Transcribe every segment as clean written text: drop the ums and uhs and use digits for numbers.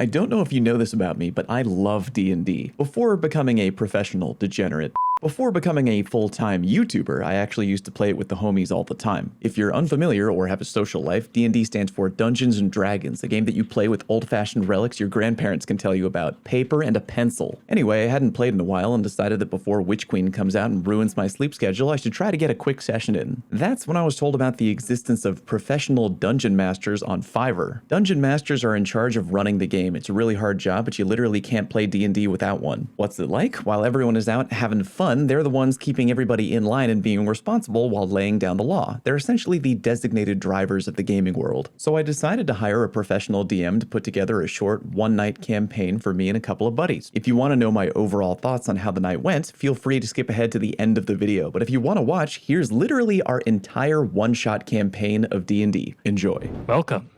I don't know if you know this about me, but I love D&D. Before becoming a professional degenerate, before becoming a full-time YouTuber, I actually used to play it with the homies all the time. If you're unfamiliar or have a social life, D&D stands for Dungeons and Dragons, a game that you play with old-fashioned relics your grandparents can tell you about, paper and a pencil. Anyway, I hadn't played in a while and decided that before Witch Queen comes out and ruins my sleep schedule, I should try to get a quick session in. That's when I was told about the existence of professional dungeon masters on Fiverr. Dungeon masters are in charge of running the game. It's a really hard job, but you literally can't play D&D without one. What's it like? While everyone is out having fun, they're the ones keeping everybody in line and being responsible while laying down the law. They're essentially the designated drivers of the gaming world. So I decided to hire a professional DM to put together a short one-night campaign for me and a couple of buddies. If you want to know my overall thoughts on how the night went, feel free to skip ahead to the end of the video. But if you want to watch, here's literally our entire one-shot campaign of D&D. Enjoy. Welcome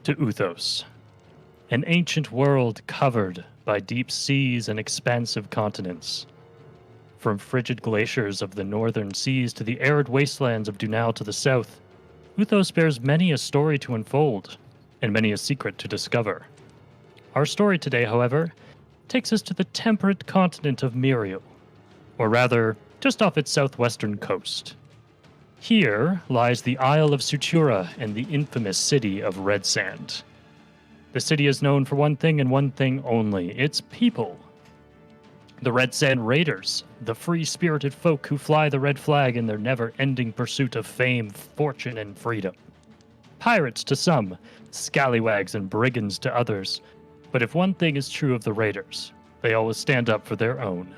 to Uthos, an ancient world covered by deep seas and expansive continents. From frigid glaciers of the northern seas to the arid wastelands of Dunal to the south, Uthos bears many a story to unfold and many a secret to discover. Our story today, however, takes us to the temperate continent of Miriel, or rather, just off its southwestern coast. Here lies the Isle of Sutura and the infamous city of Red Sand. The city is known for one thing and one thing only, its people. The Red Sand Raiders, the free-spirited folk who fly the red flag in their never-ending pursuit of fame, fortune, and freedom. Pirates to some, scallywags and brigands to others. But if one thing is true of the Raiders, they always stand up for their own.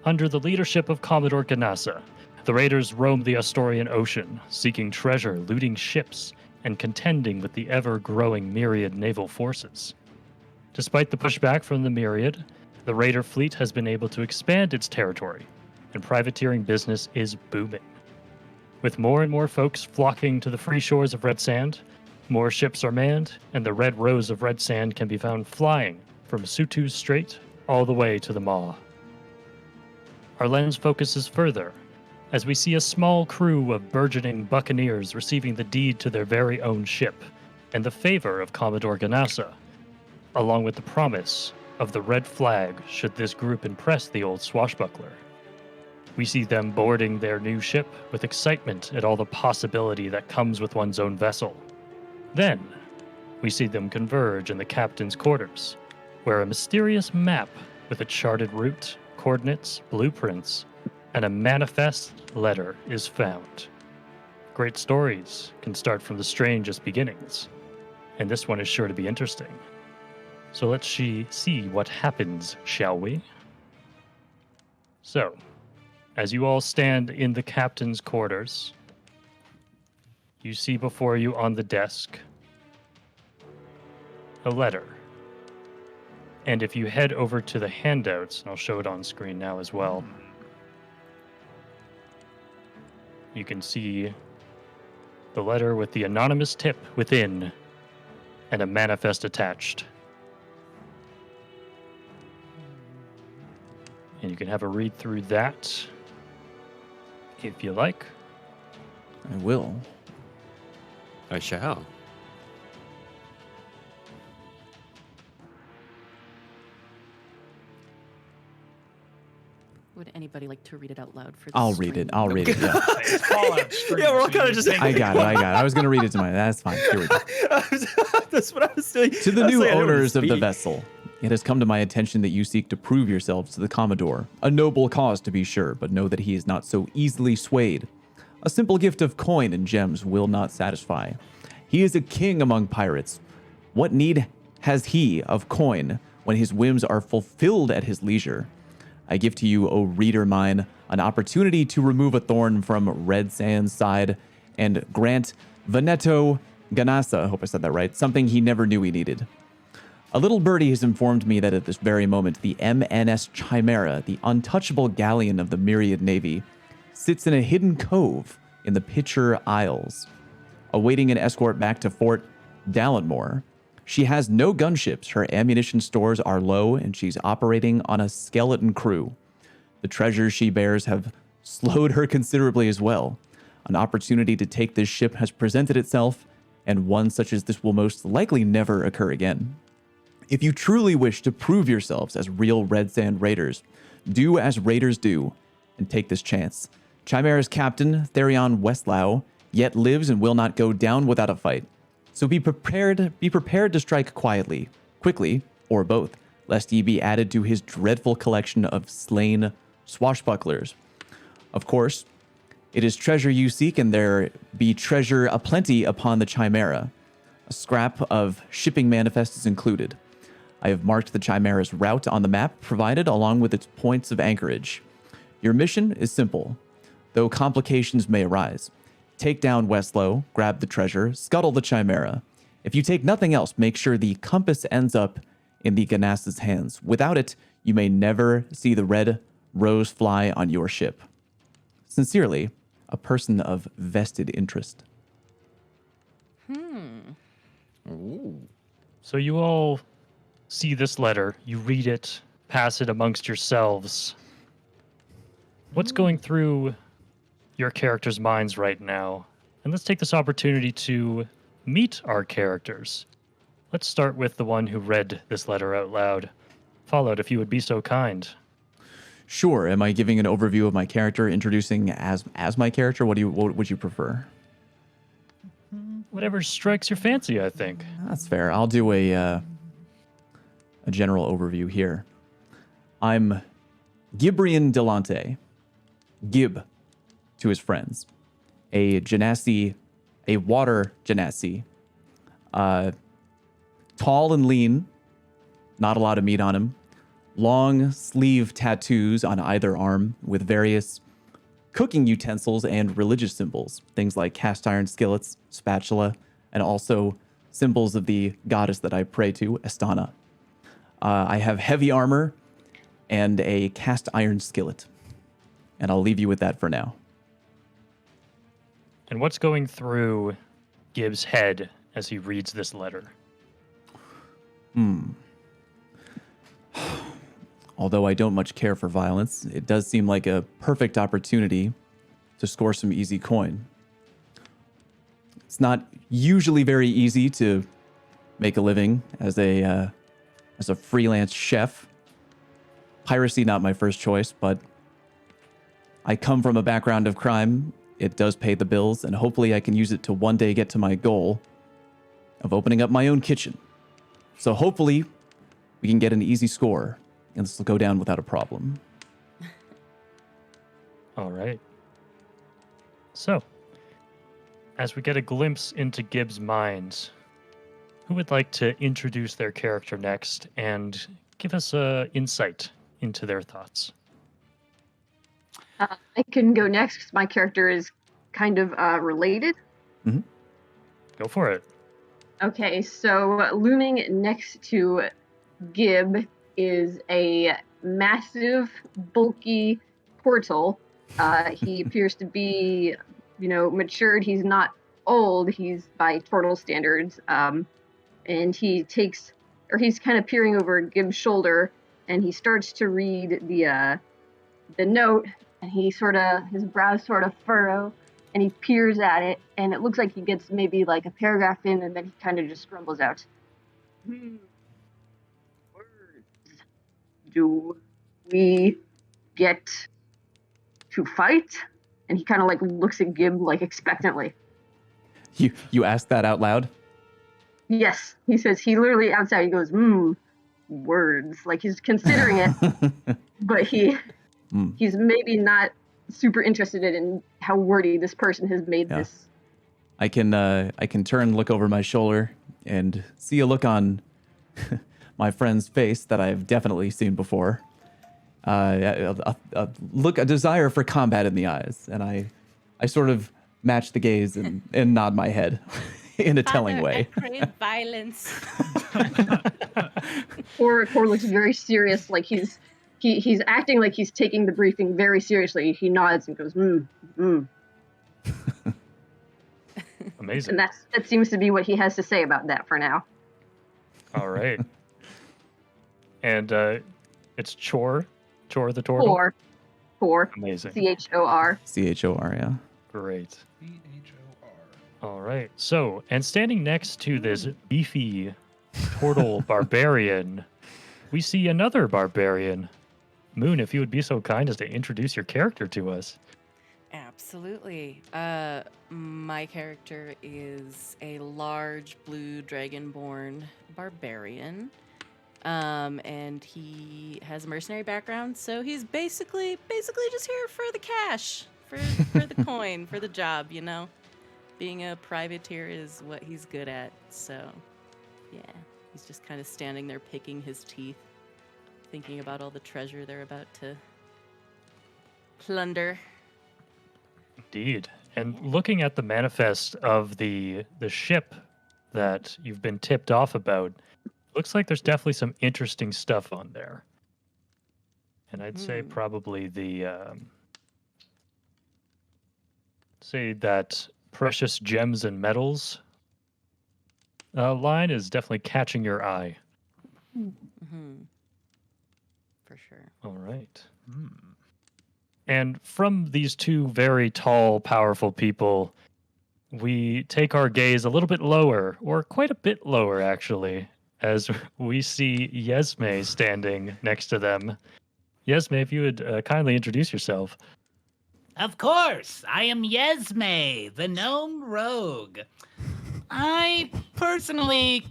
Under the leadership of Commodore Ganassa, the Raiders roam the Asturian Ocean, seeking treasure, looting ships, and contending with the ever-growing Myriad naval forces. Despite the pushback from the Myriad, the Raider fleet has been able to expand its territory, and privateering business is booming. With more and more folks flocking to the free shores of Red Sand, more ships are manned, and the red rose of Red Sand can be found flying from Sutu Strait all the way to the Maw. Our lens focuses further, as we see a small crew of burgeoning buccaneers receiving the deed to their very own ship, and the favor of Commodore Ganassa, along with the promise of the red flag should this group impress the old swashbuckler. We see them boarding their new ship with excitement at all the possibility that comes with one's own vessel. Then, we see them converge in the captain's quarters, where a mysterious map with a charted route, coordinates, blueprints, and a manifest letter is found. Great stories can start from the strangest beginnings, and this one is sure to be interesting. So let's see what happens, shall we? So, as you all stand in the captain's quarters, you see before you on the desk a letter. And if you head over to the handouts, and I'll show it on screen now as well, you can see the letter with the anonymous tip within and a manifest attached. And you can have a read through that if you like. I will. I shall. Would anybody like to read it out loud for the I'll read it. I'll read it. Yeah. Yeah, we're all kind of just. I got it. I was going to read it to my. That's fine. Here we go. That's what I was saying. To the new owners of the vessel, it has come to my attention that you seek to prove yourselves to the Commodore. A noble cause, to be sure, but know that he is not so easily swayed. A simple gift of coin and gems will not satisfy. He is a king among pirates. What need has he of coin when his whims are fulfilled at his leisure? I give to you, O reader mine, an opportunity to remove a thorn from Red Sand's side and grant Veneto Ganassa, I hope I said that right, something he never knew he needed. A little birdie has informed me that at this very moment, the MNS Chimera, the untouchable galleon of the Myriad Navy, sits in a hidden cove in the Pitcher Isles, awaiting an escort back to Fort Dallenmore. She has no gunships, her ammunition stores are low, and she's operating on a skeleton crew. The treasures she bears have slowed her considerably as well. An opportunity to take this ship has presented itself, and one such as this will most likely never occur again. If you truly wish to prove yourselves as real Red Sand Raiders, do as Raiders do and take this chance. Chimera's captain, Therion Westlau, yet lives and will not go down without a fight. So be prepared to strike quietly, quickly, or both, lest ye be added to his dreadful collection of slain swashbucklers. Of course, it is treasure you seek, and there be treasure aplenty upon the Chimera. A scrap of shipping manifest is included. I have marked the Chimera's route on the map provided along with its points of anchorage. Your mission is simple, though complications may arise. Take down Westlow, grab the treasure, scuttle the Chimera. If you take nothing else, make sure the compass ends up in the Ganassa's hands. Without it, you may never see the red rose fly on your ship. Sincerely, a person of vested interest. Ooh. So you all see this letter, you read it, pass it amongst yourselves. What's going through your characters' minds right now? And let's take this opportunity to meet our characters. Let's start with the one who read this letter out loud. Followed, if you would be so kind. Sure. Am I giving an overview of my character, introducing as my character? What would you prefer? Whatever strikes your fancy, I think. That's fair. I'll do a general overview here. I'm Gibrian Delante. Gib to his friends. A genasi, a water genasi. Tall and lean. Not a lot of meat on him. Long sleeve tattoos on either arm with various cooking utensils and religious symbols. Things like cast iron skillets, spatula, and also symbols of the goddess that I pray to, Estana. I have heavy armor and a cast iron skillet. And I'll leave you with that for now. And what's going through Gibbs' head as he reads this letter? Although I don't much care for violence, it does seem like a perfect opportunity to score some easy coin. It's not usually very easy to make a living as a freelance chef. Piracy, not my first choice, but I come from a background of crime. It does pay the bills, and hopefully I can use it to one day get to my goal of opening up my own kitchen. So hopefully we can get an easy score, and this will go down without a problem. All right. So, as we get a glimpse into Gibbs' mind, who would like to introduce their character next and give us a insight into their thoughts? I can go next because my character is kind of related. Go for it. Okay, so looming next to Gib is a massive, bulky portal. He appears to be, matured. He's not old. He's by portal standards. And he's kind of peering over Gib's shoulder, and he starts to read the note. And his brows sort of furrow, and he peers at it, and it looks like he gets maybe like a paragraph in, and then he kind of just grumbles out, Words. Do we get to fight? And he kind of like looks at Gib like expectantly. You asked that out loud? Yes, he says, he literally outside, he goes, words. Like he's considering it, but he's maybe not super interested in how wordy this person has made this. I can turn, look over my shoulder, and see a look on my friend's face that I've definitely seen before. A desire for combat in the eyes, and I sort of match the gaze and nod my head in a telling way. I crave violence. Kor looks very serious, like he's acting like he's taking the briefing very seriously. He nods and goes, Amazing. And that seems to be what he has to say about that for now. All right. And it's Chor the turtle? Chor. Amazing. CHOR. CHOR, yeah. Great. All right. So, and standing next to this beefy portal barbarian, we see another barbarian. Moon, if you would be so kind as to introduce your character to us. Absolutely. My character is a large blue dragonborn barbarian. And he has a mercenary background, so he's basically just here for the cash, for the coin, for the job, you know. Being a privateer is what he's good at, so yeah. He's just kind of standing there picking his teeth, thinking about all the treasure they're about to plunder. Indeed. And looking at the manifest of the ship that you've been tipped off about, looks like there's definitely some interesting stuff on there. And I'd say probably say that precious gems and metals line is definitely catching your eye. Mm-hmm. For sure. All right. And from these two very tall, powerful people, we take our gaze a little bit lower, or quite a bit lower, actually, as we see Yesme standing next to them. Yesme, if you would kindly introduce yourself. Of course, I am Yesme, the gnome rogue. I personally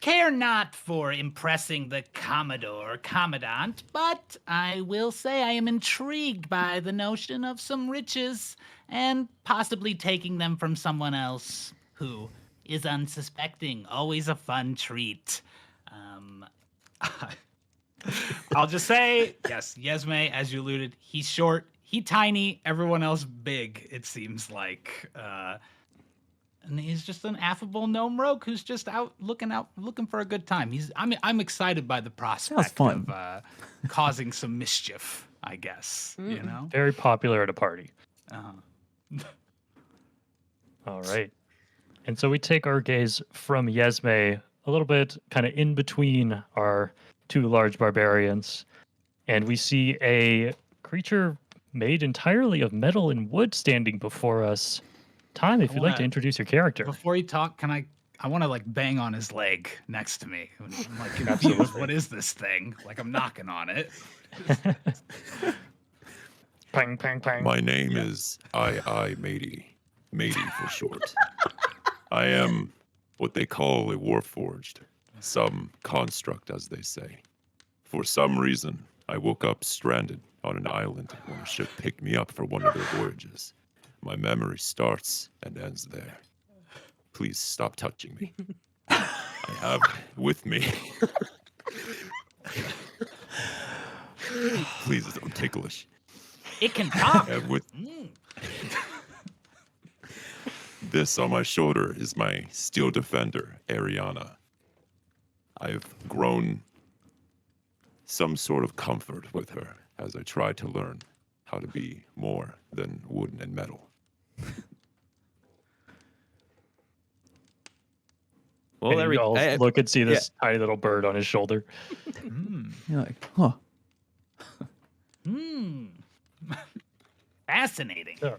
care not for impressing the Commandant, but I will say I am intrigued by the notion of some riches and possibly taking them from someone else who is unsuspecting. Always a fun treat. I'll just say, yes, Yesme, as you alluded, he's short, he tiny, everyone else big, it seems like. And he's just an affable gnome rogue who's just looking for a good time. I'm excited by the prospect fun. of causing some mischief, I guess. You know? Very popular at a party. Uh-huh. All right. And so we take our gaze from Yesme a little bit kind of in between our two large barbarians, and we see a creature made entirely of metal and wood standing before us. Time, if you'd like to introduce your character. Before you talk, I want to like bang on his leg next to me. I'm like confused. What is this thing? Like I'm knocking on it. Pang, pang, pang. My name is Matey. Matey for short. I am what they call a warforged. Some construct, as they say. For some reason, I woke up stranded on an island when a ship picked me up for one of their voyages. My memory starts and ends there. Please stop touching me. I have with me. Please don't ticklish. It can talk. I have with this on my shoulder is my steel defender, Ariana. I've grown some sort of comfort with her as I try to learn how to be more than wood and metal. Well, there we go. Look and see this tiny little bird on his shoulder. You're like, huh. Fascinating. So,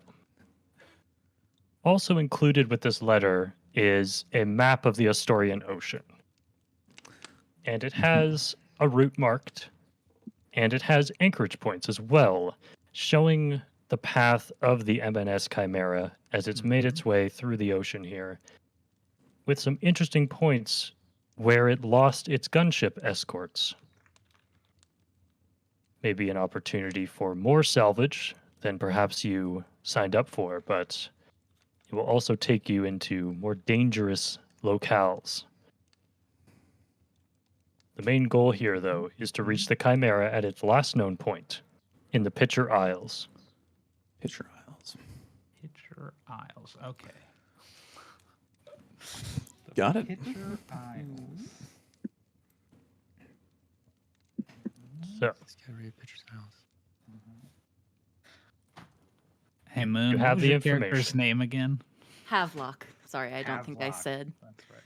also included with this letter is a map of the Asturian Ocean. And it has a route marked, and it has anchorage points as well, showing the path of the MNS Chimera as it's made its way through the ocean here, with some interesting points where it lost its gunship escorts. Maybe an opportunity for more salvage than perhaps you signed up for, but it will also take you into more dangerous locales. The main goal here, though, is to reach the Chimera at its last known point, in the Pitcher Isles. Pitcher Isles. Pitcher Isles. Okay. Got it. Pitcher Isles. So, Hey, Moon, You what have was the your character's information. name again? Havelock. Sorry, I don't think I Havelock. said. That's right.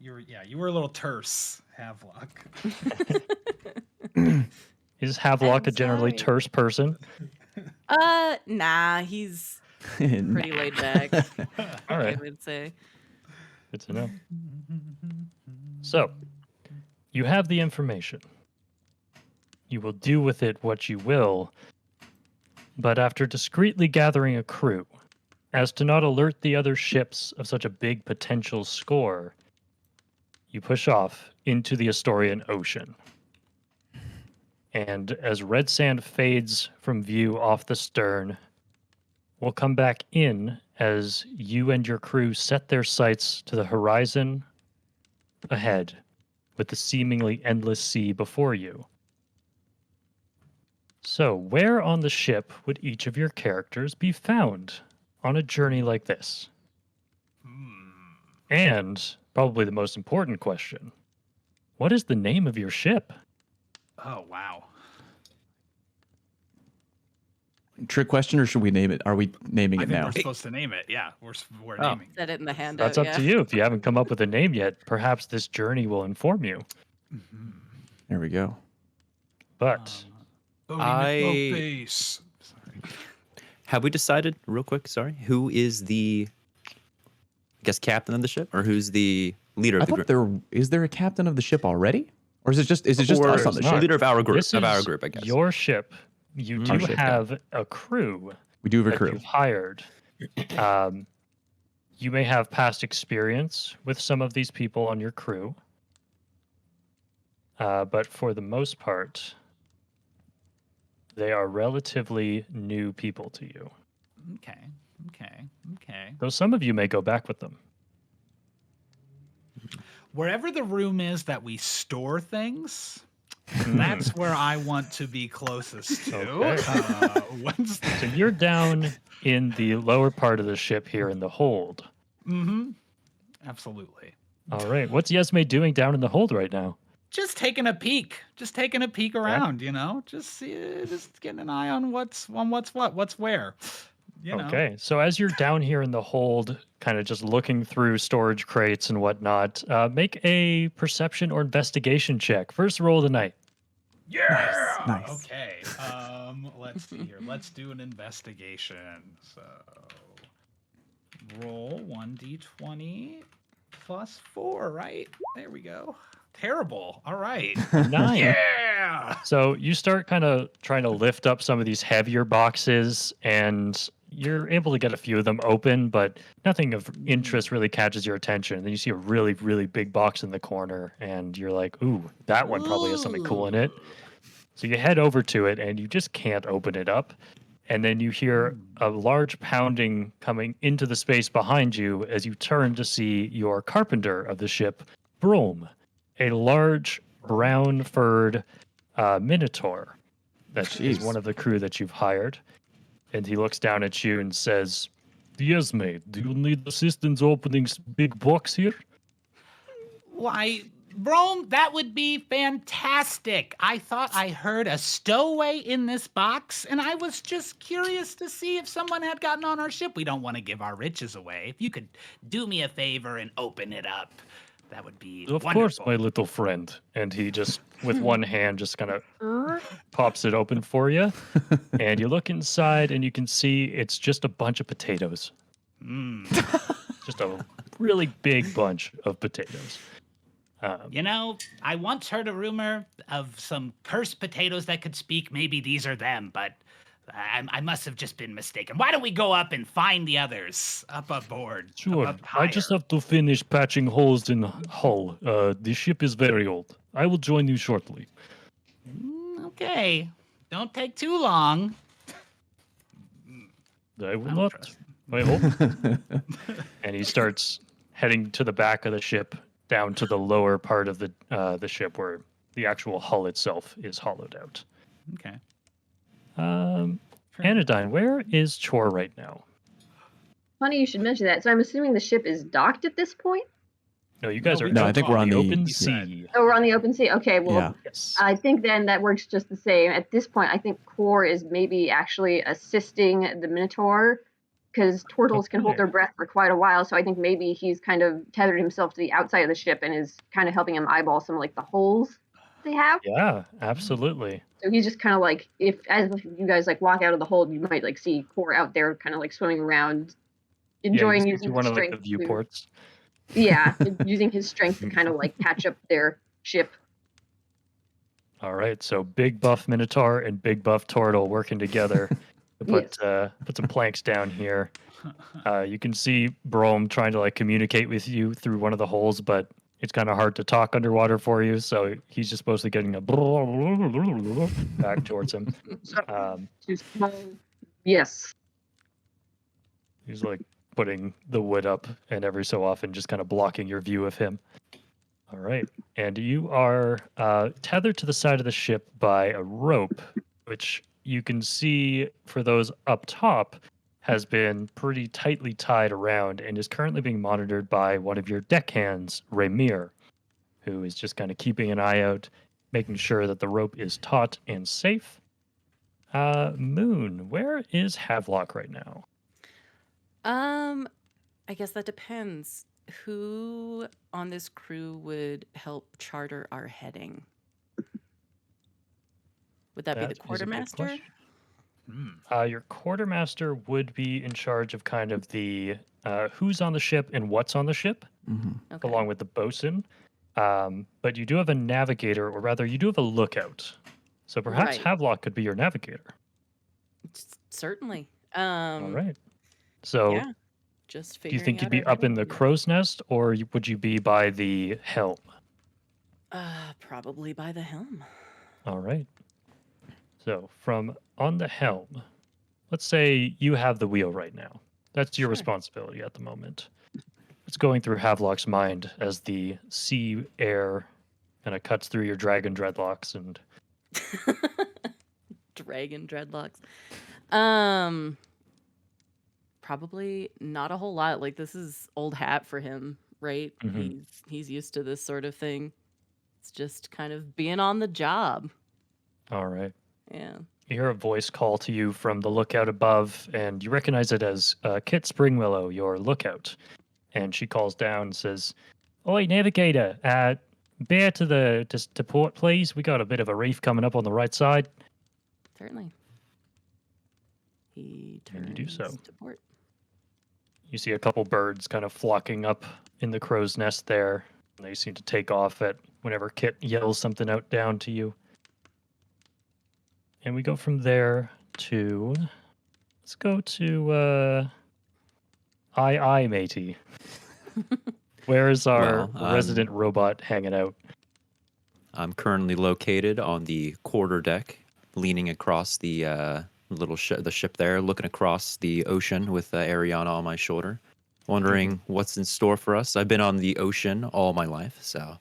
You were a little terse, Havelock. is Havelock I'm a generally sorry. terse person? Nah, he's pretty laid back, All I right. would say. Good to know. So, you have the information. You will do with it what you will, but after discreetly gathering a crew, as to not alert the other ships of such a big potential score, you push off into the Astorian Ocean. And as red sand fades from view off the stern, we'll come back in as you and your crew set their sights to the horizon ahead with the seemingly endless sea before you. So, where on the ship would each of your characters be found on a journey like this? And, probably the most important question, what is the name of your ship? Oh, wow. Trick question, or should we name it? Are we naming I it think now? we're supposed to name it. Yeah, we're Oh. naming. Said it in the handout. That's up yeah. to you. If you haven't come up with a name yet, perhaps this journey will inform you. There we go. But Base. Sorry. Have we decided, real quick, sorry, who is the, I guess, captain of the ship? Or who's the leader I of the thought group? is there a captain of the ship already? Or is it just Or us on the not. ship? leader of our group, this is I guess. your ship. You do Our ship, yeah. have a crew We do have a that crew. you've hired. You may have past experience with some of these people on your crew. But for the most part, they are relatively new people to you. Okay. Though some of you may go back with them. Wherever the room is that we store things, that's where I want to be closest to. Okay. So you're down in the lower part of the ship here in the hold. Absolutely. All right. What's Yesme doing down in the hold right now? Just taking a peek. Just taking a peek around, you know? Just getting an eye on what's where. You know? Okay. So as you're down here in the hold, kind of just looking through storage crates and whatnot, make a perception or investigation check. First roll of the night. Yeah. Nice. Okay. Let's see here. Let's do an investigation. So roll 1d20 plus 4, right? There we go. Terrible. All right. 9. Yeah. So you start kind of trying to lift up some of these heavier boxes, and you're able to get a few of them open, but nothing of interest really catches your attention. Then you see a really, really big box in the corner, and you're like, ooh, that one probably has something cool in it. So you head over to it, and you just can't open it up. And then you hear a large pounding coming into the space behind you as you turn to see your carpenter of the ship, Brome, a large brown-furred minotaur that is Jeez. one of the crew that you've hired. And he looks down at you and says, "Yes, mate, do you need assistance opening big box here?" Why, Rome, that would be fantastic. I thought I heard a stowaway in this box, and I was just curious to see if someone had gotten on our ship. We don't want to give our riches away. If you could do me a favor and open it up, that would be Of wonderful. course, my little friend. And he just, with one hand, just kind of pops it open for you. And you look inside, and you can see it's just a bunch of potatoes. Just a really big bunch of potatoes. You know, I once heard a rumor of some cursed potatoes that could speak. Maybe these are them, but I must have just been mistaken. Why don't we go up and find the others up aboard? Sure. Up I just higher? have to finish patching holes in the hull. The ship is very old. I will join you shortly. Okay. Don't take too long. I will I don't not. trust I hope. And he starts heading to the back of the ship, down to the lower part of the ship where the actual hull itself is hollowed out. Okay. Anodyne, where is Chor right now? Funny you should mention that. So I'm assuming the ship is docked at this point? No, you guys No, are we No, I think we're on the open east side. sea. Oh, we're on the open sea. Okay, well, Yeah. Yes. I think then that works just the same. At this point, I think Core is maybe actually assisting the Minotaur because turtles can hold Okay. their breath for quite a while. So I think maybe he's kind of tethered himself to the outside of the ship and is kind of helping him eyeball some like the holes they have. Yeah, absolutely. So he's just kind of like, if as you guys like walk out of the hold, you might like see Core out there kind of like swimming around, Yeah, enjoying you using one his of like the strength to- viewports. Yeah, using his strength to kind of like patch up their ship. All right, so big buff Minotaur and big buff Turtle working together to put put some planks down here. You can see Brom trying to like communicate with you through one of the holes, but it's kind of hard to talk underwater for you. So he's just supposed to getting a back towards him. Too small. Yes. He's like putting the wood up and every so often just kind of blocking your view of him. All right. And you are tethered to the side of the ship by a rope, which you can see for those up top has been pretty tightly tied around and is currently being monitored by one of your deckhands, Raymir, who is just kind of keeping an eye out, making sure that the rope is taut and safe. Moon, where is Havelock right now? I guess that depends. Who on this crew would help charter our heading? Would that be the That is a good quartermaster? question. Your quartermaster would be in charge of kind of the who's on the ship and what's on the ship, Okay. along with the bosun. But you do have a navigator, or rather, you do have a lookout. So perhaps Right. Havelock could be your navigator. Certainly. All right. So Yeah. Just do you figuring think you'd out be our up in the heading. crow's nest, or would you be by the helm? Probably by the helm. All right. So from on the helm, let's say you have the wheel right now. That's your Sure. responsibility at the moment. It's going through Havelock's mind as the sea air kind of cuts through your dragon dreadlocks and Dragon dreadlocks. Probably not a whole lot. Like this is old hat for him, right? Mhm. He's used to this sort of thing. It's just kind of being on the job. all right. Yeah. You hear a voice call to you from the lookout above, and you recognize it as Kit Springwillow, your lookout. And she calls down and says, "Oi, navigator, bear to port, please. We got a bit of a reef coming up on the right side." Certainly. He And turns you do so. to port. You see a couple birds kind of flocking up in the crow's nest there. And they seem to take off at whenever Kit yells something out down to you. And we go from there to let's go to I matey. Where's our Well, resident robot hanging out? I'm currently located on the quarter deck, leaning across the the ship there, looking across the ocean with Ariana on my shoulder, wondering what's in store for us. I've been on the ocean all my life, so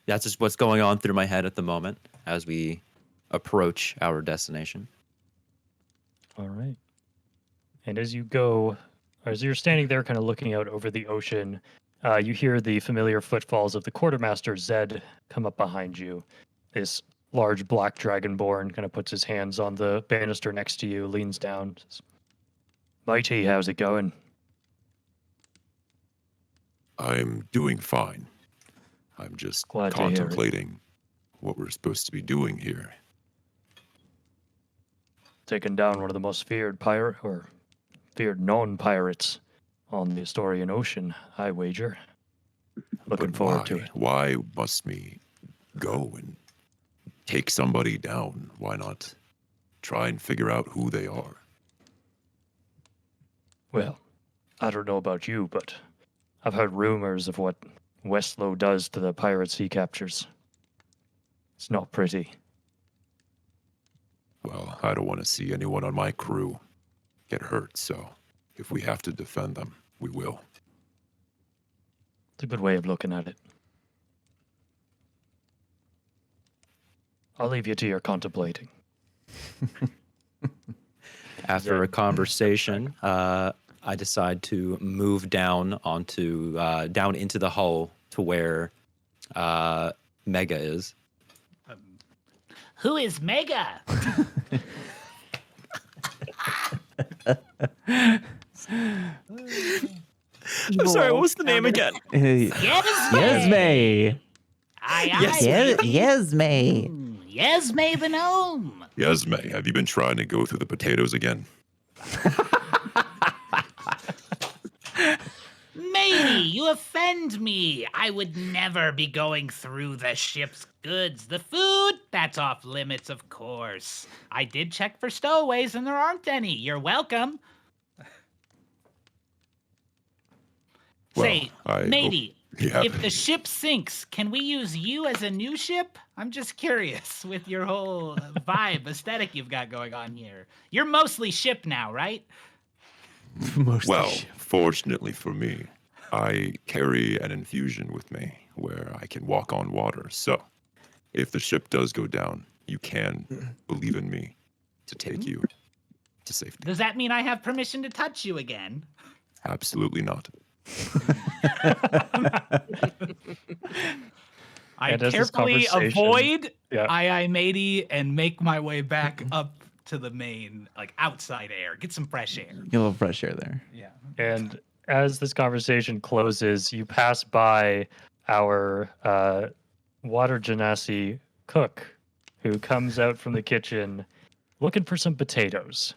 that's just what's going on through my head at the moment as we approach our destination. All right. And as you're standing there kind of looking out over the ocean, you hear the familiar footfalls of the quartermaster Zed come up behind you. This large black dragonborn kind of puts his hands on the banister next to you, leans down, says, "Mighty, how's it going?" I'm doing fine. I'm just Glad to hear it. contemplating what we're supposed to be doing here. Taking down one of the most feared non-pirates on the Astorian Ocean, I wager. Looking But forward why? to it. Why must we go and take somebody down? Why not try and figure out who they are? Well, I don't know about you, but I've heard rumors of what Westlow does to the pirates he captures. It's not pretty. Well, I don't want to see anyone on my crew get hurt, so if we have to defend them, we will. It's a good way of looking at it. I'll leave you to your contemplating. After a conversation, I decide to move down down into the hull to where Mega is. Who is Mega? I'm sorry, what was the name again? Yesme. Aye, Yes, aye. Yesme. Yesme the gnome. Yasme, have you been trying to go through the potatoes again? Matey, you offend me. I would never be going through the ship's goods. The food, that's off limits, of course. I did check for stowaways and there aren't any. You're welcome. Well, Say, matey, yeah. if the ship sinks, can we use you as a new ship? I'm just curious with your whole vibe, aesthetic you've got going on here. You're mostly ship now, right? Mostly. Well, fortunately for me, I carry an infusion with me where I can walk on water. So, if the ship does go down, you can believe in me to take you to safety. Does that mean I have permission to touch you again? Absolutely not. I And as this carefully conversation- avoid Yeah. I matey and make my way back up to the main, like outside air, get some fresh air. Get a little fresh air there. Yeah. And as this conversation closes, you pass by our water genasi cook, who comes out from the kitchen looking for some potatoes.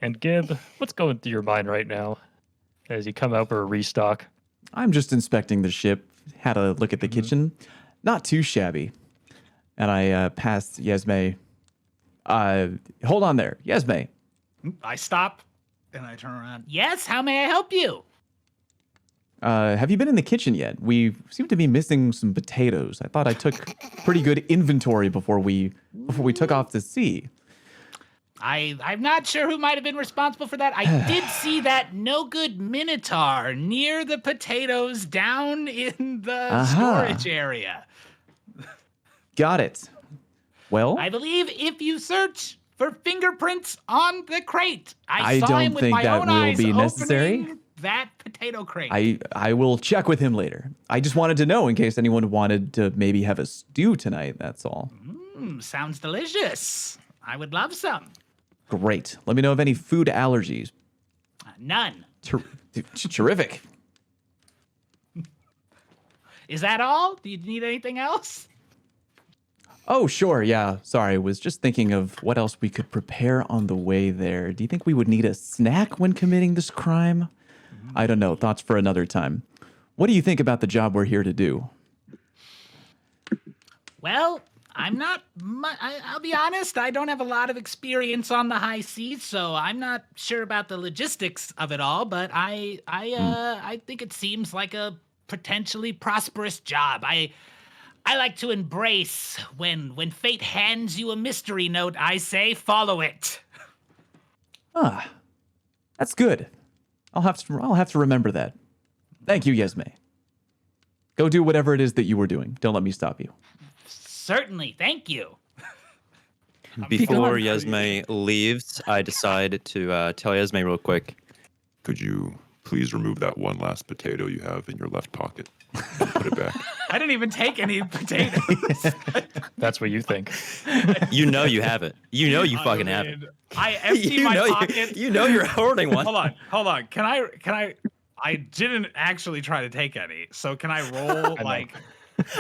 And Gib, what's going through your mind right now as you come out for a restock? I'm just inspecting the ship, had a look at the kitchen. Not too shabby. And I passed Yesme. Hold on there. Yesme. I stop and I turn around. Yes, how may I help you? Have you been in the kitchen yet? We seem to be missing some potatoes. I thought I took pretty good inventory before we took off to sea. I'm not sure who might have been responsible for that. I did see that no good minotaur near the potatoes down in the storage area. Got it. Well, I believe if you search for fingerprints on the crate, I saw don't him with think my that own will eyes be necessary. opening that potato crate. I will check with him later. I just wanted to know in case anyone wanted to maybe have a stew tonight. That's all. Sounds delicious. I would love some. Great. Let me know of any food allergies. None. Terrific. Is that all? Do you need anything else? Oh, sure. Yeah. Sorry. Was just thinking of what else we could prepare on the way there. Do you think we would need a snack when committing this crime? I don't know. Thoughts for another time. What do you think about the job we're here to do? Well, I'm not. I'll be honest. I don't have a lot of experience on the high seas, so I'm not sure about the logistics of it all. But I think it seems like a potentially prosperous job. I like to embrace when fate hands you a mystery note. I say, follow it. Ah, that's good. I'll have to remember that. Thank you, Yesme. Go do whatever it is that you were doing. Don't let me stop you. Certainly, thank you. Before Yesme leaves, I decide to tell Yesme real quick. Could you please remove that one last potato you have in your left pocket and put it back? I didn't even take any potatoes. That's what you think. You know you have it. You know you fucking have it. I empty my pocket. You know you're hoarding one. Hold on. Can I didn't actually try to take any. So can I roll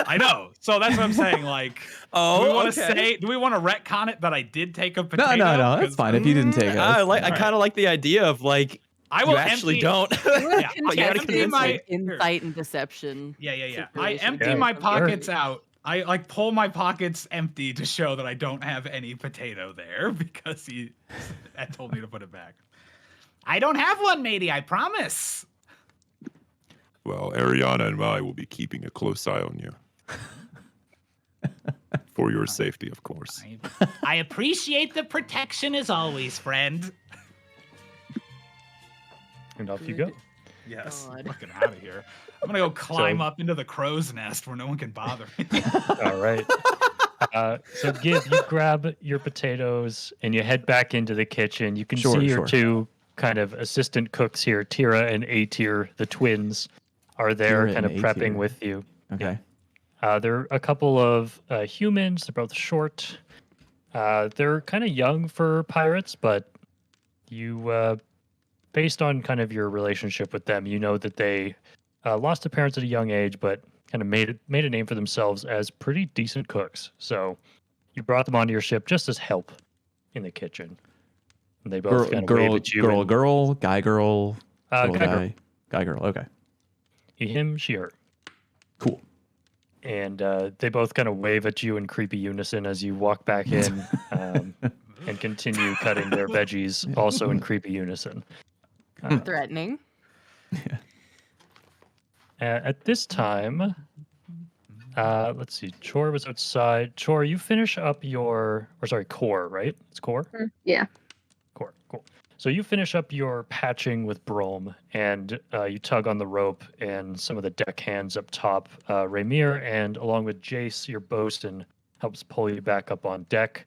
I know. So that's what I'm saying. Like, do we want to retcon it that I did take a potato? No. That's fine if you didn't take it. I kind of like the idea of like I will you actually don't. Yeah, But you gotta convince me. Insight and deception. Yeah. I situation. empty Yeah. my pockets out. I like pull my pockets empty to show that I don't have any potato there because he told me to put it back. I don't have one, matey. I promise. Well, Ariana and I will be keeping a close eye on you. For your safety, of course. I appreciate the protection as always, friend. And off you go. Yes. God. Fucking out of here. I'm gonna go climb up into the crow's nest where no one can bother me. All right. So Gib, you grab your potatoes and you head back into the kitchen. You can Sure, see your sure. two kind of assistant cooks here, Tira and A-Tier, the twins, are there Tira kind of and prepping A-Tier. with you. Okay. They're a couple of humans. They're both short. They're kind of young for pirates, but you, based on kind of your relationship with them, you know that they lost their parents at a young age, but kind of made a name for themselves as pretty decent cooks. So you brought them onto your ship just as help in the kitchen. And they both kind of wave at you. Girl, guy, girl, guy, little girl. guy. Guy, girl. Okay. He, him, she, her. Cool. And they both kind of wave at you in creepy unison as you walk back in and continue cutting their veggies, also in creepy unison. Threatening. At this time, let's see. Chor was outside. Chor, you finish up your, or sorry, Core, right? It's Core? Yeah. Core, cool. So you finish up your patching with Brom, and you tug on the rope, and some of the deck hands up top, Raymir, and along with Jace, your bosun, helps pull you back up on deck.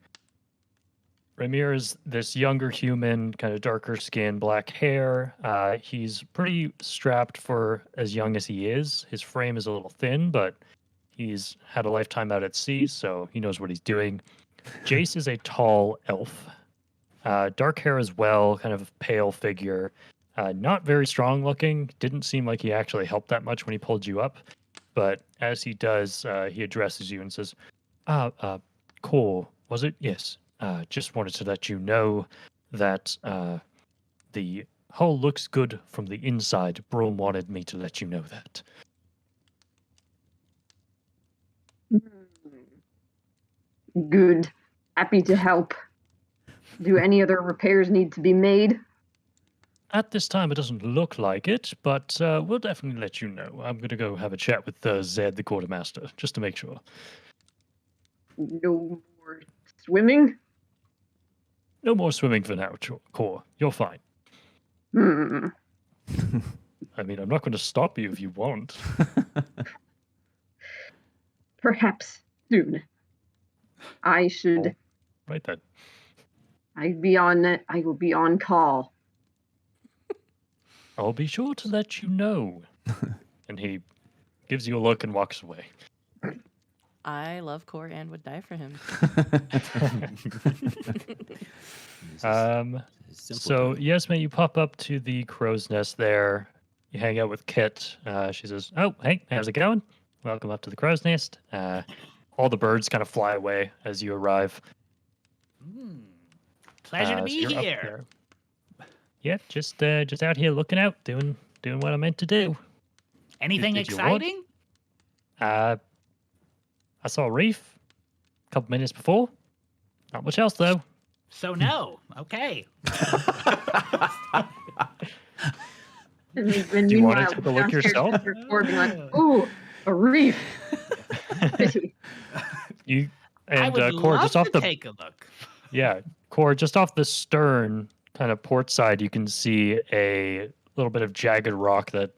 Raymir is this younger human, kind of darker skin, black hair. He's pretty strapped for as young as he is. His frame is a little thin, but he's had a lifetime out at sea, so he knows what he's doing. Jace is a tall elf. Dark hair as well, kind of pale figure. Not very strong looking. Didn't seem like he actually helped that much when he pulled you up. But as he does, he addresses you and says, Core, was it? Yes. Just wanted to let you know that the hull looks good from the inside. Brom wanted me to let you know that. Good. Happy to help. Do any other repairs need to be made? At this time, it doesn't look like it, but we'll definitely let you know. I'm going to go have a chat with Zed, the quartermaster, just to make sure. No more swimming? No more swimming for now, Core. You're fine. I mean, I'm not going to stop you if you want. Perhaps soon. I should. Right then. I will be on call. I'll be sure to let you know. And he gives you a look and walks away. I love Core and would die for him. So yes, man, you pop up to the crow's nest there. You hang out with Kit. She says, "Oh, hey, how's it going? Welcome up to the crow's nest." All the birds kind of fly away as you arrive. Pleasure to So be you're up here. there. Yeah, just out here looking out, doing what I meant to do. Anything Did you want- exciting? I saw a reef a couple minutes before. Not much else though. So no. Okay. And Do you want to meanwhile, take a look downstairs, yourself? Mr. being like, ooh, a reef. Pity. You I and would Core love just off to the take a look. Core just off the stern, kind of port side, you can see a little bit of jagged rock that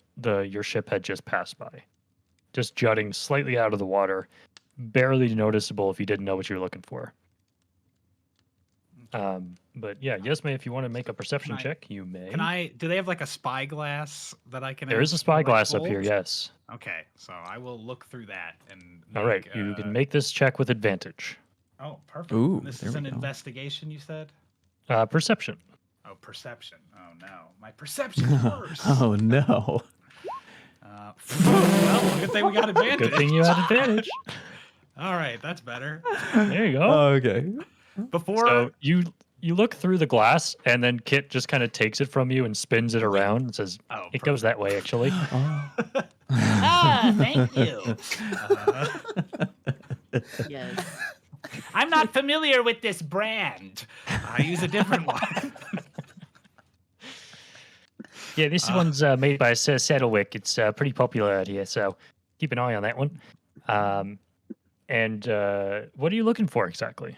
your ship had just passed by, just jutting slightly out of the water, barely noticeable if you didn't know what you were looking for. But yeah, Yesme, if you want to make a perception check, you may. Do they have like a spyglass that I can? There is a spyglass up here, yes. Okay, so I will look through that and. All right, you can make this check with advantage. Oh, perfect. Ooh, And this there is we an go. investigation, you said? Perception. Oh, perception. Oh no, my perception's worse. Oh no. Well, good thing we got advantage. Good thing you had advantage. All right, that's better. There you go. Okay. Before So you look through the glass, and then Kit just kind of takes it from you and spins it around and says, Oh, "It goes that way, actually." thank you. Yes. I'm not familiar with this brand. I use a different one. Yeah, this one's made by Settlewick. It's pretty popular out here, so keep an eye on that one. And what are you looking for exactly?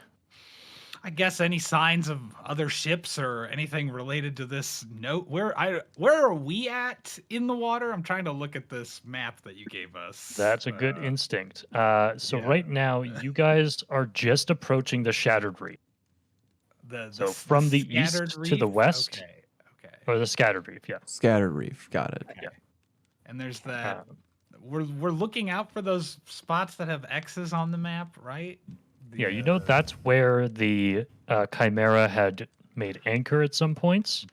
I guess any signs of other ships or anything related to this note. Where are we at in the water? I'm trying to look at this map that you gave us. That's a good instinct. So right now, you guys are just approaching the Shattered Reef, So from the east scattered to the reef? west? Okay. or the Scattered Reef. Yeah. Scattered Reef. Got it. Yeah. And there's that. Um, We're looking out for those spots that have X's on the map, right? Yeah, you know that's where the Chimera had made anchor at some points.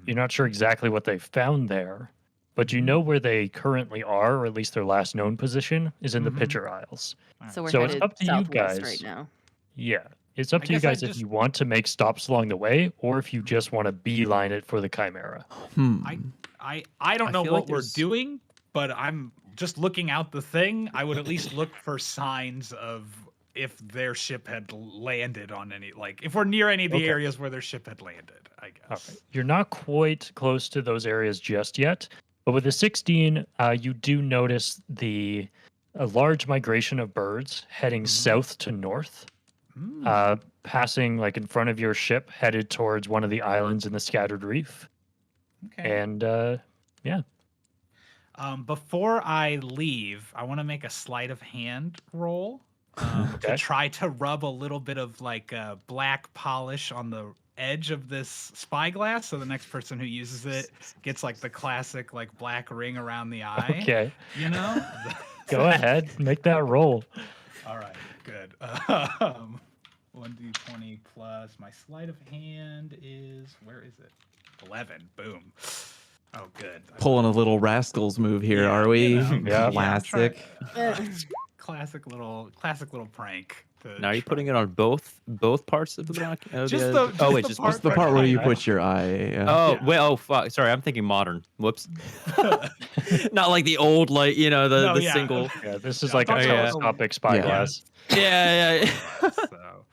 You're not sure exactly what they found there, but you know where they currently are, or at least their last known position is in the Pitcher Isles. So we're So it's headed up to you southwest guys. right now. Yeah, it's up I to you guess I guys if just- you want to make stops along the way, or if you just want to beeline it for the Chimera. Hmm. I don't I know feel like what we're there's- doing, but I'm just looking out the thing. I would at least look for signs of if their ship had landed on any, like if we're near any of the Okay. areas where their ship had landed, I All guess. right. You're not quite close to those areas just yet, but with the 16, you do notice a large migration of birds heading south to north, passing like in front of your ship, headed towards one of the islands in the scattered reef. Okay. And yeah, Before I leave, I want to make a sleight of hand roll to Okay. try to rub a little bit of like black polish on the edge of this spyglass, so the next person who uses it gets like the classic like black ring around the eye. okay. You know. Go ahead, make that roll. All right. Good. 1d20 plus my sleight of hand is, where is it? 11. Boom. Oh, good. Pulling a little rascals move here, Yeah, are we? you know, Yeah. I'm trying- Classic. classic little prank. Now are you putting it on both parts of the block? Just the- the- oh just wait, the just part It's the Right, part where you right. put your eye. Yeah. Oh Yeah. wait, oh fuck! Sorry, I'm thinking modern. Whoops. Not like the old, like the No, the yeah. single. Yeah, this is Yeah, I like a thought so. telescopic spyglass. Yeah. So,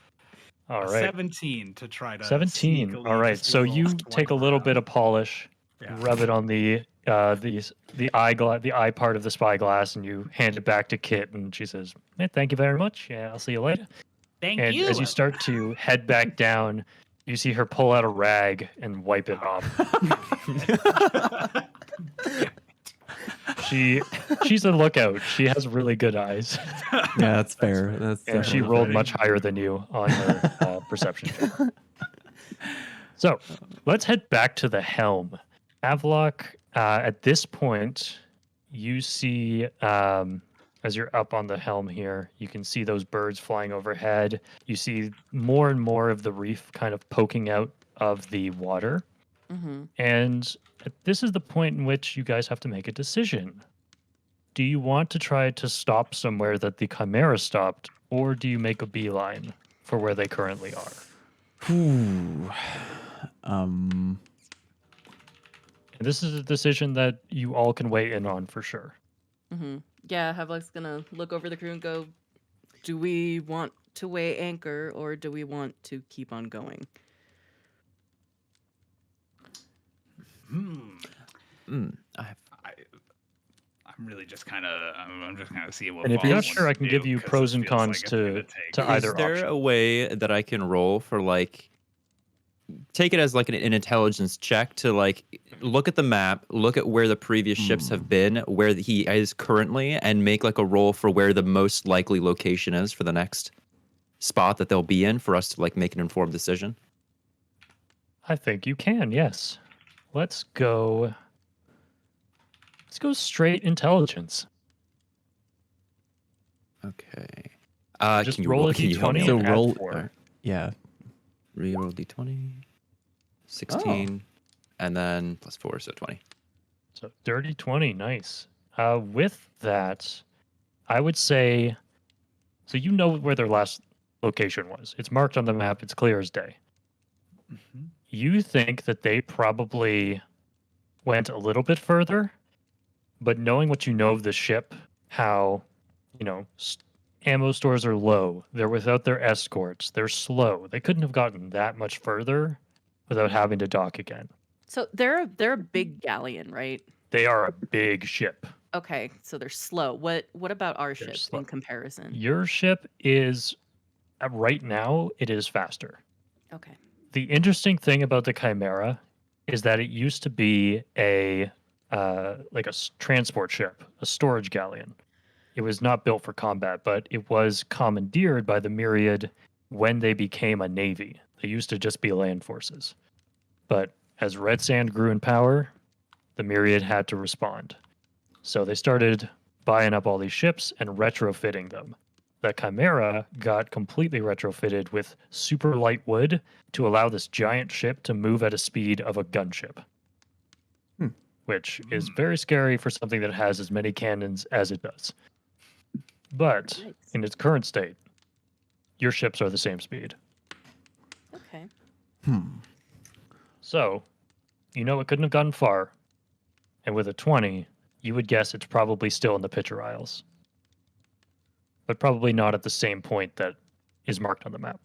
All a right. 17 to try to 17. sneakily All right. just do So a you little take a swipe little around. bit of polish, Yeah. rub it on the eye part of the spyglass, and you hand it back to Kit, and she says, "Thank you very much. Yeah, I'll see you later." Thank And you. as you start to head back down, you see her pull out a rag and wipe it off. She's a lookout. She has really good eyes, Yeah, that's fair. That's and she definitely rolled fair. much higher than you on her perception check. So let's head back to the helm. Avlok, at this point, you see, as you're up on the helm here, you can see those birds flying overhead. You see more and more of the reef kind of poking out of the water. Mm-hmm. And this is the point in which you guys have to make a decision. Do you want to try to stop somewhere that the Chimera stopped, or do you make a beeline for where they currently are? Ooh. And this is a decision that you all can weigh in on for sure. Mm-hmm. Yeah, Havlock's gonna look over the crew and go, do we want to weigh anchor or do we want to keep on going? I'm really just kind of, I'm just kind of seeing what. And if you're not Vaughn sure, I wants can to give do, you 'cause pros it and feels cons like it's gonna to take- either Is there option. a way that I can roll for like take it as like an intelligence check to like look at the map, look at where the previous ships have been, where he is currently, and make like a roll for where the most likely location is for the next spot that they'll be in for us to like make an informed decision? I think you can, yes. Let's go straight intelligence. Okay. Just Can you roll a can you help me d20 So out? and add roll. 4. Yeah. Reroll d20. 16. And then plus 4, so 20. So dirty 20, nice. With that, I would say, so you know where their last location was. It's marked on the map. It's clear as day. Mhm. You think that they probably went a little bit further, but knowing what you know of the ship, how, ammo stores are low, they're without their escorts, they're slow. They couldn't have gotten that much further without having to dock again. So they're a big galleon, right? They are a big ship. Okay, so they're slow. What about our They're ship slow. in comparison? Your ship is, right now, it is faster. Okay. The interesting thing about the Chimera is that it used to be a transport ship, a storage galleon. It was not built for combat, but it was commandeered by the Myriad when they became a navy. They used to just be land forces. But as Red Sand grew in power, the Myriad had to respond. So they started buying up all these ships and retrofitting them. The Chimera got completely retrofitted with super light wood to allow this giant ship to move at a speed of a gunship. Which is very scary for something that has as many cannons as it does. But Nice. in its current state, your ships are the same speed. Okay. Hmm. So, it couldn't have gone far. and with a 20, you would guess it's probably still in the Pitcher Isles, but probably not at the same point that is marked on the map.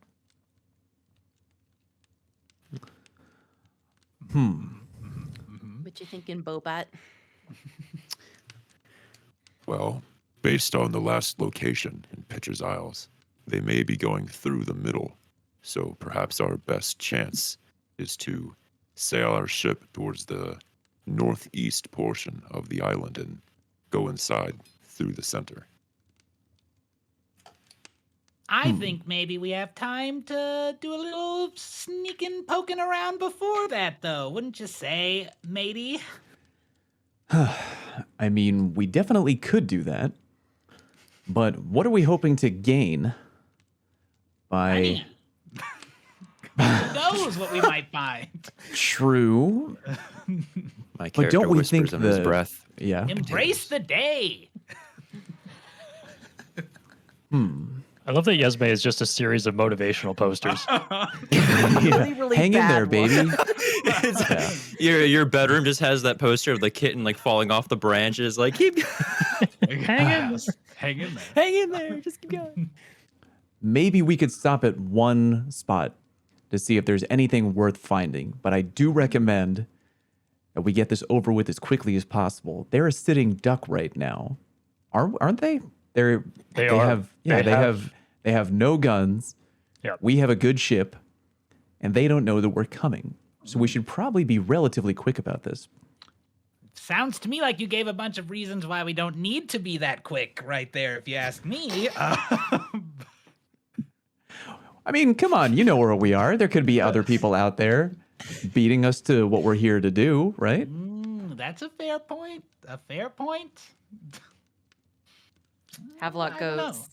What you thinking, Bobat? Well, based on the last location in Pitcher's Isles, they may be going through the middle. So perhaps our best chance is to sail our ship towards the northeast portion of the island and go inside through the center. I think maybe we have time to do a little sneaking, poking around before that, though. Wouldn't you say, matey? I mean, we definitely could do that. But what are we hoping to gain by... Money. Who knows what we might find? True. My But character don't we whispers think under his the- breath. Yeah. Embrace the day. I love that Yesme is just a series of motivational posters. Really Hang in there, bad baby. Your bedroom just has that poster of the kitten like falling off the branches. Like keep Hang in. Hang in there. hang in there, just keep going. Maybe we could stop at one spot to see if there's anything worth finding. But I do recommend that we get this over with as quickly as possible. They're a sitting duck right now, aren't they? They are. have they have no guns. Yeah. We have a good ship, and they don't know that we're coming. So we should probably be relatively quick about this. Sounds to me like you gave a bunch of reasons why we don't need to be that quick right there, if you ask me. I mean, come on, you know where we are. There could be other people out there beating us to what we're here to do, right? That's a fair point. A fair point. Havelock I don't know. goes,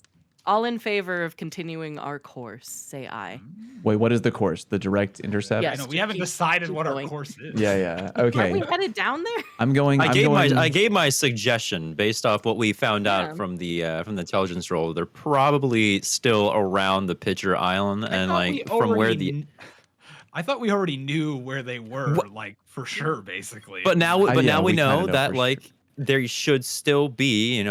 all in favor of continuing our course, say aye. Wait, what is the course? The direct intercept? Yes. I know we haven't decided keep what our going. course is. Yeah. Aren't we Okay. headed down there? I'm going. I gave my suggestion based off what we found Yeah. out from the intelligence roll. They're probably still around the Pitcher Island, and like from where the. I thought we already knew where they were, like for sure, basically. But now, yeah, now we we kinda know know that for like there should still be,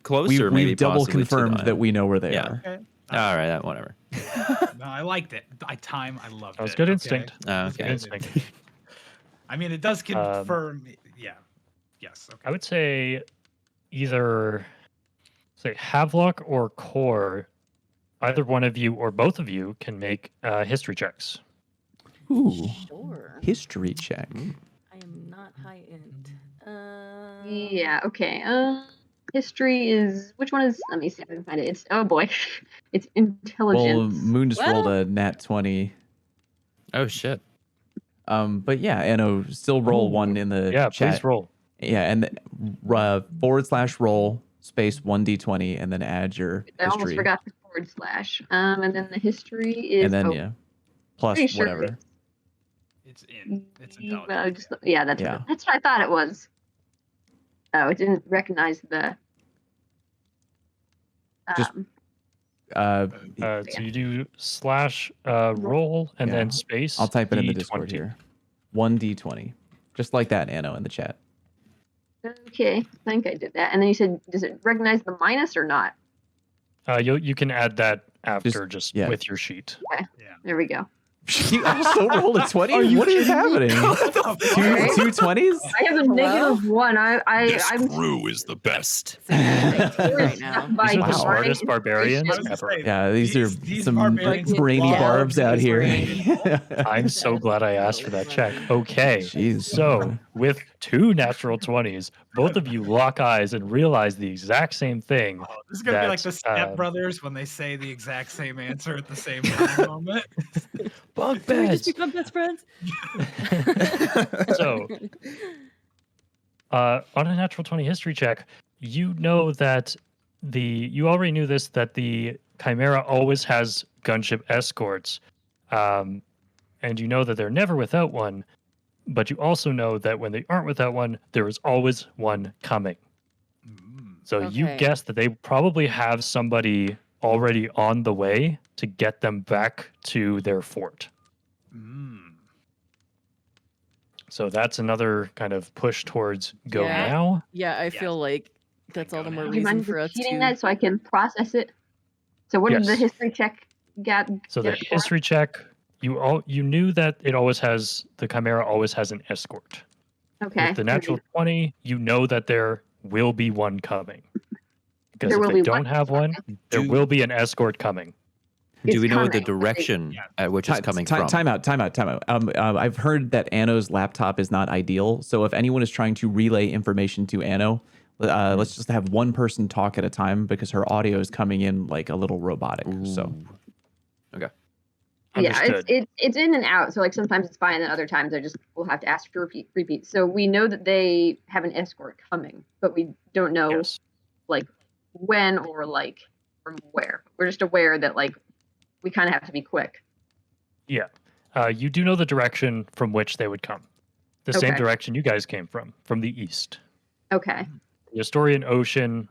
closer. We've maybe double possibly to the confirmed that island. we know where they Yeah. are. Okay. All right, whatever. No, I liked it. I loved it. That was good okay? instinct. That's Okay. good Instinct. I mean, it does confirm. Yeah. Yes. Okay. I would say either Havelock or Core, either one of you or both of you can make history checks. Ooh, Sure. history check. I am not high end. Yeah, okay. History is, which one is, let me see if I can find it. It's, oh boy, it's Well, intelligence. Moon just rolled Well- a nat 20. Oh shit. But yeah, Anno, still roll one in the Yeah, chat. please roll. Yeah, and /roll space 1d20 and then add your I almost history. forgot the forward slash. And then the history is, And then oh, yeah, plus pretty sure whatever. It's in. It's intelligent. well, yeah, that's Yeah. that's what I thought it was. Oh, it didn't recognize the. Just- Um, So you do /roll and Yeah. then space. I'll type it in the D20. Discord here. 1d20. Just like that, Anno, in the chat. okay, I think I did that. And then you said, does it recognize the minus or not? You can add that after just yeah. with your sheet. There we go. She also rolled a 20? What is happening? Two 20s? I have a negative one. This I'm crew is the best. right now. by These are the Wow. smartest barbarians I was gonna ever. say, Yeah, these are these some barbarians brainy love barbs out this here. range. I'm so glad I asked for that check. Okay. Jeez. So, with 2 natural 20s, both of you lock eyes and realize the exact same thing. Oh, this is gonna be like the That's, Step Brothers when they say the exact same answer at the same time moment. Bug Can we just beds. become best friends? So, on a natural 20 history check, you know that you already knew this, that the Chimera always has gunship escorts. And you know that they're never without one, but you also know that when they aren't without one, there is always one coming. So you Okay. guess that they probably have somebody already on the way to get them back to their fort. So that's another kind of push towards go Yeah. now. Yeah, I Yes. feel like that's all the more Do Do you reason mind for us repeating to. that so I can process it? So what did the Yes. history check get? So the history check, you knew that the Chimera always has an escort. Okay. With the natural 20, you know that there will be one coming. Because There if will they be one don't have one, there will be an escort coming. Do It's we know the coming. direction Yeah. at which it's coming from? Time out. I've heard that Anno's laptop is not ideal. So if anyone is trying to relay information to Anno, let's just have one person talk at a time because her audio is coming in like a little robotic. So Ooh. Okay. Yeah, Understood. it's in and out. So like sometimes it's fine, and other times we'll have to ask to repeat. So we know that they have an escort coming, but we don't know Yes. like when or like from where. We're just aware that like we kind of have to be quick. Yeah. You do know the direction from which they would come. The same Okay. direction you guys came from the east. Okay. The Astorian Ocean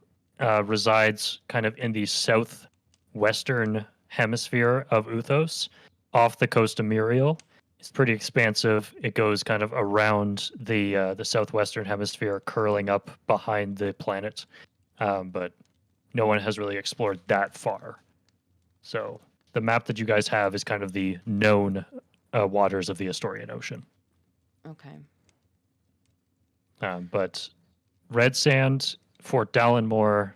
resides kind of in the southwestern hemisphere of Uthos, off the coast of Muriel. It's pretty expansive. It goes kind of around the southwestern hemisphere, curling up behind the planet, but no one has really explored that far. So the map that you guys have is kind of the known waters of the Astorian Ocean. Okay. But Red Sand, Fort Dallenmore,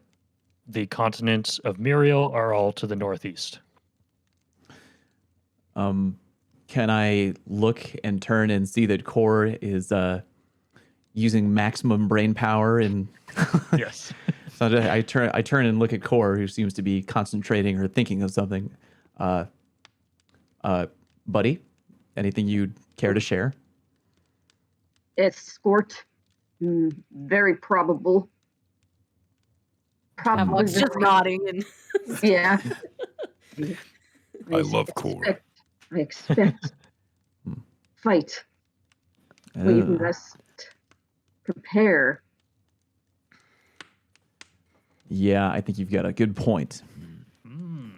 the continent of Muriel are all to the northeast. can I look and turn and see that Core is using maximum brain power and Yes. so I turn and look at Core, who seems to be concentrating or thinking of something. Buddy, anything you'd care to share? Escort. Very probable. Probably. Havok's just nodding and Yeah. I love Core. I expect. Fight. We must prepare. Yeah, I think you've got a good point. Hmm.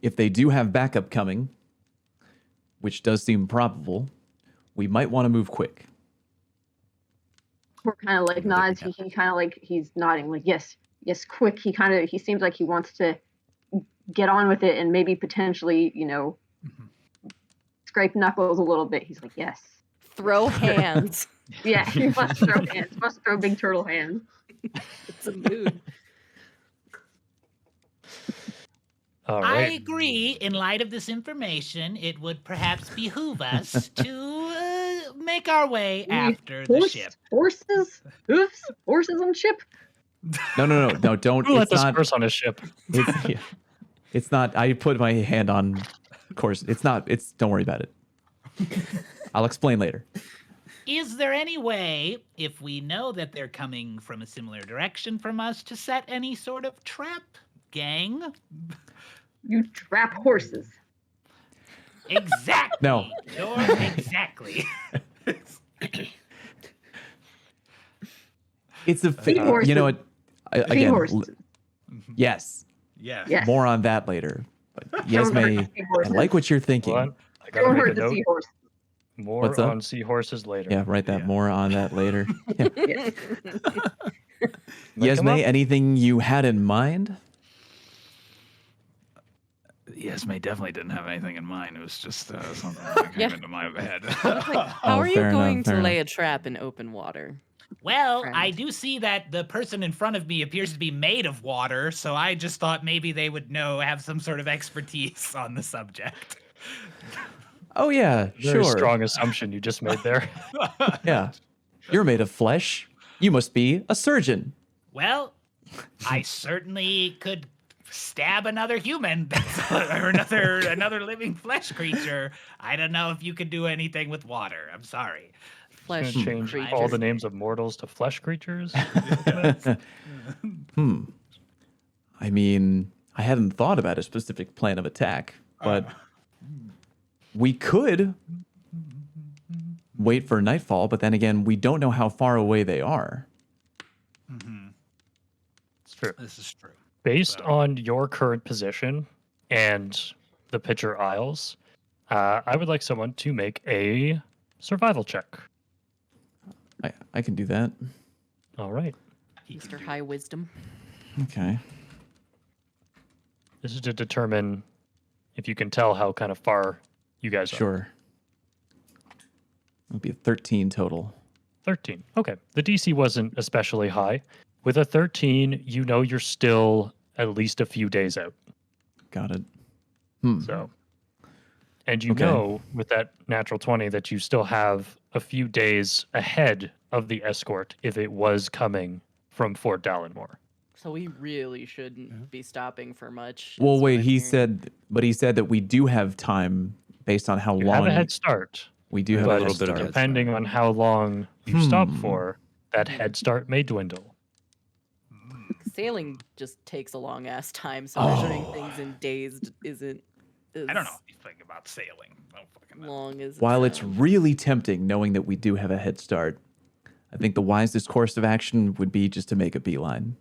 If they do have backup coming, which does seem probable, we might want to move quick. Core kind of like nods. He kind of like he's nodding like yes, quick. He seems like he wants to get on with it and maybe potentially scrape knuckles a little bit. He's like yes. throw hands. Yeah, he must throw hands. Must throw big turtle hands. It's a mood. All I right. agree. In light of this information, it would perhaps behoove us to make our way after the ship. Horses, hoofs, horses on ship. No, don't. Who let It's this not. horse on a ship? It's, yeah, it's not. I put my hand on. Of course, it's not. It's. Don't worry about it. I'll explain later. Is there any way, if we know that they're coming from a similar direction from us, to set any sort of trap, gang? You trap horses. Exactly. No. Exactly. It's a. Feed horses. You know what? Feed Again, horses. yes. Yeah. Yes. More on that later. But Don't hurt Yesme, the I seahorses. like what you're thinking. Hold on. I gotta Don't make a hurt the note. seahorse. More What's that? on seahorses later. Yeah, write that. Yeah. More on that later. Yeah. Yes. Like, come Yesme, on. anything you had in mind? Yes, May definitely didn't have anything in mind. It was just something that came Yeah. into my head. How are you fair enough, going to fair lay a trap in open water? Well, Friend. I do see that the person in front of me appears to be made of water, so I just thought maybe they would have some sort of expertise on the subject. Oh yeah, Very sure. strong assumption you just made there. Yeah, you're made of flesh. You must be a surgeon. Well, I certainly could stab another human or another living flesh creature. I don't know if you could do anything with water. I'm sorry. Flesh Gonna change creature. all the names of mortals to flesh creatures. I mean, I hadn't thought about a specific plan of attack, but we could wait for nightfall, but then again, we don't know how far away they are. It's true. This is true. Based So- on your current position and the Pitcher Isles, I would like someone to make a survival check. I can do that. All right. Mr. High Wisdom. Okay. This is to determine if you can tell how kind of far you guys are. Sure. It'll be a 13 total. 13. Okay. The DC wasn't especially high. With a 13, you know you're still at least a few days out. Got it. So, and you Okay. know with that natural 20 that you still have a few days ahead of the escort if it was coming from Fort Dallenmore. So we really shouldn't be stopping for much. Well, is what wait, I'm he hearing. said that we do have time based on how You long have a head start, we do have but a little head bit of start. head depending on how long you stop Hmm. for, that head start may dwindle. Sailing just takes a long ass time, so Oh. measuring things in days isn't as I don't know anything about sailing. I don't fucking know. long as it While it's sounds. really tempting knowing that we do have a head start, I think the wisest course of action would be just to make a beeline.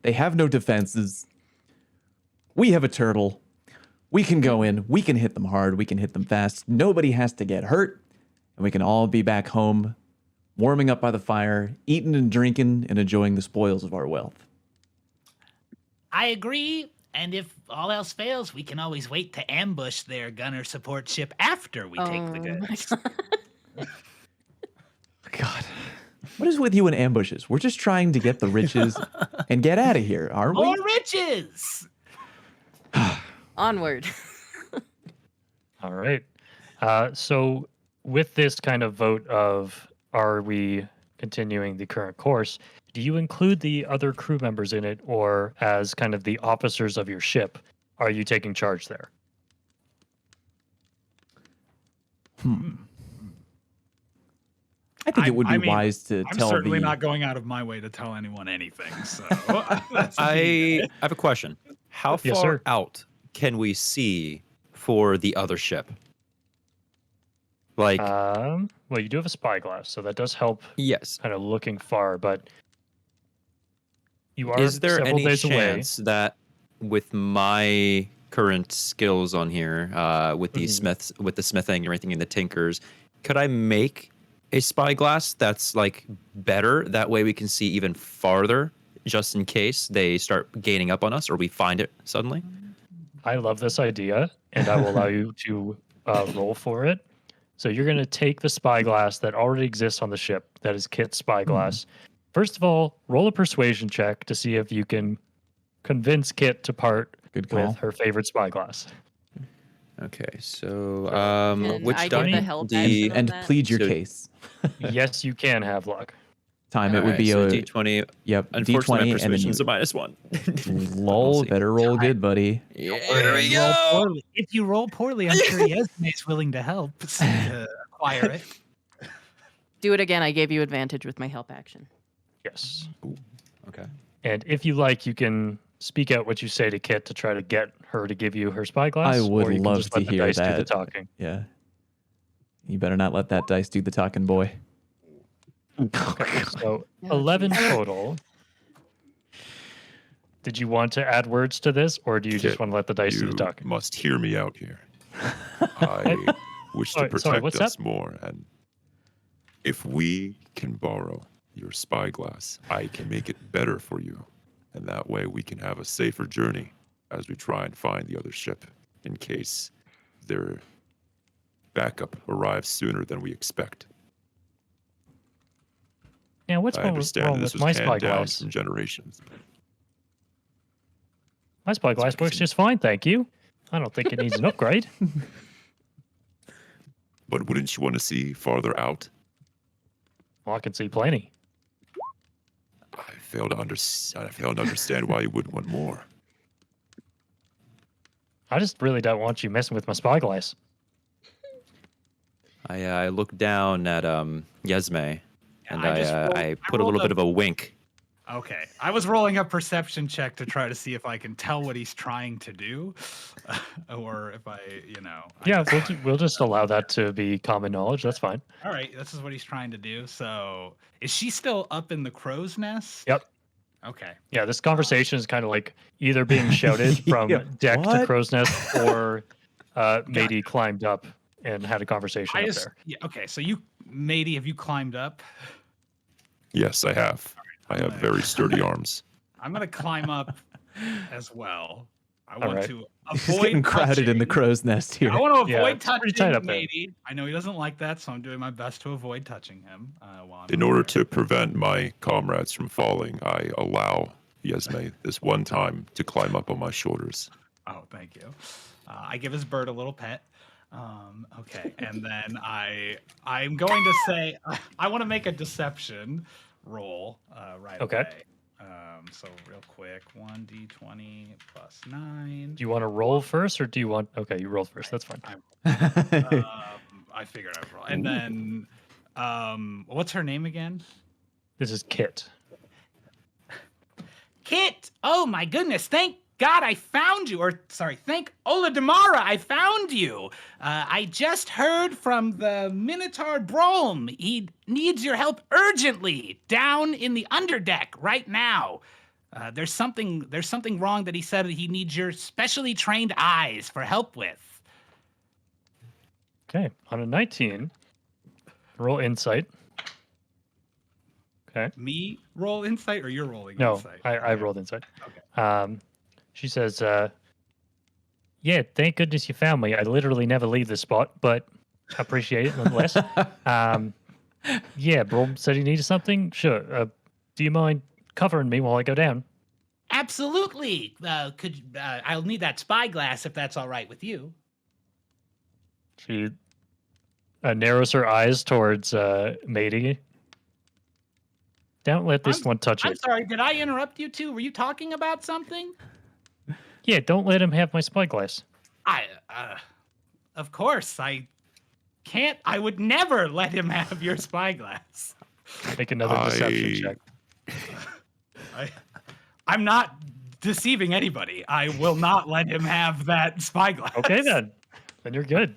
They have no defenses. We have a turtle. We can go in. We can hit them hard. We can hit them fast. Nobody has to get hurt. And we can all be back home, warming up by the fire, eating and drinking, and enjoying the spoils of our wealth. I agree. And if all else fails, we can always wait to ambush their gunner support ship after we take the Oh my goods. God. God. What is with you and ambushes? We're just trying to get the riches and get out of here, aren't we? More riches! Onward. All right. So with this kind of vote of are we continuing the current course, do you include the other crew members in it, or as kind of the officers of your ship, are you taking charge there? I think it would be I mean, wise to I'm tell certainly the... not going out of my way to tell anyone anything. So I have a question. How Yes, far sir. out can we see for the other ship? Like, Well, you do have a spyglass, so that does help yes. kind of looking far, but you are Is there several any days away. chance that with my current skills on here, with the Mhm. smithing and everything and the tinkers, could I make a spyglass that's like better? That way we can see even farther, just in case they start gaining up on us or we find it suddenly. I love this idea, and I will allow you to roll for it. So you're going to take the spyglass that already exists on the ship, that is Kit's spyglass. First of all, roll a persuasion check to see if you can convince Kit to part Good call. with her favorite spyglass. Okay, so Can which I get die? the help The action on And that? plead your So- case. Yes, you can have luck. Time, it would be so a... D20. Yep, Unfortunately, my D20 and then persuasion's you... a -1. Lol, We'll see. better roll good, buddy. Yeah, And there we roll go. poorly. If you roll poorly, I'm sure Yesme's willing to help to acquire it. Do it again. I gave you advantage with my help action. Yes. Okay. And if you like, you can speak out what you say to Kit to try to get her to give you her spyglass. I would or you can love just to let the hear dice do the that. talking. Yeah. You better not let that dice do the talking, boy. So Oh, 11 geez. total. Did you want to add words to this, or do you just Kit, want to let the dice do You the talking? must hear me out here. I wish to Sorry, protect what's us that? more, and if we can borrow your spyglass, I can make it better for you, and that way we can have a safer journey as we try and find the other ship in case their backup arrives sooner than we expect. Yeah, what's I wrong understand this with was my handed down spyglass? from generations. My spyglass works just fine, thank you. I don't think it needs an upgrade. But wouldn't you want to see farther out? Well, I can see plenty. I fail to understand why you wouldn't want more. I just really don't want you messing with my spyglass. I look down at Yesme, and I put a rolled little bit of a wink. Okay, I was rolling a perception check to try to see if I can tell what he's trying to do, or if I. Yeah, we'll just allow that to be common knowledge. That's fine. All right, this is what he's trying to do. So, is she still up in the crow's nest? Yep. Okay. Yeah, this conversation is kind of like either being shouted from Yeah, deck to what? crow's nest, or Matey climbed up and had a conversation up there. Yeah, okay, so you, matey, have you climbed up? Yes, I have. I have very sturdy arms. I'm gonna climb up as well. I All want right. to He's avoid getting crowded in the touching- crow's nest here. I want to Yeah, avoid it's pretty touching tight up there. matey. I know he doesn't like that, so I'm doing my best to avoid touching him. While I'm In up order there. to prevent my comrades from falling, I allow Yesme this one time to climb up on my shoulders. Oh, thank you. I give his bird a little pet. Okay, and then I'm going to say I want to make a deception roll right Okay. away. So real quick, 1d20 plus 9. Do you want to roll first, or do you want? Okay, you roll first. That's fine. I figured I'd roll. And then, what's her name again? This is Kit. Kit! Oh my goodness, thank God I found you. Or, sorry, thank Oladamara I found you. I just heard from the Minotaur Brom. He needs your help urgently down in the underdeck right now. There's something wrong that he said he needs your specially trained eyes for help with. Okay, on a 19, roll insight. Okay. Me roll insight or you're rolling No, insight? I rolled insight. Okay. She says, yeah, thank goodness you found me. I literally never leave this spot, but I appreciate it nonetheless. Yeah, Brom said he needed something. Sure. Do you mind covering me while I go down? Absolutely. I'll need that spyglass if that's all right with you. She narrows her eyes towards Matey. Don't let this one touch I'm it. sorry, did I interrupt you too? Were you talking about something? Yeah, don't let him have my spyglass. Of course, I would never let him have your spyglass. Make another deception check. I'm not deceiving anybody. I will not let him have that spyglass. Okay, then you're good.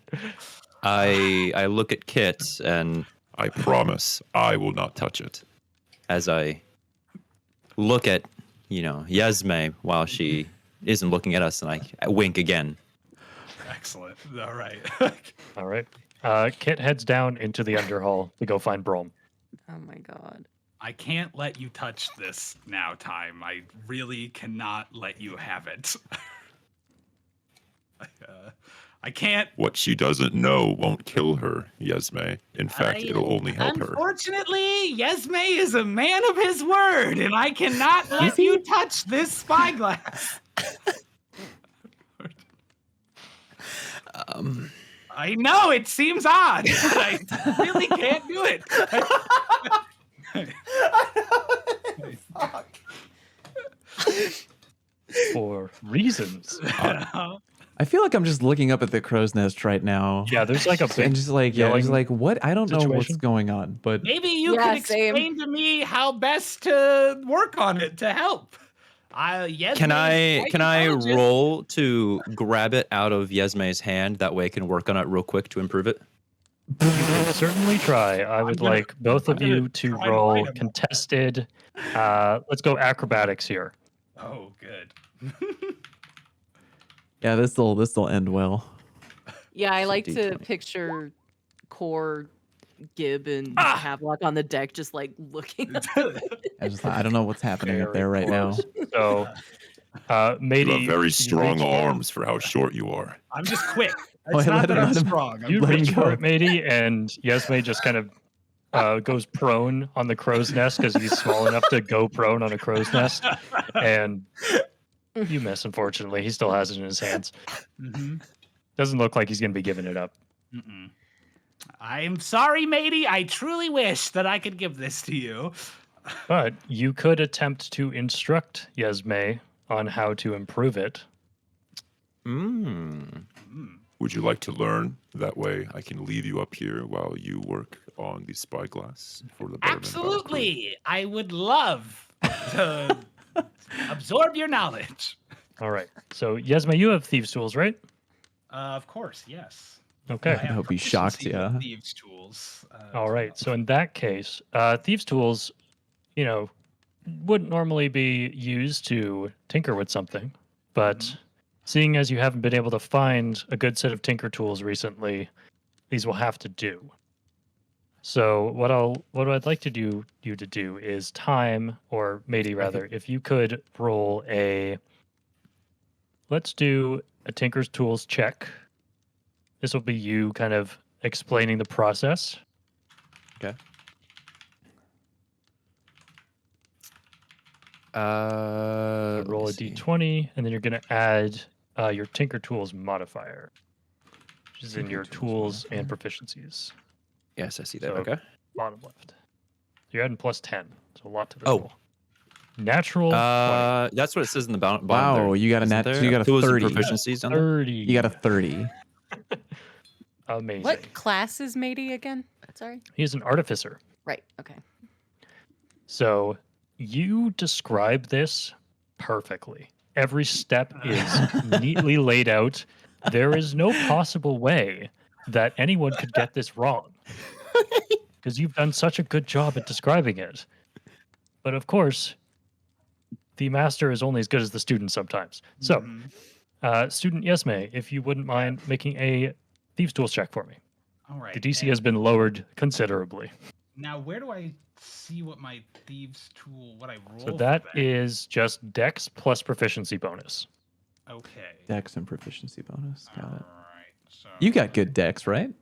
I look at Kit, and I promise I will not touch it. as I look at, Yesme while she isn't looking at us, and I wink again. Excellent. All right. All right. Kit heads down into the underhall to go find Brom. Oh my god. I can't let you touch this now, Time. I really cannot let you have it. I can't. What she doesn't know won't kill her, Yesme. In fact, it'll only help her. Unfortunately, Yesme is a man of his word, and I cannot let you touch this spyglass. I know it seems odd, but I really can't do it. For reasons. I feel like I'm just looking up at the crow's nest right now. Yeah, there's like a big And just like, yeah, just yelling like, what? I don't know what's situation. going on, but Maybe you Yeah, could explain same. to me how best to work on it to help. Yesme Can I is quite intelligent. roll to grab it out of Yesme's hand? That way I can work on it real quick to improve it. You can certainly try. I would gonna- like both of I'm gonna you to try to roll fight him. contested. Let's go acrobatics here. Oh, good. yeah, this'll end well. Yeah, I like to D20. picture Core, Gib, and Havelock on the deck, just like looking. I don't know what's happening up there right now. So, You Matey, have very strong reach- arms for how short you are. I'm just quick. Oh, It's hey, not let that him- I'm let him- strong. I'm You Let him reach for go. it, Matey, and Yesme just kind of goes prone on the crow's nest because he's small enough to go prone on a crow's nest. And you miss, unfortunately. He still has it in his hands. Mhm. Doesn't look like he's going to be giving it up. Mm-mm. I'm sorry, matey. I truly wish that I could give this to you. But you could attempt to instruct Yesme on how to improve it. Mm. Would you like to learn? That way I can leave you up here while you work on the spyglass for the Bourbon Battle Crew. Absolutely. I would love to absorb your knowledge. All right. So, Yesme, you have thieves' tools, right? Of course, yes. Okay. I have hope he shocked proficiency with ya. Thieves' tools. All as right. well. So in that case, thieves' tools, wouldn't normally be used to tinker with something, but seeing as you haven't been able to find a good set of tinker tools recently, these will have to do. So what I'd like to do you to do is time, or Matey rather, if you could roll let's do a Tinker's Tools check. This will be you kind of explaining the process. Okay. Roll a d20, and then you're going to add your Tinker Tools modifier, which is in Tinker your Tools tools and proficiencies. Yes, I see that. So- Okay. Bottom left. You're adding plus 10, so a lot to the Oh. roll. Natural 20. That's what it says in the bottom. Wow, there, you got a isn't nat. there? So you got a Tools and 30. proficiencies down there? 30. You got a 30. Amazing. What class is Matey again? Sorry. He's an artificer. Right. Okay. So you describe this perfectly. Every step is neatly laid out. There is no possible way that anyone could get this wrong because you've done such a good job at describing it. But of course, the master is only as good as the student sometimes. So, student Yesme, if you wouldn't mind making a Thieves' Tools check for me. All right. The DC has been lowered considerably. Now, where do I see what my thieves tool? What I roll? So for that is just Dex plus proficiency bonus. okay. Dex and proficiency bonus. Got All it. right. So You got good dex, right?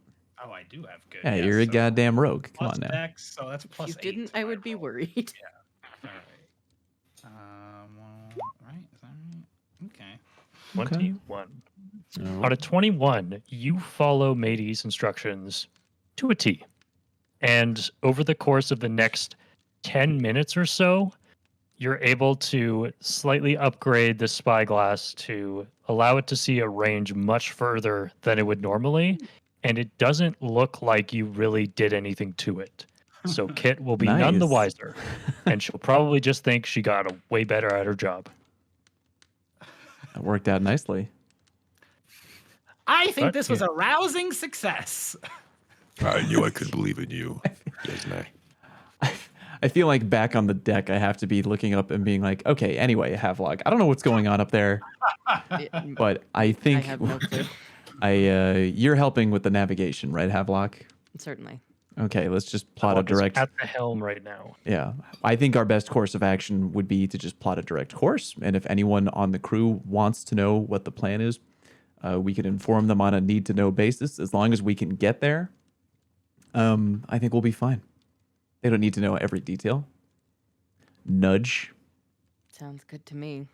Oh, I do have good. Yeah, yes, you're a so goddamn rogue. Come plus on now. Dex, so that's If plus you 8 didn't, to I my would be roll. worried. All right. Right? Is that right? Okay. 21. Oh. Out of 21, you follow Matey's instructions to a T. And over the course of the next 10 minutes or so, you're able to slightly upgrade the spyglass to allow it to see a range much further than it would normally. And it doesn't look like you really did anything to it. So Kit will be none the Nice. wiser. And she'll probably just think she got a way better at her job. That worked out nicely. I think But this was you- a rousing success. I knew I could believe in you, Yesme. I feel like back on the deck, I have to be looking up and being like, okay, anyway, Havelock, I don't know what's going on up there, but I I think have no clue. you're helping with the navigation, right, Havelock? Certainly. Okay, let's just plot a Havelock is direct. at the helm right now. Yeah, I think our best course of action would be to just plot a direct course, and if anyone on the crew wants to know what the plan is, we can inform them on a need-to-know basis. As long as we can get there, I think we'll be fine. They don't need to know every detail. Nudge. Sounds good to me.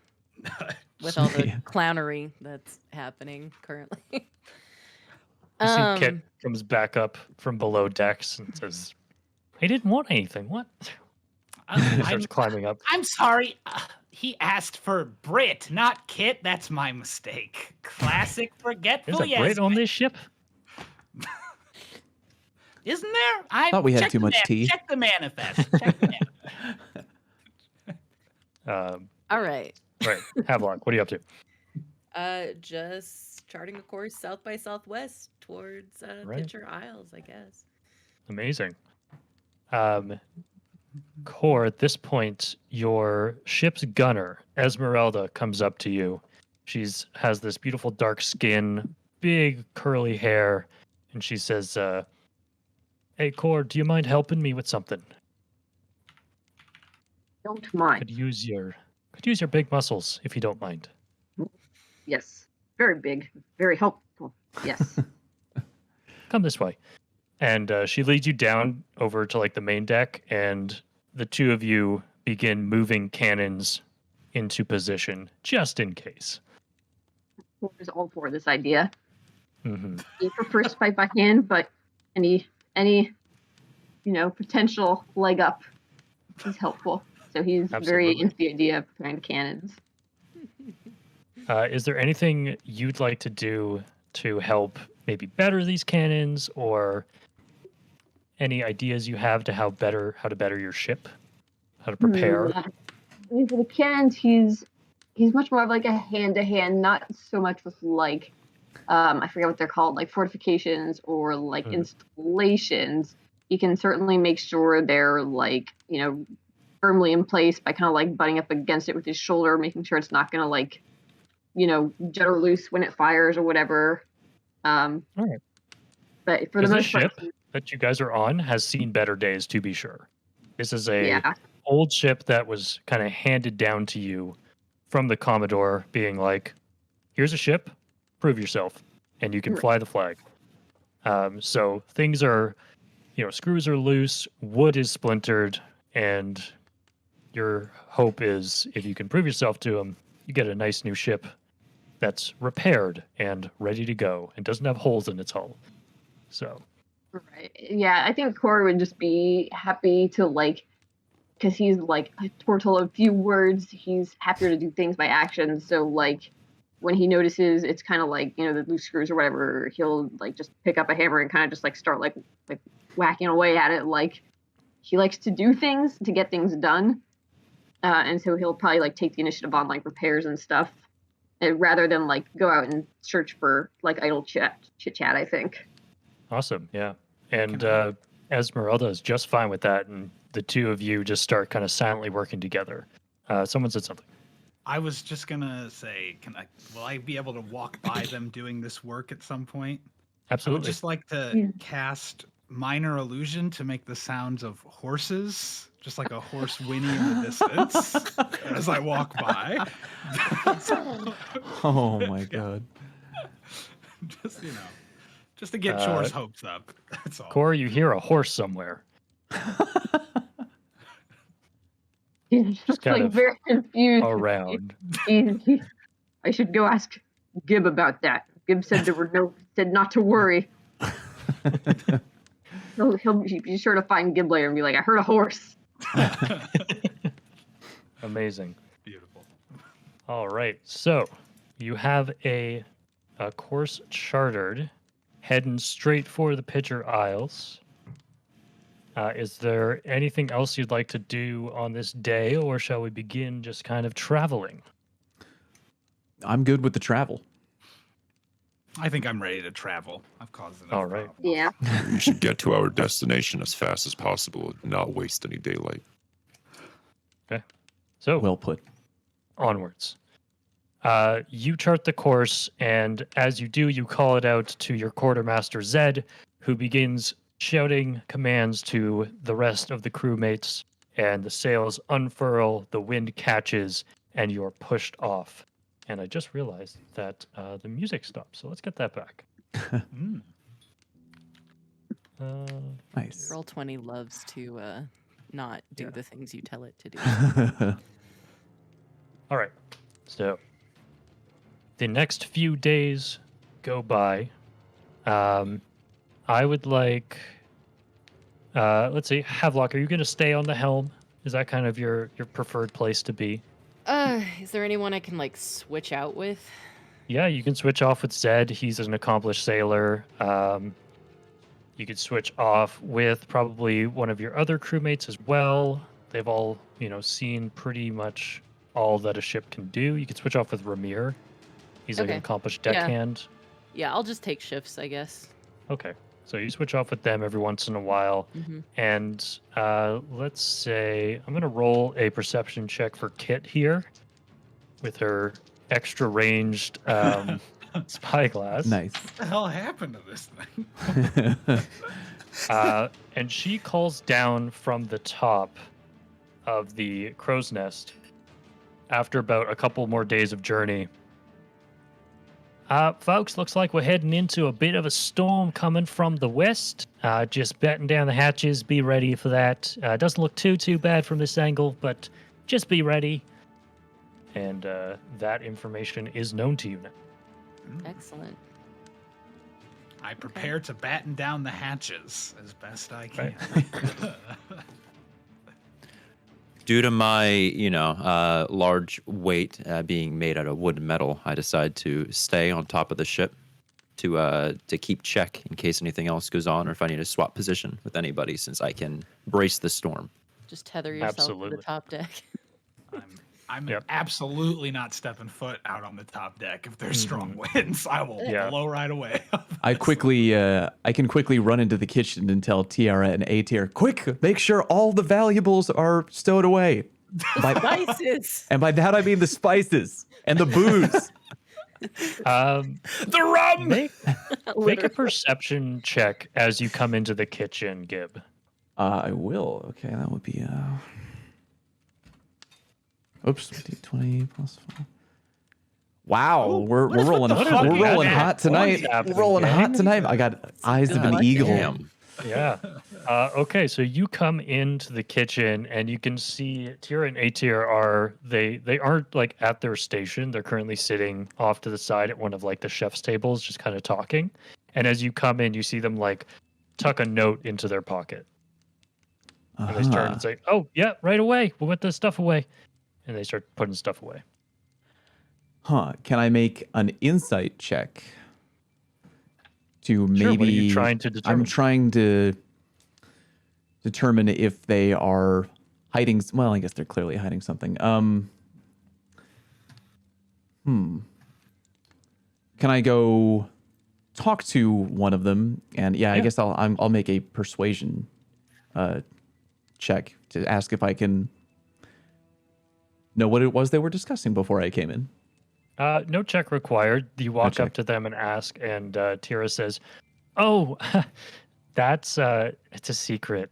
With all the Yeah. clownery that's happening currently. You see Kit comes back up from below decks and says, "He didn't want anything. What?" He I'm, starts climbing up. I'm sorry. He asked for Brit, not Kit. That's my mistake. Classic There's forgetful. a Brit on this ship. Isn't there? I Thought we had check too the much tea. Check the manifest. Check the manifest. All right. Right, Havelock, what are you up to? Just charting a course south by southwest towards Right. Pitcher Isles, I guess. Amazing. Core, at this point, your ship's gunner, Esmeralda, comes up to you. She's has this beautiful dark skin, big curly hair, and she says, "Hey, Core, do you mind helping me with something? Don't mind. Could use your big muscles if you don't mind." Yes. Very big. Very helpful. Yes. Come this way. And she leads you down over to like the main deck, and the two of you begin moving cannons into position just in case. Is all for this idea. Hmm. He prefers fight by hand, but any potential leg up is helpful. So he's very Absolutely. into the idea of trying to cannons. Is there anything you'd like to do to help maybe better these cannons, or any ideas you have to how to better your ship, how to prepare? I mean, for the cannons, he's much more of like a hand-to-hand, not so much with like I forget what they're called, like fortifications or like installations. He can certainly make sure they're like firmly in place by kind of like butting up against it with his shoulder, making sure it's not gonna like judder loose when it fires or whatever. All right. But for the Because this most part, ship that you guys are on has seen better days, to be sure. This is a yeah. old ship that was kind of handed down to you from the Commodore, being like, "Here's a ship, prove yourself, and you can Right. fly the flag." So things are, screws are loose, wood is splintered, and your hope is if you can prove yourself to them, you get a nice new ship that's repaired and ready to go and doesn't have holes in its hull. So, Right. Yeah, I think Core would just be happy to like, because he's like a turtle of few words. He's happier to do things by action. So like, when he notices it's kind of like the loose screws or whatever, he'll like just pick up a hammer and kind of just like start like whacking away at it. Like he likes to do things to get things done, and so he'll probably like take the initiative on like repairs and stuff, rather than like go out and search for like idle chit chat. I think. awesome. Yeah. And Esmeralda is just fine with that. And the two of you just start kind of silently working together. Someone said something. I was just gonna say, will I be able to walk by them doing this work at some point? I would Absolutely. just like to cast minor illusion to make the sounds of horses, just like a horse whinny in the distance as I walk by. Oh my god. Just just to get Shore's hopes up. That's all. Core, you hear a horse somewhere. He's just kind like of very confused. Around. I should go ask Gib about that. Gib said said not to worry. He'll be sure to find Gib later and be like, I heard a horse. Amazing. Beautiful. All right. So you have a course chartered heading straight for the Pitcher Isles. Is there anything else you'd like to do on this day, or shall we begin just kind of traveling? I'm good with the travel. I think I'm ready to travel. I've caused enough. All right. problems. Yeah. We should get to our destination as fast as possible and not waste any daylight. So Well put. onwards. You chart the course, and as you do, you call it out to your quartermaster Zed, who begins shouting commands to the rest of the crewmates, and the sails unfurl, the wind catches, and you're pushed off. And I just realized that the music stopped, so let's get that back. Mm. Nice. Roll 20 loves to not do the things you tell it to do. All right. So the next few days go by. I would like, let's see, Havelock, are you going to stay on the helm? Is that kind of your preferred place to be? Is there anyone I can like switch out with? Yeah, you can switch off with Zed. He's an accomplished sailor. You could switch off with probably one of your other crewmates as well. They've all, seen pretty much all that a ship can do. You could switch off with Ramir. He's like an Okay. accomplished Yeah. deckhand. Yeah, I'll just take shifts, I guess. Okay. So you switch off with them every once in a while. Mm-hmm. And let's say I'm going to roll a perception check for Kit here with her extra ranged spyglass. Nice. What the hell happened to this thing? And she calls down from the top of the crow's nest after about a couple more days of journey. Folks, looks like we're heading into a bit of a storm coming from the west. Just batten down the hatches. Be ready for that. Doesn't look too bad from this angle, but just be ready. And that information is known to you now. Excellent. I prepare to batten down the hatches as best I can. Due to my, large weight being made out of wood and metal, I decide to stay on top of the ship to keep check in case anything else goes on or if I need to swap position with anybody, since I can brace the storm. Just tether yourself to Absolutely. the top deck. I'm Yep. absolutely not stepping foot out on the top deck if there's strong winds. I will Yeah. blow right away. I can quickly run into the kitchen and tell Tiara and A tier, quick, make sure all the valuables are stowed away. Spices. And by that I mean the spices and the booze. The rum! Make a Literally. perception check as you come into the kitchen, Gib. I will. Okay, that would be oops, D20 plus 5. Wow, Ooh, we're what is with rolling the hot. We're fucking rolling nat hot tonight. 20? Happening, We're rolling hot gang. tonight. I got eyes of an God eagle. Damn. Yeah. Okay, so you come into the kitchen and you can see Tira and Atir are they aren't like at their station. They're currently sitting off to the side at one of like the chef's tables, just kind of talking. And as you come in, you see them like tuck a note into their pocket. And they turn and say, "Oh, yeah, right away. We'll put this stuff away." And they start putting stuff away. Can I make an insight check to Sure, maybe? what are you trying to determine? I'm trying to determine if they are hiding. Well, I guess they're clearly hiding something. Can I go talk to one of them? And yeah, I Yeah. guess I'll make a persuasion check to ask if I can know what it was they were discussing before I came in. No check required. You walk check. up to them and ask, and Tira says, "Oh, that's it's a secret.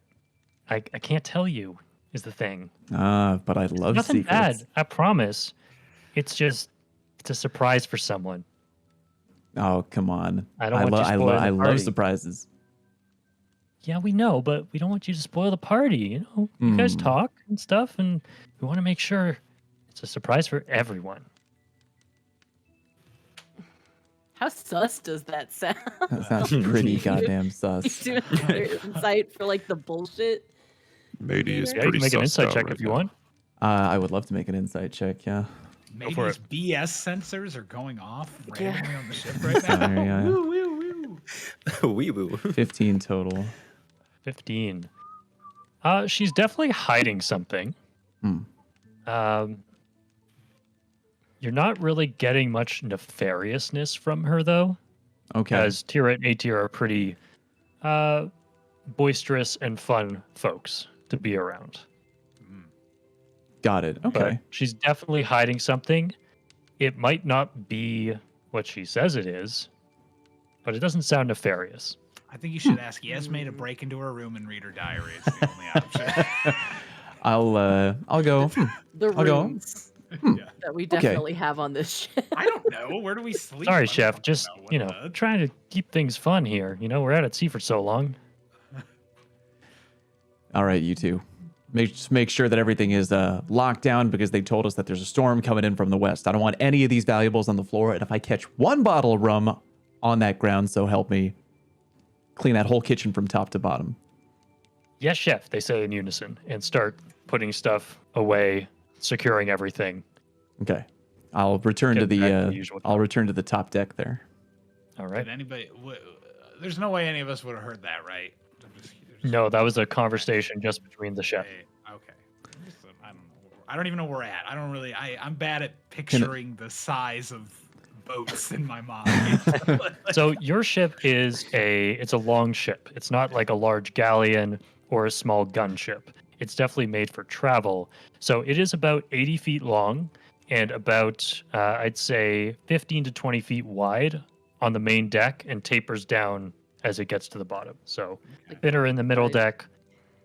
I can't tell you." Is the thing. But I love Nothing secrets. bad. I promise. It's a surprise for someone. Oh, come on. I don't want you spoiling the I love party. surprises. Yeah, we know, but we don't want you to spoil the party. You know, you guys Hmm. talk and stuff, and we want to make sure it's a surprise for everyone. How sus does that sound? That sounds pretty goddamn You sus. doing another insight for like the bullshit? Matey is Yeah, you pretty can make an sussed insight out check right if you now. want. I would love to make an insight check, yeah. Go for Maybe his BS sensors are going off Yeah. randomly on the ship right now. Sorry, yeah. Woo, woo, woo. Wee woo. 15 total. 15. She's definitely hiding something. Hmm. You're not really getting much nefariousness from her, though, Okay. as Tira and Atir are pretty boisterous and fun folks to be around. Got it. But Okay. she's definitely hiding something. It might not be what she says it is, but it doesn't sound nefarious. I think you should ask Yesme to break into her room and read her diary. It's the only option. I'll go. The I'll go. rooms Yeah. that we Okay. definitely have on this ship. I don't know. Where do we sleep? I Sorry, don't Chef. fucking Just, know what you know, the- trying to keep things fun here. You know, we're out at sea for so long. All right, you two. Just make sure that everything is locked down because they told us that there's a storm coming in from the west. I don't want any of these valuables on the floor. And if I catch one bottle of rum on that ground, so help me, clean that whole kitchen from top to bottom. Yes, Chef, they say in unison and start putting stuff away, securing everything. Okay. I'll return Get to the back to the usual I'll time. return to the top deck there. All right. Did anybody? There's no way any of us would have heard that, right? No, that was a conversation just between the chef. Okay. I don't know. I don't even know where we're at. I don't really. I'm bad at picturing the size of boats in my mind. So your ship is it's a long ship. It's not like a large galleon or a small gunship. It's definitely made for travel. So it is about 80 feet long and about, I'd say, 15 to 20 feet wide on the main deck and tapers down as it gets to the bottom. So thinner in the middle Right. deck,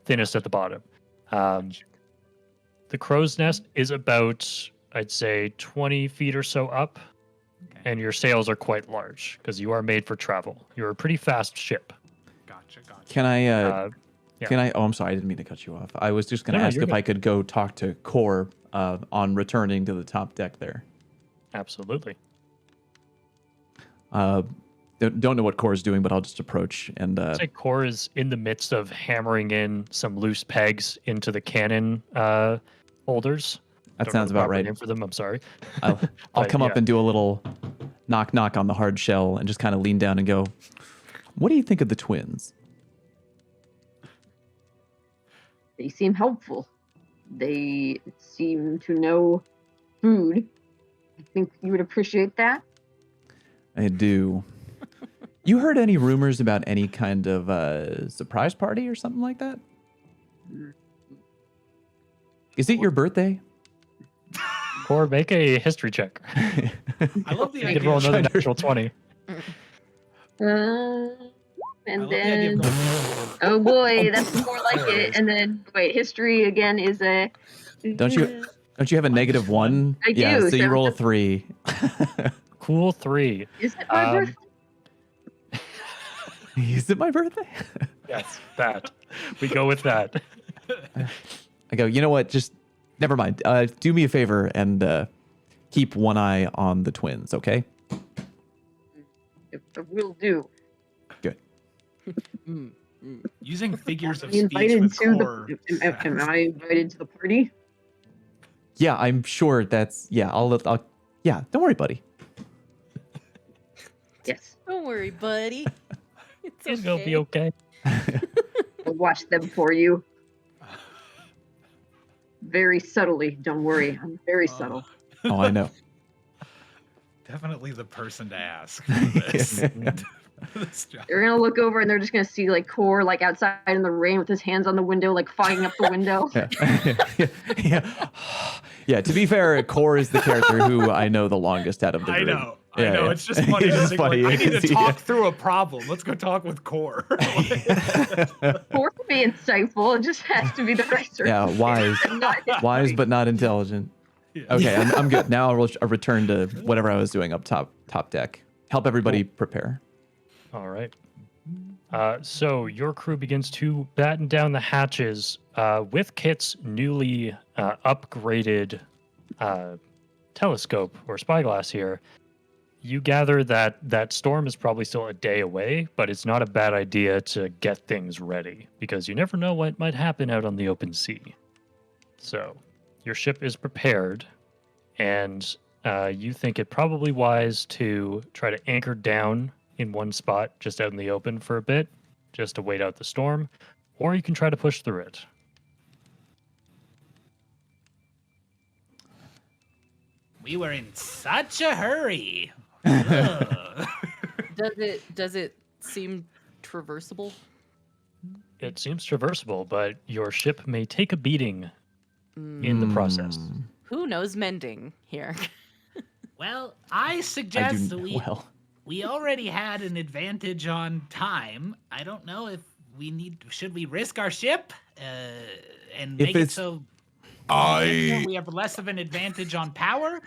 thinnest at the bottom. The crow's nest is about, I'd say, 20 feet or so up. And your sails are quite large because you are made for travel. You're a pretty fast ship. Gotcha. Can I Yeah. can I oh I'm sorry, I didn't mean to cut you off. I was just gonna No, ask you're if good. I could go talk to Core on returning to the top deck there. Absolutely. Don't know what Core is doing, but I'll just approach and I'd say Core is in the midst of hammering in some loose pegs into the cannon holders. that Don't know sounds the about proper right. name for them. I'm sorry. I'll But come up yeah. and do a little knock knock on the hard shell and just kind of lean down and go, "What do you think of the twins?" They seem helpful. They seem to know food. I think you would appreciate that. I do. You heard any rumors about any kind of surprise party or something like that? Is it your birthday? Or make a history check. I love the You idea. could roll of- another natural 20. And I love the idea then, of going oh boy, that's more like it. And then, wait, history again is a. Don't you have a negative one? I Yeah, do, so you so roll a that's- 3. Cool 3. Is it my birthday? Is it my birthday? Yes, that. We go with that. I go, you know what? Just never mind. Do me a favor and keep one eye on the twins, okay? Will do. Good. using figures of Am I speech invited with to core. am I invited to the party? Yeah, I'm sure that's I'll yeah, don't worry, buddy. Yes. Don't worry, buddy. It's It's gonna be okay. I'll watch them for you. Very subtly. Don't worry. I'm very subtle. Oh, I know. Definitely the person to ask for this. This job. They're gonna look over and they're just gonna see like Core like outside in the rain with his hands on the window, like fogging up the window. Yeah. Yeah, to be fair, Core is the character who I know the longest out of the I group. know. Yeah, I know. yeah. It's just funny. It's to just think, funny like, I need because to he- talk through a problem. Let's go talk with Core. Core can be insightful. It just has to be the right sort. Yeah, wise. Wise but not intelligent. Okay, I'm good. Now I'll return to whatever I was doing up top deck. Help everybody prepare. All right. So your crew begins to batten down the hatches with Kit's newly upgraded telescope or spyglass here. You gather that storm is probably still a day away, but it's not a bad idea to get things ready because you never know what might happen out on the open sea. So your ship is prepared, and you think it probably wise to try to anchor down in one spot just out in the open for a bit, just to wait out the storm, or you can try to push through it. We were in such a hurry. Ugh. Does it seem traversable? It seems traversable, but your ship may take a beating in the process. Who knows mending here? Well, I I suggest do that well. we already had an advantage on time. I don't know if should we risk our ship and If make it it's- so I we have less of an advantage on power?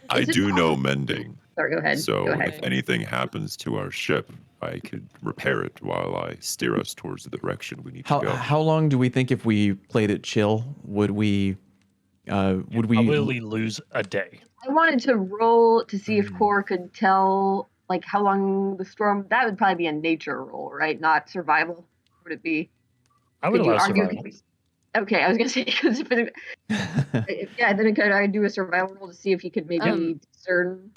I Is it do know possible- mending. Sorry, go ahead. So Go ahead. if anything happens to our ship, I could repair it while I steer us towards the direction we need to go. How long do we think if we played it chill would we Probably lose a day. I wanted to roll to see if Core could tell like how long the storm. That would probably be a nature roll, right? Not survival. Would it be? I would Could you allow argue? survival. Okay, I was gonna say because yeah, then could I do a survival roll to see if you could maybe discern?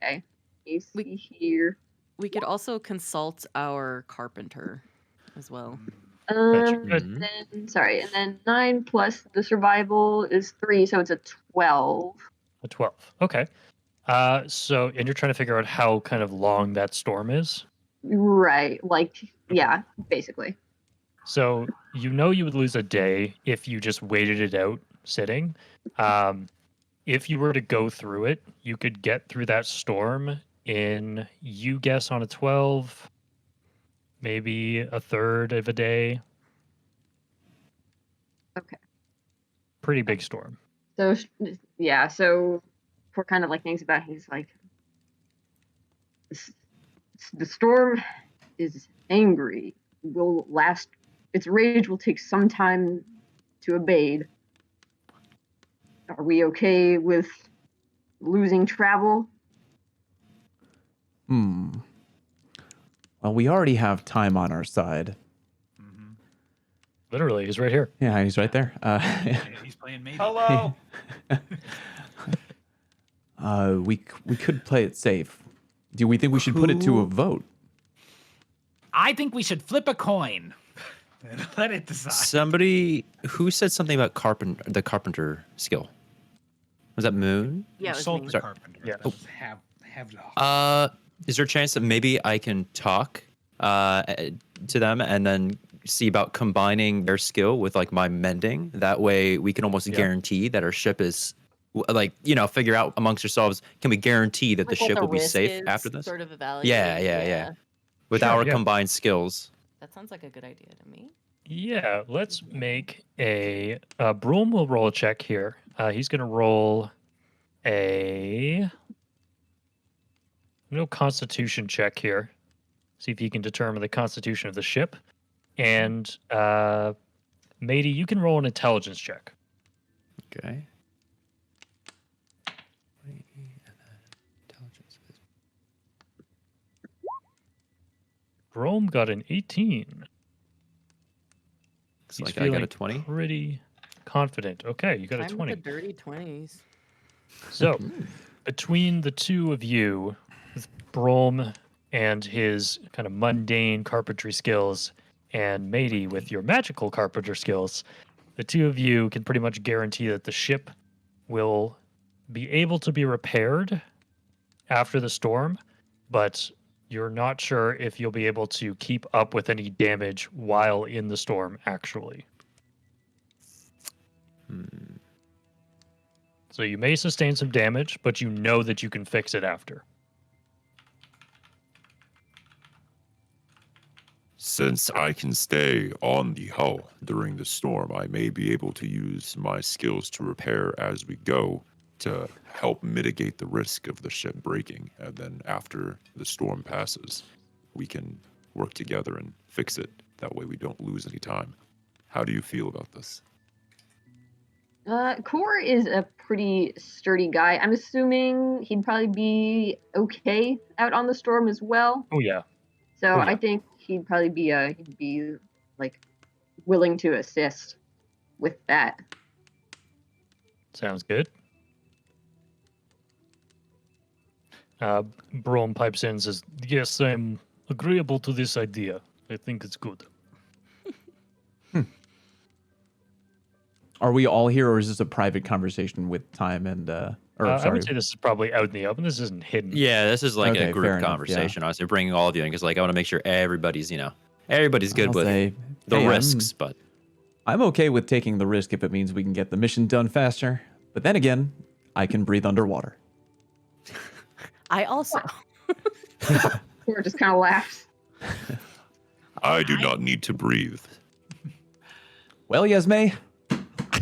Okay, you see here. We could also consult our carpenter as well. Good. Then sorry, and then 9 plus the survival is 3, so it's a 12. A 12. Okay. And you're trying to figure out how kind of long that storm is. Right, like yeah, basically. So you know you would lose a day if you just waited it out sitting. If you were to go through it, you could get through that storm in, you guess, on a 12, maybe a third of a day. Okay. Pretty big storm. So yeah, so Core kind of like thinks about it. He's like, the storm is angry. Will last. Its rage will take some time to abate. Are we okay with losing travel? Well, we already have time on our side. Literally, he's right here. Yeah, he's right there. He's playing maybe. Hello. We could play it safe. Do we think we should put it to a vote? I think we should flip a coin and let it decide. Somebody who said something about the carpenter skill. Was that Moon? Yeah, it was Consult me. the Sorry. carpenter. Yeah. Let's have Is there a chance that maybe I can talk to them and then see about combining their skill with like my mending. That way we can almost guarantee that our ship is like, figure out amongst yourselves, can we guarantee that the Like what ship will be risk safe is, after this? Sort of Yeah, evaluate. with Sure, our yeah. combined skills. That sounds like a good idea to me. Yeah, let's make a Broom will roll a check here. He's going to roll a Constitution check here. See if he can determine the constitution of the ship. And Matey, you can roll an intelligence check. Okay. Rome got an 18. Looks He's like I got feeling a 20. pretty confident. Okay, you got a I'm 20. with the dirty 20s. So, between the two of you, with Brom and his kind of mundane carpentry skills, and Matey with your magical carpenter skills, the two of you can pretty much guarantee that the ship will be able to be repaired after the storm, but you're not sure if you'll be able to keep up with any damage while in the storm, actually. So you may sustain some damage, but you know that you can fix it after. Since I can stay on the hull during the storm, I may be able to use my skills to repair as we go to help mitigate the risk of the ship breaking. And then after the storm passes, we can work together and fix it. That way we don't lose any time. How do you feel about this? Core is a pretty sturdy guy. I'm assuming he'd probably be okay out on the storm as well. Oh yeah. So Oh, yeah. I think he'd probably be like willing to assist with that. Sounds good. Brom pipes in and says, "Yes, I'm agreeable to this idea. I think it's good." Are we all here, or is this a private conversation with Time and I sorry? would say this is probably out in the open. This isn't hidden. Yeah, this is like Okay, a fair group enough, yeah. conversation. Honestly, bringing all of you in because like I want to make sure everybody's everybody's good I'll with say, the hey, risks, but I'm okay with taking the risk if it means we can get the mission done faster. But then again, I can breathe underwater. I also. Core just kind of laughs. I do not need to breathe. Well, Yasme,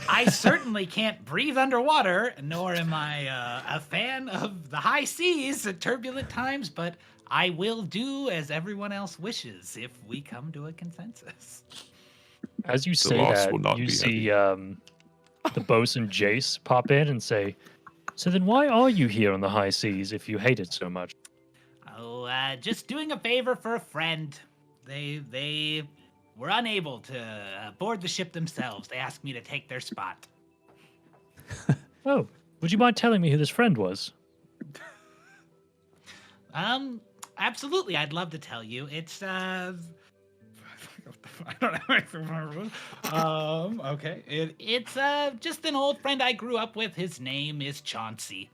I certainly can't breathe underwater, nor am I a fan of the high seas at turbulent times, but I will do as everyone else wishes if we come to a consensus. As you say loss that, will not you be see the bosun Jace pop in and say, "So then why are you here on the high seas if you hate it so much?" Oh, just doing a favor for a friend. They were unable to board the ship themselves. They asked me to take their spot. Oh, would you mind telling me who this friend was? Absolutely, I'd love to tell you. It's I don't know. Okay. It's just an old friend I grew up with. His name is Chauncey.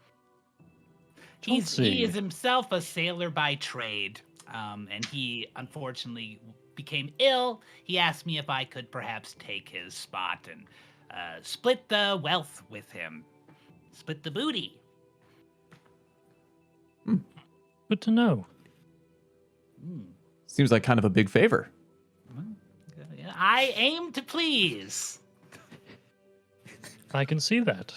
He Chauncey. is himself a sailor by trade. And he unfortunately became ill. He asked me if I could perhaps take his spot and split the wealth with him. Split the booty. Good to know. seems like kind of a big favor. I aim to please. I can see that.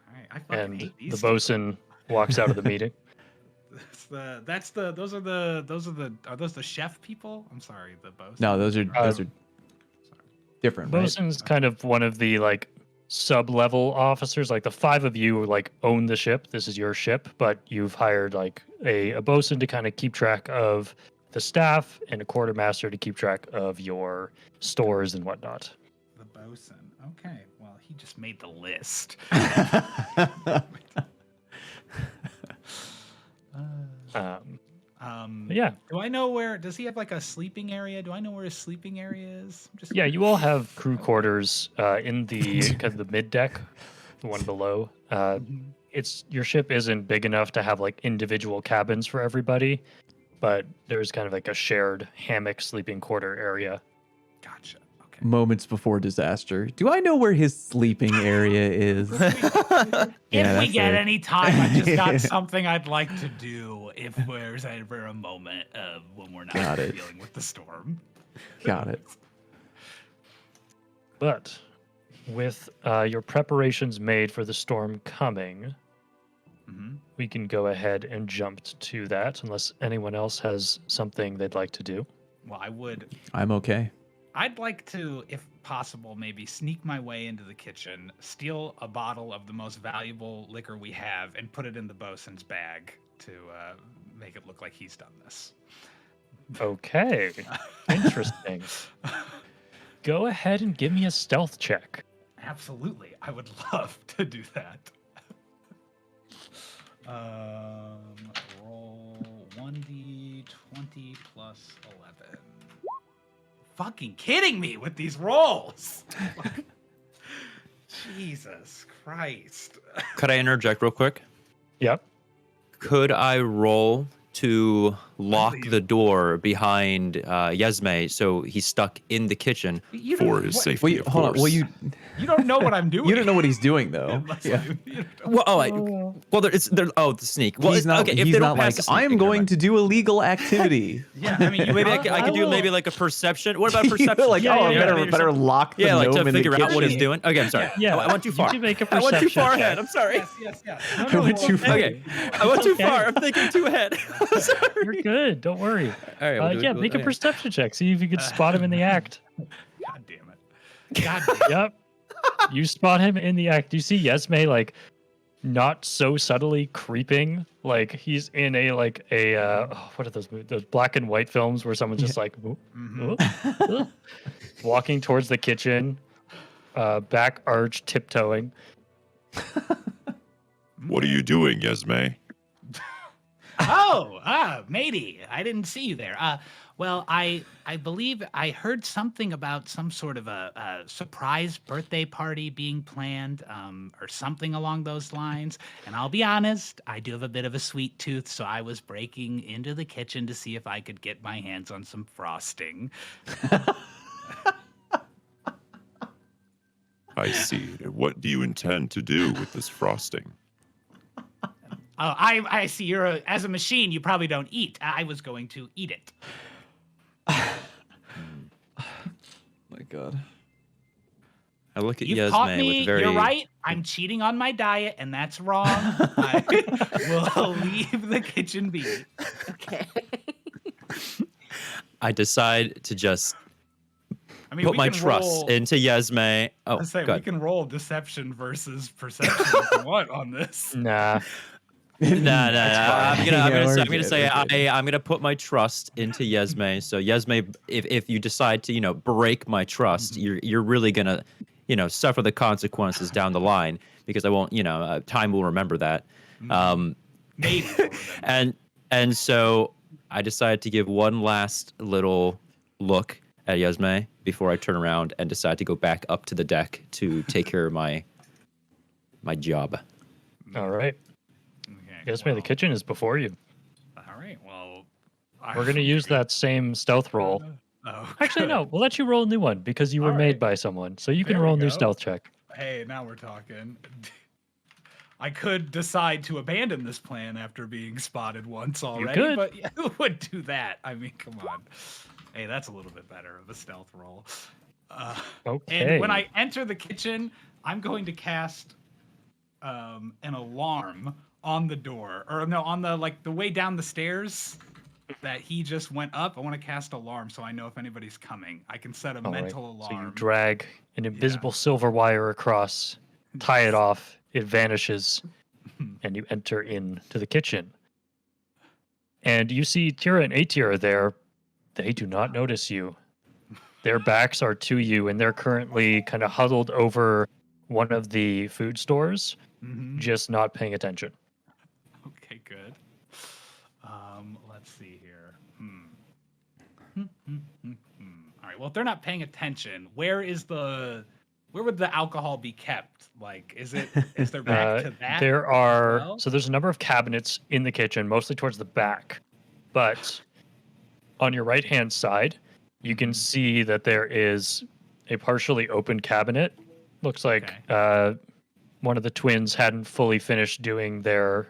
All right, I fucking And hate these the people. bosun walks out of the meeting. Are those the chef people? I'm sorry, the bosun. No, those are different, right? Bosun's kind of one of the like sub-level officers. Like the five of you like own the ship. This is your ship, but you've hired like a bosun to kind of keep track of the staff and a quartermaster to keep track of your stores and whatnot. The bosun. Okay, well, he just made the list. But Yeah. Do I know where? Does he have like a sleeping area? Do I know where his sleeping area is? I'm just Yeah, you all have crew quarters in the kind of the mid deck, the one below. It's your ship isn't big enough to have like individual cabins for everybody, but there's kind of like a shared hammock sleeping quarter area. Gotcha. Okay. moments before disaster. Do I know where his sleeping area is? If we that's get right. any time, I just got something I'd like to do if there's ever a moment when we're not Got it. dealing with the storm. Got it. But with your preparations made for the storm coming, Mhm. we can go ahead and jump to that unless anyone else has something they'd like to do. Well, I'm okay. I'd like to, if possible, maybe sneak my way into the kitchen, steal a bottle of the most valuable liquor we have, and put it in the bosun's bag to make it look like he's done this. Okay. Interesting. Go ahead and give me a stealth check. Absolutely, I would love to do that. Roll 1d20 plus 11. Fucking kidding me with these rolls. Jesus Christ. Could I interject real quick? Yep. Could I roll to lock Please. the door behind Yesme so he's stuck in the kitchen? You For don't, his what- safety, Wait, of hold on. course. Well, you you don't know what I'm doing. don't know what he's doing though. Unless Yeah. you don't- Well, well, there. Oh, the sneak. Well, He's not. okay. If He's they don't not pass like the sneak, I'm then never going mind. to do illegal activity. Yeah, I mean, Maybe I could do will- maybe like a perception. What about You're perception? like, Yeah, oh, yeah, I yeah. better lock the Yeah, like gnome to in the figure out what he's kitchen. doing. Okay, I'm sorry. Yeah. I went too You far. can make a I went too perception far check. ahead. I'm sorry. yes. I went too far. Okay, I went too Okay. far. I'm thinking too ahead. I'm sorry. You're good. Don't worry. All right. We'll do it- Yeah, we'll- make a okay. perception check. See if you can spot him in the act. God damn it. God damn it. Yep. You spot him in the act. You see Yesme like not so subtly creeping, like he's in a what are those movies? Those black and white films where someone's just like "Whoop, Mhm. whoop, whoop," walking towards the kitchen, back arch, tiptoeing. What are you doing, Yesme? Matey, I didn't see you there. Well, I believe I heard something about some sort of a surprise birthday party being planned, or something along those lines. And I'll be honest, I do have a bit of a sweet tooth, so I was breaking into the kitchen to see if I could get my hands on some frosting. I see. What do you intend to do with this frosting? I see as a machine, you probably don't eat. I was going to eat it. My God. I look at You've caught Yesme me. with very. You're right. I'm cheating on my diet, and that's wrong. I will leave the kitchen be. Okay. I decide to just I mean, put we my can trust roll, into Yesme. Oh, I say go we ahead. can roll deception versus perception if you want on this. Nah. No. I'm Yeah, gonna say I'm gonna put my trust into Yesme. So Yesme, if you decide to break my trust, you're really gonna suffer the consequences down the line because I won't time will remember that. Maybe. And so I decided to give one last little look at Yesme before I turn around and decide to go back up to the deck to take care of my job. All right. Okay, Yesme, well, the kitchen is before you. All right. Well, We're gonna use that same stealth roll. Oh, Actually, good. no. We'll let you roll a new one because you were All made right. by someone, so you can There roll a we new go. stealth check. Hey, now we're talking. I could decide to abandon this plan after being spotted once already, could. but who would do that? I mean, come on. Hey, that's a little bit better of a stealth roll. Okay. And when I enter the kitchen, I'm going to cast an alarm on the door, or no, on the the way down the stairs that he just went up. I want to cast alarm so I know if anybody's coming. I can set a All right. mental So you alarm. drag an invisible silver wire across, tie it off, it vanishes, and you enter into the kitchen. And you see Tira and Atir are there. They do not notice you. Their backs are to you, and they're currently kind of huddled over one of the food stores, Mhm. just not paying attention. Okay, good. Let's see here. All right. Well, if they're not paying attention, where would the alcohol be kept? Like, is there back to that? There are well? so there's a number of cabinets in the kitchen, mostly towards the back. But on your right hand side, you can see that there is a partially open cabinet. Looks like one of the twins hadn't fully finished doing their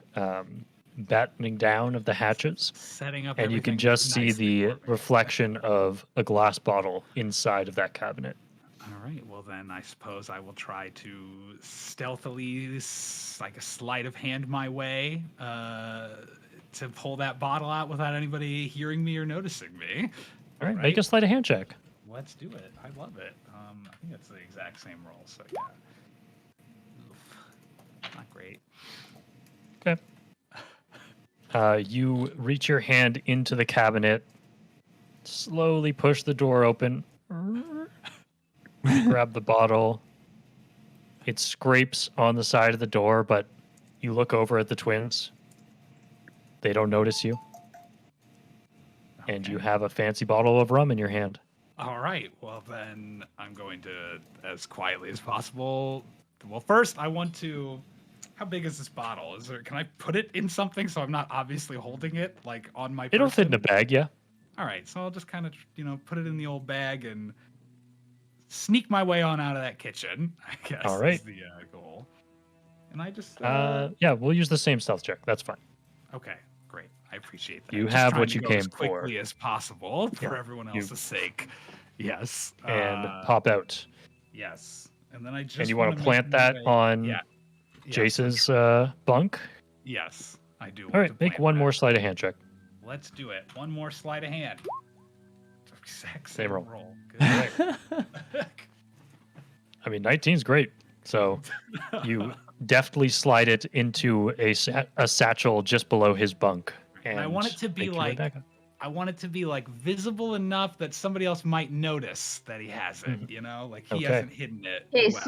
battening down of the hatches. Setting up And you can everything just see nicely the for me. reflection of a glass bottle inside of that cabinet. All right. Well, then I suppose I will try to stealthily, like a sleight of hand my way, to pull that bottle out without anybody hearing me or noticing me. All right, make a sleight of hand check. Let's do it. I love it. I think it's the exact same roll. So yeah. Oof. Not great. Okay. You reach your hand into the cabinet, slowly push the door open, grab the bottle. It scrapes on the side of the door, but you look over at the twins. They don't notice you. And you have a fancy bottle of rum in your hand. All right. Well, then I'm going to, as quietly as possible. Well, first I want to. How big is this bottle? Can I put it in something so I'm not obviously holding it like on my? It'll fit in a person? bag, yeah. All right. So I'll just kind of put it in the old bag and sneak my way on out of that kitchen. I guess. All right. Is the goal. And I just. Yeah, we'll use the same stealth check. That's fine. Okay. Great. I appreciate that. You Just have trying what to you go came as for. quickly as possible for Yeah, everyone you- else's sake. Yes. And pop out. Yes. And then I just. And you want wanna to plant make my that way- on Yeah. Yes, Jace's bunk? Yes, I do. All right, make one more sleight of hand check. Let's do it. One more sleight of hand. Exact Same same roll. roll. Good. I mean, 19's great. So you deftly slide it into a satchel just below his bunk. And I want it to be make your way like back up. I want it to be like visible enough that somebody else might notice that he has it. Mhm. You know, like he Okay. hasn't hidden it. Okay, well.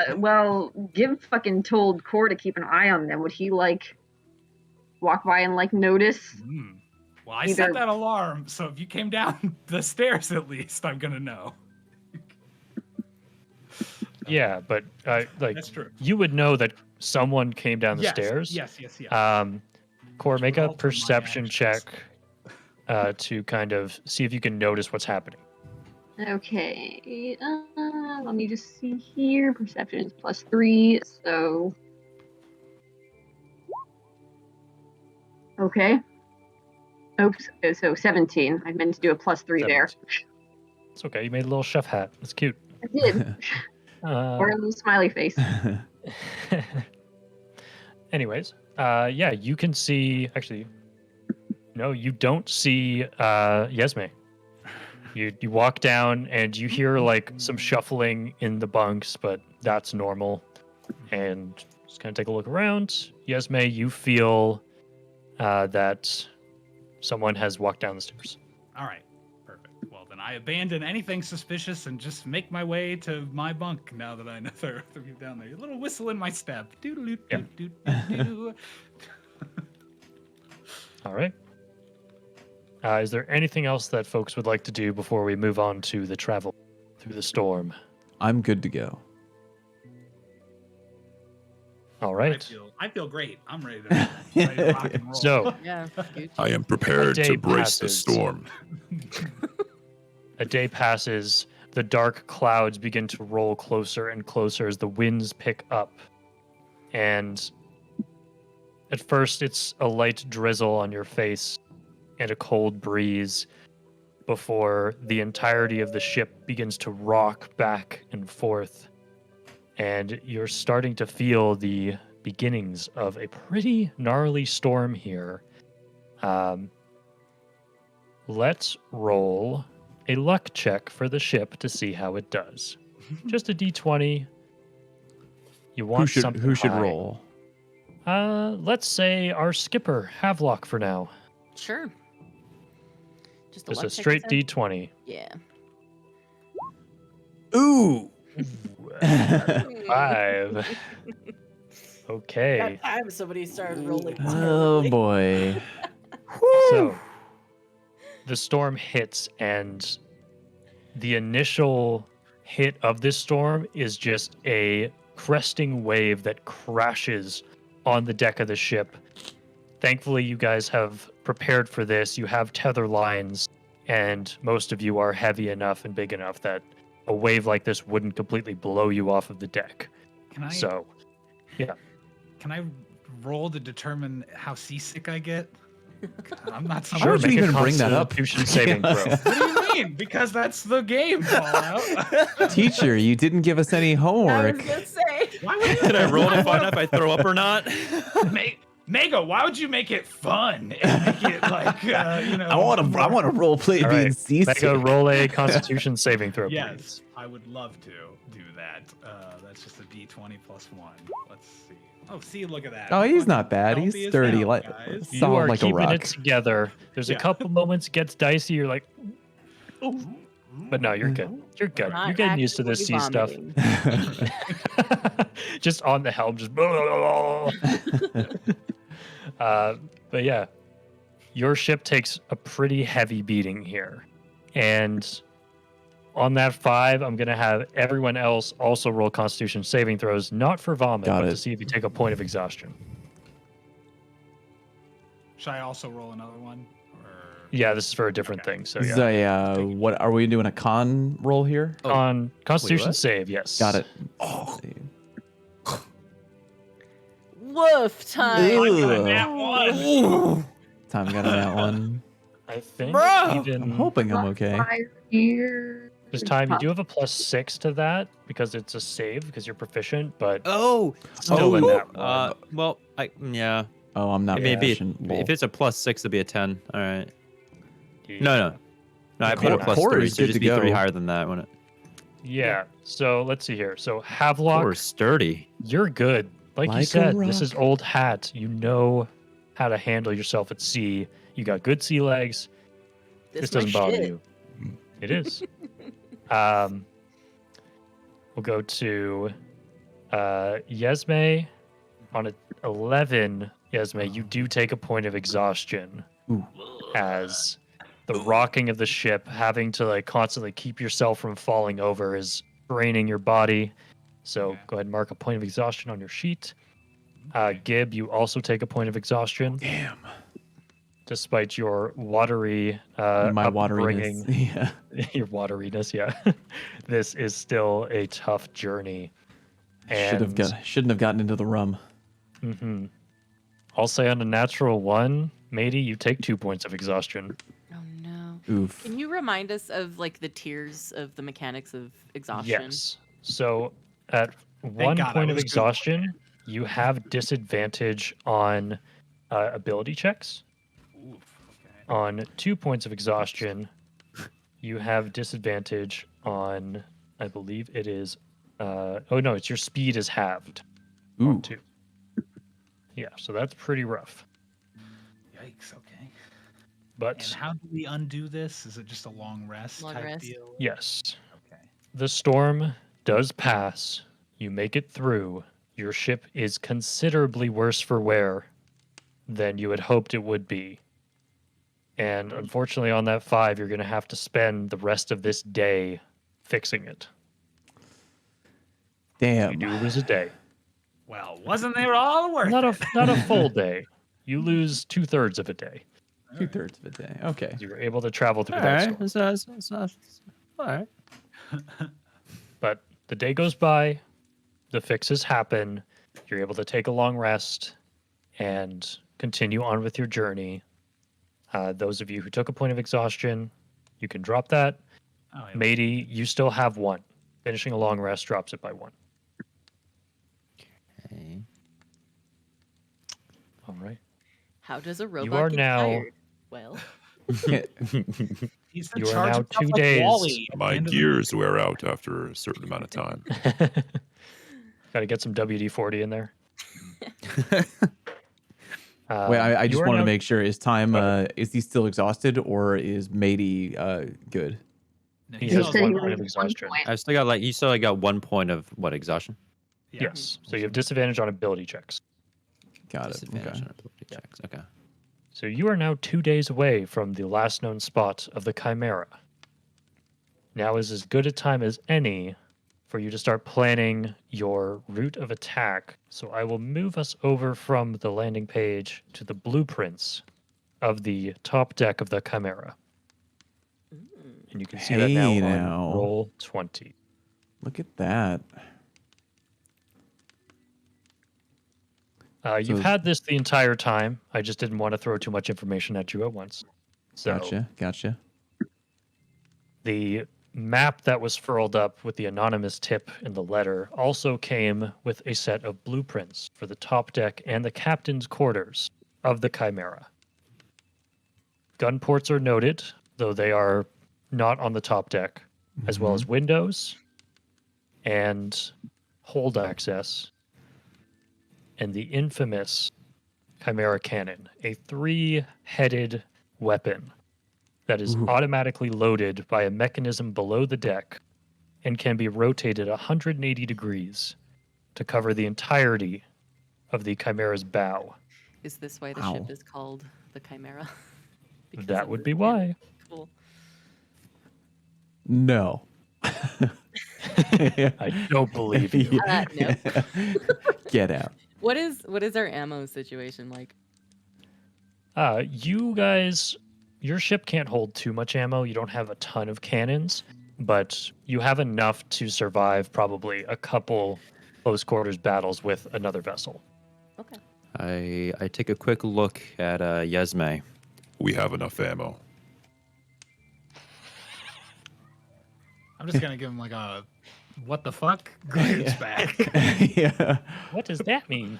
so well, Gib fucking told Core to keep an eye on them. Would he like walk by and like notice? Hmm. Well, I Either- set that alarm, so if you came down the stairs, at least I'm gonna know. Yeah, but like That's true. you would know that someone came down the Yes, stairs. Yes. Yes. Core, Which make would a alter my perception actions. check to kind of see if you can notice what's happening. Okay, let me just see here. Perception is +3, so okay. Oops, so 17. I meant to do a +3 there. 17. It's okay. You made a little chef hat. It's cute. I did. Or a little smiley face. Anyways, yeah, you can see. Actually, no, you don't see Yesme. You walk down and you hear like some shuffling in the bunks, but that's normal. And just kind of take a look around. Yesme, you feel that someone has walked down the stairs. All right. Perfect. Well, then I abandon anything suspicious and just make my way to my bunk now that I know there are people down there. A little whistle in my step. Doo-doo-doo-doo-doo-doo. All right. Is there anything else that folks would like to do before we move on to the travel through the storm? I'm good to go. All right. I feel great. I'm ready to rock and roll. So Yeah. Good. I am prepared day to brace the passes. storm. a day passes. The dark clouds begin to roll closer and closer as the winds pick up. And at first, it's a light drizzle on your face and a cold breeze before the entirety of the ship begins to rock back and forth. And you're starting to feel the beginnings of a pretty gnarly storm here. Let's roll a luck check for the ship to see how it does. Just a d20. You want something Who should high. roll? Let's say our skipper, Havelock, for now. Sure. Just Just luck a check, you straight said? d20. Yeah. Ooh. 5. Okay. That time somebody started rolling. Oh terribly. boy. So the storm hits, and the initial hit of this storm is just a cresting wave that crashes on the deck of the ship. Thankfully, you guys have prepared for this. You have tether lines and most of you are heavy enough and big enough that a wave like this wouldn't completely blow you off of the deck. Can I? So, yeah. Can I roll to determine how seasick I get? I'm not so Why sure. would you make a even bring that up? Constitution saving throw. What do you mean? Because that's the game, Fallout. Teacher, you didn't give us any I was homework. gonna say. Why would you? Did I roll to find out if I throw up or not? Mega, why would you make it fun and make it like I want to role play All being right, seasick. Mega, roll a Constitution saving throw, Yes, please. I would love to do that. That's just a D20 plus 1. Let's see. Oh, see, look at that. Oh, he's not bad. Healthy He's as sturdy, hell, like guys. You solid are like a keeping rock. it together. There's a Yeah. couple moments it gets dicey. You're like, "Ooh." But no, you're good. You're good. Not You're getting used to this sea actively stuff. vomiting. Just on the helm, just. But yeah, your ship takes a pretty heavy beating here, and on that 5, I'm gonna have everyone else also roll Constitution saving throws, not for vomit, Got but it. to see if you take a point of exhaustion. Should I also roll another one? Or... Yeah, this is for a different thing. So This is yeah, what are we doing? A con roll here? on Constitution what? save, yes. Got it. Woof time. Ew. That one. Time got on that one. I think I'm even hoping I'm okay. Here. this time you do have a +6 to that because it's a save because you're proficient, but Oh, still in that. well, yeah. Oh, I'm not It may be proficient. Lol. if it's a +6, it'd be a 10. All right. Yeah. No. I put a Core- core +3, is so good just to be 3 go. higher than that, wouldn't it? Yeah. So let's see here. So Core Havelock, is sturdy. you're good. Like Like you a said, this is rock. old hat. You know how to handle yourself at sea. You got good sea legs. This my doesn't bother shit. you. It is. We'll go to Yesme on a 11. Yesme, you do take a point of exhaustion Ooh. as the rocking of the ship, having to like constantly keep yourself from falling over, is draining your body. So Okay. go ahead and mark a point of exhaustion on your sheet. Gib, you also take a point of exhaustion, Damn. despite your watery My upbringing. wateriness. Yeah. Your wateriness, yeah. This is still a tough journey. And Shouldn't have gotten into the rum. mhm. I'll say on a natural 1, matey, you take 2 points of exhaustion. Oh no. Oof. Can you remind us of like the tiers of the mechanics of exhaustion? Yes. So at 1 God I point of was Googling. exhaustion, you have disadvantage on ability checks. Oof, okay. On 2 points of exhaustion, you have disadvantage on, I believe it is, it's your speed is halved. Ooh. On 2. Yeah, so that's pretty rough. Yikes. Okay. But And how do we undo this? Is it just a long rest Long type rest. deal? yes, Okay. the storm does pass. You make it through. Your ship is considerably worse for wear than you had hoped it would be. And unfortunately, on that 5, you're going to have to spend the rest of this day fixing it. You Damn. do lose a day. Well, wasn't there all worth Not it? not a full day. You lose 2/3 of a day. 2/3 of a day. Okay. You were able to travel through All that right. storm. It's not. All right. But the day goes by, the fixes happen, you're able to take a long rest and continue on with your journey. Those of you who took a point of exhaustion, you can drop that. Oh, yeah. Matey, you still have 1. Finishing a long rest drops it by 1. Okay. All right. How does a robot are get now- tired? Well, He's the You are charge now of 2 like days. Wall-E at the My end of the gears wear out after a certain amount of time. Got to get some WD-40 in there. Wait, I you just are want to now- make sure. Is time? Is he still exhausted, or is Matey good? No, He he has still said one he point of only has one exhaustion. point. I still got you still got 1 point of what exhaustion? yeah. Yes. So you have disadvantage on ability checks. Got it. Disadvantage Okay. on ability checks. Okay. So you are now 2 days away from the last known spot of the Chimera. Now is as good a time as any for you to start planning your route of attack. So I will move us over from the landing page to the blueprints of the top deck of the Chimera. And you can see that now Hey, on now. roll 20. Look at that. You've So- had this the entire time. I just didn't want to throw too much information at you at once. So Gotcha. the map that was furled up with the anonymous tip in the letter also came with a set of blueprints for the top deck and the captain's quarters of the Chimera. Gun ports are noted, though they are not on the top deck, as well as windows and hold access, and the infamous Chimera cannon, a 3-headed weapon that is automatically loaded by a mechanism below the deck and can be rotated 180 degrees to cover the entirety of the Chimera's bow. Is this why the Wow. ship is called the Chimera? Because That of would the be cannon? why. Cool. No. I don't believe you. No. Get out. What is our ammo situation like? You guys, your ship can't hold too much ammo. You don't have a ton of cannons, but you have enough to survive probably a couple close quarters battles with another vessel. Okay. I take a quick look at Yesme. We have enough ammo. I'm just gonna give him like a what the fuck glance back. Yeah. What does that mean?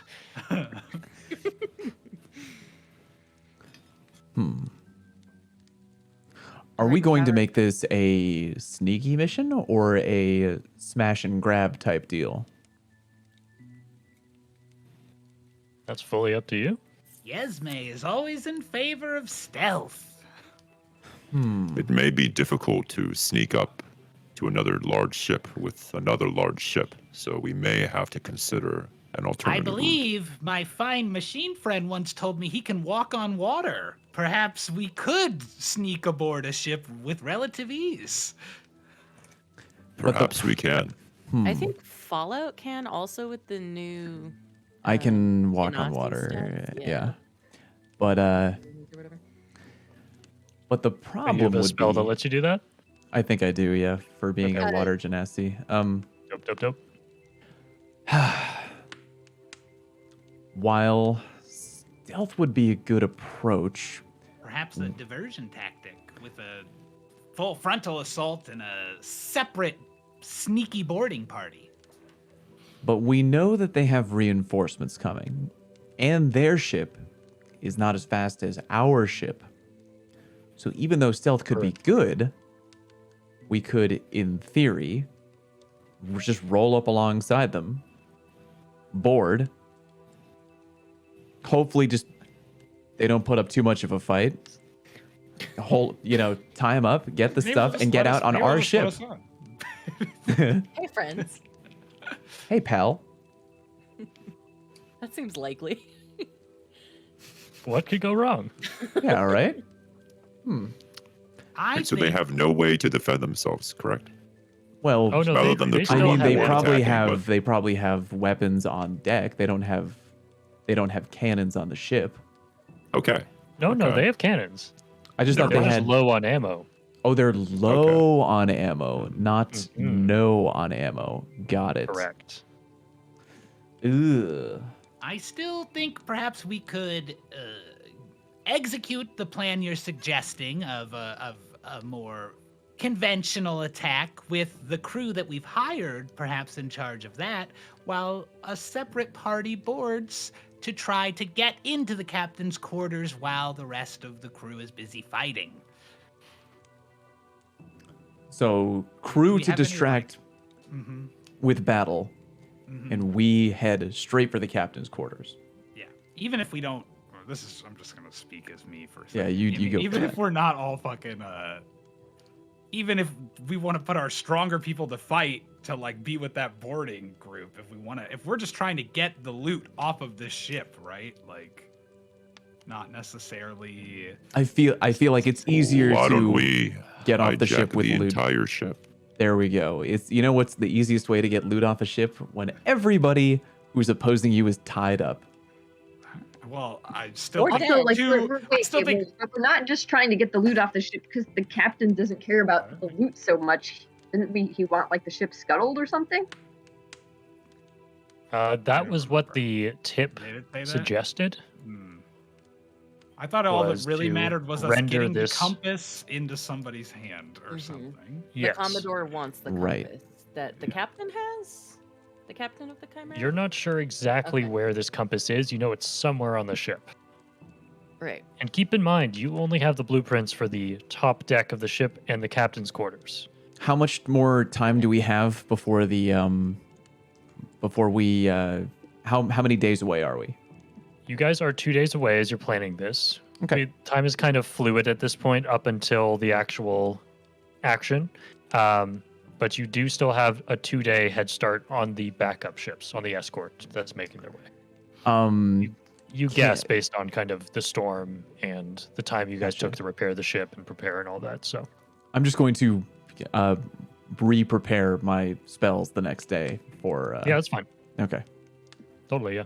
Are we going to make this a sneaky mission or a smash and grab type deal? That's fully up to you. Yesme is always in favor of stealth. It may be difficult to sneak up to another large ship with another large ship, so we may have to consider an I alternative route. believe my fine machine friend once told me he can walk on water. Perhaps we could sneak aboard a ship with relative ease. Perhaps we can. I think Fallout can also with the new I can walk on Genasi water. stuff, Yeah. yeah. But or whatever. but the You problem have a would spell that be, lets you do that? I think I do, yeah, for being a Okay. water genasi. Dope. While stealth would be a good approach, Perhaps a diversion tactic with a full frontal assault and a separate sneaky boarding party. but we know that they have reinforcements coming, and their ship is not as fast as our ship. So even though stealth could be good, we could, in theory, just roll up alongside them, board. Hopefully, just they don't put up too much of a fight. Tie them up, get the stuff, and get out on our ship. Hey friends. Hey, pal. That seems likely. What could go wrong? Yeah, all right. I And so think they have no way to defend themselves, correct? Well, Oh no, Rather they, than the they crew I still mean, have they one weapons. probably attacking, have they probably have weapons on deck. They don't have cannons on the ship. Okay. No, Okay. they have cannons. I just thought They're they just had. low on ammo. Oh, they're low on ammo, not Mhm. no on ammo. Got it. Correct. Ugh. I still think perhaps we could execute the plan you're suggesting of a more conventional attack with the crew that we've hired, perhaps in charge of that, while a separate party boards to try to get into the captain's quarters while the rest of the crew is busy fighting. So crew we to have any, distract Mm-hmm. with battle, and we head straight for the captain's quarters. Yeah. Even if we don't, I'm just gonna speak as me for a second. Yeah, you go Even for if that. we're not all fucking, even if we want to put our stronger people to fight to like be with that boarding group, if we're just trying to get the loot off of this ship, right? Like, not necessarily. I feel like it's easier Why don't to we get off the hijack ship with the loot. entire ship? There we go. It's what's the easiest way to get loot off a ship when everybody who's opposing you is tied up. Well, I still Or think Also, like, two. I wait, still think we're not just trying to get the loot off the ship because the captain doesn't care about the loot so much. Didn't he want like the ship scuttled or something? That was what the tip Did it say that? suggested. Hmm. I thought all that Was really to mattered was us render getting this- the compass into somebody's hand or Mhm. something. Yes. The Commodore wants the Right. compass that the captain has. The captain of the Chimera. You're not sure exactly Okay. where this compass is. You know it's somewhere on the ship. right. And keep in mind, you only have the blueprints for the top deck of the ship and the captain's quarters. How much more time do we have before the before we how many days away are we? You guys are 2 days away as you're planning this. Okay. Time is kind of fluid at this point up until the actual action. But you do still have a 2-day head start on the backup ships, on the escort that's making their way. You guess based on kind of the storm and the time you guys took to repair the ship and prepare and all that. So I'm just going to re-prepare my spells the next day for yeah, that's fine. Okay. Totally, yeah.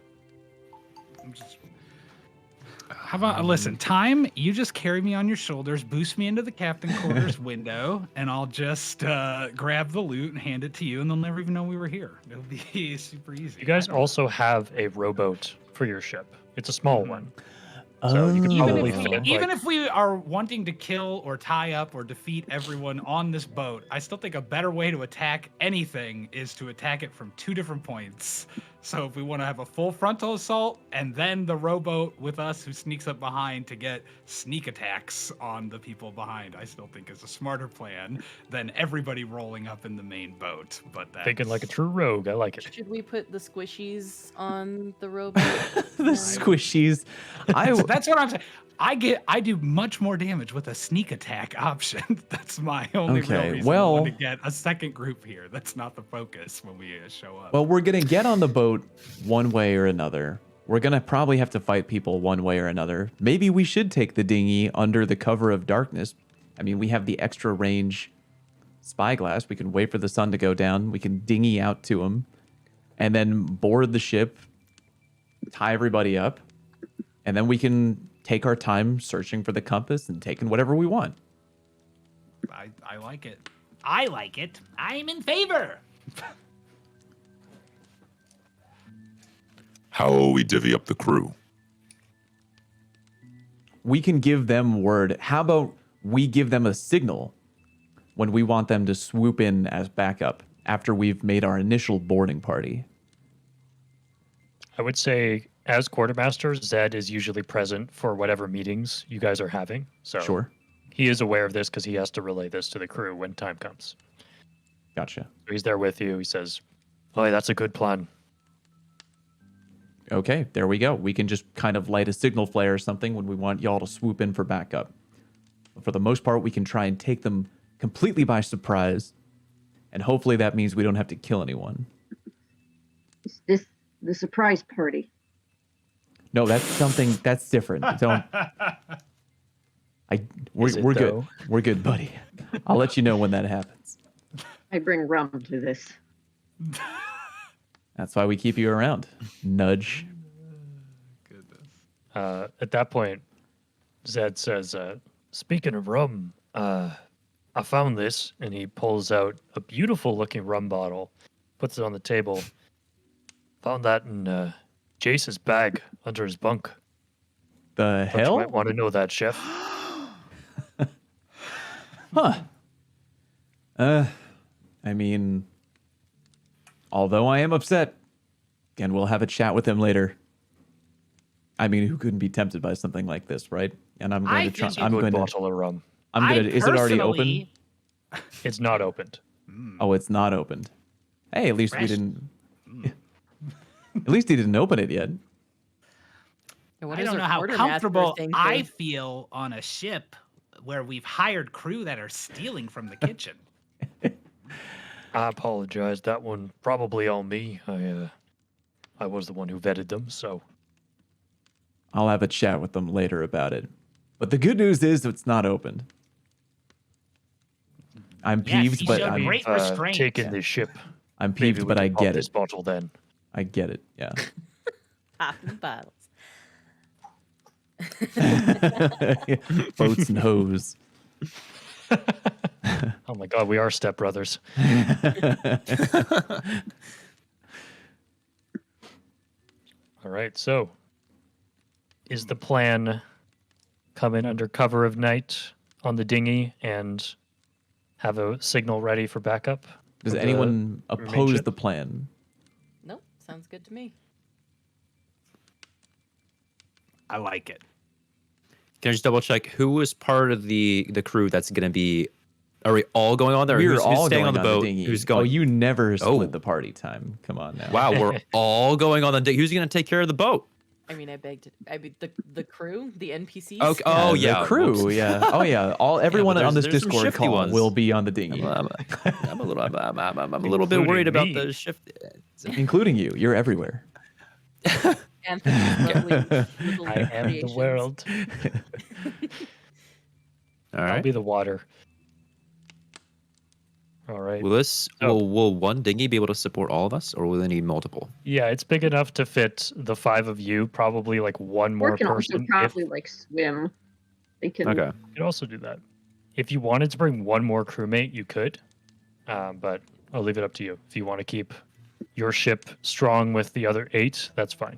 How about listen, time? You just carry me on your shoulders, boost me into the captain quarters window, and I'll just grab the loot and hand it to you, and they'll never even know we were here. It'll be super easy. You guys also have a rowboat for your ship. It's a small one. So you could probably Even, fit if, even like, if we are wanting to kill or tie up or defeat everyone on this boat, I still think a better way to attack anything is to attack it from 2 different points. So if we want to have a full frontal assault and then the rowboat with us who sneaks up behind to get sneak attacks on the people behind, I still think is a smarter plan than everybody rolling up in the main boat. But that's... thinking like a true rogue. I like it. Should we put the squishies on the rowboat? The squishies. That's what I'm saying. I do much more damage with a sneak attack option. That's my only Okay, real reason well- I want to get a second group here. That's not the focus when we show up. Well, we're gonna get on the boat one way or another. We're gonna probably have to fight people one way or another. Maybe we should take the dinghy under the cover of darkness. I mean, we have the extra range spyglass. We can wait for the sun to go down. We can dinghy out to them, and then board the ship, tie everybody up, and then we can take our time searching for the compass and taking whatever we want. I like it. I like it. I'm in favor. How will we divvy up the crew? We can give them word. How about we give them a signal when we want them to swoop in as backup after we've made our initial boarding party? I would say, as quartermaster, Zed is usually present for whatever meetings you guys are having. So Sure. he is aware of this because he has to relay this to the crew when time comes. Gotcha. So he's there with you. He says, "Oh, that's a good plan." Okay, there we go. We can just kind of light a signal flare or something when we want y'all to swoop in for backup. But for the most part, we can try and take them completely by surprise. And hopefully that means we don't have to kill anyone. Is this the surprise party? No, that's something that's different. Don't. We're Is it, good. though? We're good, buddy. I'll let you know when that happens. I bring rum to this. That's why we keep you around. Nudge. At that point, Zed says, "Speaking of rum, I found this," and he pulls out a beautiful-looking rum bottle, puts it on the table. Found that in Jace's bag under his bunk. The Thought you hell? might want to know that, Chef. Huh. I mean, although I am upset, and we'll have a chat with him later. I mean, who couldn't be tempted by something like this, right? And I'm going I to try. think A I'm good going to. bottle of rum. I'm going to. Is it already open? personally- It's not opened. Oh, it's not opened. Hey, at least we Fresh. didn't. At least he didn't open it yet. And what I does don't our know how quartermaster comfortable think I of- feel on a ship where we've hired crew that are stealing from the kitchen. I apologize. That one probably on me. I was the one who vetted them, so I'll have a chat with them later about it. But the good news is it's not opened. I'm Yes, peeved, he but showed I'm great restraint. taken the ship. I'm Maybe peeved, we but can I pop get this it. bottle then. I get it. Yeah. Popping bottles. Boats and hoes. Oh my god, we are stepbrothers. All right, so is the plan come in under cover of night on the dinghy and have a signal ready for backup? Does for the anyone remain oppose ship? the plan? Nope, sounds good to me. I like it. Can I just double check who was part of the crew that's going to be? Are we all going on there? We're who's all staying going on the boat? dinghy. Who's going? Oh, you never split Oh. the party time. Come on now. Wow, we're all going on the dinghy. Who's going to take care of the boat? I mean, I begged. I mean, the crew, the NPCs. Okay. Oh the yeah, crew. whoops. Yeah. Oh yeah. Everyone there's- on this there's some Discord shifty call ones. will be on the dinghy, I'm a little. I'm a little bit Including worried about me. the shift. including you. You're everywhere. Anthony's lovely little I am the creations. world. All I'll right. be the water. All right. Will one dinghy be able to support all of us, or will they need multiple? Yeah, it's big enough to fit the 5 of you. Probably like one more Or can also person. probably like swim. They can. Okay. You could also do that. If you wanted to bring one more crewmate, you could. But I'll leave it up to you. If you want to keep your ship strong with the other 8, that's fine.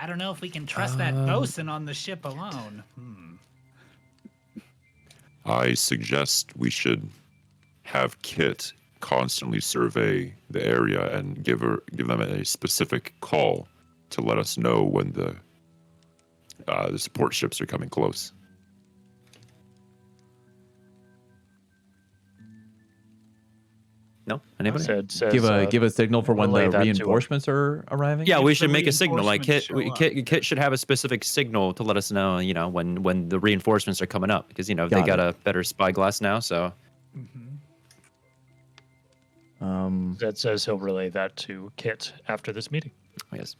I don't know if we can trust that bosun on the ship alone. I suggest we should have Kit constantly survey the area and give them a specific call to let us know when the support ships are coming close. No, anybody? Says, Give a signal for when relay the that to him. reinforcements are arriving. Yeah, If we the should make a signal. Like reinforcements show up. Kit should have a specific signal to let us know, when the reinforcements are coming up, because they Got got it. a better spyglass now. So Zed says he'll relay that to Kit after this meeting. I guess.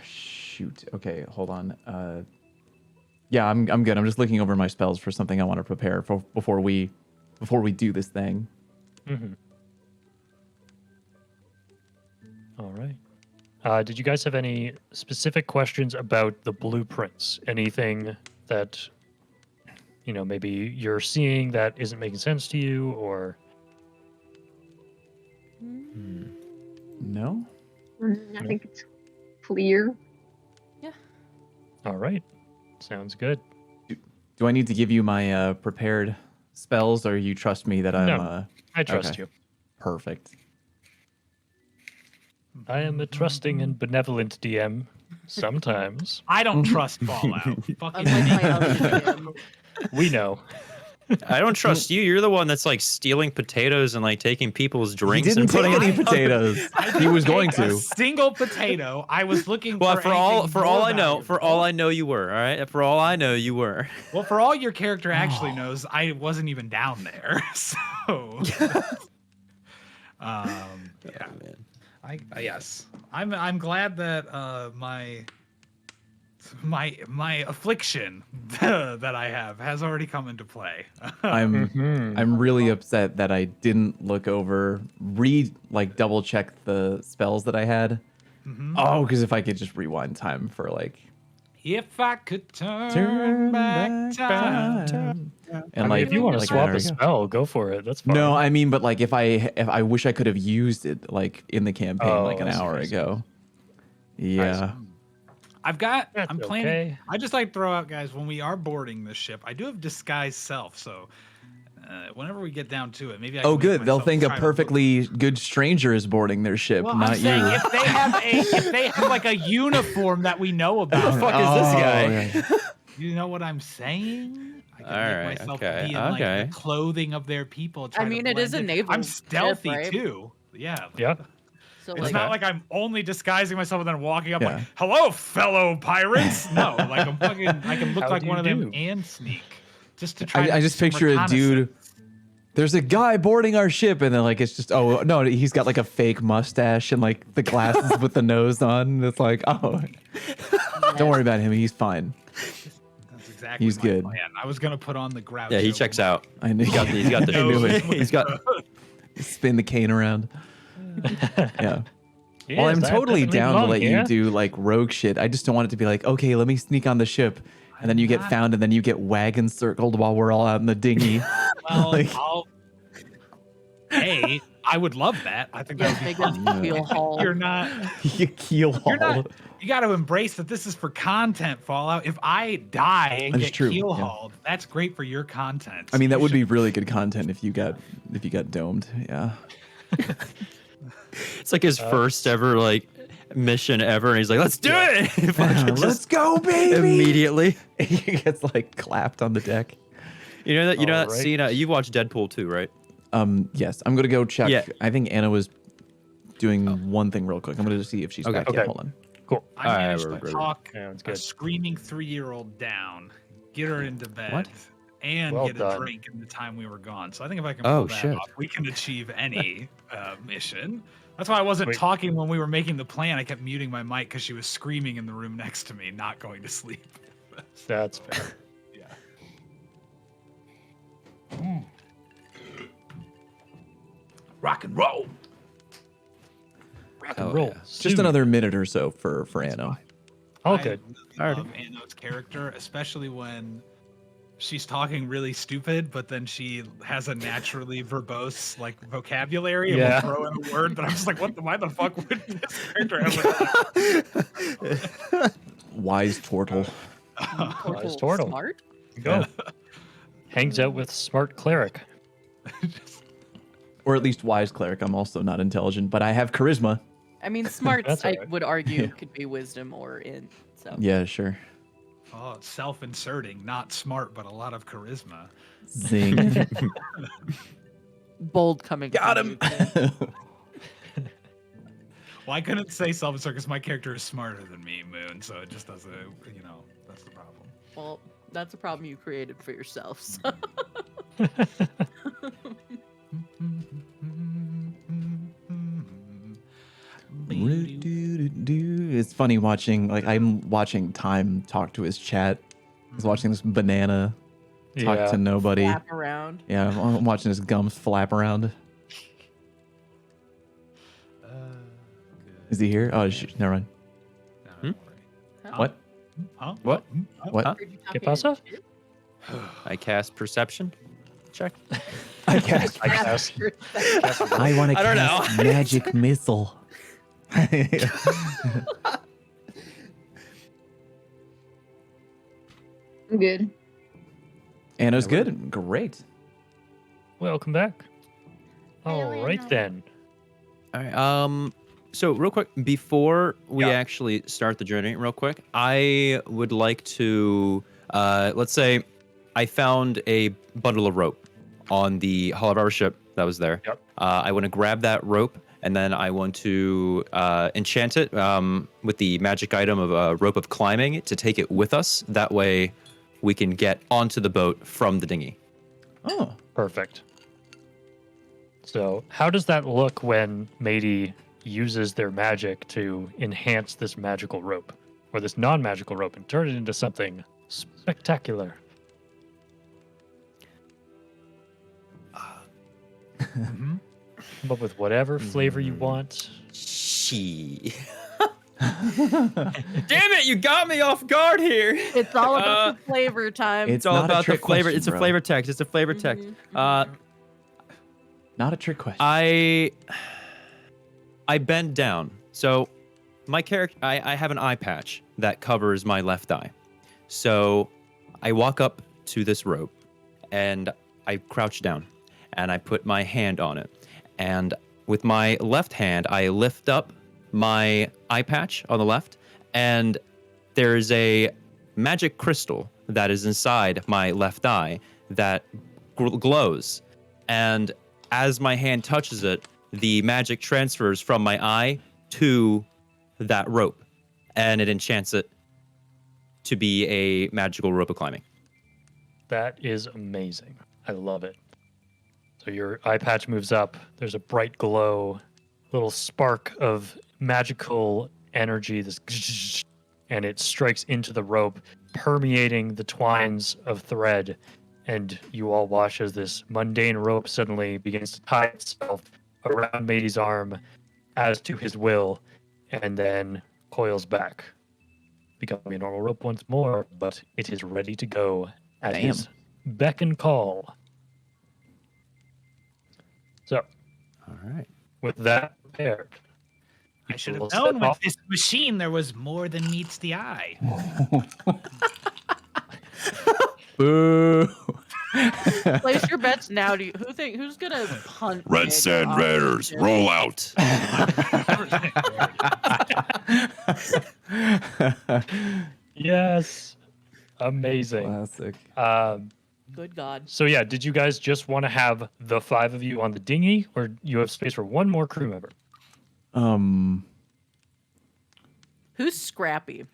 Shoot. Okay, hold on. Yeah, I'm good. I'm just looking over my spells for something I want to prepare for before we do this thing. Mm-hmm. All right. Did you guys have any specific questions about the blueprints? Anything that, maybe you're seeing that isn't making sense to you, or? No. I think it's clear. All right. Sounds good. Do I need to give you my prepared spells, or you trust me that I'm No. I trust okay. you. Perfect? I am a trusting and benevolent DM sometimes. I don't trust Fallout. Fucking Unlike my other DM. We know. I don't trust you. You're the one that's like stealing potatoes and like taking people's He drinks didn't and take putting any potatoes. He was going a to. single potato. I was looking Well, for for all anything I more know, valuable. you were. All right. For all I know, you were. Well, for all your character actually knows, I wasn't even down there. So, yeah. Man. Yes, I'm glad that my affliction that I have has already come into play. I'm really upset that I didn't double check the spells that I had. Oh, because if I could just rewind time for like If I could turn back time. and If you want to like an swap hour a ago. spell, go for it. That's fine. No, I mean, but like if I wish I could have used it like in the campaign Oh, like an I see, hour I see. ago. Yeah. I'm That's planning. okay. I just like to throw out, guys, when we are boarding this ship, I do have disguise self, so whenever we get down to it, maybe I can Oh, make good. They'll myself think a try to look- perfectly good stranger is boarding their ship, Well, not I'm saying you. if they have like a uniform that we know about. fuck is this guy? okay. You know what I'm saying? I can All make right, myself okay, be in like okay. the clothing of their people. Try I to mean, it is a blend in. naval I'm ship, stealthy right? too. Yeah. Yeah. So It's like, not like I'm only disguising myself and then walking up Yeah. like, "Hello, fellow pirates." No, like I can look How like do one you of them do? and sneak, just to try. I to just do some picture a dude. reconnaissance. There's a guy boarding our ship, and then like it's just no, he's got like a fake mustache and like the glasses with the nose on. It's like don't worry about him, he's fine. That's exactly He's my good. plan. I was gonna put on the Groucho. Yeah, he checks out. I knew He's got I knew it. He's got. Spin the cane around. Yeah. Well, I'm Yes, I totally definitely down to belong let here. you do like rogue shit. I just don't want it to be like, okay, let me sneak on the ship, and then you get found, and then you get wagon circled while we're all out in the dinghy. Well, Like- hey, I would love that. I think that would be Make fun. them feel haul. You're not. you keel haul. You're not. You got to embrace that this is for content, Fallout. If I die and That's get true, keel yeah. hauled, that's great for your content. I mean, that You would should- be really good content if you got domed. Yeah. It's like his first ever like mission ever, and he's like, "Let's do it!" Fucking Let's just go, baby! immediately. he gets like clapped on the deck. You know that Alright. scene. You watched Deadpool too, right? Yes, I'm gonna go check. Yeah. I think Anna was doing one thing real quick. I'm gonna see if she's Okay. back Okay. yet. Hold on. Cool. I Alright, managed right, to right, right. talk Sounds a good. screaming 3-year-old down, get her into bed, What? and Well get a done. drink in the time we were gone. So I think if I can Oh, pull that shit. off, we can achieve any mission. That's why I wasn't Wait. talking when we were making the plan. I kept muting my mic because she was screaming in the room next to me, not going to sleep. That's fair. Rock and roll. Rock Oh, and roll. yeah. Just Soon. another minute or so for Anna. All I good. really love Anno's character, especially when she's talking really stupid, but then she has a naturally verbose like vocabulary and Yeah. will throw in a word. But I'm just like, why the fuck would this character ever? Wise turtle. Wise turtle. Smart. Go. Hangs out with smart cleric. Or at least wise cleric. I'm also not intelligent, but I have charisma. I mean, smarts, That's I alright. would argue, Yeah. could be wisdom or in. So Yeah, sure. Oh, it's self-inserting, not smart, but a lot of charisma. Zing. bold coming. Got from him. you, Tim. Well, I couldn't say self-insert because my character is smarter than me, Moon. So it just doesn't, that's the problem. Well, that's a problem you created for yourself. So. It's funny watching, like, I'm watching Time talk to his chat. He's watching this banana talk Yeah. to nobody. Flap around. Yeah, I'm watching his gums flap around. Is he here? Oh, never mind. What? Huh? What? What? Huh? Heard you ¿Qué talking pasa? shit. I cast perception. Check. I guess. I guess. I want to I don't cast know. magic missile. I'm good. Anna's good. Great. Welcome back. All right then. All right. So real quick, before we Yeah. actually start the journey, real quick, I would like to, let's say, I found a bundle of rope on the hull of our ship that was there. Yep. I want to grab that rope, and then I want to enchant it with the magic item of a rope of climbing to take it with us. That way, we can get onto the boat from the dinghy. Oh. Perfect. So, how does that look when Matey uses their magic to enhance this magical rope or this non-magical rope and turn it into something spectacular? Mhm. Come up with whatever flavor you want. She. Damn it! You got me off guard here. It's all about the flavor time. It's It's all not a about the trick flavor. question, It's a bro. flavor text. It's a flavor text. Not a trick question. I bend down. So my character, I have an eye patch that covers my left eye. So I walk up to this rope and I crouch down and I put my hand on it. And with my left hand, I lift up my eye patch on the left, and there's a magic crystal that is inside my left eye that glows. And as my hand touches it, the magic transfers from my eye to that rope, and it enchants it to be a magical rope of climbing. That is amazing. I love it. So your eye patch moves up. There's a bright glow, little spark of magical energy, this and it strikes into the rope, permeating the twines of thread. And you all watch as this mundane rope suddenly begins to tie itself around Matey's arm as to his will. and then coils back, becoming a normal rope once more, but it is ready to go at Damn. his beck and call. So, All right. with that prepared, I should will have set known with off- this machine there was more than meets the eye. Boo. Place your bets now. Who's gonna punt? Red Big Sand off Raiders, the roll out. Yes, amazing. Classic. Good God. So yeah, did you guys just want to have the 5 of you on the dinghy, or you have space for one more crew member? Who's Scrappy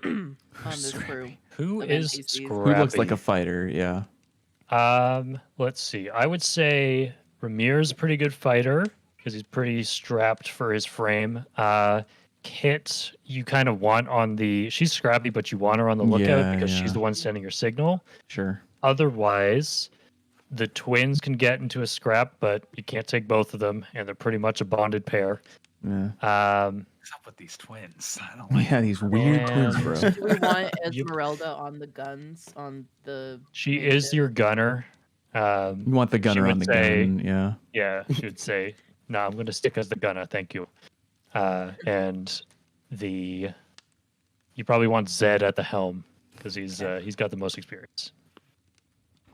on this crew? Who Of is NPCs. Scrappy? Who looks like a fighter? Yeah. Let's see. I would say Ramir's a pretty good fighter because he's pretty strapped for his frame. Kit, you kind of want on the. She's scrappy, but you want her on the lookout Yeah, because yeah. she's the one sending your signal. Sure. Otherwise, the twins can get into a scrap, but you can't take both of them, and they're pretty much a bonded pair. Yeah. What's up with these twins? I don't like Yeah, these weird twins, bro. Do we want You- Esmeralda on the guns on the? She main is ship? your gunner. You want the gunner would on the say- gun, yeah. Yeah, she would say, "No, I'm going to stick as the gunner. Thank you." And you probably want Zed at the helm because he's got the most experience.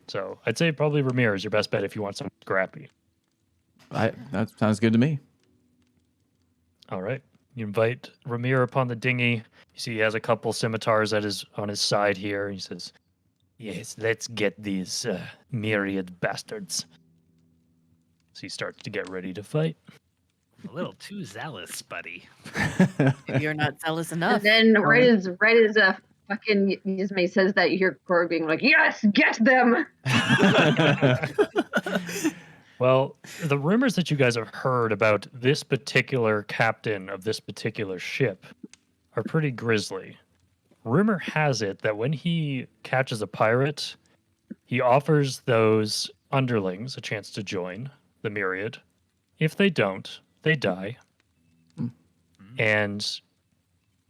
So I'd say probably Ramir is your best bet if you want something scrappy. That sounds good to me. All right, you invite Ramir upon the dinghy. You see he has a couple scimitars on his side here. He says, "Yes, let's get these myriad bastards." So he starts to get ready to fight. a little too zealous, buddy. Maybe you're not zealous And enough. then right as fucking Yizme says that, you hear Cora being like, "Yes, get them!" Well, the rumors that you guys have heard about this particular captain of this particular ship are pretty grisly. Rumor has it that when he catches a pirate, he offers those underlings a chance to join the myriad. If they don't, they die. And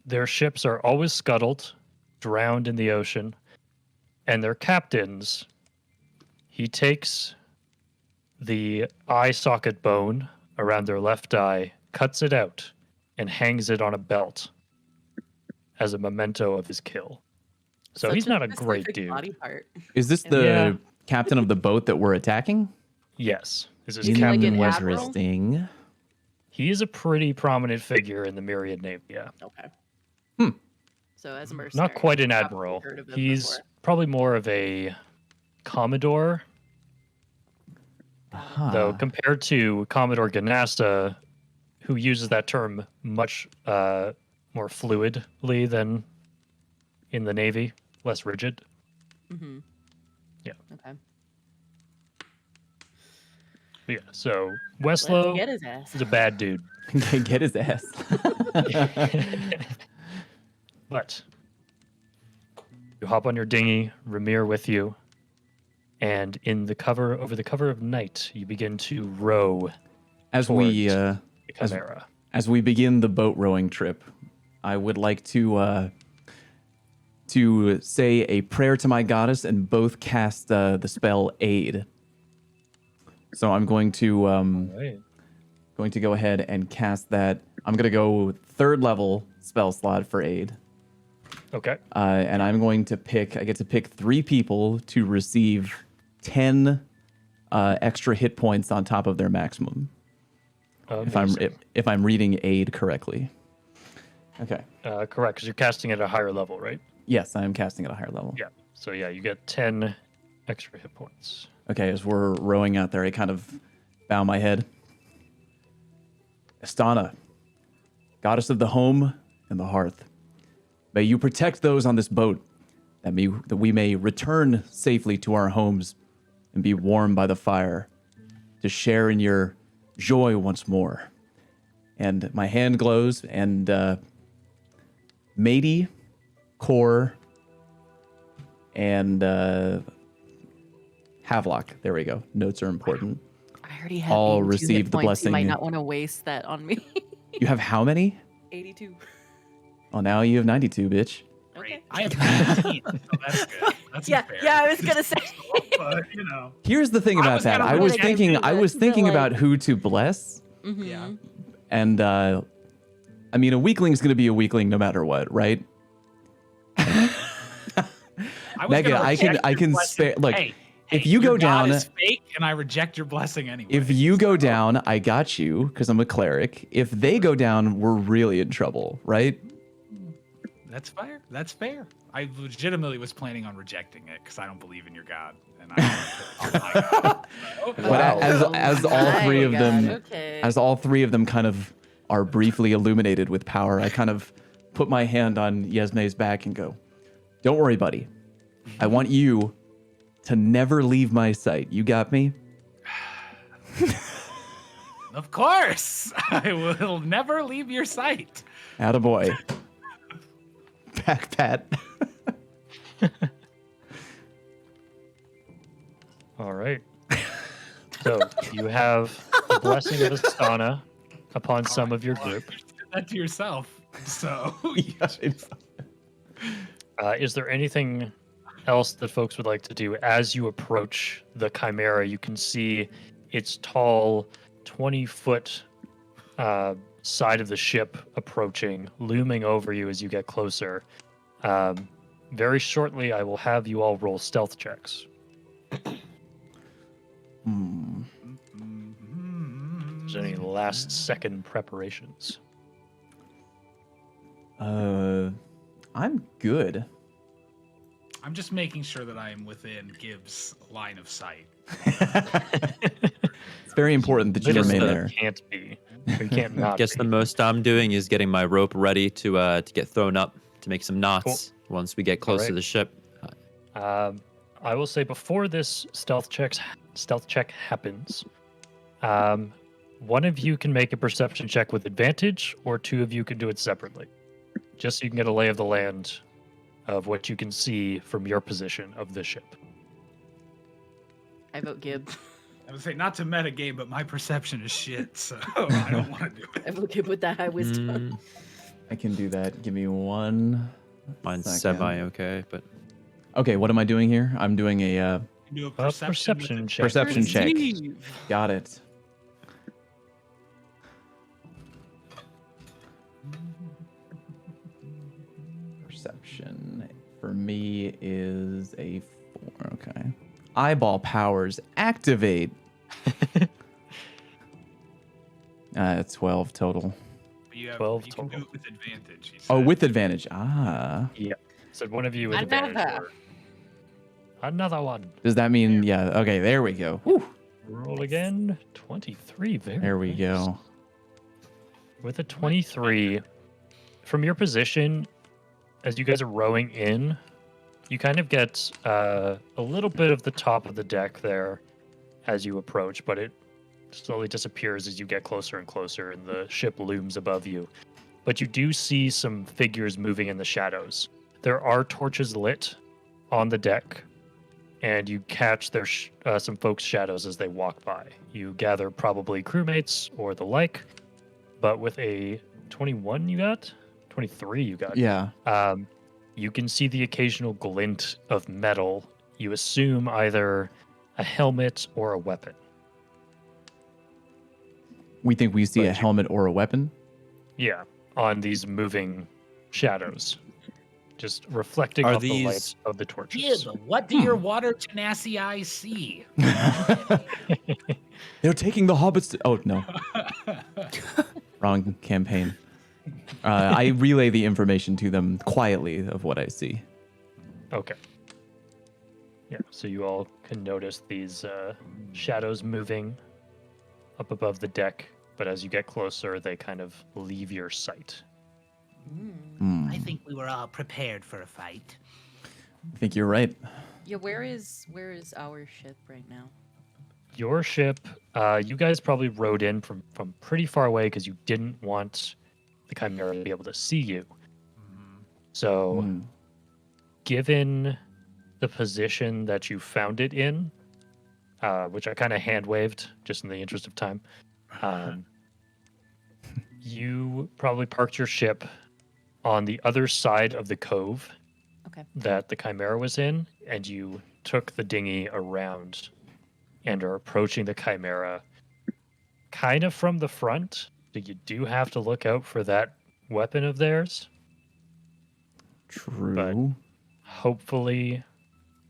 their ships are always scuttled, drowned in the ocean, and their captains, he takes the eye socket bone around their left eye, cuts it out, and hangs it on a belt as a memento of his kill. So Such he's not a great specific dude. Body part. Is this the Yeah. captain of the boat that we're attacking? Yes. This is Is he like Captain an Wes. admiral? Interesting. He is a pretty prominent figure in the Myriad Navy, yeah. Okay. Hmm. So as a mercenary, Not quite an you've admiral. probably heard of him He's before. probably more of a commodore, Huh. though compared to Commodore Ganasta, who uses that term much more fluidly than in the Navy, less rigid. Mm-hmm. Yeah. Okay. But yeah, so Let's Weslow get his ass. is a bad dude. Get his ass. But you hop on your dinghy, Ramir with you, and over the cover of night, you begin to row As we the As- Chimera. as we begin the boat rowing trip, I would like to say a prayer to my goddess and both cast the spell Aid. So I'm going to Right. go ahead and cast that. I'm going to go 3rd level spell slot for Aid. Okay. And I'm going to I get to pick 3 people to receive 10 extra hit points on top of their maximum. Amazing. If I'm reading Aid correctly. Okay. Correct, because you're casting at a higher level, right? Yes, I am casting at a higher level. Yeah. So yeah, you get 10 extra hit points. Okay, as we're rowing out there, I kind of bow my head. Astana, goddess of the home and the hearth, may you protect those on this boat, that we may return safely to our homes and be warmed by the fire, to share in your joy once more. And my hand glows, and Matey, Core, and Havelock. There we go. Notes are important. I already have All 82 hit received the points. You might blessing. not want to waste that on me. You have how many? 82. Oh, now you have 92, bitch. Okay. I have 19, so that's good. That's Yeah, fair. yeah, I was gonna say. But, you know. Here's the thing I about was that. gonna I was really thinking. do I that, was but, thinking like- about who to bless, Mhm. Yeah. and I mean, a weakling's gonna be a weakling no matter what, right? I was Megan, gonna I can reject I your can blessing. spare. Look, Hey, if hey, you your go God down, is fake, and I reject your blessing anyway. if you go so- down, I got you because I'm a cleric. If they go down, we're really in trouble, right? That's fair. That's fair. I legitimately was planning on rejecting it because I don't believe in your God, and I want to put it on my God. So- But Wow. as all My three of God, them, Okay. as all three of them kind of are briefly illuminated with power, I kind of put my hand on Yesme's back and go, "Don't worry, buddy. I want you to never leave my sight. You got me?" Of course, I will never leave your sight. Attaboy. Back pat. All right. So you have the blessing of Astana upon some of your group. You did that to yourself. So Is there anything else that folks would like to do as you approach the Chimera? You can see its tall, 20-foot side of the ship approaching, looming over you as you get closer. Very shortly, I will have you all roll stealth checks. Hmm. Is there any last-second preparations? I'm good. I'm just making sure that I am within Gibbs' line of sight. It's very important that you Just remain that there. it can't be. Or you can't not Guess be. the most I'm doing is getting my rope ready to get thrown up to make some knots once we get close to Alright. the ship. I will say before this stealth check happens, one of you can make a perception check with advantage, or two of you can do it separately, just so you can get a lay of the land of what you can see from your position of the ship. I vote Gib. I would say not to metagame, but my perception is shit, so I don't want to do it. I vote Gib with that high wisdom. Mm, I can do that. Give me one. mine's second. semi okay, but Okay, what am I doing here? I'm doing a Do a A perception, perception with check. perception check. Steve. Got it. Perception for me is a 4. Okay. Eyeball powers activate. 12 total. But you have, 12 you can do total. it with advantage. he Oh, said. with advantage. Ah. So one of you with advantage. Another. Or another one. Does that mean, yeah, okay, there we go. Whew. Roll again. 23. Very There we nice. go. With a 23, from your position, as you guys are rowing in, you kind of get a little bit of the top of the deck there as you approach, but it slowly disappears as you get closer and closer, and the ship looms above you. But you do see some figures moving in the shadows. There are torches lit on the deck, and you catch some folks' shadows as they walk by. You gather probably crewmates or the like, but with a 21 you got? 23 you got. Yeah. You can see the occasional glint of metal. You assume either a helmet or a weapon. We think we see But a helmet or a weapon. Yeah, on these moving shadows, just reflecting Are off the light these- of the torches. Gib, what do your water genasi eyes see? They're taking the hobbits. Oh, no. Wrong campaign. I relay the information to them quietly of what I see. Okay. Yeah, so you all can notice these shadows moving up above the deck, but as you get closer, they kind of leave your sight. Hmm. I think we were all prepared for a fight. I think you're right. Yeah, where is our ship right now? Your ship, you guys probably rode in from pretty far away because you didn't want the Chimera to be able to see you. So, Hmm. given the position that you found it in, which I kind of hand waved just in the interest of time, you probably parked your ship on the other side of the cove Okay. that the Chimera was in, and you took the dinghy around and are approaching the Chimera kind of from the front. So you do have to look out for that weapon of theirs. True. Hopefully,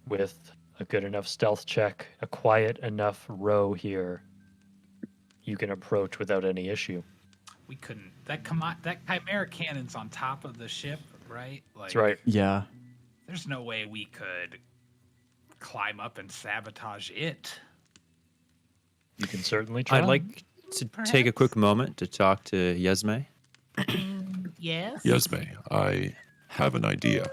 with a good enough stealth check, a quiet enough row here, you can approach without any issue. We couldn't. That Chimera cannon's on top of the ship, right? Like, That's right. Yeah. There's no way we could climb up and sabotage it. You can certainly try. I'd like to take a quick moment to talk to Yesme. Yes? Yesme, I have an idea.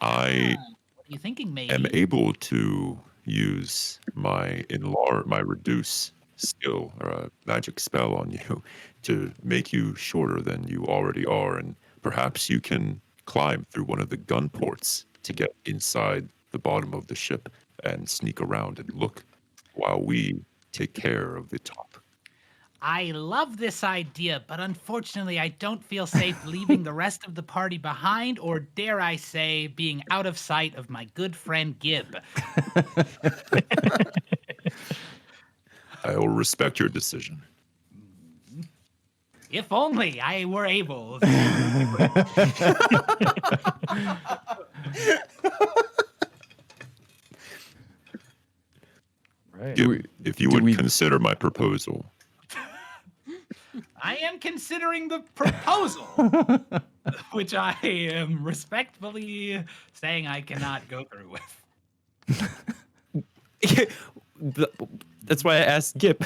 I What are you thinking, mate? am able to use my reduce skill or a magic spell on you to make you shorter than you already are, and perhaps you can climb through one of the gun ports to get inside the bottom of the ship and sneak around and look while we take care of the top. I love this idea, but unfortunately, I don't feel safe leaving the rest of the party behind, or dare I say, being out of sight of my good friend Gib. I will respect your decision. If only I were able. Right. If you do would we- consider my proposal. I am considering the proposal, which I am respectfully saying I cannot go through with. That's why I asked Gip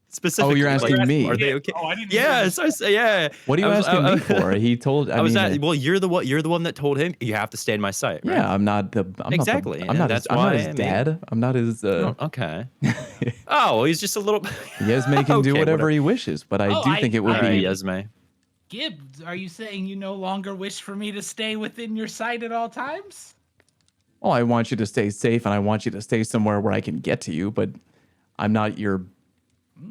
specifically. Oh, you're asking me. Are they okay? Oh, I didn't hear Yeah, this. so I say, yeah. What are you I was- asking I- me for? He told. I I was mean, at, well, you're the one that told him you have to stay in my sight, right? yeah, I'm not the. I'm Exactly, Not the, I'm and not. that's His, I'm not why, his I mean- dad. I'm not his. Oh, okay. Oh, well, he's just a little. Yesme can do Okay, whatever he wishes, but I Oh, do I- think it would All be. right, Yesme. Gib, Are you saying you no longer wish for me to stay within your sight at all times? Well, I want you to stay safe, and I want you to stay somewhere where I can get to you. But I'm not your.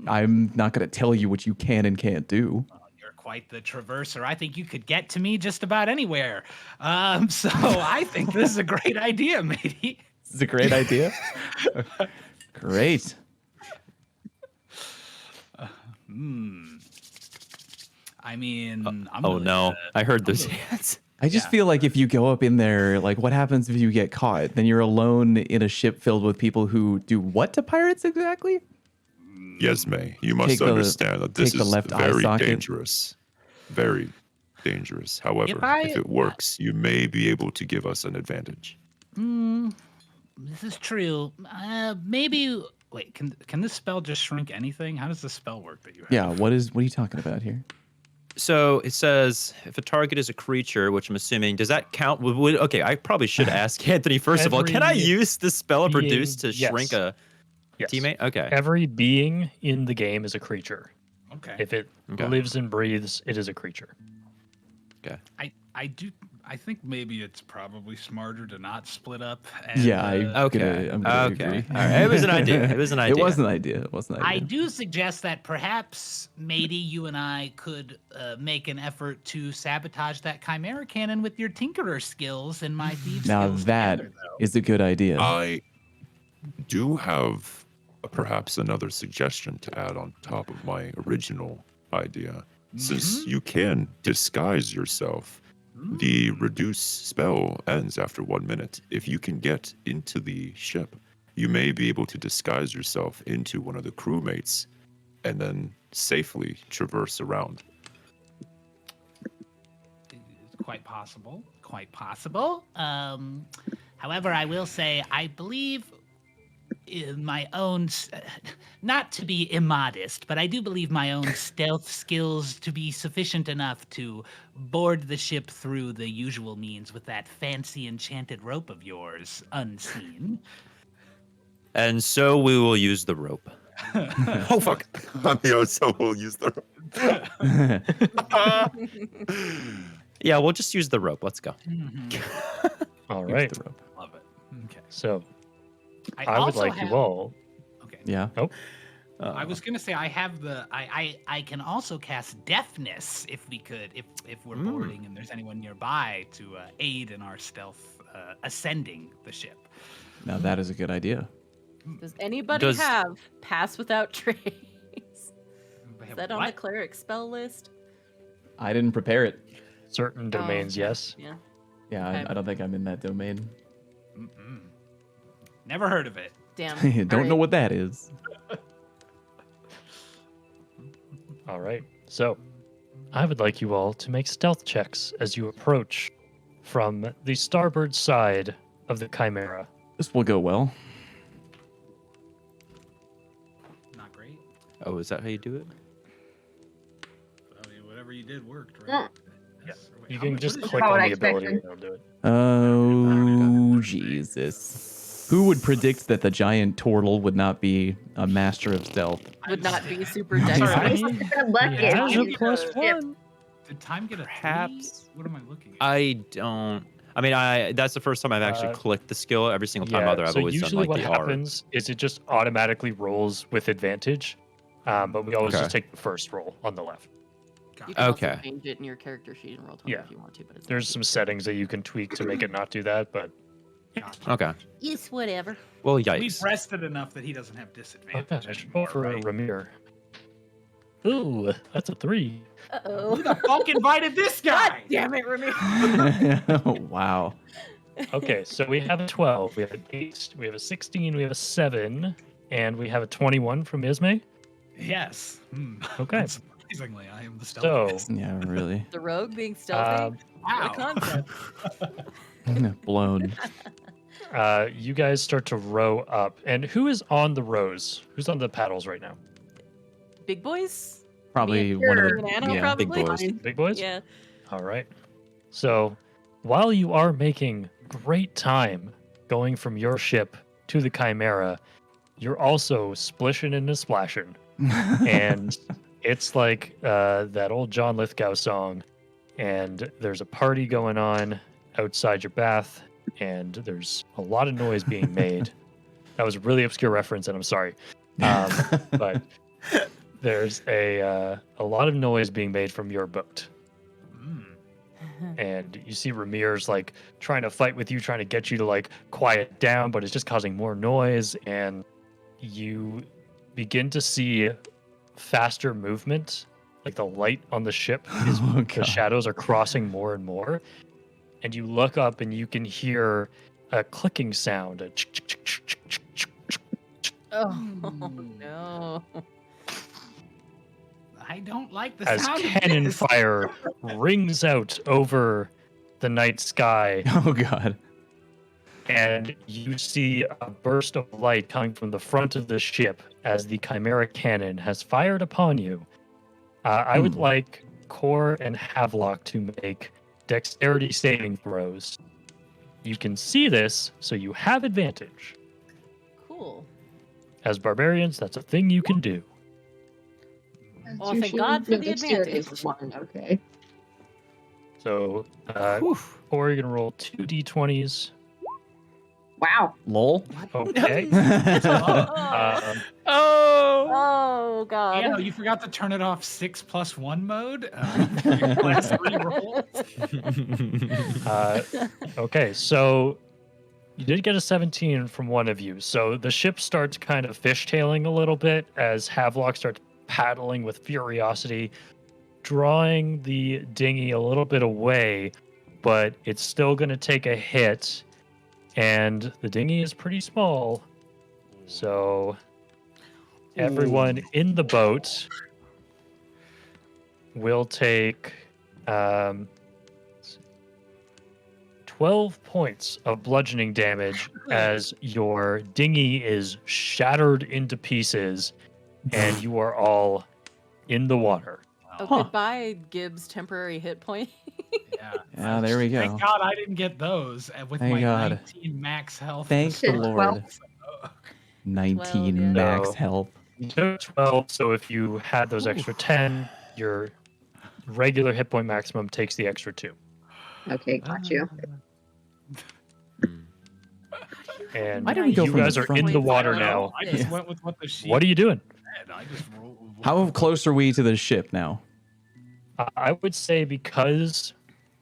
I'm not going to tell you what you can and can't do. You're quite the traverser. I think you could get to me just about anywhere. So I think this is a great idea, matey. This is a great idea. Great. I mean, I'm Oh really no, upset. I heard those hands. I just Yeah. feel like if you go up in there, like what happens if you get caught? Then you're alone in a ship filled with people who do what to pirates exactly? Yesme, you must Take the- understand that this take the is left eye very socket. dangerous. Very dangerous. However, I- if it works, you may be able to give us an advantage. this is true. Maybe. Wait, can this spell just shrink anything? How does this spell work that you have? Yeah, what are you talking about here? So it says if a target is a creature, which I'm assuming, does that count? Okay, I probably should ask Anthony first of all. Can I Every use the spell of being- reduce to shrink yes. a Yes. teammate? Okay. Every being in the game is a creature. Okay. If it Okay. lives and breathes, it is a creature. Okay. I think maybe it's probably smarter to not split up. And, Yeah, Okay. I'm gonna Okay. agree. All right. It was an idea. It was an idea. It was an idea. It was an idea. I do suggest that perhaps, matey, you and I could make an effort to sabotage that Chimera cannon with your Tinkerer skills and my Thieves Now skills that together, though. is a good idea. I do have perhaps another suggestion to add on top of my original idea. Since you can disguise yourself, the reduce spell ends after 1 minute. If you can get into the ship, you may be able to disguise yourself into one of the crewmates and then safely traverse around. It's quite possible. Quite possible. However, I will say, I believe in my own, not to be immodest, but I do believe my own stealth skills to be sufficient enough to board the ship through the usual means with that fancy enchanted rope of yours, unseen. And so we will use the rope. Oh, fuck. So we'll use the. Yeah, we'll just use the rope. Let's go. All Use right. the rope. Love it. Okay. So I would also like have- you all. Okay. Yeah. I was gonna say I have the I can also cast deafness if we could if we're boarding and there's anyone nearby to aid in our stealth ascending the ship. Now that is a good idea. Does anybody Does- have pass without trace? Is that on the What? cleric spell list? I didn't prepare it. Certain domains, okay. yes. Yeah. Yeah, Okay. I don't think I'm in that domain. Mm-mm. Never heard of it. Damn. Don't know Alright. what that is. All right. So, I would like you all to make stealth checks as you approach from the starboard side of the Chimera. This will go well. Not great. Oh, is that how you do it? I mean, whatever you did worked, Yeah. right? Yes. Wait, You how can much- just what is click How would on I the expect ability it? and it'll do it. Oh, Jesus. Who would predict that the giant turtle would not be a master of stealth? Would not be super Sorry, dexterous. Good luck. He if has you a get plus the ship. one. Did time get a Perhaps. 3? What am I looking at? I don't. I mean, that's the first time I've actually clicked the skill. Every single time other, I've so always done usually like what the R. happens is it just automatically rolls with advantage, but we always Okay. just take the first roll on the left. Got You it. can also Okay. change it in your character sheet and roll 20 Yeah. if you want to, but it's There's some settings that you can tweak to make it not do that, but Gotcha. Okay. Yes, whatever. Well, We've yikes. rested enough that he doesn't have okay, disadvantage. I should roll for anymore, right? Ramir. Ooh, that's a 3. Uh Who oh. the fuck invited this God guy? damn it, Ramir. Wow. Okay, so we have a 12, we have an 8, we have a 16, we have a 7, and we have a 21 from Ismay. Yes. Okay. Surprisingly, I am the So, stealthiest. Yeah, really. The rogue being stealthy. um, What a Wow. concept. Blown. you guys start to row up. And who is on the rows? Who's on the paddles right now? Big boys? Probably Me one of and the Nano, yeah, probably? big boys. Big boys? Yeah. All right. So, while you are making great time going from your ship to the Chimera, you're also splishing and splashing. And it's like that old John Lithgow song. And there's a party going on outside your bath, and there's a lot of noise being made. That was a really obscure reference, and I'm sorry. But there's a lot of noise being made from your boat. And you see Ramir's like trying to fight with you, trying to get you to like quiet down, but it's just causing more noise. And you begin to see faster movement. Like the light on the ship is Oh, the God. shadows are crossing more and more. And you look up and you can hear a clicking sound. A Oh no. I don't like the as sound of cannon this. fire rings out over the night sky. Oh God. And you see a burst of light coming from the front of the ship as the Chimera cannon has fired upon you. I would like Core and Havelock to make dexterity saving throws. You can see this, so you have advantage. Cool. As barbarians, that's a thing you can do. Oh, thank God for the Dexterity is advantage. 1, okay. So, Core, you're going to roll 2d20s. Wow. Lol. Okay. Oh, um, oh God. Yeah, you forgot to turn it off 6+1 mode. For your last 3 rolls. Okay, so you did get a 17 from one of you. So the ship starts kind of fishtailing a little bit as Havelock starts paddling with furiosity, drawing the dinghy a little bit away, but it's still going to take a hit. And the dinghy is pretty small. So everyone in the boat will take 12 points of bludgeoning damage as your dinghy is shattered into pieces and you are all in the water. Oh, Huh. goodbye, Gibbs' temporary hit point. Yeah. Yeah, there we go. Thank God I didn't get those with Thank my God. 19 max health. Thank to the start. Lord. 12. 19 yeah. max No. health. You took 12, so if you had those extra 10, your regular hit point maximum takes the extra 2. Okay, got you. And Why did we go you from guys the are front in to the the water I don't know, now. I just Yeah. went with what the sheet What are you doing? I just roll. How close are we to the ship now? I would say because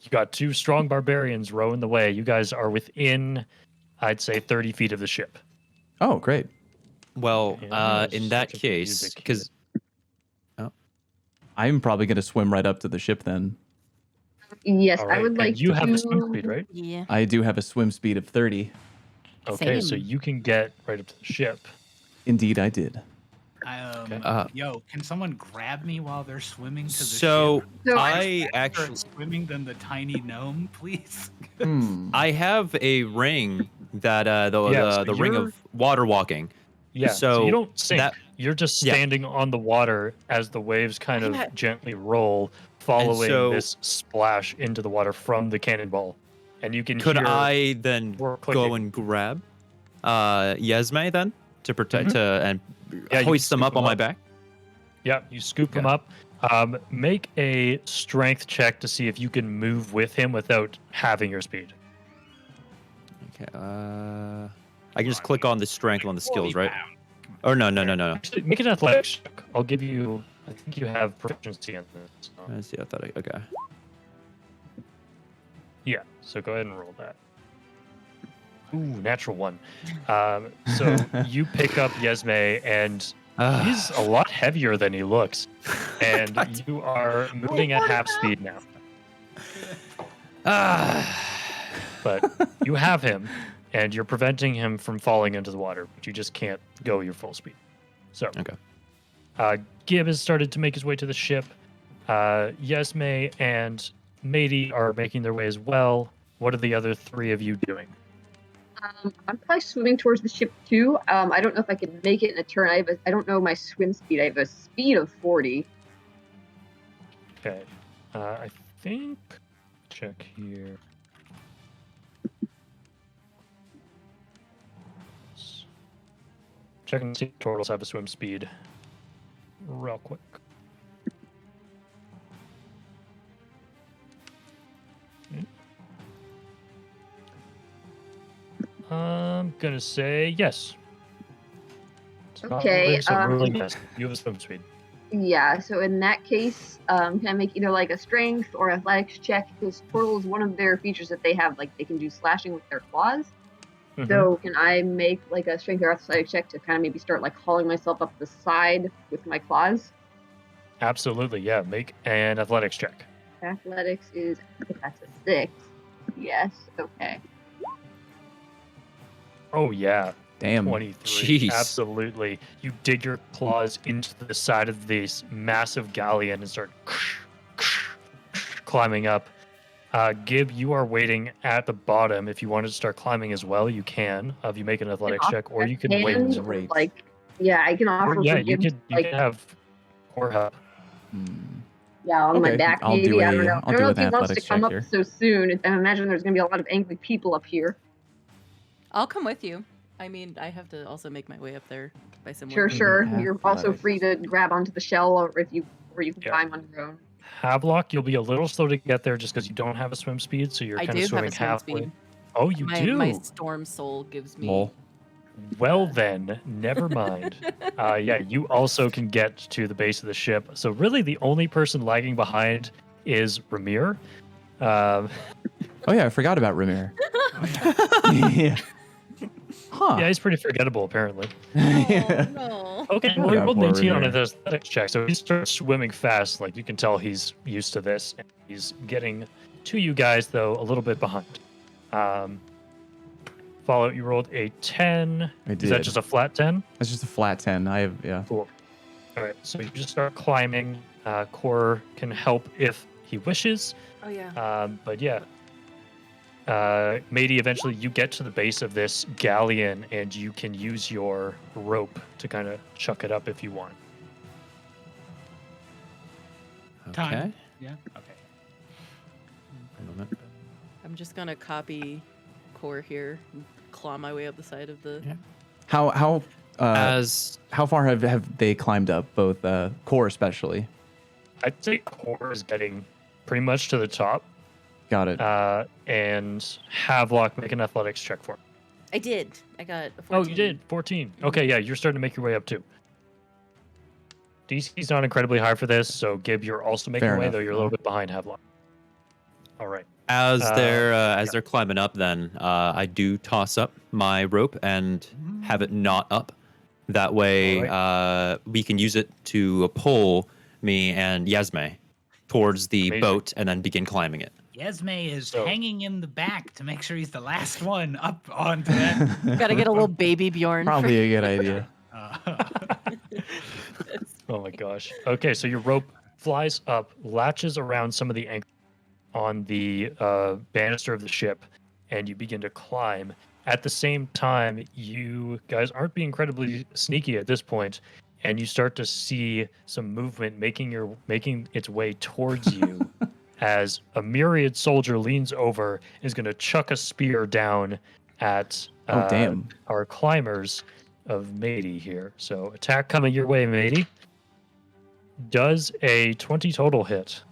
you got two strong barbarians rowing the way, you guys are within, I'd say, 30 feet of the ship. Oh, great. Well, Yeah, in that switch up the case, music because I'm probably going to swim right up to the ship then. Yes, All I right, would and like you to. have a swim speed, right? Yeah. I do have a swim speed of 30. Okay, so Same. you can get right up to the ship. Indeed, I did. Okay. Yo, can someone grab me while they're swimming to the so ship? So I Better actually at swimming than the tiny gnome, please. I have a ring that Yeah, so the ring you're- of water walking. Yeah, so So you don't sink. that- You're just yeah. standing on the water as the waves kind of Yeah. gently roll, following so- this splash into the water from the cannonball. And you can Could hear I then we're go clicking. and grab Yesme then to protect and Yeah, you hoist can them scoop up on them my up. back? Yeah, you scoop him up. Make a strength check to see if you can move with him without having your speed. Okay. I can just click on the strength on the skills, 40 right? pounds. Or no. Actually, make an athletics check. I'll give you. I think you have proficiency in this. So. Let's see. I thought. Okay. Yeah, so go ahead and roll that. Ooh, natural one. So you pick up Yesme, and he's a lot heavier than he looks, and you are moving at half speed now. But you have him, and you're preventing him from falling into the water, but you just can't go your full speed. So, Okay. Gib has started to make his way to the ship. Yesme and Matey are making their way as well. What are the other three of you doing? I'm probably swimming towards the ship too. I don't know if I can make it in a turn. I don't know my swim speed. I have a speed of 40. Okay. I think. Check here. Check and see if turtles have a swim speed. Real quick. I'm gonna say yes. It's not Okay, really, so really yes. You have a swim speed. Yeah, so in that case, can I make either like a strength or athletics check? Because turtles, one of their features that they have, like they can do slashing with their claws. Mhm. So can I make like a strength or athletics check to kind of maybe start like hauling myself up the side with my claws? Absolutely, yeah. Make an athletics check. Athletics is, that's a 6. Yes, okay. Oh yeah. Damn. 23. Jeez. Absolutely. You dig your claws into the side of this massive galleon and start climbing up. Gib, you are waiting at the bottom. If you wanted to start climbing as well, you can. If you make an athletics check, or you can wait. And, Great. like, yeah, I can offer Or, yeah, for you Gibbs, could like, have core help. yeah, on my Okay, back I'll maybe. do I a- don't know. I'll I don't do know an if he wants to athletics come check up here. so soon. I imagine there's gonna be a lot of angry people up here. I'll come with you. I mean, I have to also make my way up there by some Sure, way. sure. Mhm. You're also Athletics. free to grab onto the shell, or you can Yeah. climb on your own. Havelock, you'll be a little slow to get there just because you don't have a swim speed, so you're I kind do of have a swimming swim halfway. speed. Oh, you do? My storm soul gives me. Lol. Well then, never mind. Yeah, you also can get to the base of the ship. So really, the only person lagging behind is Ramir. Oh yeah, I forgot about Ramir. Yeah. Huh. Yeah, he's pretty forgettable apparently. Yeah. No. Okay, Oh, well, he yeah, rolled poor 19 on Ramir. an athletics check, so he starts swimming fast. Like you can tell, he's used to this. And he's getting to you guys though a little bit behind. Fallout, you rolled a 10. I Is that did. just a flat 10? That's just a flat 10. I have, yeah. Cool. All right, so you just start climbing. Core can help if he wishes. Oh yeah. But yeah. Matey, eventually you get to the base of this galleon and you can use your rope to kind of chuck it up if you want. Time. Okay. Yeah. Okay. One moment. I'm just gonna copy core here and claw my way up the side of the. Yeah. How As how far have they climbed up? Both core especially. I'd say Core is getting pretty much to the top. Got it. And Havelock, make an athletics check for me. I did. I got a 14. Oh, you did. 14. Okay, yeah, you're starting to make your way up too. DC's not incredibly high for this, so Gib, you're also making Fair way, enough. though you're a little bit behind Havelock. All right. As yeah. they're climbing up, then I do toss up my rope and have it not up. That way, we can use it to pull me and Yasme towards the Amazing. boat and then begin climbing it. Yesme is So- hanging in the back to make sure he's the last one up onto that. Gotta get a little baby Bjorn. Probably a good idea. Oh my gosh. Okay, so your rope flies up, latches around some of the anchors on the banister of the ship, and you begin to climb. At the same time, you guys aren't being incredibly sneaky at this point, and you start to see some movement making its way towards you as a myriad soldier leans over and is going to chuck a spear down at Oh, damn. our climbers of Matey here. So attack coming your way, Matey. Does a 20 total hit.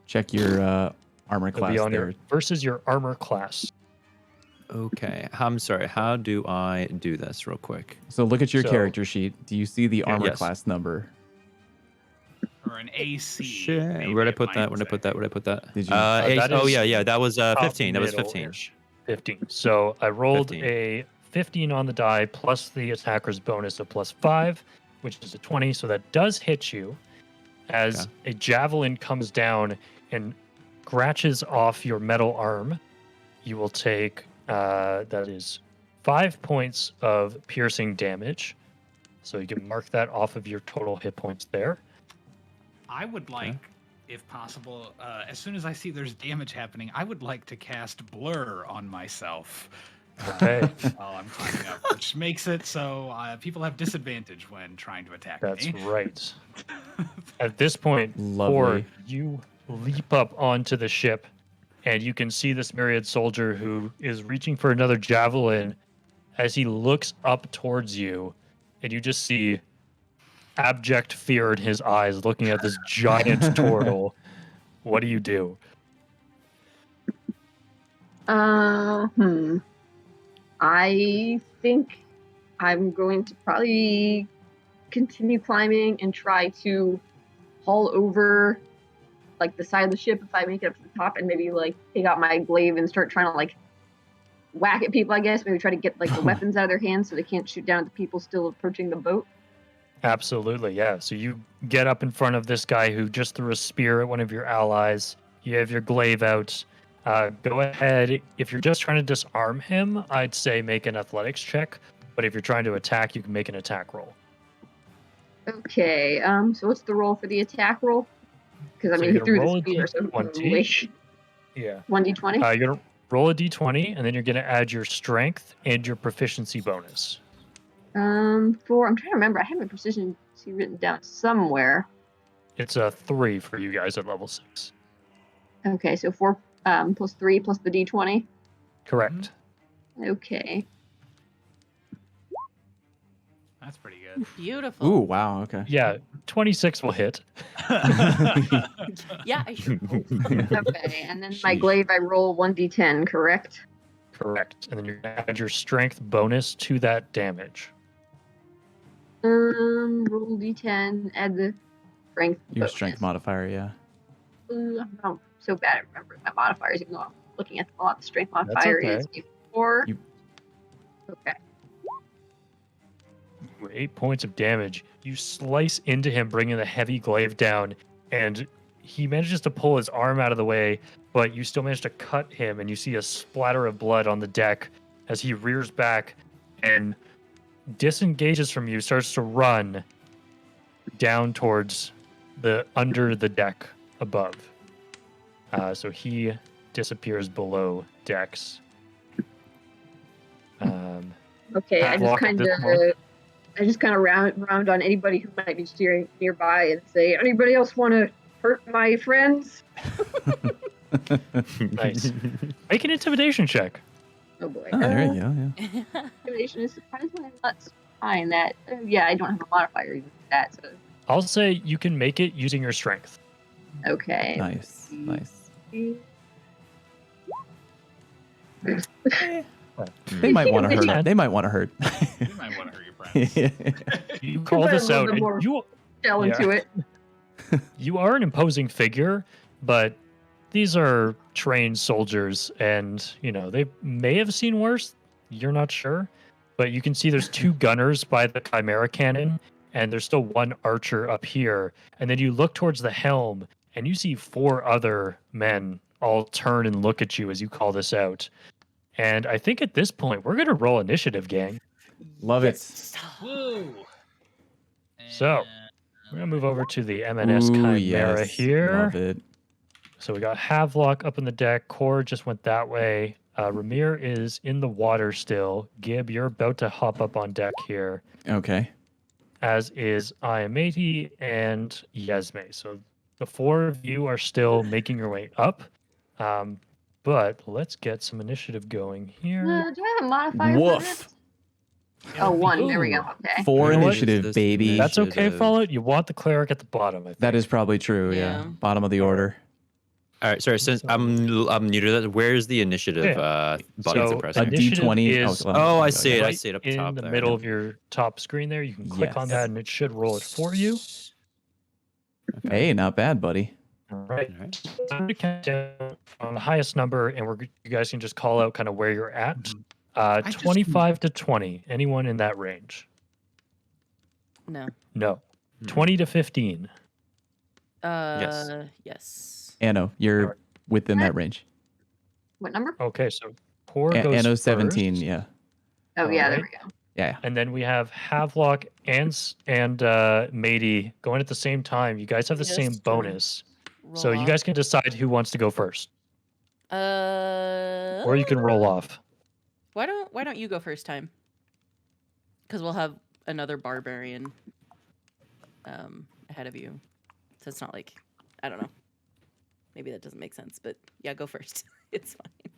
Check your armor It'll class be on there. your versus your armor class. Okay, I'm sorry. How do I do this real quick? So look at your So- character sheet. Do you see the armor Yes. class number? Or an AC. Shit. maybe Where'd I it put might that? Where'd I say. put that? Where'd I put that? Did you- that oh is yeah. That was 15. That was top 15. middle-ish. 15. So I rolled 15. a 15 on the die plus the attacker's bonus of +5, which is a 20. So that does hit you as a javelin comes down and scratches off your metal arm. You will take that is 5 points of piercing damage. So you can mark that off of your total hit points there. I would like, if possible, as soon as I see there's damage happening, I would like to cast Blur on myself Okay. while I'm climbing up, which makes it so people have disadvantage when trying to attack That's me. right. At this point, Lovely. Thor, you leap up onto the ship, and you can see this myriad soldier who is reaching for another javelin as he looks up towards you, and you just see abject fear in his eyes looking at this giant turtle. What do you do? I think I'm going to probably continue climbing and try to haul over like the side of the ship if I make it up to the top, and maybe like take out my glaive and start trying to like whack at people, I guess. Maybe try to get like the weapons out of their hands so they can't shoot down at the people still approaching the boat. Absolutely, yeah. So you get up in front of this guy who just threw a spear at one of your allies. You have your glaive out. Go ahead. If you're just trying to disarm him, I'd say make an athletics check. But if you're trying to attack, you can make an attack roll. Okay, so what's the roll for the attack roll? Because I So mean, he you're threw gonna the roll a spear, so D20. Yeah. 1d20. You're going to roll a d20, and then you're going to add your strength and your proficiency bonus. I'm trying to remember. I have my proficiency written down somewhere. It's a 3 for you guys at level 6. Okay, so 4 plus 3 plus the d20. Correct. Okay. That's pretty good. Beautiful. Ooh, wow. Okay. Yeah, 26 will hit. Yeah, I sure hope. Okay, and then my glaive, I roll 1d10, correct? Correct. And then you're going to add your strength bonus to that damage. Roll d10, add the strength. Your bonus. strength modifier, yeah. I'm so bad at remembering my modifiers, even though I'm looking at a lot. The strength That's modifier okay. is a 4. You- Okay. 8 points of damage. You slice into him, bringing the heavy glaive down, and he manages to pull his arm out of the way, but you still manage to cut him, and you see a splatter of blood on the deck as he rears back and disengages from you, starts to run down towards the under the deck above. So he disappears below decks. Okay, I just Block at kind this of, point. round on anybody who might be steering nearby and say, anybody else want to hurt my friends? Nice. Make an intimidation check. Oh boy. Oh, there you go. Yeah. Intimidation is surprisingly not fine. That yeah, I don't have a modifier even for that. So I'll say you can make it using your strength. okay. Nice. Nice. They might want to hurt. They might want to hurt. You might want to hurt your friends. You call Put a this little out, bit and more- Fell Yeah. into it. You are an imposing figure, but these are trained soldiers, and they may have seen worse. You're not sure, but you can see there's 2 gunners by the Chimera cannon, and there's still 1 archer up here. And then you look towards the helm, and you see 4 other men all turn and look at you as you call this out. And I think at this point we're gonna roll initiative, gang. Love it. Woo. So, we're gonna move over to the M&S Ooh, Chimera yes. here. Love it. So we got Havelock up on the deck. Core just went that way. Ramir is in the water still. Gib, you're about to hop up on deck here, Okay. as is Iamati and Yesme. So the 4 of you are still making your way up. But let's get some initiative going here. Do I have a modifier for Woof. this? Oh, 1. There we go. Okay. 4 You know what? initiative, This baby. That's okay, Initiative. Fallout. You want the cleric at the bottom, I think. That is probably true. Yeah. Yeah. Bottom of the order. All right, sorry. Since I'm new to that, where's the initiative button So to press? A here? initiative D20. is Oh, I see it. I right see it up in top the there. middle of your top screen there. You can click on Yes. that and it should roll it for you. Hey, not bad, buddy. All right. All right. I'm going to count down on the highest number, and you guys can just call out kind of where you're at. just- 25 to 20. Anyone in that range? No. No. 20 to 15. Yes. Anno, you're Alright. within that range. What number? Okay, so Core goes Anno first, 17. Yeah. Oh, yeah, there Alright. we go. Yeah. and then we have Havelock and Matey going at the same time. You guys have the same Just bonus, so Roll you off. guys can decide who wants to go first, or you can roll off. Why don't you go first time? Because we'll have another barbarian ahead of you, so it's not like I don't know. Maybe that doesn't make sense, but yeah, go first. It's fine.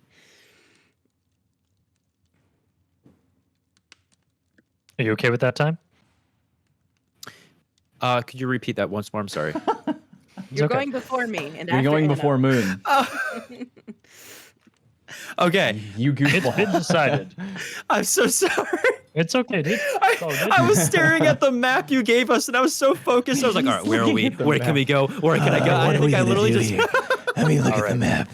Are you okay with that time? Could you repeat that once more? I'm sorry. You're okay. going before me, and You're after going Anna. before Moon. Okay, You It's goofball. been decided. I'm so sorry. It's okay, dude. Oh, dude. I was staring at the map you gave us, and I was so focused. I was like, "All right, where are we? Looking at the Where can map. we go? Where can I go?" I think I literally just. Let me look All at the right. map.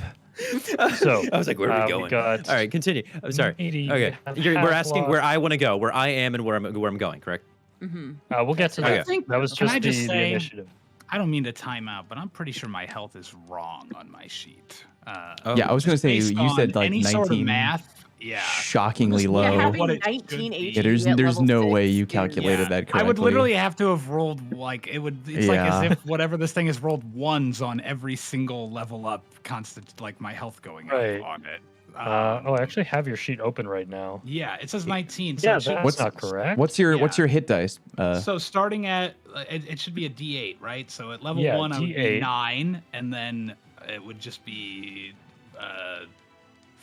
So I was like, "Where are we we going?" got All right, continue. I'm sorry. Matey, Okay, we have we're asking Havelock. where I want to go, where I am, and where I'm going. Correct? Mm-hmm. We'll get to Okay. that. That was Can just I just the say- initiative. I don't mean to time out, but I'm pretty sure my health is wrong on my sheet. Oh. Yeah, I was going to say, Based you said on like any 19. sort of math. Yeah. Shockingly Just low. look at Having what it 19 should be. HP Yeah, there's at there's level no way 6 you is- calculated that correctly. I would literally have to have rolled like it would. It's like Yeah. as if whatever this thing is rolled ones on every single level up, constant like my health going Right. up on it. I actually have your sheet open right now. Yeah, it says 19. So Yeah, it should- that's What's- not correct. What's your hit dice? so starting at it should be a D8, right? So at level Yeah, 1 I would be D8. 9, and then it would just be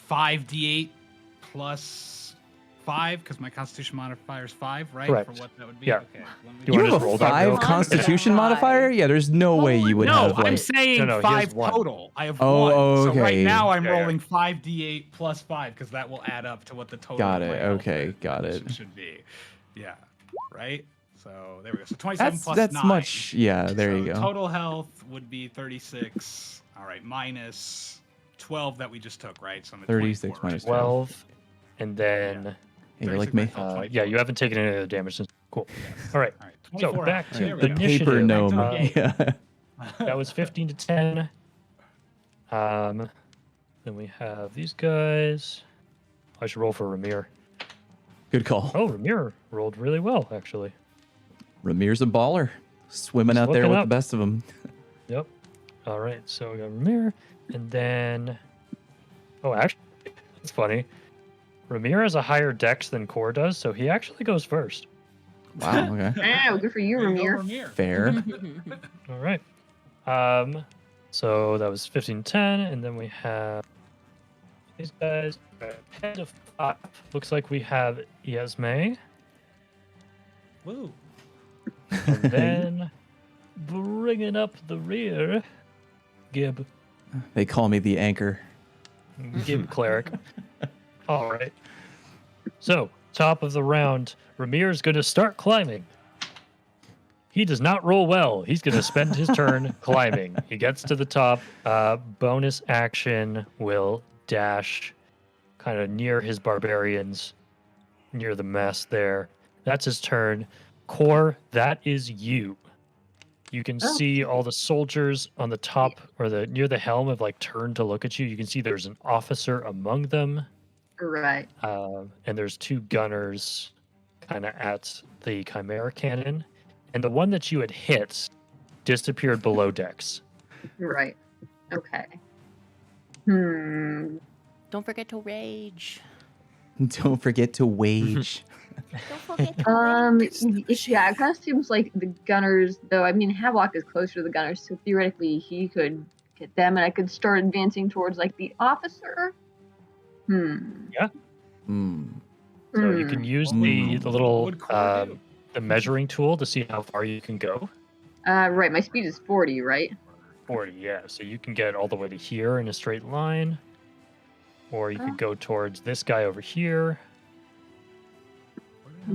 5d8 plus 5 because my Constitution modifier is 5, right? Correct. For what that would be. Yeah. Okay. let me- You You wanna have just roll a that 5 real quick? Constitution Yeah. modifier? Yeah, there's no way you would no, have I'm like. saying No, he has 5 one. total. I have Oh, 1. So right okay. now I'm Yeah, yeah. rolling 5d8 plus 5 because that will add up to what the total. Got of it, my health okay, got it. Should be. Yeah. Right? So there we go. So 27 plus That's 9. much. Yeah, there So you go. Total health would be 36. All right, minus 12 that we just took, right? So I'm at 36 24, minus right? 12, and then Hey, you're like 36 me. minus 12, yeah, you haven't taken any of the damage since. Cool. All right, All right, so 24 back health. to There we the go. initiative. Paper gnome. Back to the Yeah. that was 15 to 10. Then we have these guys. I should roll for Ramir. Good call. Oh, Ramir rolled really well, actually. Ramir's a baller, swimming Just out there looking with up. the best of them. Yep. All right, so we got Ramir, and then. Oh, actually, that's funny. Ramir has a higher dex than Core does, so he actually goes first. Wow. Okay. Oh, good for you, There you go, Ramir. Ramir. Fair. All right. So that was 15-10, and then we have these guys. 10 to 5. Looks like we have Yesme, Woo. and then bringing up the rear, Gib. They call me the anchor. Gib cleric. All right. So top of the round, Ramir is going to start climbing. He does not roll well. He's going to spend his turn climbing. He gets to the top. Bonus action will dash kind of near his barbarians, near the mess there. That's his turn. Core, that is you. You can see all the soldiers on the top or the near the helm have like turned to look at you. You can see there's an officer among them. Right. And there's 2 gunners kind of at the Chimera cannon. And the one that you had hit disappeared below decks. Right. Okay. Don't forget to rage. Don't forget to wage. Don't forget to rage. Yeah, it kind of seems like the gunners, though. I mean, Havelock is closer to the gunners, so theoretically he could get them, and I could start advancing towards like the officer. Yeah. Hmm. So you can use the What little would Core do? the measuring tool to see how far you can go. Right. My speed is 40, right? 40, yeah. So you can get all the way to here in a straight line. Or you could go towards this guy over here.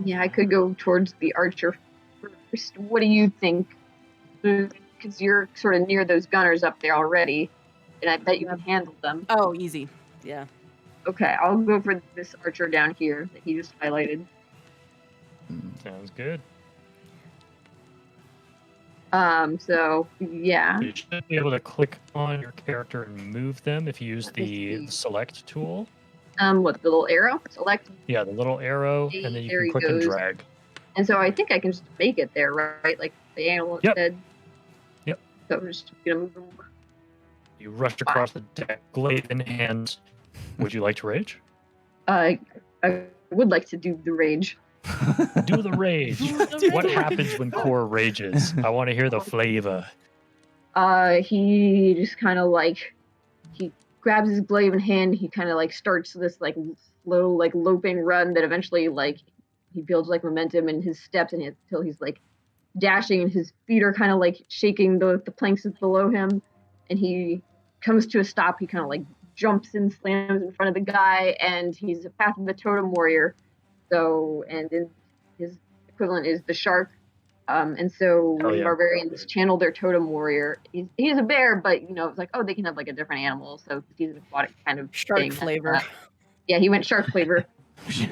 Yeah, I could go towards the archer first. What do you think? Because you're sort of near those gunners up there already, and I bet you can handle them. Oh, easy. Yeah. Okay, I'll go for this archer down here that he just highlighted. Sounds good. So yeah. So you should be able to click on your character and move them if you use Let me the see. select tool. What, the little arrow? Select. Yeah, the little arrow, and then you There can he click and goes. drag. And so I think I can just make it there, right? Like the animal Yep. instead. Yep. So I'm just gonna move them. You rush across the deck, glaive in hand. Would you like to rage? I would like to do the rage. Do the rage. What happens when Core rages? I want to hear the flavor. He just kind of like he grabs his glaive in hand. He kind of like starts this like slow like loping run that eventually like he builds like momentum in his steps and until he's like dashing and his feet are kind of like shaking the planks below him, and he comes to a stop. He kind of like jumps and slams in front of the guy, and he's a Path of the Totem Warrior. So, and then his equivalent is the shark. And so Oh, when yeah. barbarians channel their totem warrior, he's a bear, but you know, it's like, oh, they can have like a different animal. So he's an aquatic kind of Shark thing. flavor. Yeah, he went shark flavor.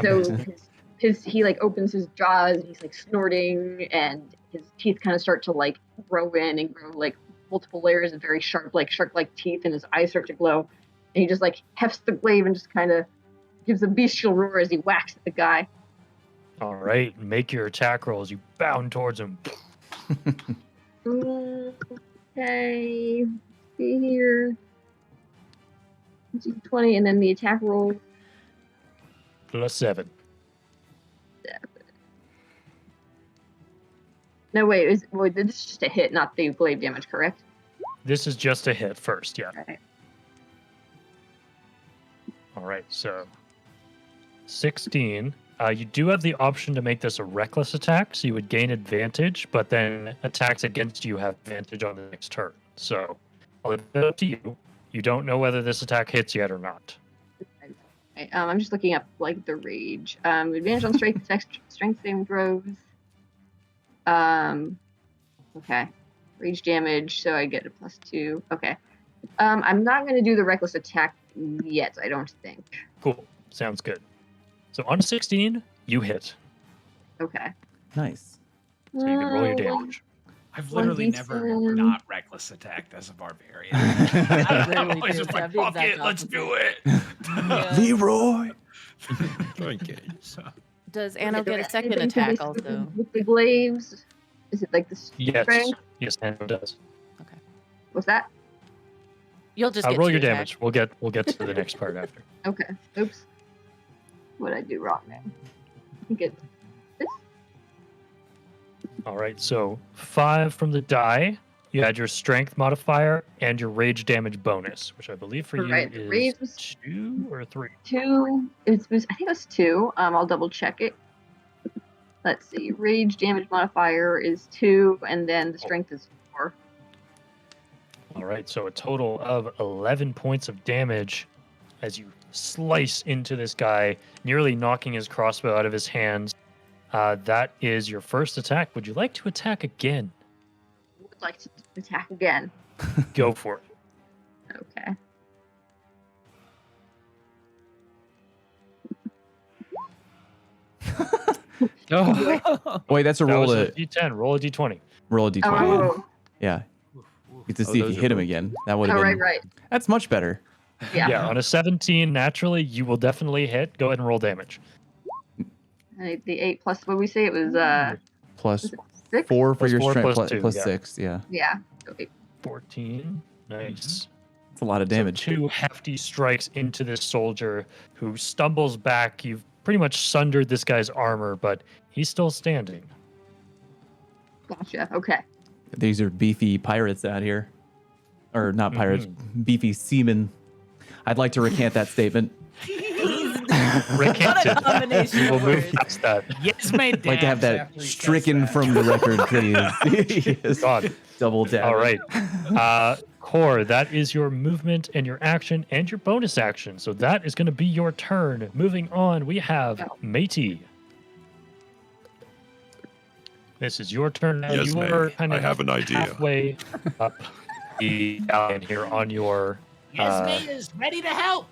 So he like opens his jaws and he's like snorting, and his teeth kind of start to like grow in and grow like multiple layers of very sharp, like shark-like teeth, and his eyes start to glow. And he just like hefts the glaive and just kind of gives a bestial roar as he whacks at the guy. All right, make your attack rolls. You bound towards him. Okay, see here. 20, and then the attack roll. +7. No, wait, this is just a hit, not the glaive damage, correct? This is just a hit first, yeah. Okay. All right, so 16. You do have the option to make this a reckless attack, so you would gain advantage, but then attacks against you have advantage on the next turn. So I'll leave it up to you. You don't know whether this attack hits yet or not. Okay, I'm just looking up like the rage. Advantage on strength saving throws. Okay. Rage damage, so I get a +2. Okay. I'm not gonna do the reckless attack yet, I don't think. Cool. Sounds good. So on 16, you hit. Okay. Nice. So you can roll your Uh, damage. I've literally never 1d10. not reckless attacked as a barbarian. I I'm literally always do. just Yeah, like, the fuck exact it, let's opposite. do it. Yeah. Leroy. Okay. So, Does Anno Okay, get a second anything to attack this also? with the glaives? Is it like the Yes. strength? Yes, Anno does. What's that? You'll just I'll get roll two your attacks. damage. We'll get to the next part after. Okay. Oops. What did I do wrong there? I think it's this. All right, so 5 from the die. You had your strength modifier and your rage damage bonus, which I believe for you Right, the rage is was- 2 or 3. 2. I think it was 2. I'll double check it. Let's see. Rage damage modifier is 2, and then the strength is 4. All right, so a total of 11 points of damage as you slice into this guy, nearly knocking his crossbow out of his hands. That is your first attack. Would you like to attack again? Would like to attack again. Go for it. Okay. Oh. Wait, that's a That roll was to a D10. Roll a D20. roll a d20. Oh, Yeah. Get to Oh, see if those you are hit him cool. again. That would have been. right. That's much better. Yeah. On a 17, naturally, you will definitely hit. Go ahead and roll damage. The 8 plus, what did we say? It was Plus was it 6? 4 for Plus your 4 strength, plus 2, plus yeah. 6. Yeah. Yeah. So 8. 14. Nice. It's a lot of damage. So 2 hefty strikes into this soldier who stumbles back. You've pretty much sundered this guy's armor, but he's still standing. Gotcha. Okay. These are beefy pirates out here. Or not pirates, beefy seamen. I'd like to recant that statement. Recanted. What a combination You will of move words. past that. Yes, made I'd like to have that stricken from the record, please. Yes. God. Double down. All right. Core, that is your movement and your action and your bonus action. So that is going to be your turn. Moving on, we have Matey. This is your turn now. Yes, you ma'am. are kind I of have an idea. halfway up the galleon here on your. Yasme is ready to help.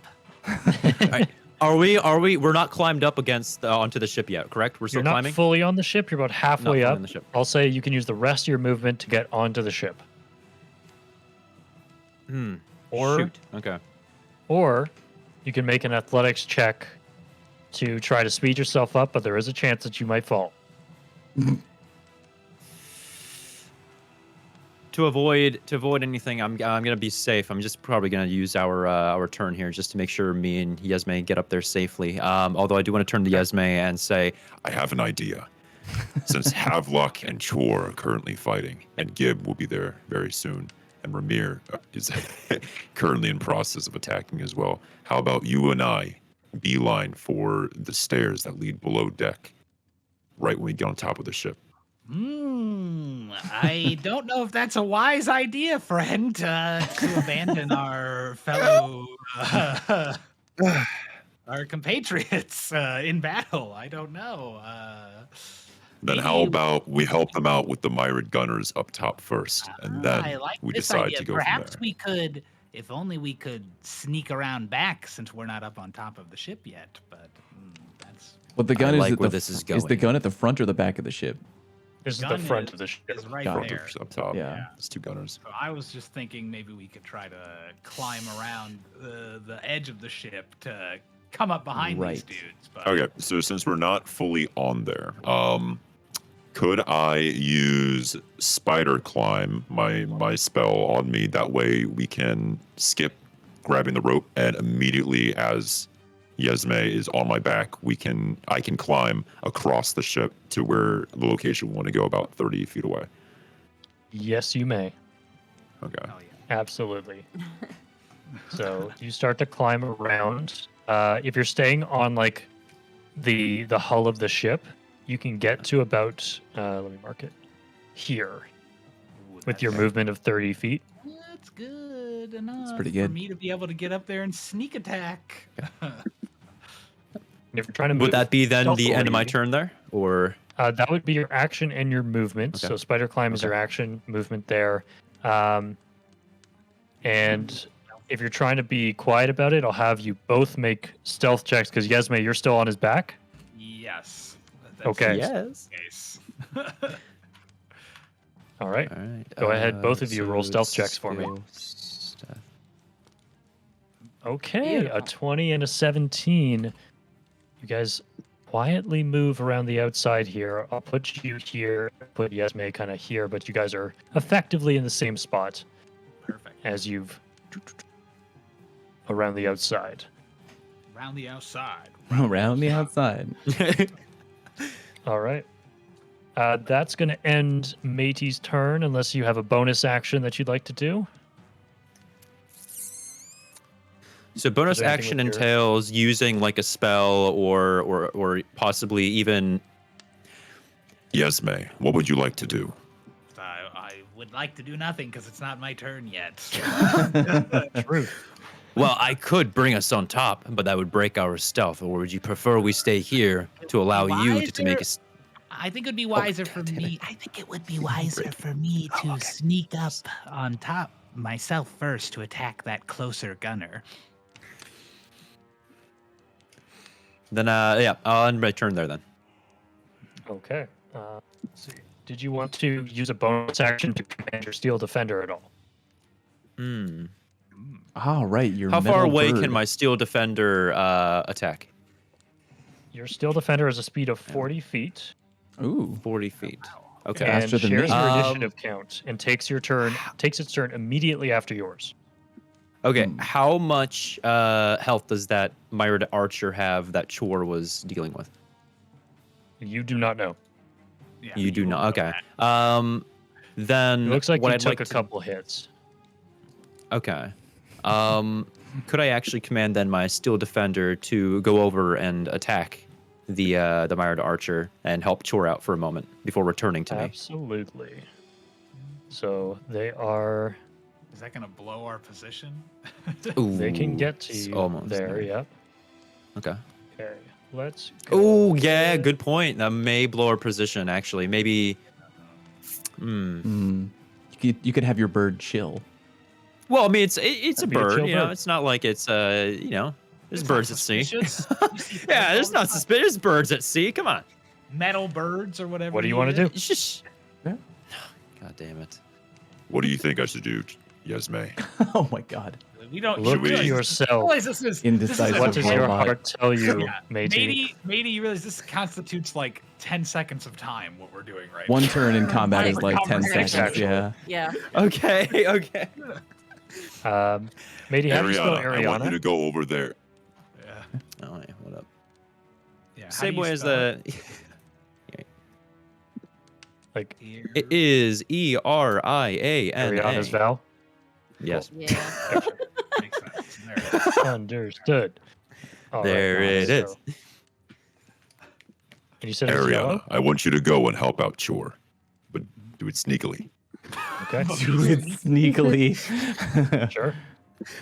Are we? We're not climbed up against onto the ship yet, correct? We're still You're not climbing. fully on the ship. You're about halfway fully up. on the ship. I'll say you can use the rest of your movement to get onto the ship. Or Shoot. Okay. Or you can make an athletics check to try to speed yourself up, but there is a chance that you might fall. To avoid anything, I'm gonna be safe. I'm just probably gonna use our turn here just to make sure me and Yasme get up there safely. Although I do want to turn to Yasme and say, I have an idea. Since Havelock and Chor are currently fighting, and Gib will be there very soon, and Ramir is currently in process of attacking as well, how about you and I beeline for the stairs that lead below deck, right when we get on top of the ship? I don't know if that's a wise idea, friend, to abandon our fellow, our compatriots in battle. I don't know. Then Maybe how about we help them out with the Myrid gunners up top first, and then I like we this decide idea. to go Perhaps from there. we could, if only we could sneak around back since we're not up on top of the ship yet. But that's But the gun I is like at where the, this is Is the going. gun at the front or the back of the ship? This is the gun front of the ship. is right Got it. there. Up top. Yeah. It's 2 gunners. So I was just thinking maybe we could try to climb around the edge of the ship to come up behind these Right. dudes. But Okay, so since we're not fully on there, could I use spider climb, my spell on me? That way we can skip grabbing the rope, and immediately as Yasme is on my back, I can climb across the ship to where the location we want to go, about 30 feet away. Yes, you may. Okay. Oh, yeah. Absolutely. So you start to climb around. If you're staying on like the hull of the ship, you can get to about let me mark it here Ooh, with your that's- movement of 30 feet. That's good enough. pretty for good. me to be able to get up there and sneak attack. And if you're trying to move, would that be then the end of my stealthily, turn there, or? that would be your action and your movement. Okay. So spider climb is Okay. your action, movement there. And if you're trying to be quiet about it, I'll have you both make stealth checks because Yasme, you're still on his back. Yes. Okay. Yes. The case. All right. All right. Go ahead, both of you, roll so stealth checks for me. skill stuff. Okay, Beautiful. a 20 and a 17. You guys quietly move around the outside here. I'll put you here, put Yasme kind of here, but you guys are effectively in the same spot Perfect. as you've around the outside. Around the outside. Around the outside. All right. That's going to end Matey's turn unless you have a bonus action that you'd like to do. So bonus Is there anything action with your- entails using like a spell or possibly even. Yasme, what would you like to do? I would like to do nothing because it's not my turn yet. Truth. Well, I could bring us on top, but that would break our stealth. Or would you prefer we stay here to allow Why you is to make there- us? I think it would be wiser for me. I think it would be wiser for me to sneak up on top myself first to attack that closer gunner. Then, yeah, I'll end my turn there then. Okay. Let's see. Did you want to use a bonus action to command your steel defender at all? Hmm. Oh, right. Your How far metal away bird. can my steel defender attack? Your steel defender has a speed of 40 feet. Ooh. 40 feet. Okay. And Faster than shares me. your initiative count and takes its turn immediately after yours. Okay. How much health does that mired archer have that Chor was dealing with? You do not know. Yeah, You do will not. know Okay. that. Then It looks like what you I'd took like a couple hits. Okay. Could I actually command then my steel defender to go over and attack the mired archer and help Chor out for a moment before returning to me? Absolutely. So they are. Is that gonna blow our position? They can Ooh, get to it's you almost there. Yep. Okay. Okay. Let's. Go Oh yeah, with- good point. That may blow our position. Actually, maybe. You could have your bird chill. Well, I mean, it's a That'd be a bird. chill You know, bird. it's not like it's there's It's not birds at sea. suspicious. You see Yeah, birds there's all the not time. suspicious birds at sea. Come on. Metal birds or whatever. What do you want to do? It's just. Yeah. God damn it. What do you think I should do, Yasme? Oh my god. We don't Look we- to realize yourself. realize this is Indecisive What does robot. your heart tell you, Yeah, matey? matey, you realize this constitutes like 10 seconds of time what we're doing right One now. turn in combat is For like 10 conversation. seconds. Yeah. Yeah. Okay. Okay. Matey, how do you spell Ariana, I want you to Ariana? go over there. Yeah. Oh, yeah. What up? Yeah. how do Same you way as spell it? the. Like It is Eriana. Ariana's Val? Yes. Yeah. Makes sense. There it is. Understood. All right, There it is. so- And you said it's yellow? Ariana, I want you to go and help out Chor, but do it sneakily. Okay. Do it sneakily. Sure.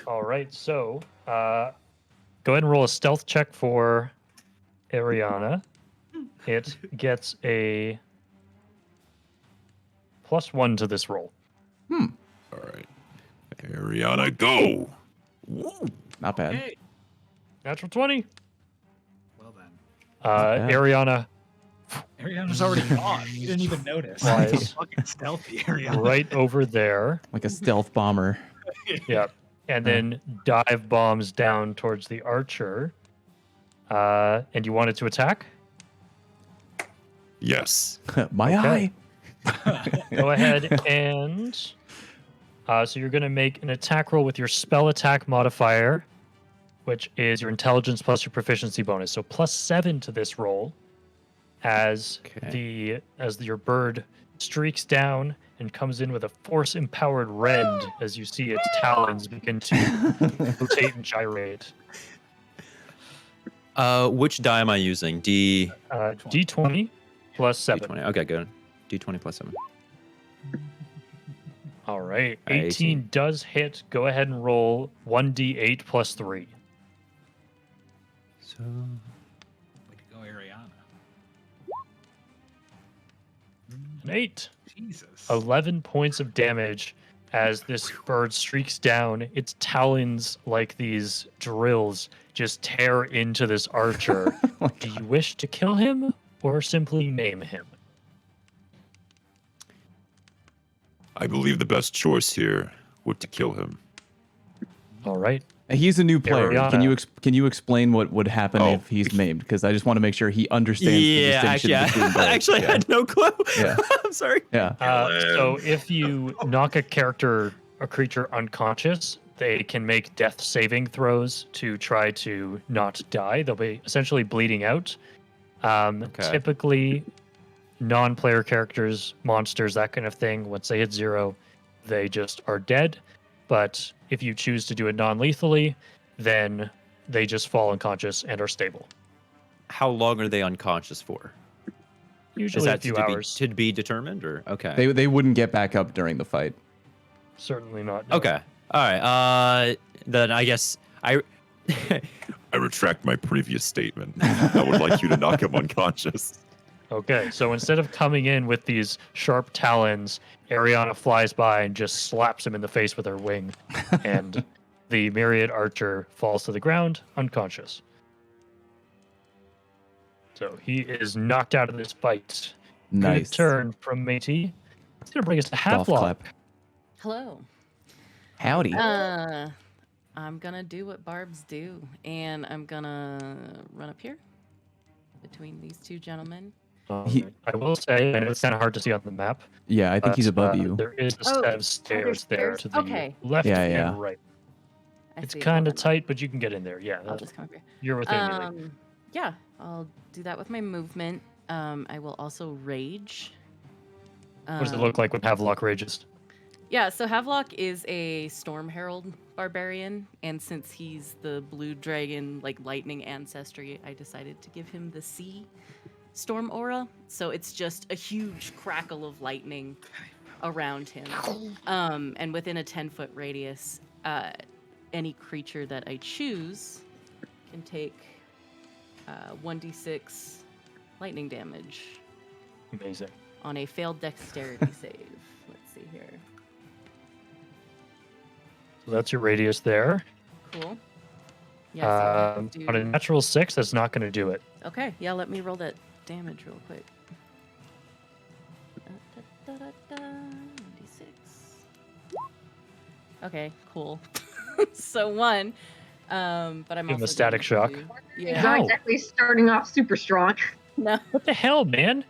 All right. So, go ahead and roll a stealth check for Ariana. It gets a +1 to this roll. All right. Ariana, go. Woo. Not bad. Hey. Natural 20. Well then. bad. Ariana, Ariana's already gone. You didn't even notice. Wise. Fucking stealthy, Ariana. right over there. Like a stealth bomber. Yep. And then dive bombs down towards the archer. And you wanted to attack? Yes. My Okay. eye. Go ahead and so you're going to make an attack roll with your spell attack modifier, which is your intelligence plus your proficiency bonus. So +7 to this roll as Okay. your bird streaks down and comes in with a force empowered rend as you see its talons begin to rotate and gyrate. Which die am I using? D20 plus 7. D20. Okay, good. D20 plus 7. All right. 18. 18 does hit. Go ahead and roll 1d8 plus 3. So. Way to go, Ariana. An 8. Jesus. 11 points of damage as this bird streaks down. Its talons, like these drills, just tear into this archer. Do you wish to kill him or simply maim him? I believe the best choice here would to kill him. All right. He's a new player. Can you Ariana. can you explain what would happen Oh. if he's maimed? Because I just want to make sure he understands the Yeah, distinction actually, between both. I yeah. had no clue. Yeah. I'm sorry. Yeah. So if you knock a creature unconscious, they can make death saving throws to try to not die. They'll be essentially bleeding out. Typically, non-player characters, monsters, that kind of thing, once they hit 0, they just are dead. But if you choose to do it non-lethally, then they just fall unconscious and are stable. How long are they unconscious for? Usually Is that a few to hours. be determined, or okay? They wouldn't get back up during the fight. Certainly not. no. Okay. All right. Then I guess I. I retract my previous statement. I would like you to knock him unconscious. Okay, so instead of coming in with these sharp talons, Ariana flies by and just slaps him in the face with her wing, and the myriad archer falls to the ground, unconscious. So he is knocked out of this fight. Nice. Good turn from Métis. It's going to bring us to Golf Halflock. clap. Hello. Howdy. I'm gonna do what barbs do, and I'm gonna run up here between these two gentlemen. I will say, I know it's kind of hard to see on the map. Yeah, I think he's but, above you. There is a Oh, set of stairs there stairs? to the Okay. left Yeah, yeah. and right. I It's see. kind of Hold on. tight, but you can get in there. Yeah, I'll just come up here. you're within melee. Yeah, I'll do that with my movement. I will also rage. What does it look like when Havelock rages? Yeah, so Havelock is a Storm Herald barbarian, and since he's the blue dragon, like lightning ancestry, I decided to give him the sea storm aura. So it's just a huge crackle of lightning around him. And within a 10-foot radius, any creature that I choose can take 1d6 lightning damage Amazing. on a failed dexterity save. Let's see here. So that's your radius there. Cool. Yeah, so I have to On a natural 6, that's not going to do it. Okay, yeah, let me roll that damage real quick. 1d6. Okay, cool. So 1. But I'm Give him also a static shock. Yeah. Not exactly starting off super strong. No. What the hell, man?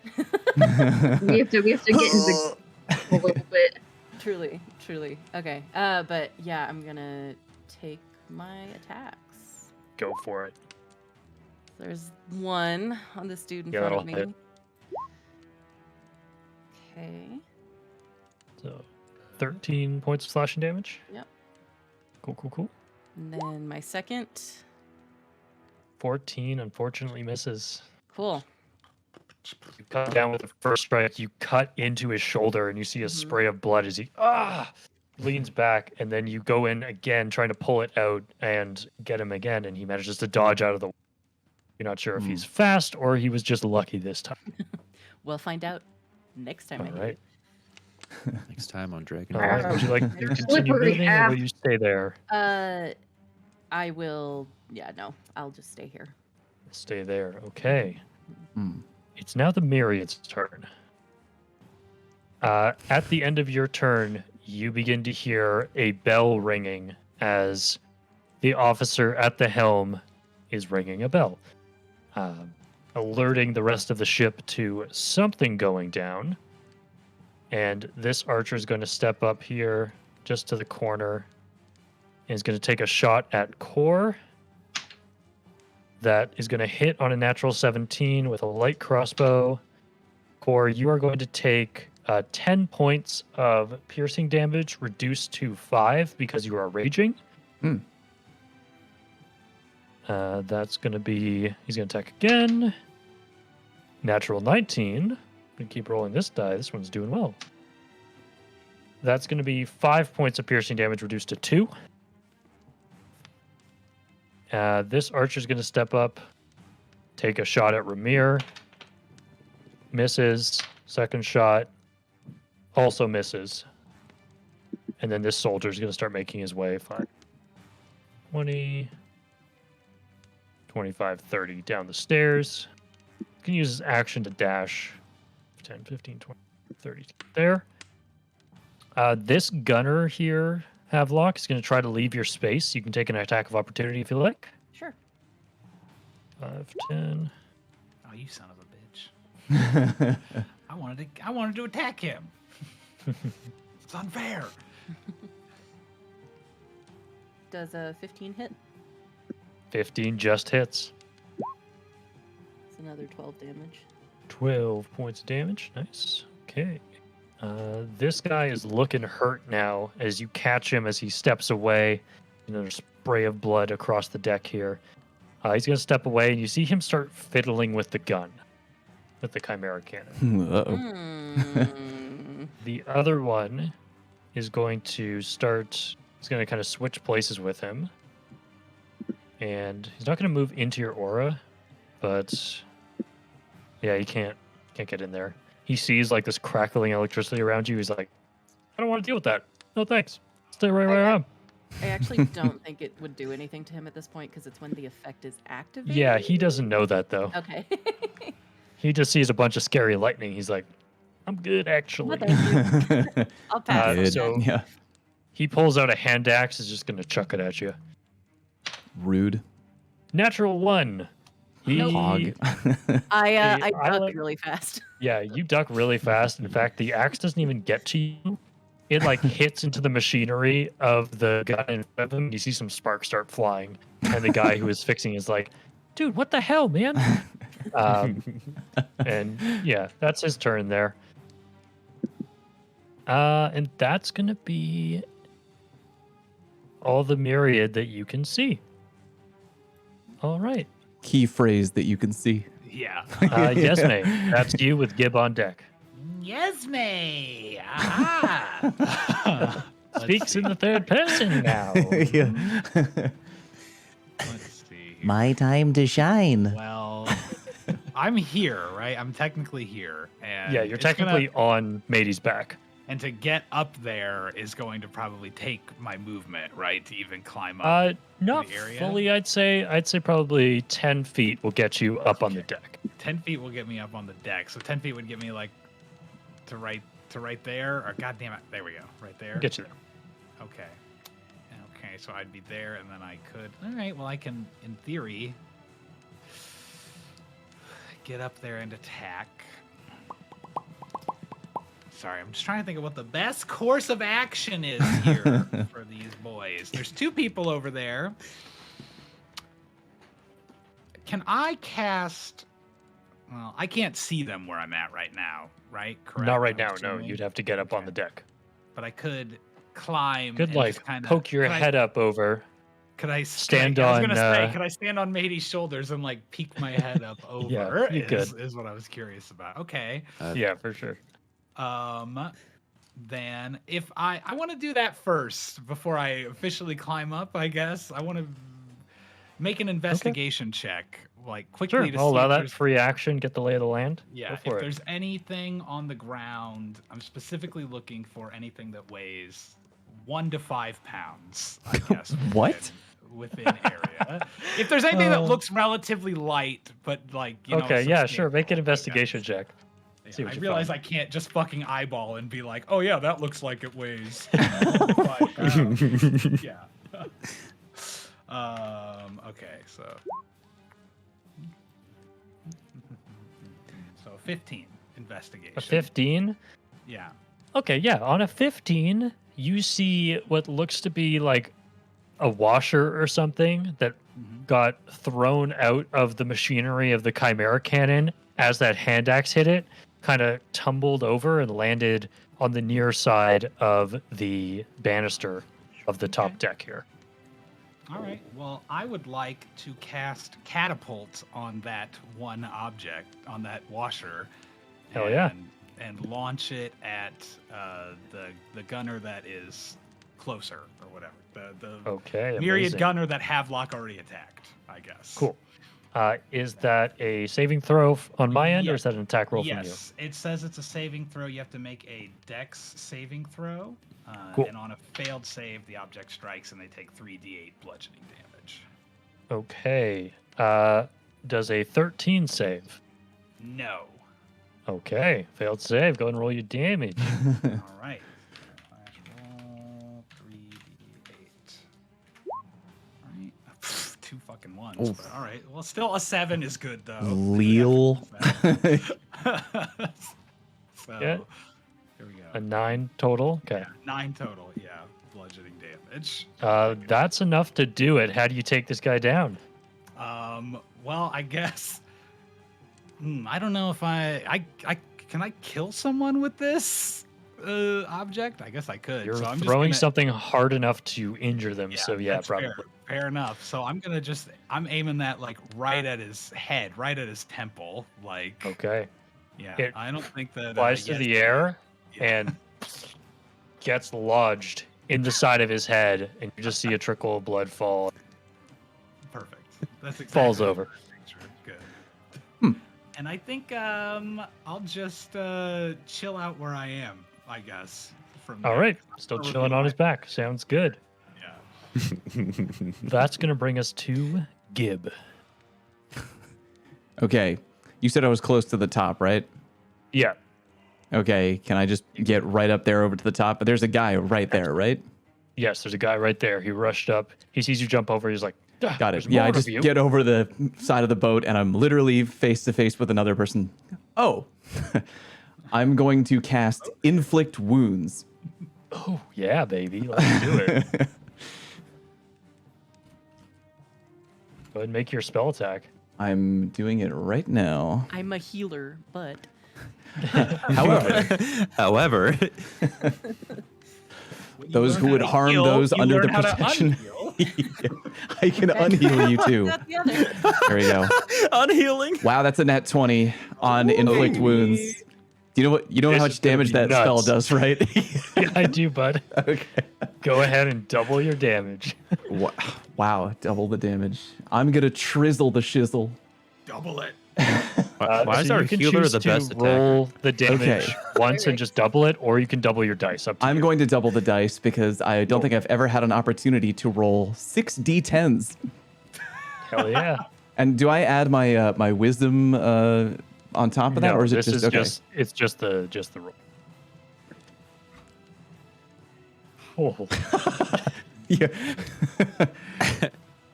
We have to get into a little bit. Truly. Okay. But yeah, I'm gonna take my attacks. Go for it. There's 1 on this dude in Yeah, front of that'll me. hit. Okay. So 13 points of slashing damage. Yep. Cool. And then my second. 14 unfortunately misses. Cool. You cut down with the first strike. You cut into his shoulder, and you see a Mhm. spray of blood as he leans back, and then you go in again, trying to pull it out and get him again, and he manages to dodge out of the. You're not sure if he's fast or he was just lucky this time. We'll find out next time. All I hit. right. Next time on Dragon. All right. Would you like to They're continue slippery moving, or half. will you stay there? I will. Yeah, no, I'll just stay here. Stay there. Okay. Hmm. It's now the Myriad's turn. At the end of your turn, you begin to hear a bell ringing as the officer at the helm is ringing a bell, alerting the rest of the ship to something going down. And this archer is going to step up here just to the corner and is going to take a shot at Core. That is going to hit on a natural 17 with a light crossbow. Core, you are going to take 10 points of piercing damage, reduced to 5 because you are raging. Hmm. That's going to be... He's going to attack again. Natural 19. We keep rolling this die. This one's doing well. That's going to be 5 points of piercing damage, reduced to 2. This archer's going to step up, take a shot at Ramir. Misses. Second shot. Also misses. And then this soldier's going to start making his way. 5, 20, 25, 30 down the stairs. You can use his action to dash. 10, 15, 20, 30 there. This gunner here, Havelock, is going to try to leave your space. You can take an attack of opportunity if you like. Sure. 5, 10. Oh, you son of a bitch! I wanted to attack him. It's unfair. Does a 15 hit? 15 just hits. It's another 12 damage. 12 points of damage. Nice. Okay. This guy is looking hurt now as you catch him as he steps away. Another spray of blood across the deck here. He's going to step away, and you see him start fiddling with the gun, with the Chimera cannon. Uh-oh. Hmm. The other one is going to start... He's going to kind of switch places with him. And he's not going to move into your aura, but... Yeah, he can't Can't get in there. He sees like this crackling electricity around you. He's like, I don't want to deal with that. No thanks. Stay right where I am. I actually don't think it would do anything to him at this point because it's when the effect is activated. Yeah, he doesn't know that though. Okay. He just sees a bunch of scary lightning. He's like, I'm good actually. Well, thank you. I'll pass. Good. so- Yeah. He pulls out a hand axe. Is just gonna chuck it at you. Rude. Natural 1. He, Hog. I I duck like- really fast. Yeah, you duck really fast. In fact, the axe doesn't even get to you. It like hits into the machinery of the gun in front of him. You see some sparks start flying, and the guy who is fixing is like, "Dude, what the hell, man?" And yeah, that's his turn there. And that's gonna be all the myriad that you can see. All right, Key phrase that you can see. Yeah. yes, mate. That's you with Gib on deck. Yesme! Aha! Speaks in the third person now. Yeah. Let's see. Here. My time to shine. Well, I'm here, right? I'm technically here, and Yeah, you're it's gonna- technically on Matey's back. and to get up there is going to probably take my movement, right? To even climb up. Not the area? fully. I'd say probably 10 feet will get you up on the deck. 10 feet will get me up on the deck, so 10 feet would get me like to right there. Or god damn it, there we go, right there. Get you there. Okay. Okay, so I'd be there, and then I could. All right, well, I can, in theory, get up there and attack. Sorry, I'm just trying to think of what the best course of action is here for these boys. There's 2 people over there. Can I cast? Well, I can't see them where I'm at right now, right? Correct. Not right I'm now. No, assuming? you'd have to get up on Okay. the deck. But I could climb. Could and like just kinda, poke your could I- head up over. Could I stand I was on, gonna say, uh, could I stand on Matey's shoulders and like peek my head up over? you is, could. is what I was curious about. Okay. Yeah, for sure. Then if I want to do that first before I officially climb up, I guess I want to make an investigation check, like quickly Sure. to I'll see allow if that there's- free action. Get the lay of the land. Yeah, Go if for it. there's anything on the ground, I'm specifically looking for anything that weighs 1 to 5 pounds, I guess. What? Within area. If there's anything that looks relatively light, but like, you know. Okay. Yeah. Sure. substantial, Make an I investigation guess. check. Yeah, See what I you realize find. I can't just fucking eyeball and be like, oh yeah, that looks like it weighs 5 pounds. Yeah. Okay, so 15 investigation. A 15. Yeah. Okay. Yeah. On a 15, you see what looks to be like a washer or something that got thrown out of the machinery of the Chimera cannon as that hand axe hit it, kind of tumbled over and landed on the near side of the banister of the top Okay. deck here. All right. Well, I would like to cast catapult on that one object, on that washer. Hell yeah. And launch it at the gunner that is closer or whatever. The Okay. myriad amazing. gunner that Havelock already attacked, I guess. Cool. Is that a saving throw on my end, or Yeah. is that an attack roll from you? Yes, it says it's a saving throw. You have to make a dex saving throw. Cool. And on a failed save, the object strikes and they take 3d8 bludgeoning damage. Okay. Does a 13 save? No. Okay. Failed save. Go ahead and roll your damage. All right. Flash roll 3d8. All right. 2 fucking ones. Oof. But all right. Well, still a 7 is good though. Leal. So, Yeah. here we go. A 9 total. Okay. 9 total. Yeah, bludgeoning damage. That's enough to do it. How do you take this guy down? Well, I guess. I don't know if I can I kill someone with this object? I guess I could. You're so I'm just throwing gonna- something hard enough to injure them. So yeah, that's probably. fair enough. So I'm aiming that like right at his head, right at his temple. Like, Okay. yeah, It I don't think that Flies through the air and gets lodged in the side of his head, and you just see a trickle of blood fall. Perfect. That's exactly Falls what over. I pictured. Good. And I think I'll just chill out where I am, I guess. From All there. right, still chilling on his back. Sounds good. Yeah. That's gonna bring us to Gib. Okay. You said I was close to the top, right? Yeah. Okay. Can I just get right up there over to the top? But there's a guy right there, right? Yes, there's a guy right there. He rushed up. He sees you jump over. He's like, "Ah, Got it. there's Yeah, more I of just you." get over the side of the boat and I'm literally face to face with another person. Oh. I'm going to cast Inflict Wounds. Oh yeah, baby. Let's do it. Go ahead and make your spell attack. I'm doing it right now. I'm a healer, but However, Those who would harm those under the protection. I can unheal you too. Not the other. There we go. unhealing. Wow, that's a nat 20 on Inflict Wounds. Do you know what? You know This how is much gonna damage be that spell nuts. does, right? Yeah, I do, bud. Okay. Go ahead and double your damage. Wow, double the damage. I'm gonna trizzle the shizzle. Double it. Why is so our you can healer choose the to best attacker? roll the damage Okay. once and just double it, or you can double your dice. Up to I'm you. going to double the dice because I don't think I've ever had an opportunity to roll 6 d10s. Hell yeah. And do I add my my wisdom on top of that, No, or is it this just is okay? it's just the roll. Oh. Yeah.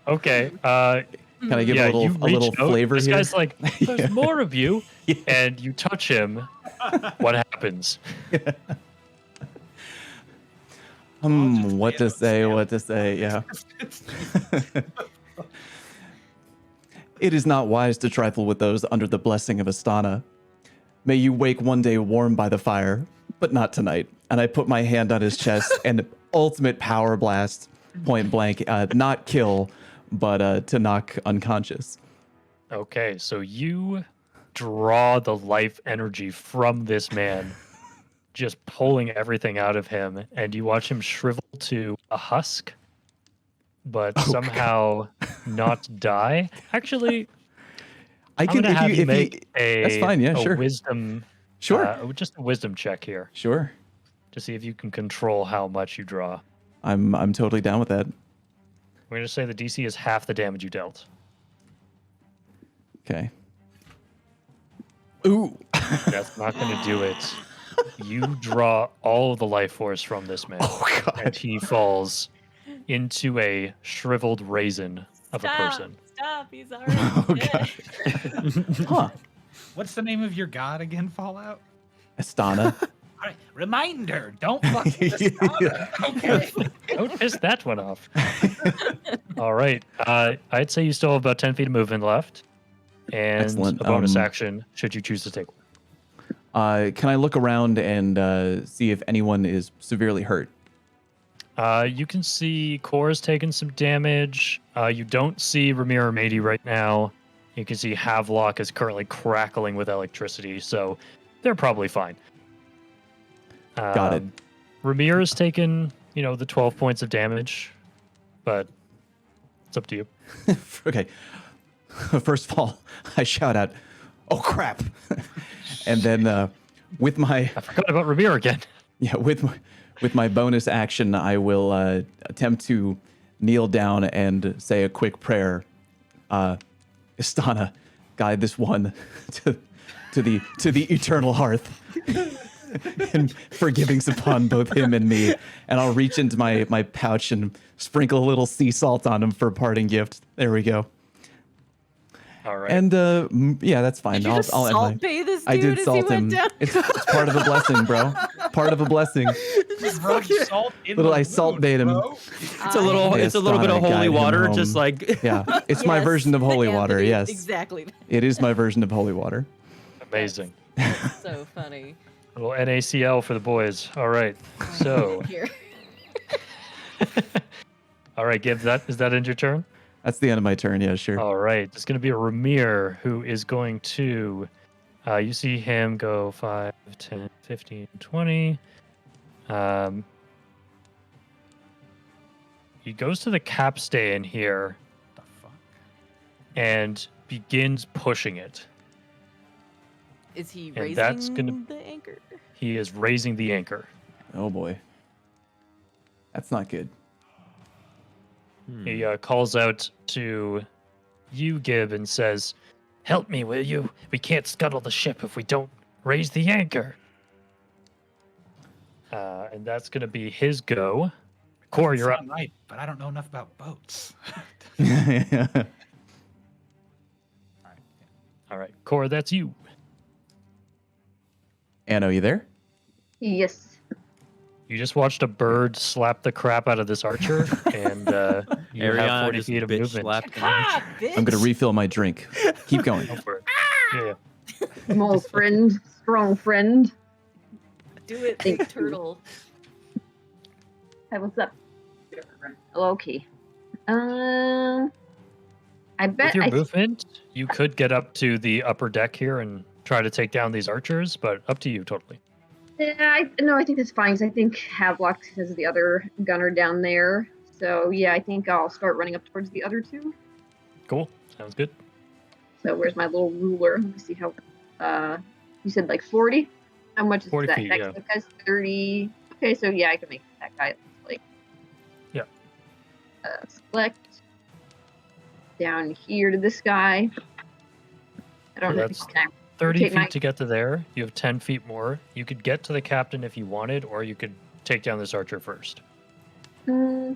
Okay. Can I give yeah, a you little reach out, flavor this here? guy's like, there's Yeah. more of you, Yeah. and you touch him. What happens? What to say? What to say? Yeah. It is not wise to trifle with those under the blessing of Astana. May you wake one day warm by the fire, but not tonight. And I put my hand on his chest and ultimate power blast, point blank, not kill, but to knock unconscious. Okay, so you draw the life energy from this man, just pulling everything out of him, and you watch him shrivel to a husk, but somehow not die. Actually, I I'm can gonna have you if make a that's fine, yeah, a sure. wisdom, Sure. just a wisdom check here Sure. to see if you can control how much you draw. I'm totally down with that. We're gonna say the DC is half the damage you dealt. Okay. Ooh. That's not gonna do it. You draw all of the life force from this man, Oh god. and he falls into a shriveled raisin of a person. Stop, he's already Oh dead. god. Huh. What's the name of your god again, Fallout? Astana. All right, reminder, don't fuck with Astana. Okay. Don't piss that one off. All right. I'd say you still have about 10 feet of movement left. And Excellent. a bonus action, should you choose to take one. Can I look around and see if anyone is severely hurt? You can see Cora's taken some damage. You don't see Ramiro Mady right now. You can see Havelock is currently crackling with electricity, so they're probably fine. Got it. Ramiro's taken, the 12 points of damage, but it's up to you. Okay. First of all, I shout out, "Oh crap!" And then with my I forgot about Ramiro again. with my bonus action, I will attempt to kneel down and say a quick prayer. Istana, guide this one to the eternal hearth, and forgivings upon both him and me. And I'll reach into my pouch and sprinkle a little sea salt on him for a parting gift. There we go. All right. And yeah, that's fine. Did you just I'll end salt my- bathe this dude I did as he salt went him. down? It's part of a blessing, bro. Part of a blessing. Rub salt in Little the I salt wound, bait him. bro. It's a little. Hey, It's a little bit of Astana, guide holy him water, home. just like. Yeah, it's my Yes, version of holy water. Anthony, Yes, Exactly. it is my version of holy water. Amazing. So funny. A little NaCl for the boys. All right. So, Here. all right, Gibbs, is that end your turn? That's the end of my turn. Yeah, sure. All right. It's going to be a Ramir who is going to, you see him go 5, 10, 15, 20. He goes to the capstan here The fuck? and begins pushing it. Is he And raising that's gonna- the anchor? He is raising the anchor. Oh boy. That's not good. He calls out to you, Gib, and says, "Help me, will you? We can't scuttle the ship if we don't raise the anchor." And that's going to be his go. Core, you're up. Sound right, but I don't know enough about boats. All right, Core, that's you. Anno, you there? Yes. You just watched a bird slap the crap out of this archer, and you have Ariana 40 just feet of bitch movement. slapped him. Ah, bitch! I'm gonna refill my drink. Keep going. Go for it. Yeah. Small friend, strong friend. Do it, big turtle. Hey, what's up? Okay. I bet With your I movement, you could get up to the upper deck here and try to take down these archers, but up to you totally. I think that's fine because I think Havelock has the other gunner down there. So yeah, I think I'll start running up towards the other two. Cool. Sounds good. So where's my little ruler? Let me see how. You said like 40. How much is 40 that? feet, That yeah. guy's 30. Okay, so yeah, I can make that guy like. Yeah. Select down here to this guy. I don't So know. that's Can I 30 Take feet my- to get to there. You have 10 feet more. You could get to the captain if you wanted, or you could take down this archer first. I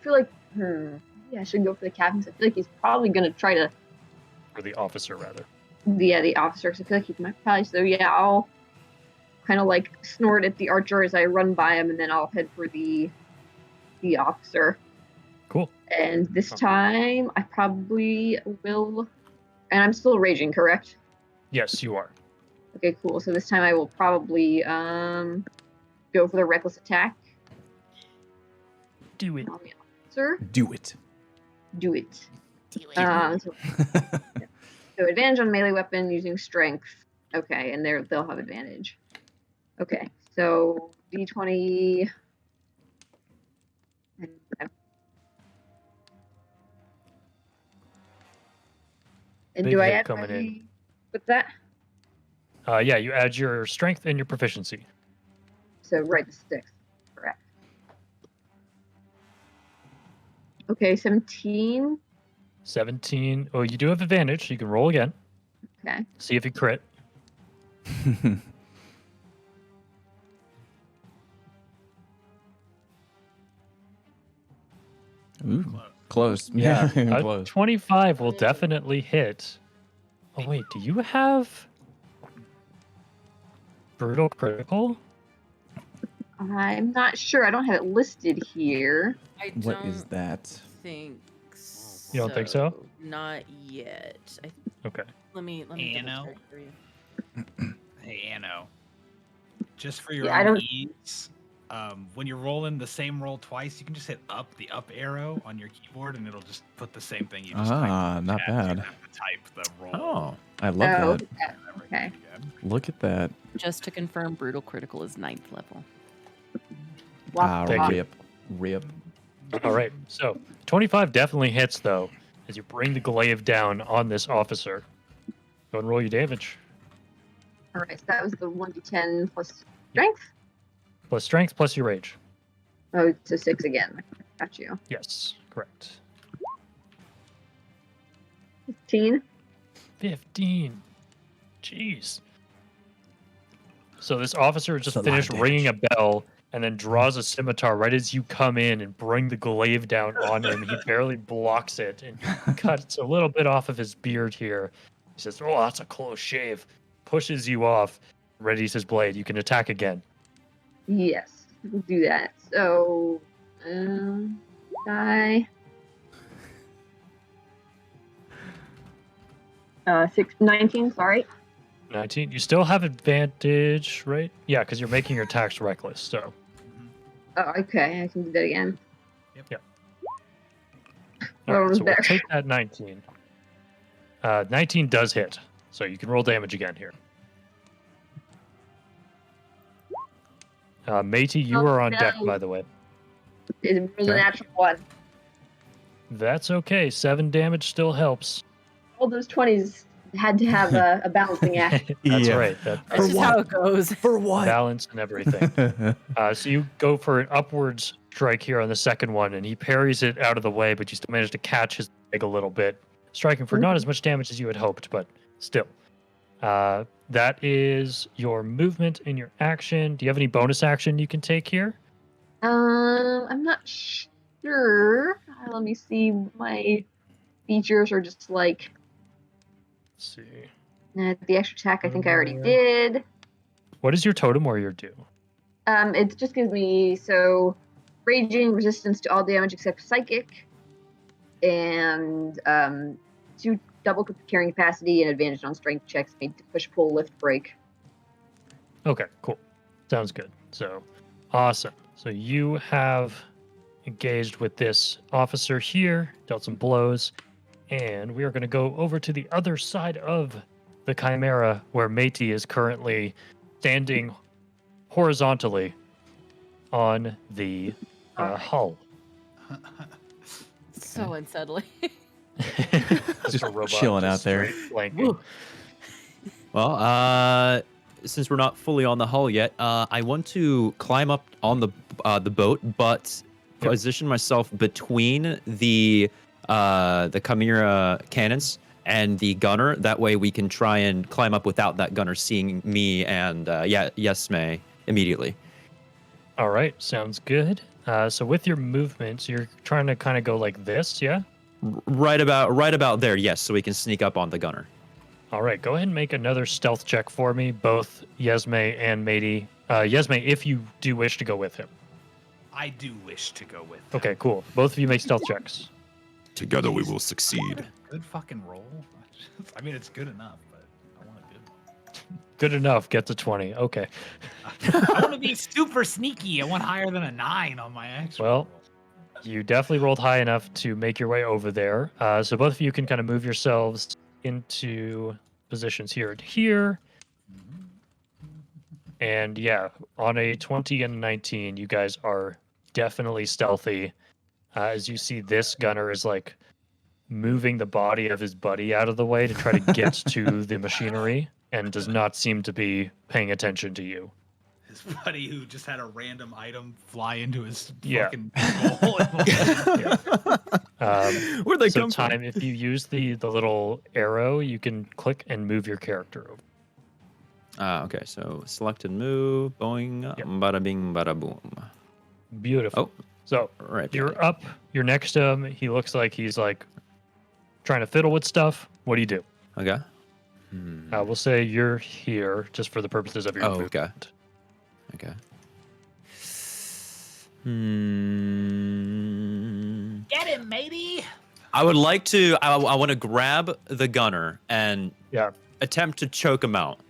feel like, yeah, I should go for the captain. 'Cause I feel like he's probably gonna try to, Or the officer, rather. the officer. 'Cause I feel like he's my pally. So yeah, I'll kind of like snort at the archer as I run by him, and then I'll head for the officer. Cool. And this time, I probably will. And I'm still raging, correct? Yes, you are. Okay, cool. So this time I will probably go for the reckless attack Do it. on the officer. Do it. Do it. Do it. So advantage on melee weapon using strength. Okay, and they'll have advantage. Okay, so D20. And Big do I hit add coming in. my... What's that? Yeah, you add your strength and your proficiency. So right, the sticks. Correct. Okay, 17. 17. Oh, you do have advantage, so you can roll again. Okay. See if you crit. Ooh, close. Yeah, close. 25 will definitely hit. Oh, wait, do you have brutal critical? I'm not sure. I don't have it listed here. I What is don't that? think You don't think so? Not yet. Okay. Let me You double know? check for you. Hey, Anno. Just for your Yeah, I own don't- ease, when you're rolling the same roll twice, you can just hit the up arrow on your keyboard, and it'll just put the same thing you just typed. Ah, not You don't bad. have to type the roll. Oh, I love Oh, that. yeah, okay. Look at that. Just to confirm, brutal critical is 9th level. Ah, Thank you. rip. All right. So 25 definitely hits, though, as you bring the glaive down on this officer. Go and roll your damage. All right, so that was the 1d10 plus strength. Plus strength, plus your rage. Oh, so 6 again. Got you. Yes, correct. 15. 15. Jeez. So this officer just That's a lot of finished ringing a bell and then draws a scimitar right as you come in and bring the glaive down on him. He barely blocks it and cuts a little bit off of his beard here. He says, "Oh, that's a close shave." Pushes you off, readies his blade. You can attack again. Yes, we'll do that. So, die. 19, sorry. 19. You still have advantage, right? Yeah, because you're making your attacks reckless. So Oh, okay, I can do that again. all right, Oh, so we'll there. take that 19. 19 does hit, so you can roll damage again here. Matey, you Oh, are on deck, no. by the way. It was a Okay. natural one. That's okay. 7 damage still helps. All those 20s Had to have a balancing act. That's Yeah. right. That's For just what? how it goes. For what? Balance and everything. So you go for an upwards strike here on the second one, and he parries it out of the way, but you still manage to catch his leg a little bit, striking for not as much damage as you had hoped, but still. That is your movement and your action. Do you have any bonus action you can take here? I'm not sure. Let me see. My features are just like Let's see. the extra attack. I think I already did. What does your totem warrior do? It just gives me raging, resistance to all damage except psychic, and 2 double carrying capacity and advantage on strength checks made to push, pull, lift, break. Okay, cool. Sounds good. So, awesome. So you have engaged with this officer here, dealt some blows, and we are going to go over to the other side of the Chimera where Métis is currently standing horizontally on the hull. So unsettling. Just a robot chilling out there. straight flanking. Well, since we're not fully on the hull yet, I want to climb up on the boat, but Yep. position myself between the Chimera cannons and the gunner. That way, we can try and climb up without that gunner seeing me and Yesme immediately. All right, sounds good. So with your movements, you're trying to kind of go like this, yeah? Right about there, yes. So we can sneak up on the gunner. All right, go ahead and make another stealth check for me, both Yesme and Métis. Yesme, if you do wish to go with him. I do wish to go with them. Okay, cool. Both of you make stealth checks. Together we will succeed. Good fucking roll. I mean, it's good enough, but I want a good one. Good enough. Get to 20. Okay. I want to be super sneaky. I want higher than a 9 on my actual Well, roll. You definitely rolled high enough to make your way over there. So both of you can kind of move yourselves into positions here and here. And yeah, on a 20 and 19, you guys are definitely stealthy. As you see, this gunner is like moving the body of his buddy out of the way to try to get to the machinery and does not seem to be paying attention to you. His buddy who just had a random item fly into his Yeah. fucking hole. Where'd they So come time, if you use the little arrow, you can click and move your character over. from? Okay, so select and move. Boing. Yep. Bada bing, bada boom. Beautiful. Oh. So Right. you're up. You're next to him. He looks like he's like trying to fiddle with stuff. What do you do? Okay. We'll say you're here just for the purposes of your Oh, okay. movement. Okay. Get him, matey. I would like to. I want to grab the gunner and Yeah. attempt to choke him out.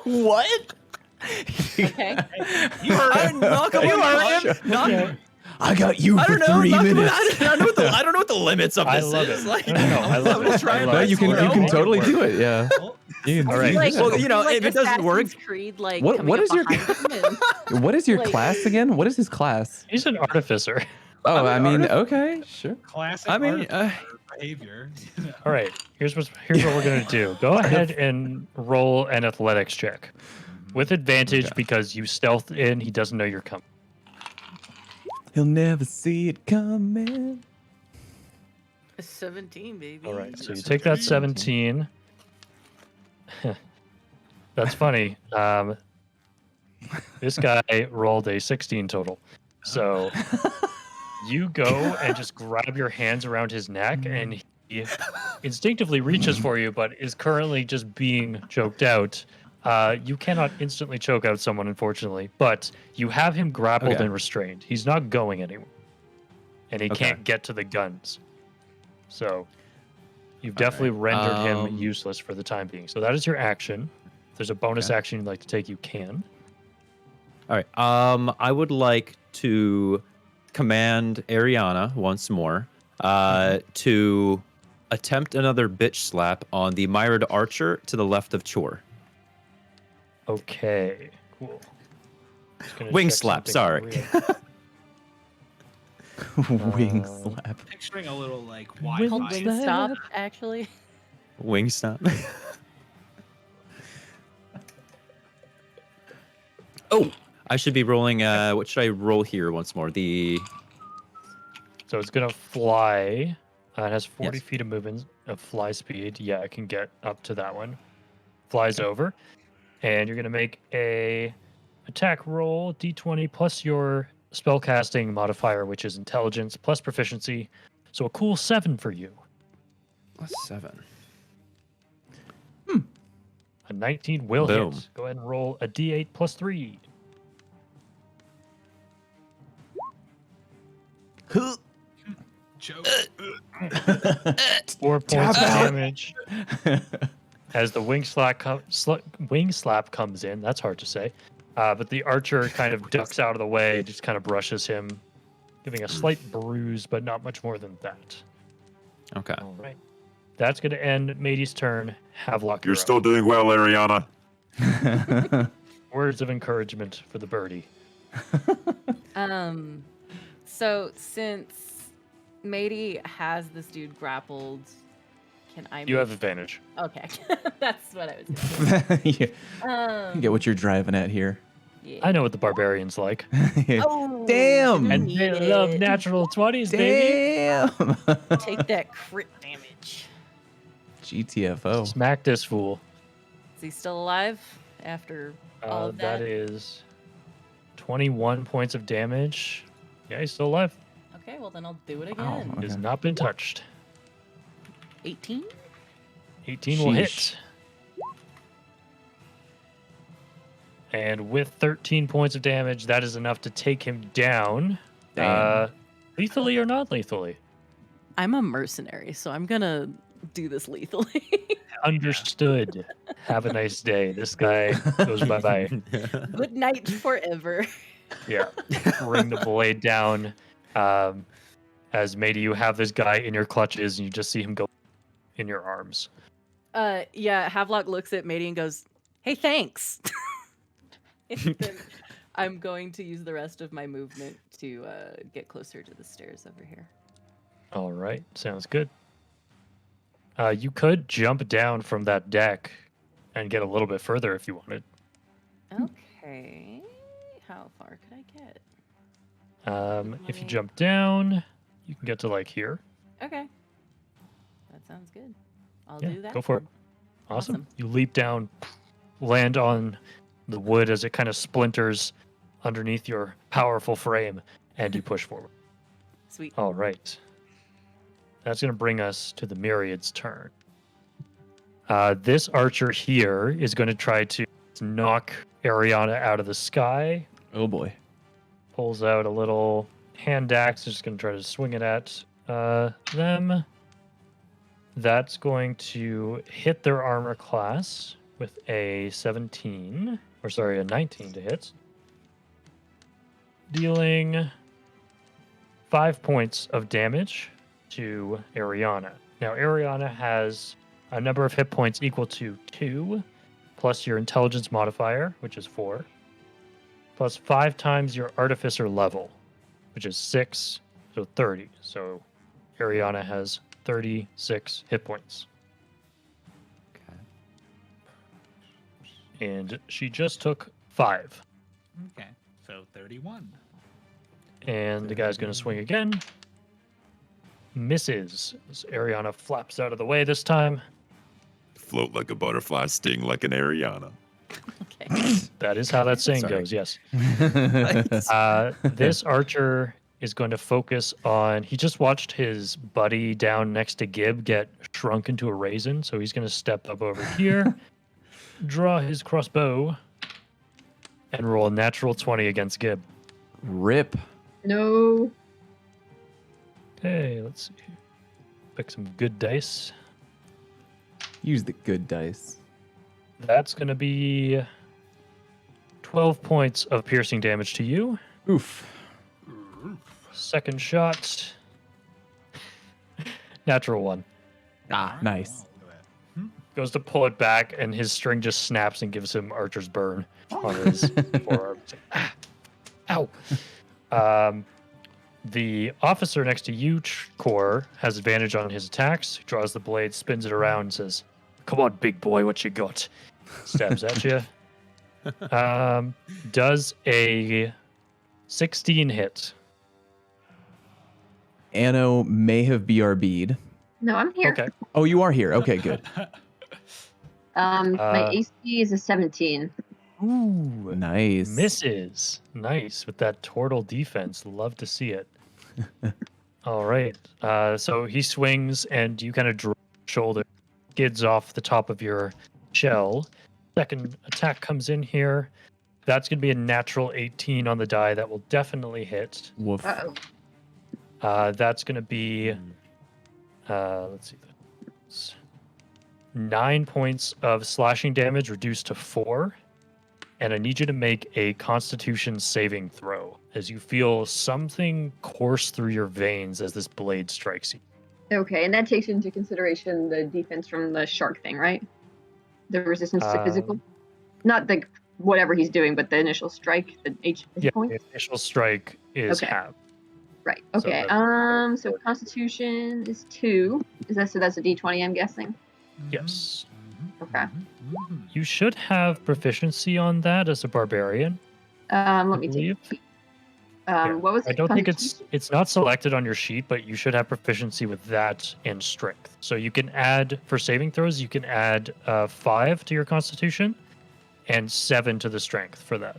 What? Okay. You heard him. Knock him. You heard him. Okay. I got you I for don't know. 3 knock him- minutes. I don't know what the limits of I this love is. it. Like, No, I love I'm it. trying I to- love No, you can Well, totally work. do it. Yeah. You can All right. do Like, that. Well, you know, like if it doesn't work- Assassin's Creed, like, What coming is up your behind him and- what is your like- class again? What is his class? He's an artificer. Oh, I'm I an mean, artist- okay, sure. Classic I mean, behavior. All right. Here's what we're gonna do. Go ahead and roll an athletics check with advantage Okay. because you stealthed in. He doesn't know you're coming. He'll never see it coming. 17, baby. All right. So you take that 17. That's funny. This guy rolled a 16 total. So you go and just grab your hands around his neck, and he instinctively reaches for you, but is currently just being choked out. You cannot instantly choke out someone, unfortunately, but you have him grappled Okay. and restrained. He's not going anywhere, and he Okay. can't get to the guns. So you've definitely rendered him Um, useless for the time being. So that is your action. If there's a bonus Okay. action you'd like to take, you can. all right. I would like to command Ariana once more to attempt another bitch slap on the Myrid Archer to the left of Chor. Okay, cool. Just gonna Wing check slap, something sorry. real- Wing slap. Picturing a little like Wing Called Wi-Fi. Wingstop, actually. Wingstop. Oh, I should be rolling. What should I roll here once more? So it's gonna fly. It has 40 Yes. feet of movement of fly speed. Yeah, I can get up to that one. Flies over, and you're gonna make a attack roll d20 plus your spellcasting modifier, which is intelligence plus proficiency. So a cool 7 for you. +7. A 19 will Boom. hit. Go ahead and roll a d8 plus 3. Joke. 4 points of damage. As the wing slap comes in, that's hard to say. But the archer kind of ducks out of the way, just kind of brushes him, giving a slight bruise, but not much more than that. Okay. All right. That's going to end Matey's turn. Havelock, You're up. still doing well, Ariana. Words of encouragement for the birdie. So since Matey has this dude grappled, can I? You have advantage. Okay, that's what I was gonna Yeah, say. I get what you're driving at here. Yeah. I know what the barbarian's like. Oh, Damn. And need they love it. natural 20s, baby. Damn. Take that crit damage. GTFO. Smack this fool. Is he still alive after all of That that? is 21 points of damage. Yeah, he's still alive. Okay, well then I'll do it Wow. again. Has Okay. not been touched. 18. 18 will hit. Sheesh. And with 13 points of damage, that is enough to take him down. Damn. Lethally or not lethally? I'm a mercenary, so I'm gonna do this lethally. Understood. Have a nice day. This guy goes bye-bye. Good night forever. Yeah. Bring the blade down. As Matey, you have this guy in your clutches, and you just see him go in your arms. Yeah, Havelock looks at Matey and goes, "Hey, thanks." And then I'm going to use the rest of my movement to get closer to the stairs over here. All right. Sounds good. You could jump down from that deck and get a little bit further if you wanted. Okay. How far could I get? If you jump down, you can get to like here. Okay. That sounds good. I'll Yeah, do that. go for it. then. Awesome. Awesome. You leap down, land on the wood as it kind of splinters underneath your powerful frame, and you push forward. Sweet. All right. That's going to bring us to the Myriad's turn. This archer here is going to try to knock Ariana out of the sky. Oh boy. Pulls out a little hand axe. Just going to try to swing it at them. That's going to hit their armor class with a 19 to hit. Dealing 5 points of damage to Ariana. Now, Ariana has a number of hit points equal to 2, plus your intelligence modifier, which is 4, plus 5 times your artificer level, which is 6, so 30. So Ariana has 36 hit points. And she just took 5. Okay, so 31. And the guy's going to swing again. Misses. As Ariana flaps out of the way this time. Float like a butterfly, sting like an Ariana. Okay. That is how that saying Sorry. goes, yes. This archer is going to focus on. He just watched his buddy down next to Gib get shrunk into a raisin, so he's going to step up over here, draw his crossbow, and roll a natural 20 against Gib. Rip. No. Okay, let's see. Pick some good dice. Use the good dice. That's going to be 12 points of piercing damage to you. Oof. Second shot. Natural 1. Ah, nice. Goes to pull it back, and his string just snaps and gives him archer's burn on his forearm. It's like, ah, ow. The officer next to you, Core, has advantage on his attacks. Draws the blade, spins it around, and says, "Come on, big boy, what you got?" Stabs at you. Does a 16 hit? Anno may have BRB'd. No, I'm here. Okay. Oh, you are here. Okay, good. My AC is a 17. Ooh, Nice. misses. Nice with that turtle defense. Love to see it. All right. So he swings, and you kind of drop your shoulder, skids off the top of your shell. Second attack comes in here. That's going to be a natural 18 on the die. That will definitely hit. Woof. Uh-oh. That's going to be, let's see, that's 9 points of slashing damage reduced to 4. And I need you to make a Constitution saving throw as you feel something course through your veins as this blade strikes you. Okay, and that takes into consideration the defense from the shark thing, right? The resistance to physical? Not the whatever he's doing, but the initial strike, the hit Yeah, point? the initial strike is Okay. half. Right. So Okay. that's- So Constitution is 2. So that's a D20, I'm guessing. Yes. Okay. You should have proficiency on that as a barbarian. Let me believe. take. Yeah, What was it? I don't think Constitution? it's not selected on your sheet, but you should have proficiency with that and strength. So you can add for saving throws. You can add 5 to your Constitution, and 7 to the strength for that.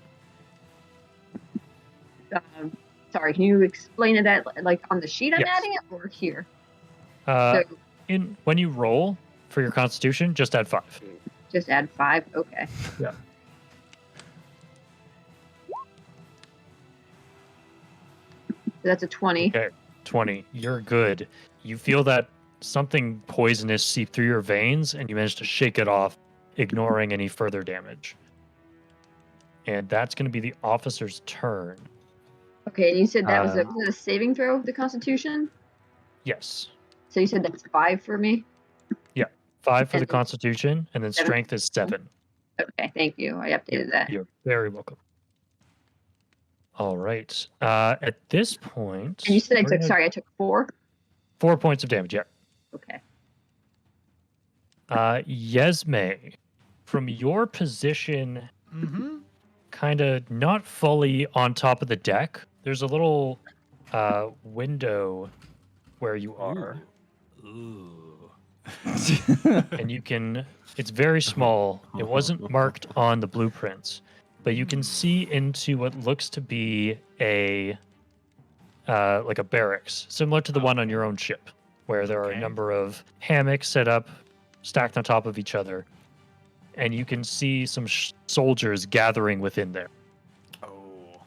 Sorry, can you explain it at like on the sheet I'm Yes. adding it or here? Uh, So when you roll for your Constitution, just add 5. just add 5. Okay. Yeah. So that's a 20. Okay, 20. You're good. You feel that something poisonous seep through your veins, and you manage to shake it off, ignoring any further damage. And that's going to be the officer's turn. Okay, and you said that was a saving throw, the Constitution? Yes. So you said that's 5 for me? 5 for the And- Constitution, and then 7. strength is 7. Okay, thank you. I updated that. You're very welcome. All right. At this point, And you said we're gonna- I took 4? 4 points of damage. Yeah. Okay. Yesme, from your position, Mm-hmm. kind of not fully on top of the deck, there's a little window where you are, Ooh. and you can. It's very small. It wasn't marked on the blueprints, but you can see into what looks to be a like a barracks, similar to the one on your own ship, where there are a Okay. number of hammocks set up, stacked on top of each other, and you can see some soldiers gathering within there. Oh.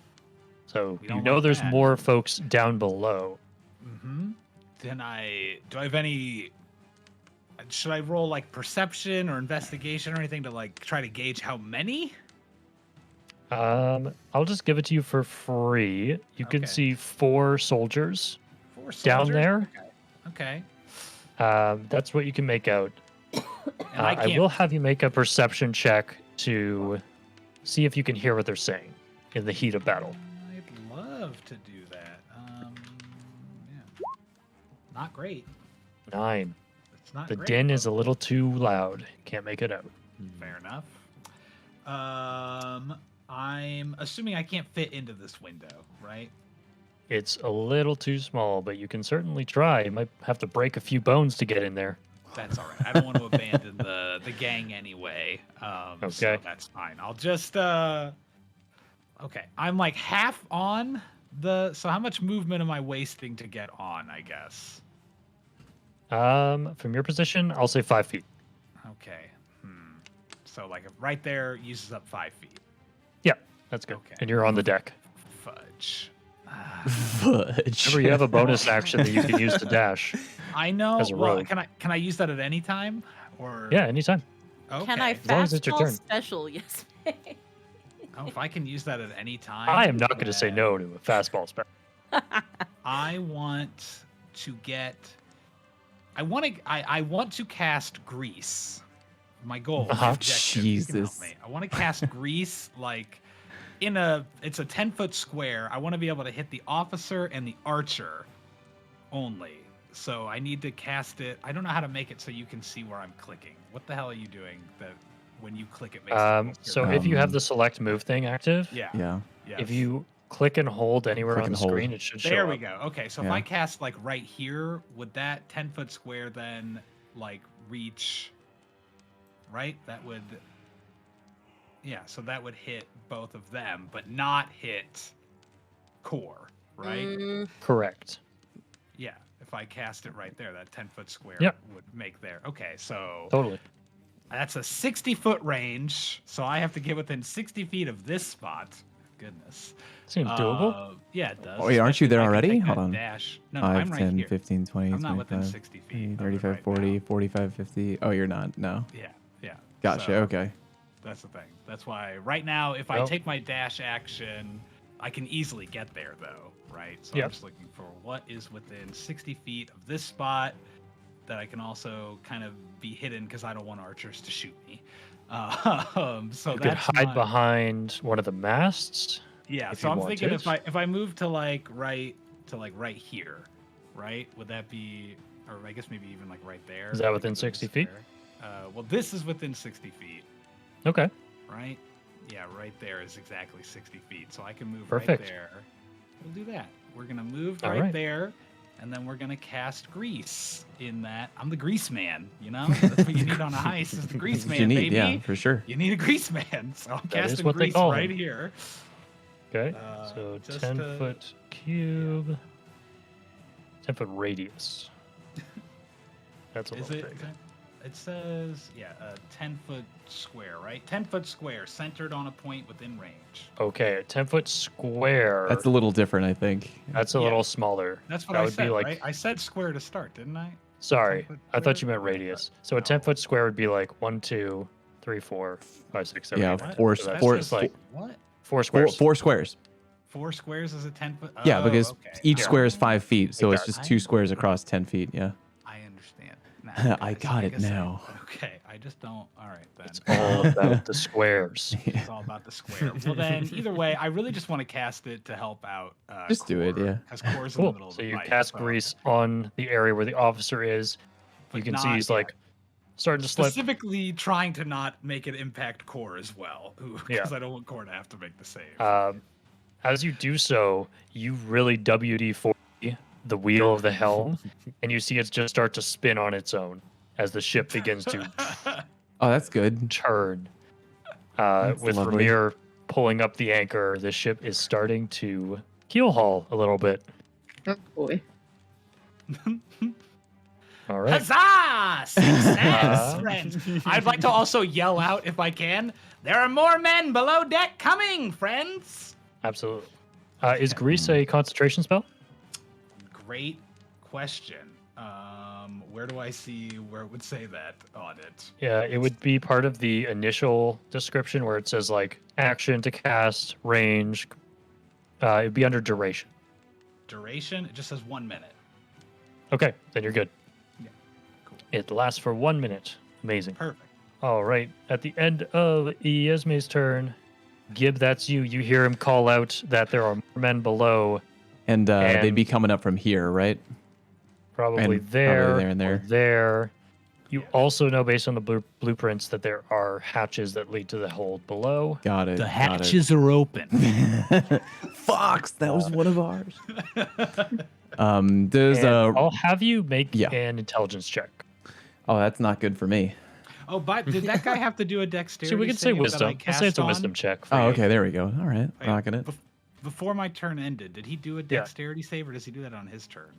So We you don't know want there's that. more folks down below. Mm-hmm. Then do I have any? Should I roll like perception or investigation or anything to like try to gauge how many? I'll just give it to you for free. You can Okay. see 4 soldiers 4 down soldiers? there. Okay. That's what you can make out. And I can't. will have you make a perception check to see if you can hear what they're saying in the heat of battle. I'd love to do that. Yeah. Not great. 9. It's not The great, din but is a little too loud. Can't make it out. fair enough. I'm assuming I can't fit into this window, right? It's a little too small, but you can certainly try. You might have to break a few bones to get in there. That's all right. I don't want to abandon the gang anyway. So Okay. that's fine. I'll just okay. I'm like half on the. So how much movement am I wasting to get on? I guess. From your position, I'll say 5 feet. Okay. So like right there uses up 5 feet. Yeah, that's good. Okay. And you're on the deck. Fudge. Fudge. Remember, you have a bonus action that you can use to dash. I know. As a Well, rogue. can I use that at any time? Or Yeah, anytime. Okay. Can I long as it's your fastball turn. special? Yes. Oh, if I can use that at any time. I am not going to say then no to a fastball spell. I want to get. I want to cast grease. My goal. my Uh-huh. objective. You can help Jesus. me. I want to cast grease like it's a 10-foot square. I want to be able to hit the officer and the archer only. So I need to cast it. I don't know how to make it so you can see where I'm clicking. What the hell are you doing that when you click it makes it So if you have the select move thing active, yeah. Yeah. Yes. if you click and hold anywhere Click on and the hold. screen, it should show There up. we go. Okay, so if Yeah. I cast like right here, would that 10-foot square then like reach right? That would yeah, so that would hit both of them, but not hit core, right? Correct. Yeah. If I cast it right there, that 10-foot square Yep. would make there. Okay, so Totally. that's a 60-foot range, so I have to get within 60 feet of this spot. Goodness. Seems doable. Yeah, it does. Oh, wait, aren't you especially there if I can already? take Hold that on. Dash. No, 5, I'm right 10, here. 15, 20, I'm not within 25, 60 feet. 30, of it 35, right 40, now. 45, 50. Oh, you're not. No. Yeah. Gotcha. So Okay. That's the thing. That's why right now, if I Well- take my dash action, I can easily get there, though, right? So Yep. I'm just looking for what is within 60 feet of this spot that I can also kind of be hidden because I don't want archers to shoot me. So You could that's hide my- behind one of the masts. Yeah, if so you I'm thinking wanted. if I move to like right here, right? Would that be, or I guess maybe even like right there? Is that like within the 60 feet? square? Well, this is within 60 feet, Okay. right? Yeah, right there is exactly 60 feet, so I can move Perfect. right there. We'll do that. We're gonna move All right right. there, and then we're gonna cast grease in that. I'm the grease man, you know. That's what you need on a heist is the grease That's what man, you need, baby. yeah, for sure. You need a grease man, so I'm That is casting what they grease call right him. here. Okay. Uh, So just 10-foot cube. 10-foot radius. That's a Is little it? big. It says, yeah, a 10-foot square, right? 10-foot square, centered on a point within range. Okay, a 10-foot square. That's a little different, I think. That's a Yeah. little smaller. That's what That I would be said, like- right? I said square to start, didn't I? Sorry, 10-foot I thought you square? meant radius. So a No. 10-foot square would be like 1, 2, 3, 4, 5, 6, 7, Yeah, 8, 9. four- So that's four- just like What? 4 Four, squares. 4 squares. 4 squares is a 10-foot? Yeah, Oh, because okay. each Yeah. square is 5 feet, so it's Exactly. just 2 squares across 10 feet. Yeah. I understand. Nah, I guess- got it guess I- now. okay, I just don't. All right, then. It's all about the squares. It's all about the square. Well, then, either way, I really just want to cast it to help out. Just do it, yeah. Because core's in the Cool. middle of So the you fight, cast so- grease on the area where the officer is. You But can see not- he's yeah. like starting to slip. Specifically trying to not make it impact core as well, because Yeah. I don't want core to have to make the save. As you do so, you really WD-40 the wheel of the helm, and you see it just start to spin on its own as the ship begins to Oh, that's good. turn. That's With lovely. Ramir pulling up the anchor, the ship is starting to keel haul a little bit. Oh boy. All right. Huzzah! Success, Uh, friends. I'd like to also yell out, if I can, there are more men below deck coming, friends. Absolutely. Is grease a concentration spell? Great question. Where do I see where it would say that on it? Yeah, it would be part of the initial description where it says like action to cast, range. It'd be under duration. Duration? It just says 1 minute. Okay, then you're good. Yeah, cool. It lasts for 1 minute. Amazing. Perfect. All right. At the end of Yesme's turn, Gib, that's you. You hear him call out that there are more men below, And they'd And- be coming up from here, right? probably And there, probably there and or there. there. You Yeah. also know, based on the blueprints, that there are hatches that lead to the hold below. Got it. The got hatches are open. it. Fox, that was one of ours. There's And a. I'll have you make Yeah. an intelligence check. Oh, that's not good for me. Oh, but did that guy have to do a dexterity So we can say save that I wisdom. I'll say it's a cast wisdom on? check. For Oh, you. okay, there we go. All right, Wait, rocking it. Before my turn ended, did he do a dexterity save or does he do that on his turn?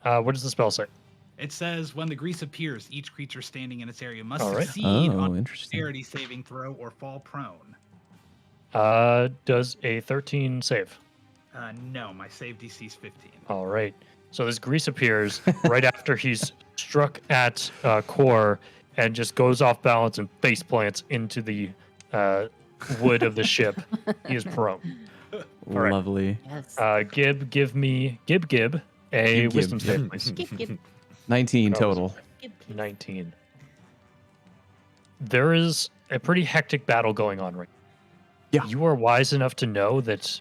What does the spell say? It says when the grease appears, each creature standing in its area must All right. succeed Oh, on a interesting. dexterity saving throw or fall prone. Does a 13 save? No, my save DC is 15. All right. So this grease appears right after he's struck at core and just goes off balance and face plants into the wood of the ship. He is prone. All right. Lovely. Yes. Gib, give me a Gib. wisdom save, please. Skip. 19 Oh, total. 19. There is a pretty hectic battle going on right Yeah. You are wise enough to know that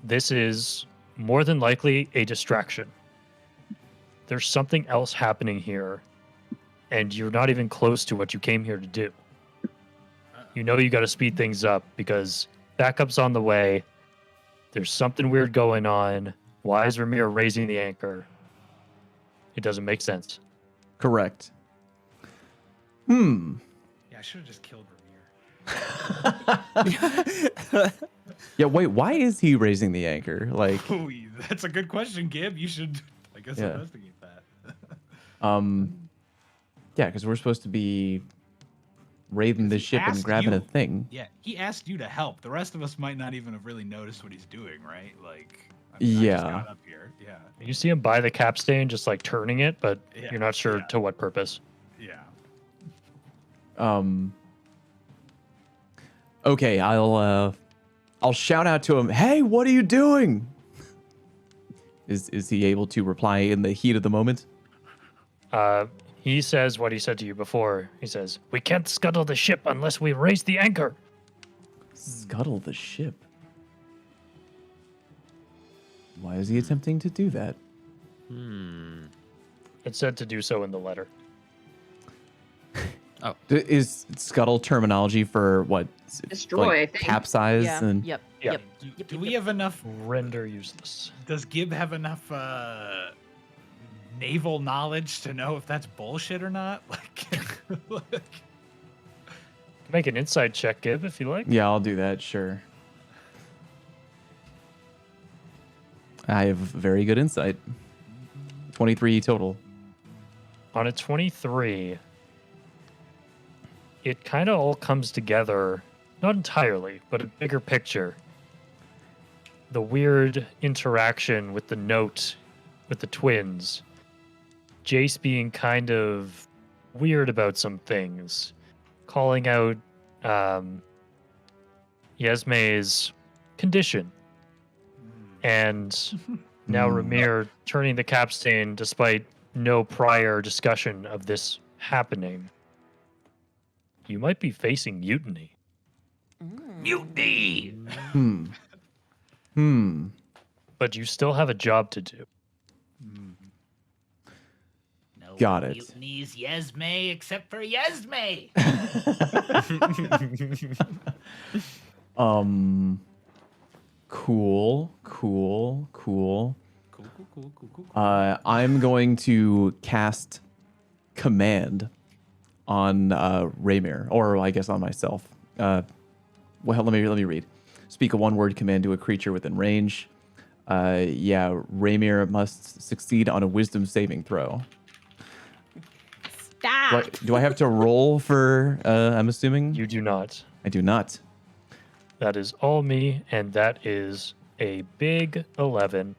this is more than likely a distraction. There's something else happening here, and you're not even close to what you came here to do. You know you got to speed things up because backup's on the way. There's something weird going on. Why is Ramir raising the anchor? It doesn't make sense. Correct. Yeah, I should have just killed Ramir. Yeah, wait, why is he raising the anchor? Like, Ooh, that's a good question, Gib. You should, I guess, Yeah. investigate that. yeah, because we're supposed to be raiding the he ship and asked grabbing a you. thing. Yeah, he asked you to help. The rest of us might not even have really noticed what he's doing, right? Like, I just Yeah. got up here. Yeah, You see him by the capstan, just like turning it, but Yeah, you're not sure yeah. to what purpose. yeah. Okay, I'll shout out to him. Hey, what are you doing? Is he able to reply in the heat of the moment? He says what he said to you before. He says, "We can't scuttle the ship unless we raise the anchor." Scuttle the ship. Why is he attempting to do that? It said to do so in the letter. Is scuttle terminology for what? Destroy, I think. Capsize Yeah. and Yep. Yeah. Yep. Do we have enough? Render useless. Does Gib have enough naval knowledge to know if that's bullshit or not? Like, Make an insight check, Gib, if you like. yeah, I'll do that. Sure. I have very good insight. 23 total. On a 23, it kind of all comes together, not entirely, but a bigger picture. The weird interaction with the note with the twins. Jace being kind of weird about some things. Calling out Yesme's condition. And now Ramir turning the capstan despite no prior discussion of this happening. You might be facing mutiny. Mutiny! But you still have a job to do. No Got it. mutinies, Yesme, except for Yesme. Cool. cool. I'm going to cast command on Raymir, or I guess on myself. Well, let me read. Speak a one-word command to a creature within range. Raymir must succeed on a wisdom saving throw. Stop. Do I have to roll for? I'm assuming You do not. I do not. That is all me, and that is a big 11.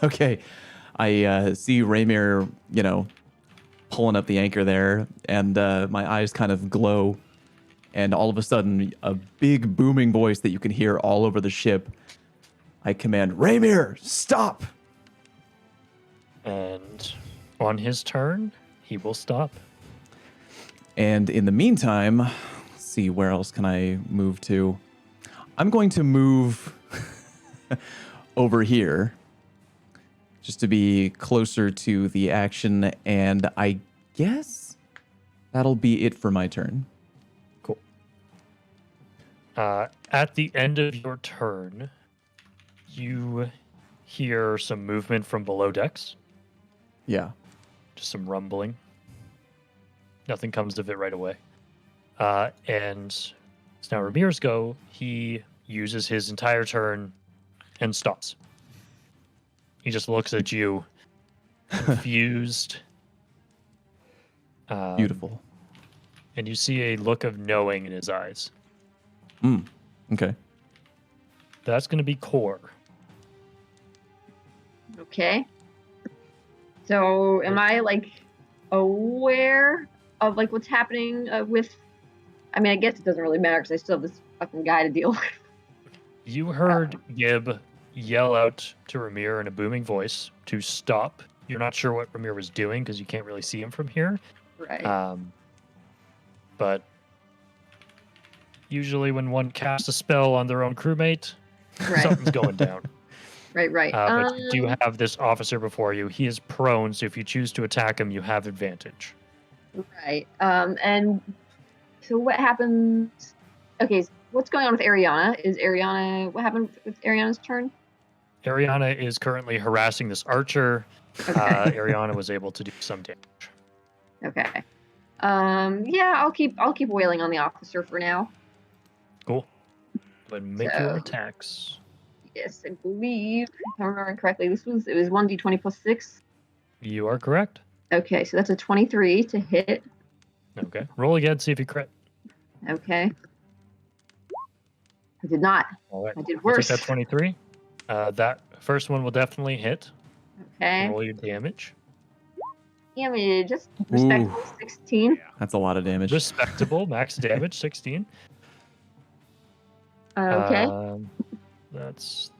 Okay, I see Raymir, pulling up the anchor there, and my eyes kind of glow, and all of a sudden, a big booming voice that you can hear all over the ship. I command, Raymir, stop! And on his turn, he will stop. And in the meantime, let's see, where else can I move to? I'm going to move over here just to be closer to the action, and I guess that'll be it for my turn. Cool. At the end of your turn, you hear some movement from below decks. Yeah. Just some rumbling. Nothing comes of it right away. And it's now Ramir's go. He uses his entire turn and stops. He just looks at you, confused. Beautiful. And you see a look of knowing in his eyes. Okay. That's going to be core. Okay. So am I aware of what's happening with? I mean, I guess it doesn't really matter because I still have this fucking guy to deal with. You heard Gib yell out to Ramir in a booming voice to stop. You're not sure what Ramir was doing because you can't really see him from here. Right. But usually when one casts a spell on their own crewmate, Right. something's going down. Right. But you do have this officer before you. He is prone, so if you choose to attack him, you have advantage. Right. And so what happens? Okay, so what's going on with Ariana? What happened with Ariana's turn? Ariana is currently harassing this archer. Okay. Ariana was able to do some damage. Okay. Yeah, I'll keep wailing on the officer for now. Cool. But make So- your attacks. Yes, I believe, if I'm remembering correctly, it was 1d20 plus 6. You are correct. Okay, so that's a 23 to hit. Okay. Roll again, see if you crit. Okay. I did not. All right. I did We'll worse. take that 23. That first one will definitely hit. Okay. Roll your damage. Damage, just respectful, 16. That's a lot of damage. Respectable. Max damage, 16. Okay. That's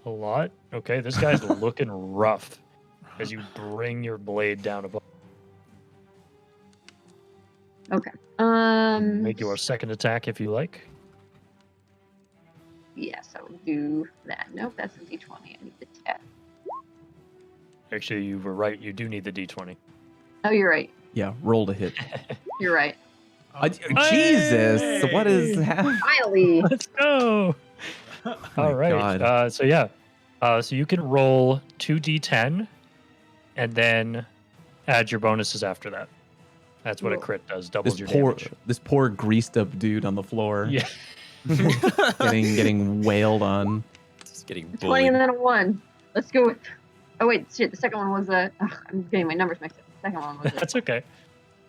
a lot. Okay, this guy's looking rough as you bring your blade down above. Okay. Make your second attack if you like. Yes, I will do that. Nope, that's a d20. I need the 10. Actually, you were right. You do need the d20. Oh, you're right. Yeah, roll to hit. You're right. Jesus, what is happening? Finally. Let's go. All right. God. So you can roll 2d10 and then add your bonuses after that. That's what a Cool. crit does. Doubles your This damage. poor greased up dude on the floor. Yeah. getting wailed on. Just getting 20 bullied. and then a 1. Let's go with. Oh, wait, shit. The second one was I'm getting my numbers mixed up. The second one was That's okay.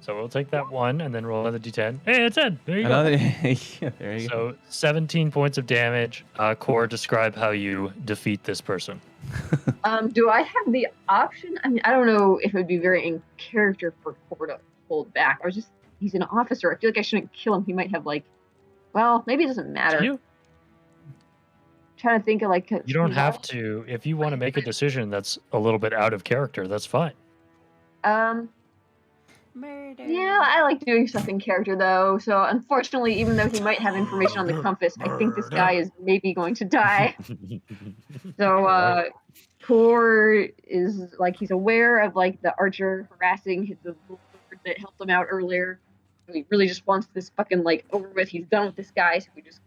So we'll take that one and then roll another d10. Hey, it's 10. There you Another, go. yeah, there you go. So 17 points of damage. Core, describe how you defeat this person. Do I have the option? I mean, I don't know if it would be very in character for Core to hold back. He's an officer. I feel like I shouldn't kill him. He might have well, maybe it doesn't matter. You Trying to think of You don't have to. If you want to make a decision that's a little bit out of character, that's fine. Murder. Yeah, I like doing stuff in character though. So unfortunately, even though he might have information on the compass, I think this guy is maybe going to die. So Core is he's aware of the archer harassing the lord that helped him out earlier. He really just wants this fucking over with. He's done with this guy, so he just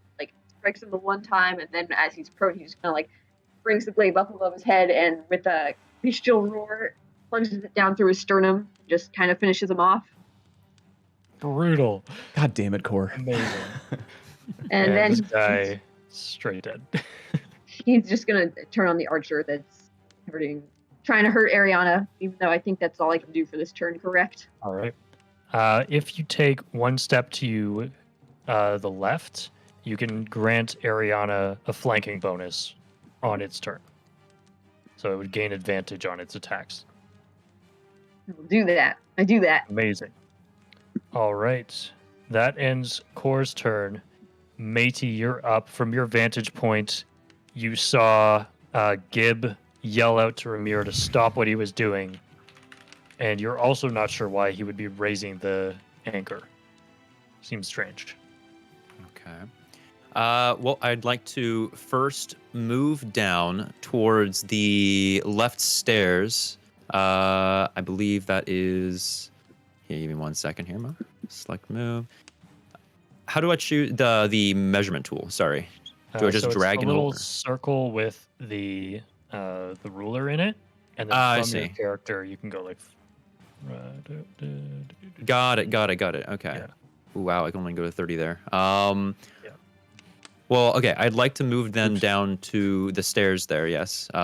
strikes him the one time, and then as he's prone, he just kind of brings the blade up above his head, and with a bestial roar, plunges it down through his sternum, just kind of finishes him off. Brutal. God damn it, Core. Amazing. And then this guy straight dead. he's just gonna turn on the archer that's trying to hurt Ariana, even though I think that's all I can do for this turn, correct? All right. If you take one step to the left, you can grant Ariana a flanking bonus on its turn. So it would gain advantage on its attacks. I'll do that. I do that. Amazing. All right. That ends Core's turn. Matey, you're up. From your vantage point, you saw Gib yell out to Ramir to stop what he was doing. And you're also not sure why he would be raising the anchor. Seems strange. Okay. Well, I'd like to first move down towards the left stairs. I believe that is. Here, give me 1 second here, Mo. Select move. How do I choose the measurement tool? Sorry. Do I just so drag it's it a little over? circle with the ruler in it, and then I from your see. character you can go Got it. Okay. Yeah. Ooh, wow, I can only go to 30 there. Well, okay, I'd like to move then down to the stairs there, yes. You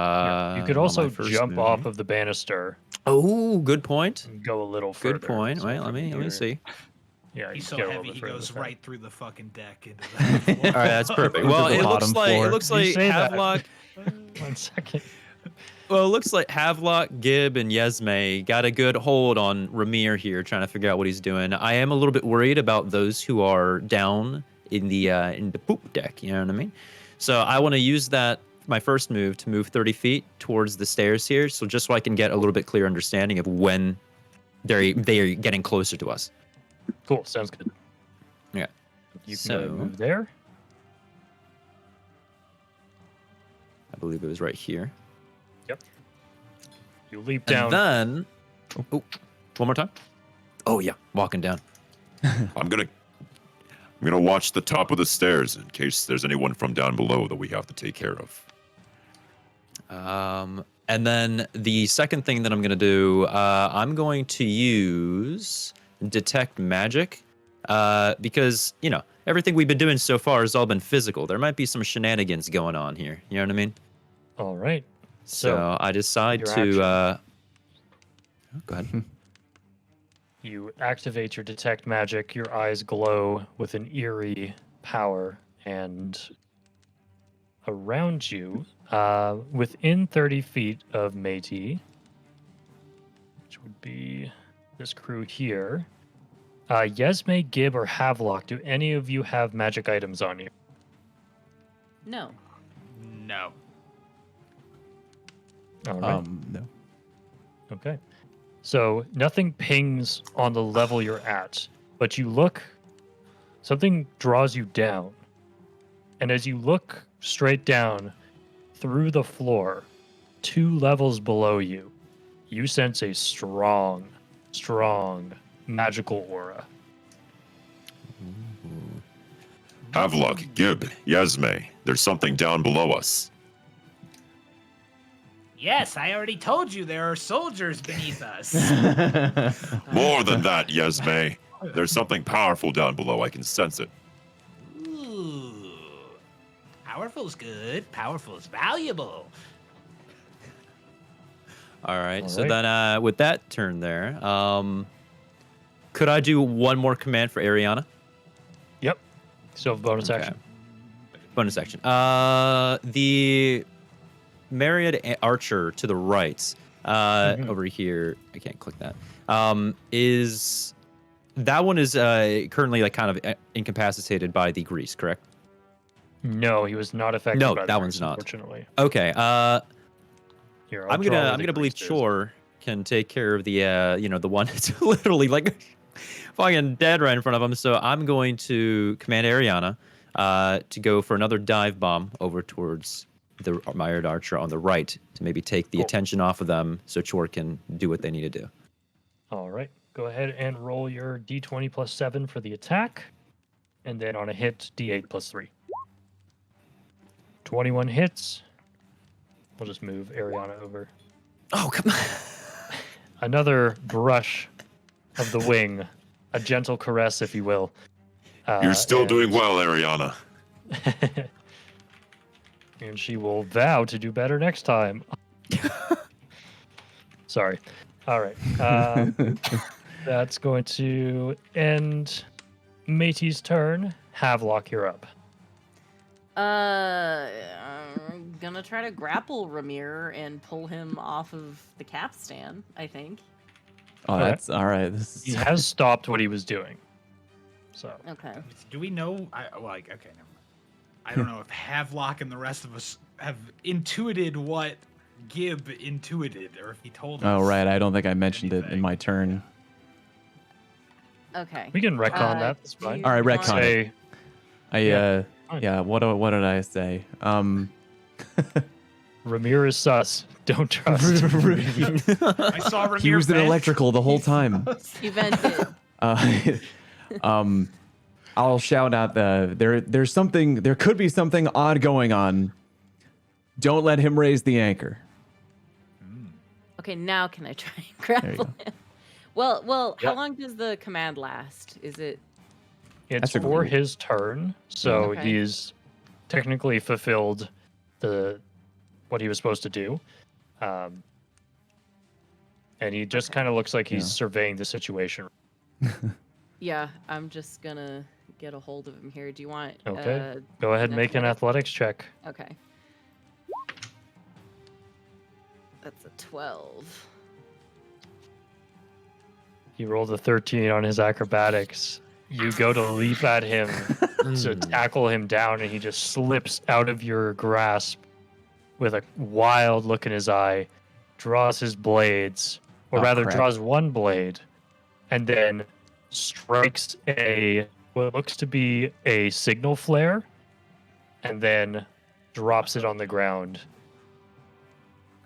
could on also my first jump move. off of the banister Oh, good point. and go a little further. Good point. So Wait, from let me here- see. Yeah, He's you so get a little heavy bit he further goes with that. right through the fucking deck into the All right, that's perfect. Well, the it looks bottom like floor. You say that. Havelock. 1 second. Well, it looks like Havelock, Gib, and Yesme got a good hold on Ramir here, trying to figure out what he's doing. I am a little bit worried about those who are down in the poop deck. You know what I mean? So I want to use that my first move to move 30 feet towards the stairs here, so just so I can get a little bit clear understanding of when they are getting closer to us. Cool. Sounds good. Yeah. You can go ahead and So- move there. I believe it was right here. You leap And down. then, oh, one more time. Oh yeah, walking down. I'm gonna watch the top of the stairs in case there's anyone from down below that we have to take care of. And then the second thing that I'm gonna do, I'm going to use detect magic, because everything we've been doing so far has all been physical. There might be some shenanigans going on here. You know what I mean? All right. So I decide your to. action. Go ahead. You activate your detect magic. Your eyes glow with an eerie power, and around you, within 30 feet of Métis, which would be this crew here, Yesme, Gib, or Havelock, do any of you have magic items on you? No. No. All right. No. Okay. So nothing pings on the level you're at, but you look, something draws you down. And as you look straight down through the floor, 2 levels below you, you sense a strong, strong magical aura. Havelock, Gib, Yasme, there's something down below us. Yes, I already told you there are soldiers beneath us. More than that, Yasme. There's something powerful down below. I can sense it. Ooh. Powerful's good. Powerful is valuable. All right. All So right. then, with that turn there, could I do one more command for Ariana? Yep. So bonus Okay. action. Bonus action. The Myriad Archer to the right, over here. I can't click that. Is that one is currently like kind of incapacitated by the grease, correct? No, he was not affected No, by the that curse, one's not. Unfortunately. Okay. Here, I'll I'm draw where gonna the believe grease is. Chor can take care of the the one that's literally like fucking dead right in front of him. So I'm going to command Ariana to go for another dive bomb over towards the Myriad Archer on the right to maybe take the Cool. attention off of them so Chor can do what they need to do. All right. Go ahead and roll your d20 plus 7 for the attack. And then on a hit, d8 plus 3. 21 hits. We'll just move Ariana over. Oh, come on. Another brush of the wing. A gentle caress, if you will. You're still and- doing well, Ariana. And she will vow to do better next time. Sorry. All right. That's going to end Métis' turn. Havelock, you're up. I'm gonna try to grapple Ramir and pull him off of the capstan, I think. Oh, Okay. that's all right. This He is has stopped what he was doing. So, Okay. Do we know? Okay, never mind. I don't know if Havelock and the rest of us have intuited what Gib intuited, or if he told us. oh right. I don't think I mentioned it in anything. my turn. Okay. we can retcon that. That's do fine. you All right, want- retcon it. Say, I Yeah, fine. yeah. What did I say? Ramir is sus. Don't trust. I saw Ramir He was in vent. electrical the whole time. He vented. I'll shout out there's something, there could be something odd going on. Don't let him raise the anchor. Okay, now can I try and you grapple go. him? Well, how Yep. long does the command last? Is it It's That's a for good- his turn, so Okay. he's technically fulfilled what he was supposed to do, and he just kind of looks like he's Yeah. surveying the situation. Yeah, I'm just gonna get a hold of him here. Do you want Okay. Go ahead and make an athletics check. Okay. That's a 12. He rolled a 13 on his acrobatics. You go to leap at him to tackle him down, and he just slips out of your grasp with a wild look in his eye, draws his blades, or Oh, rather crap. draws one blade, and then strikes a what looks to be a signal flare and then drops it on the ground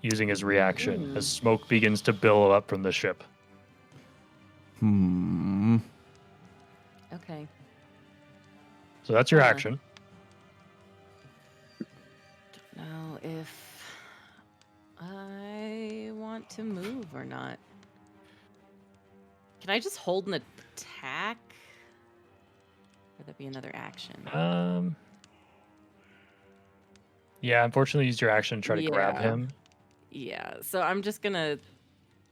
using his reaction as smoke begins to billow up from the ship. Okay. So that's your Huh. action. Don't know if I want to move or not. Can I just hold an attack? Or would that be another action? Yeah, unfortunately, use your action to try to grab Yeah. him. Yeah, so I'm just gonna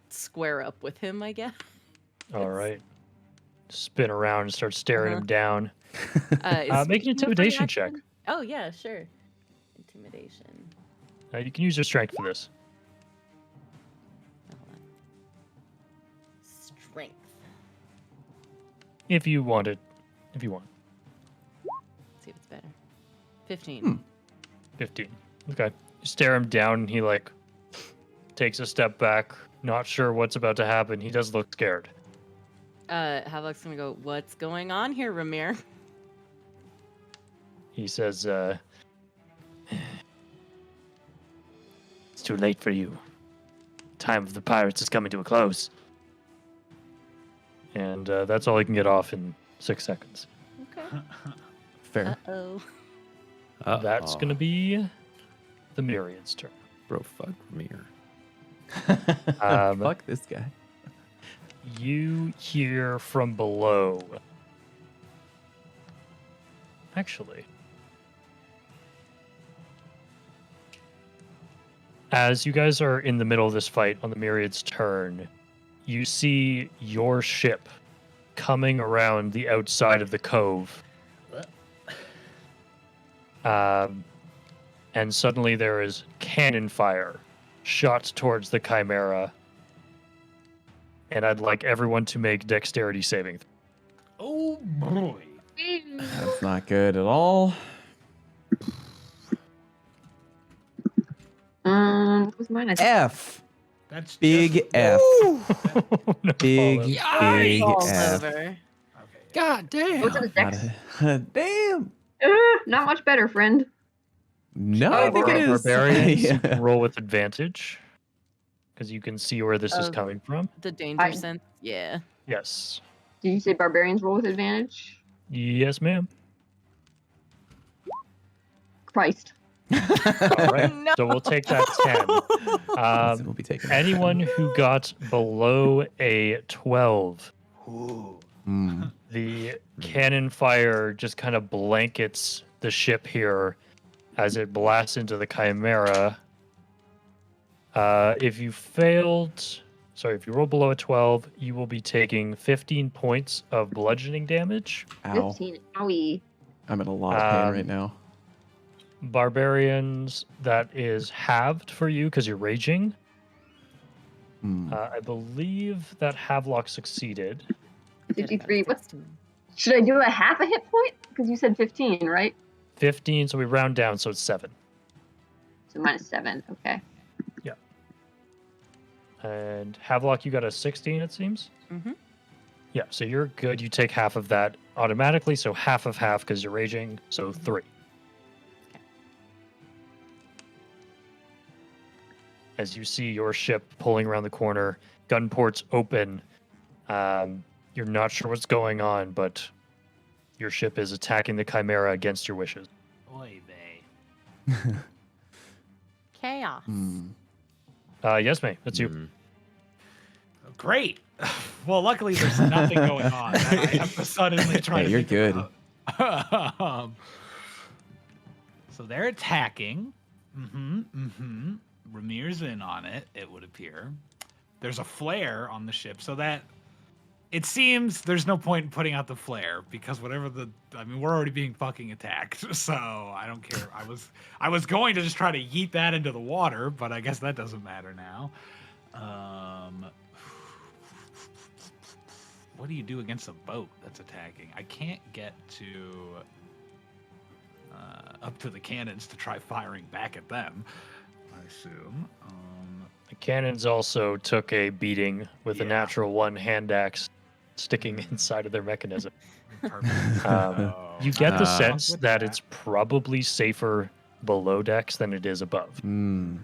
square up with him, I guess. All right. Spin around and start staring Uh-huh. him down. Is Make an speaking of intimidation check. reaction- Oh yeah, sure. Intimidation. You can use your strength for this. Hold on. Strength. If you want it. If you want. Let's see if it's better. 15. 15. Okay. You stare him down and he like takes a step back, not sure what's about to happen. He does look scared. Havok's gonna go, what's going on here, Ramir? He says, it's too late for you. Time of the pirates is coming to a close. And that's all he can get off in 6 seconds. Okay. Fair. Uh-oh. That's going to be the Myriad's turn. Bro, fuck Ramir. Fuck this guy. You hear from below. Actually, as you guys are in the middle of this fight on the Myriad's turn, you see your ship coming around the outside of the cove. And suddenly there is cannon fire shot towards the Chimera. And I'd like everyone to make dexterity saving. Oh boy. That's not good at all. What was mine? I think F. That's Big just... F. No, Big, follow. big Falls F. over. Okay. God damn. what's in the Not dex? Damn. Not much better, friend. No, I think it is. Barbarians, you Yeah. can roll with advantage. Because you can see where this is Oh. coming from. The danger I- sense? Yeah. Yes. Did you say barbarians roll with advantage? Yes, ma'am. Christ. All right. No. So we'll take that 10. We'll be taking Anyone who got below a 12, the cannon fire just kind of blankets the ship here as it blasts into the Chimera. If you roll below a 12, you will be taking 15 points of bludgeoning damage. Ow. 15. Owie. I'm in a lot of pain Um, right now. Barbarians, that is halved for you because you're raging. Hmm. I believe that Havelock succeeded. 53. What? Should I do a half a hit point? Because you said 15, right? 15, so we round down, so it's 7. So -7. Okay. And Havelock, you got a 16, it seems? Mhm. Yeah, so you're good. You take half of that automatically, so half of half because you're raging, so 3. As you see your ship pulling around the corner, gun ports open. You're not sure what's going on, but your ship is attacking the Chimera against your wishes. Oy vey. Chaos. Yes, mate, that's you. Mm. Great. Well, luckily there's nothing going on. I have to suddenly try Hey, to you're think good. about- So they're attacking. Ramir's in on it, it would appear. There's a flare on the ship, so that it seems there's no point in putting out the flare because we're already being fucking attacked. So I don't care. I was going to just try to yeet that into the water, but I guess that doesn't matter now. What do you do against a boat that's attacking? I can't get to up to the cannons to try firing back at them, I assume. The cannons also took a beating with a Yeah. natural 1 hand axe sticking inside of their mechanism. Perfect. You get the Ah. sense With that that. it's probably safer below decks than it is above. Hmm.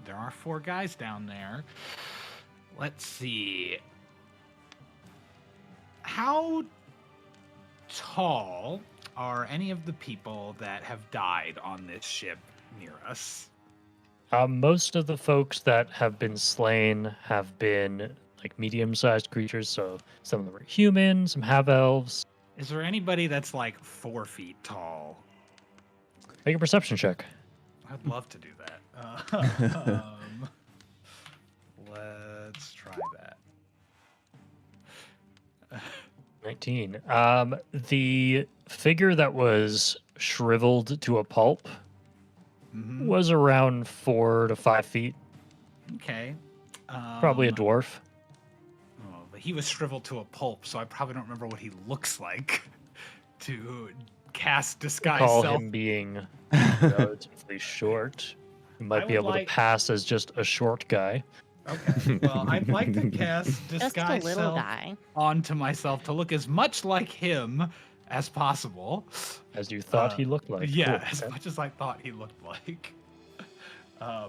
There are 4 guys down there. Let's see. How tall are any of the people that have died on this ship near us? Most of the folks that have been slain have been like medium-sized creatures. So some of them are human, some have elves. Is there anybody that's like 4 feet tall? Make a perception check. I'd love to do that. Let's try that. 19. The figure that was shriveled to a pulp Mhm. was around 4 to 5 feet. Okay. Probably a Um, dwarf. Oh, but he was shriveled to a pulp, so I probably don't remember what he looks like to cast disguise Call self. him being relatively short. You might I be would able like- to pass as just a short guy. Okay. Well, I'd like to cast Just a disguise little self guy. onto myself to look as much like him as possible. As you thought he looked like. Yeah, Cool. as much as I thought he looked like.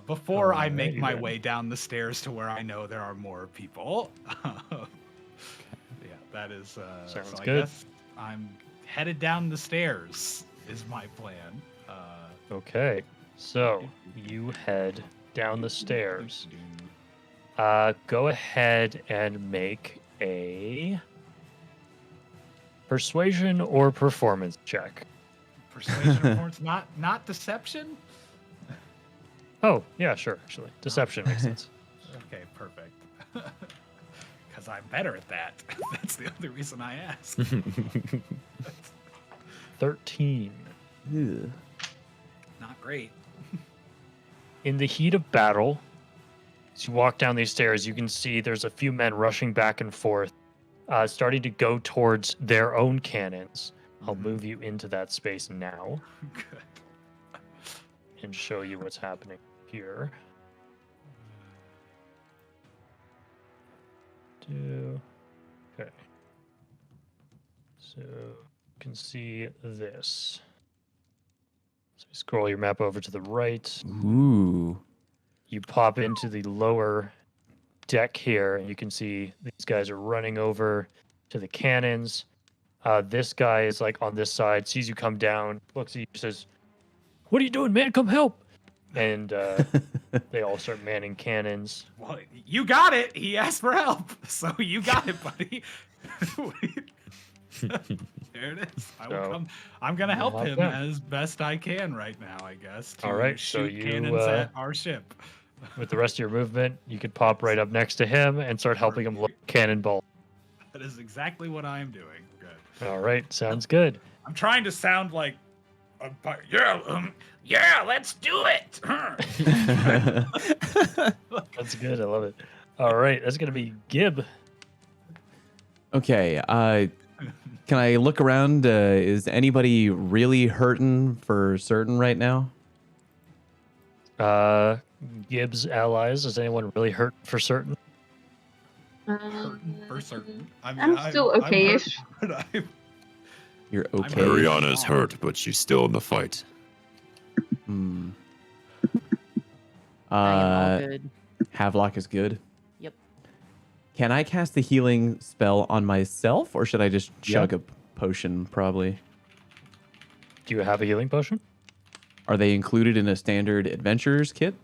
Before I make Alrighty my then. way down the stairs to where I know there are more people. Yeah, that is. Sounds so I good. guess I'm headed down the stairs. Is my plan. Okay, so you head down the stairs. Go ahead and make a persuasion or performance check. Persuasion performance, not deception. Oh, yeah, sure, actually. Deception makes sense. Okay, perfect. Because I'm better at that. That's the only reason I asked. 13. Ew. Not great. In the heat of battle, as you walk down these stairs, you can see there's a few men rushing back and forth, starting to go towards their own cannons. I'll move you into that space now Good. and show you what's happening here. Okay. So you can see this. So you scroll your map over to the right. Ooh. You pop into the lower deck here, and you can see these guys are running over to the cannons. This guy is like on this side, sees you come down, looks at you, says, "What are you doing, man? Come help!" And they all start manning cannons. Well, you got it. He asked for help, so you got it, buddy. There it is. So, I'm gonna help hop him down. as best I can right now, I guess. To All right, so shoot you, cannons at our ship. With the rest of your movement, you could pop right up next to him and start helping him load cannonball. That is exactly what I am doing. Good. All right, sounds good. I'm trying to sound like, yeah, let's do it. That's good. I love it. All right, that's gonna be Gib. Okay. Can I look around? Is anybody really hurting for certain right now? Gib's allies. Is anyone really hurt for certain? For certain. I mean, I'm still hurt, okay-ish. but You're I'm okay. very- Ariana's hurt, but she's still in the fight. Hmm. I am all good. Havelock is good. Yep. Can I cast a healing spell on myself, or should I just chug a potion? Probably. Do you have a healing potion? Are they included in a standard adventurers kit?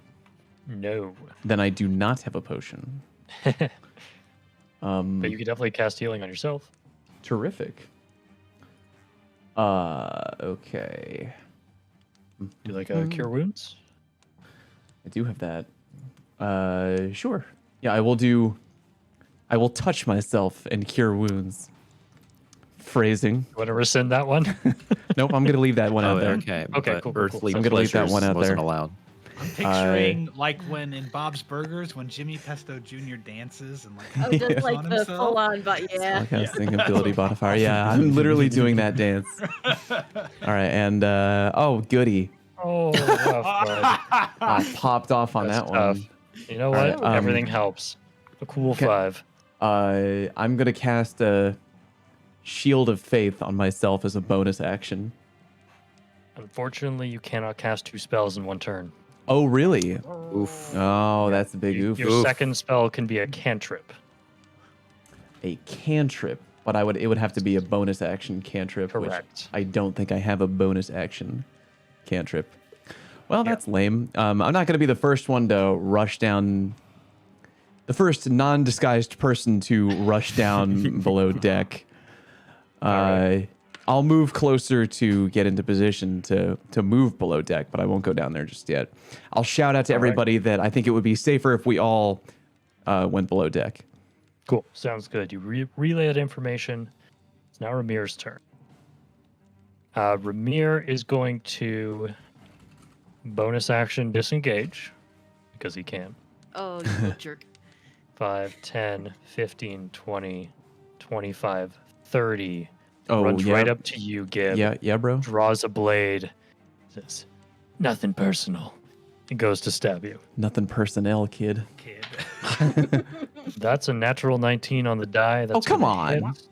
No. Then I do not have a potion. But you could definitely cast healing on yourself. Terrific. Okay. Do like a cure wounds? I do have that. Sure. Yeah, I will touch myself and cure wounds. Phrasing. You want to rescind that one? Nope, I'm gonna leave that one Oh, out there. okay. Okay, but cool, cool, cool. Earthly I'm gonna leave that pleasures one out wasn't there. allowed. I'm picturing like when in Bob's Burgers when Jimmy Pesto Jr. dances and like Oh, he just puts like on the himself. full on, but yeah. Podcasting ability modifier. Yeah, I'm literally doing that dance. All right, and oh, goody. Oh, rough, bud. I popped off on That's that one. tough. You know All what? right, Everything helps. A cool okay. 5. I'm gonna cast a Shield of Faith on myself as a bonus action. Unfortunately, you cannot cast 2 spells in one turn. Oh, really? Oof. Oh, that's a big oof. Your second spell can be a cantrip. A cantrip, but it would have to be a bonus action cantrip, which Correct. I don't think I have a bonus action cantrip. Well, that's lame. I'm not going to be the first one to rush down, the first non-disguised person to rush down below deck. right. I'll move closer to get into position to move below deck, but I won't go down there just yet. I'll shout out to everybody that I think it would be safer if we all went below deck. Cool. Sounds good. You relay that information. It's now Ramir's turn. Ramir is going to bonus action disengage because he can. Oh, you little jerk. 5, 10, 15, 20, 25, 30. Oh, Runs yeah. right up to you, Gib. Yeah, bro. Draws a blade. Says, nothing personal. And goes to stab you. Nothing personnel, kid. Kid. That's a natural 19 on the die. That's come gonna on. hit.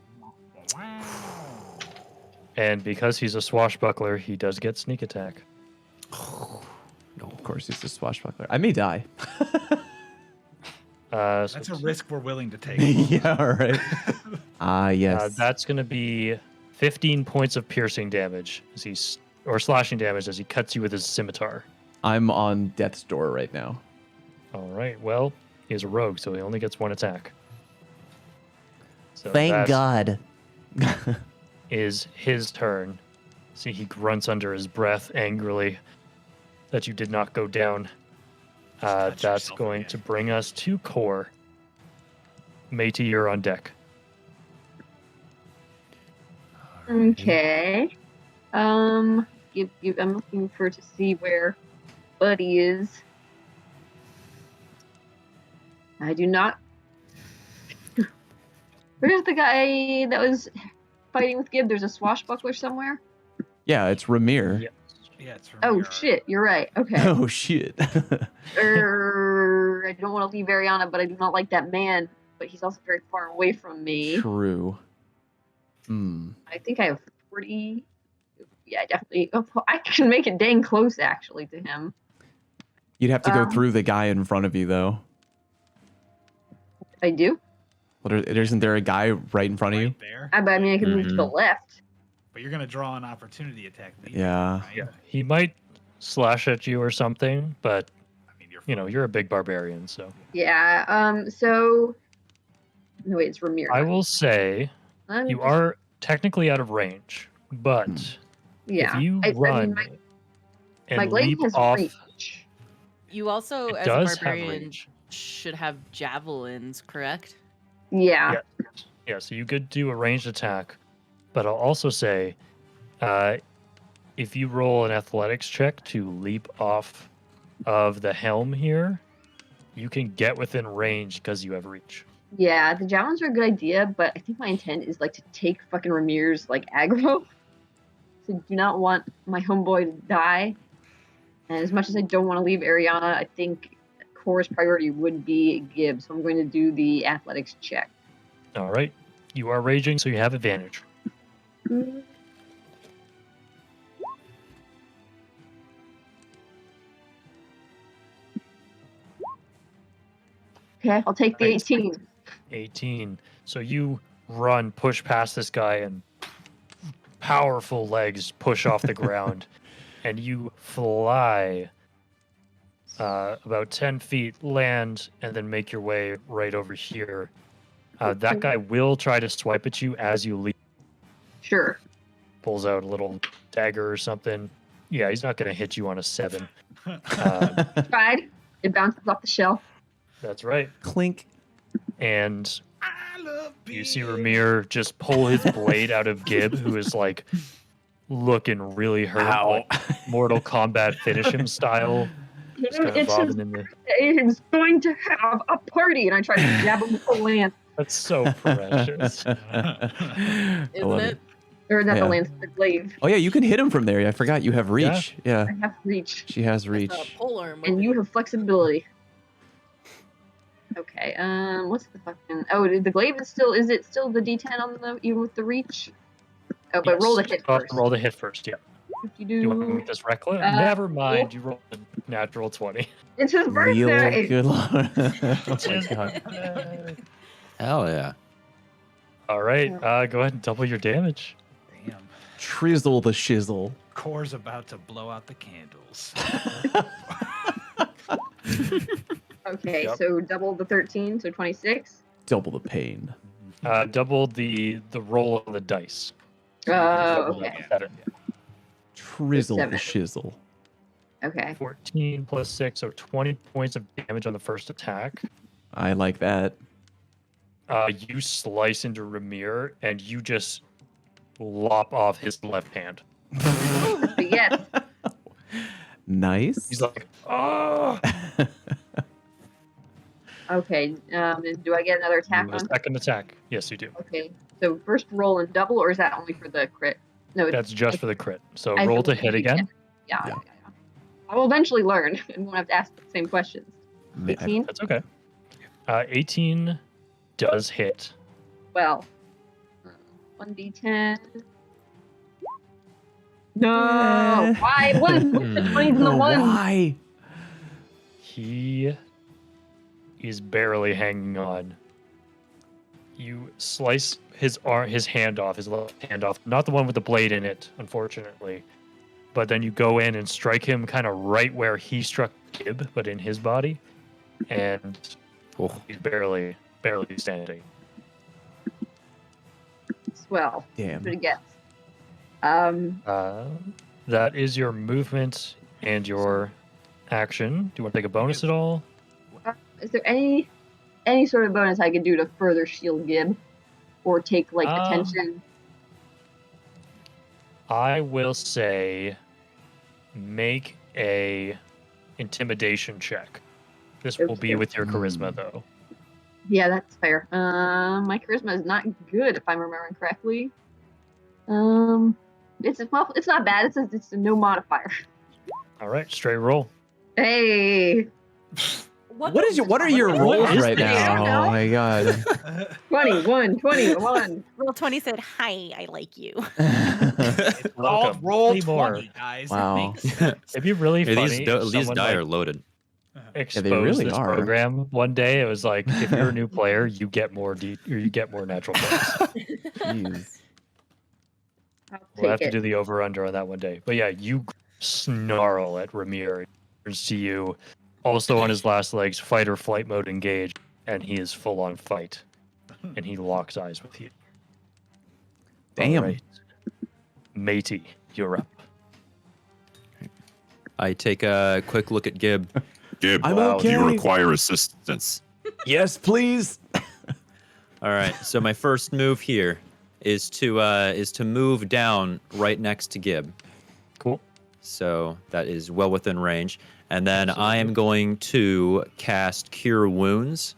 And because he's a swashbuckler, he does get sneak attack. No, of course he's a swashbuckler. I may die. So That's a risk we're willing to take. Yeah, all right. Yes. that's going to be 15 points of piercing damage or slashing damage as he cuts you with his scimitar. I'm on death's door right now. All right. Well, he's a rogue, so he only gets 1 attack. So Thank that God. is his turn. See, he grunts under his breath angrily that you did not go down. touch That's yourself going again. to bring us to core. Matey, you're on deck. Okay. I'm looking to see where Buddy is. I do not. Where's the guy that was fighting with Gib? There's a swashbuckler somewhere. Yeah, it's Ramir. Yeah. Yeah, it's from Oh your- shit! You're right. Okay. Oh, shit. I don't want to leave Ariana, but I do not like that man. But he's also very far away from me. True. I think I have 40. Yeah, definitely. Oh, I can make it dang close actually to him. You'd have to go through the guy in front of you, though. I do. Well, isn't there a guy right in front of you? right there. I mean, I can move to the Mhm. left. But you're gonna draw an opportunity attack. Later, Yeah. right? Yeah. He might slash at you or something, but I mean, you're a big barbarian, so Yeah. So. No, wait, it's Ramir. I will say Let me you just- are technically out of range, but Yeah. if you I run mean, and my blade leap has off, reach. You also, it as does a have barbarian, range. should have javelins, correct? Yeah. Yeah, so you could do a ranged attack, but I'll also say, if you roll an athletics check to leap off of the helm here, you can get within range because you have reach. Yeah, the javelins are a good idea, but I think my intent is like to take fucking Ramir's like aggro. So do not want my homeboy to die. And as much as I don't want to leave Ariana, I think Core's priority would be Gib. So I'm going to do the athletics check. All right, you are raging, so you have advantage. Okay, I'll take the Thanks. 18. 18. So you run, push past this guy, and powerful legs push off the ground, and you fly about 10 feet, land, and then make your way right over here. That guy will try to swipe at you as you leap. Sure. Pulls out a little dagger or something. Yeah, he's not going to hit you on a 7. Tried. It bounces off the shelf. That's right. Clink. And I love you see beer. Ramir just pull his blade out of Gib, who is like looking really hurt, like Mortal Kombat finish him style. Just kind of It's bobbing in the. He's going to have a party, and I try to jab him with the lance. That's so precious. I Isn't love it? Or not Yeah. the lance, the glaive. Oh, yeah, you can hit him from there. I forgot you have reach. Yeah, I have reach. she has reach. That's a polearm. And you have flexibility. Okay. What's the fucking? Oh, the glaive is still. Is it still the D10 on the even with the reach? Oh, but roll the hit I'll have first. to roll the hit first, yeah. Do you want to make this reckless? Never mind, you rolled a natural 20. It's his Real birthday. good lord. Oh It's my his god. birthday. Hell yeah. All right, go ahead and double your damage. Damn. Trizzle the shizzle. Core's about to blow out the candles. Okay, Yep. so double the 13, so 26. Double the pain. Double the roll of the dice. Oh, okay. Trizzle Seven. the shizzle. Okay. 14 plus 6, so 20 points of damage on the first attack. I like that. You slice into Ramir, and you just lop off his left hand. Yes. Nice. He's like, oh! Okay. Do I get another attack The on? second attack. Yes, you do. Okay. So first roll and double, or is that only for the crit? No, That's just for the crit. So I roll believe to hit you again. can. Yeah, Yeah. yeah. I will eventually learn and won't have to ask the same questions. Ma- 18? That's okay. 18 does hit. Well, 1d10. No! Eh. Why? One! The 20s and the No, 1s! why? He is barely hanging on. You slice his hand off, his left hand off. Not the one with the blade in it, unfortunately. But then you go in and strike him kind of right where he struck Gib, but in his body. And he's barely standing. Swell. Damn. What it gets. That is your movement and your action. Do you want to take a bonus at all? Is there any sort of bonus I could do to further shield Gib? Or take, like, attention? I will say make a intimidation check. This will be Okay. with your charisma though. Yeah, that's fair. My charisma is not good, if I'm remembering correctly. It's not bad. It's a no modifier. All right, straight roll. Hey, What are your rolls is right this? I don't now? know. Oh my god. 21. Roll 20 said, "Hi, I like you." Welcome. Roll Any more. 20, guys. Wow. It makes sense. It'd be really Hey, funny. if these someone, die are like, loaded. exposed really this are. program one day. It was like, if you're a new player, you get more you get more natural points. Jeez. I'll We'll have take to it. do the over under on that one day. But yeah, you snarl at Ramir. He turns to you, also on his last legs, fight or flight mode engaged, and he is full on fight. And he locks eyes with you. Damn. Alright. Matey, you're up. I take a quick look at Gib. Gib, I'm do okay. you require assistance? Yes, please. All right, so my first move here is to move down right next to Gib. Cool. So that is well within range. And then I am going to cast Cure Wounds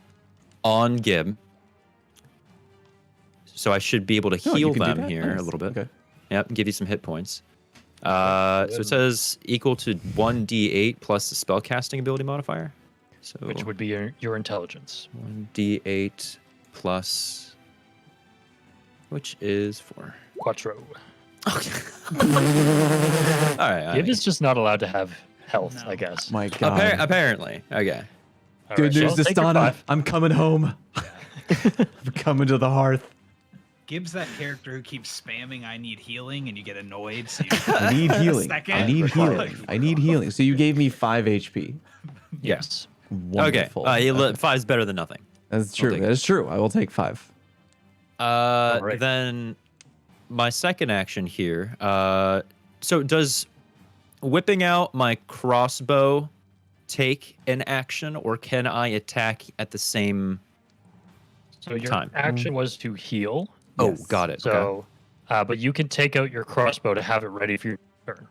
on Gib. So I should be able to Oh, you heal can do them that? here Nice. a little bit. Okay. Yep, give you some hit points. So it says equal to 1d8 plus the spellcasting ability modifier. So Which would be your intelligence. 1d8 plus, which is 4. Quattro. All right. Gib is just not allowed to have health, I guess. My god. Apparently. Okay. All Good right, news, so take your Dastana. 5. I'm coming home. I'm coming to the hearth. Gibbs that character who keeps spamming "I need healing" and you get annoyed. So you I need healing. Second. I need healing. I need healing. So you gave me 5 HP. Yes. Wonderful. Okay. Okay. 5's better than nothing. That's true. take That is true. I will take 5. right. Then my second action here. So does whipping out my crossbow take an action, or can I attack at the same So your time? action was to heal. Oh, Yes. got it. Okay. So, but you can take out your crossbow to have it ready for your turn.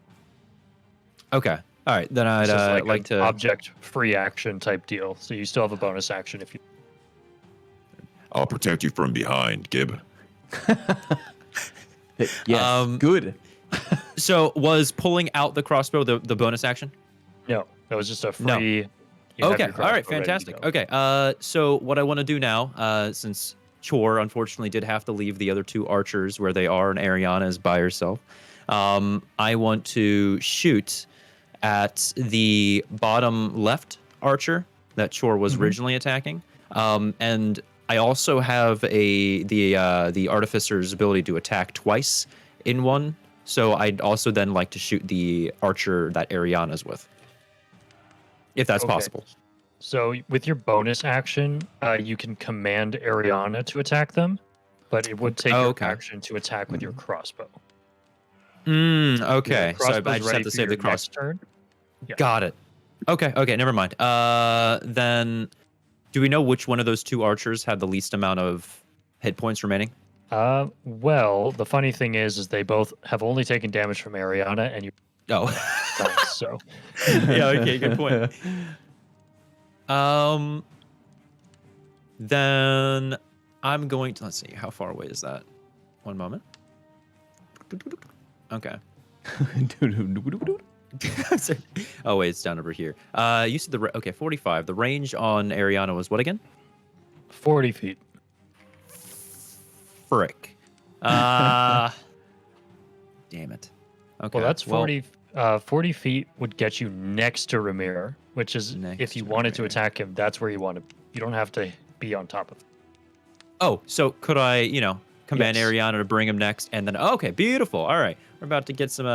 Okay. All right. Then I'd This is like an to. object-free action type deal. So you still have a bonus action if you. I'll protect you from behind, Gib. Yes. Good. So was pulling out the crossbow the bonus action? No, that was just a No. free You have Okay. your All right. crossbow ready to Fantastic. go. Okay. So what I want to do now, since Chor unfortunately did have to leave the other two archers where they are, and Ariana is by herself, I want to shoot at the bottom left archer that Chor was originally attacking, and I also have the artificer's ability to attack twice in one. So I'd also then like to shoot the archer that Ariana's with, if that's Okay. possible. So with your bonus action, you can command Ariana to attack them, but it would take your Okay. action to attack with your crossbow. Okay. So I Crossbow's just have ready to for save the your cross. next turn. Yeah. Got it. Okay, never mind. Then do we know which one of those two archers had the least amount of hit points remaining? Well, the funny thing is they both have only taken damage from Ariana, and you Oh. dice, so Yeah, okay, good point. Then I'm going to, let's see, how far away is that? One moment. Okay. Sorry. Oh wait, it's down over here. You said okay, 45. The range on Ariana was what again? 40 feet. Frick. Damn it. Okay. Well, that's 40. 40 feet would get you next to Ramir, which is Next if you to wanted to Ramir. attack him, that's where you want to. You don't have to be on top of him. Oh, so could I, command Yes. Ariana to bring him next, and then okay, beautiful. All right, we're about to get some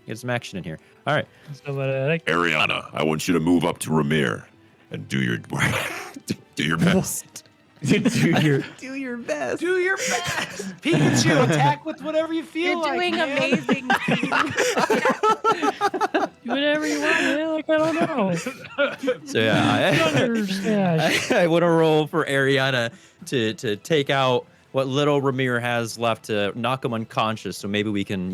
get some action in here. All right. So, Ariana, I want you to move up to Ramir and do your do your best. do your best. Do your best. Pikachu, attack with whatever you feel You're like. doing man. amazing. whatever you want, man. Like, I don't know. So yeah, Thunder smash. I want to roll for Ariana to take out what little Ramir has left to knock him unconscious. So maybe we can,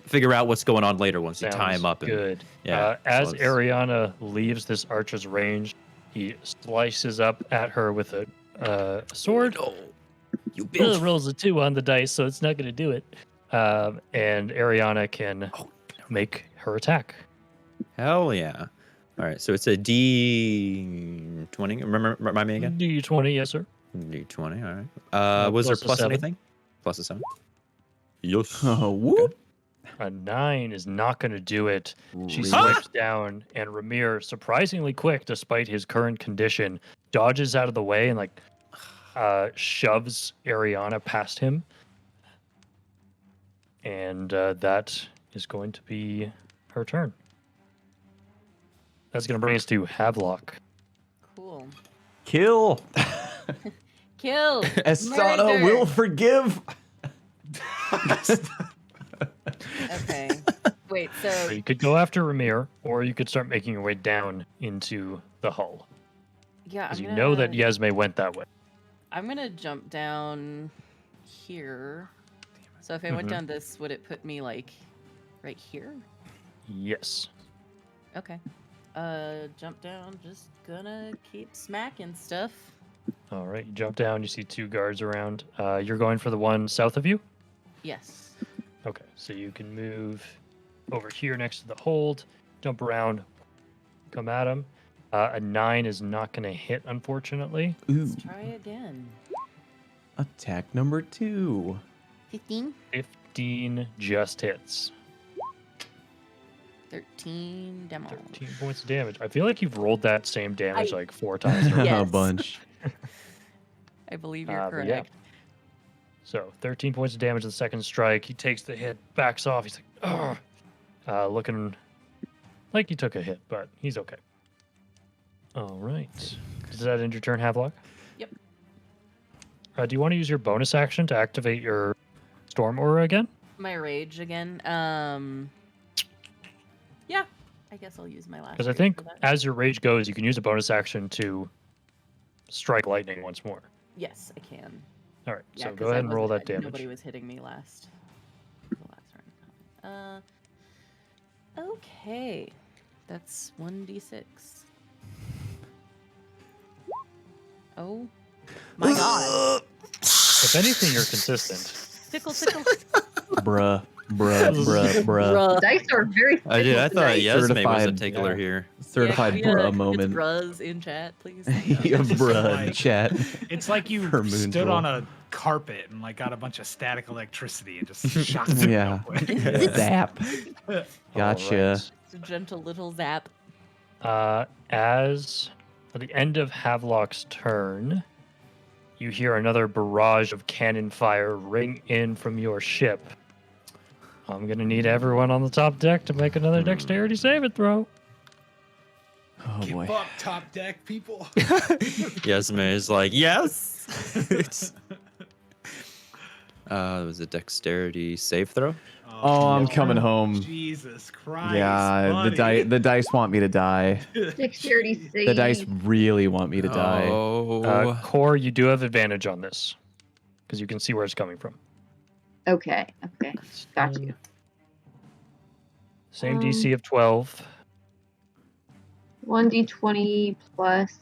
figure out what's going on later once you tie him up. And, Good. yeah, As so let's- Ariana leaves this archer's range, he slices up at her with a sword. You Bill rolls a 2 on the dice, so it's not going to do it. And Ariana can make her attack. Hell yeah! All right, so it's a D20. Remind me again. D20, yes, sir. D20. All right. Was there plus a plus 7. anything? Plus a 7. Yes. Whoop. A 9 is not going to do it. She Really? swipes down, and Ramir, surprisingly quick despite his current condition, dodges out of the way and shoves Ariana past him. And that is going to be her turn. That's going to bring us to Havelock. Cool. Kill. Kill. Asana Murder. will forgive. Okay. Wait. So So you could go after Ramir, or you could start making your way down into the hull. yeah, Because I'm you gonna, know that Yesme went that way. I'm gonna jump down here. So if I went Mhm. down this, would it put me right here? Yes. Okay. Jump down. Just gonna keep smacking stuff. All right, you jump down, you see 2 guards around. You're going for the one south of you? Yes. Okay, so you can move over here next to the hold, jump around, come at him. A 9 is not going to hit, unfortunately. Ooh. Let's try again. Attack number 2. 15, 15 just hits. 13 demo. 13 points of damage. I feel like you've rolled that same damage I- like 4 times. in a row. Yes. A bunch. I believe you're But correct. yeah. So 13 points of damage to the second strike. He takes the hit, backs off. He's like, ugh. Looking like he took a hit, but he's okay. All right. Does that end your turn, Havelock? Yep. Do you want to use your bonus action to activate your Storm Aura again? My rage again. Yeah. I guess I'll use my last. Because I rage think for that. as your rage goes, you can use a bonus action to strike lightning once more. Yes, I can. All right, Yeah, so 'cause go I ahead and roll wasn't- that damage. Nobody was hitting me last. The last round. Okay. That's 1d6. Oh my god. If anything, you're consistent. Tickle, tickle. Bruh. Bruh. Bruh. Dice are very I did. I thought nice. Yasme was a Certified. tickler Yeah. here. Certified Yeah, can we, bruh get moment. Bruhs in chat, please. Yeah, bruh, like- chat. It's like you For stood Moon's on roll. a carpet and like got a bunch of static electricity and just shocked it Yeah. real quick. Zap. Gotcha. Alright. It's a gentle little zap. As at the end of Havelock's turn, you hear another barrage of cannon fire ring in from your ship. I'm gonna need everyone on the top deck to make another dexterity saving throw. Oh Give boy. up top deck, people. Yasme is like, yes. It was a dexterity save throw. Oh, I'm coming home. Jesus Christ. Yeah, the dice want me to die. Dexterity save. The dice really want me to die. Oh, Core, you do have advantage on this because you can see where it's coming from. Okay. Got you. Same DC of 12 1d20 plus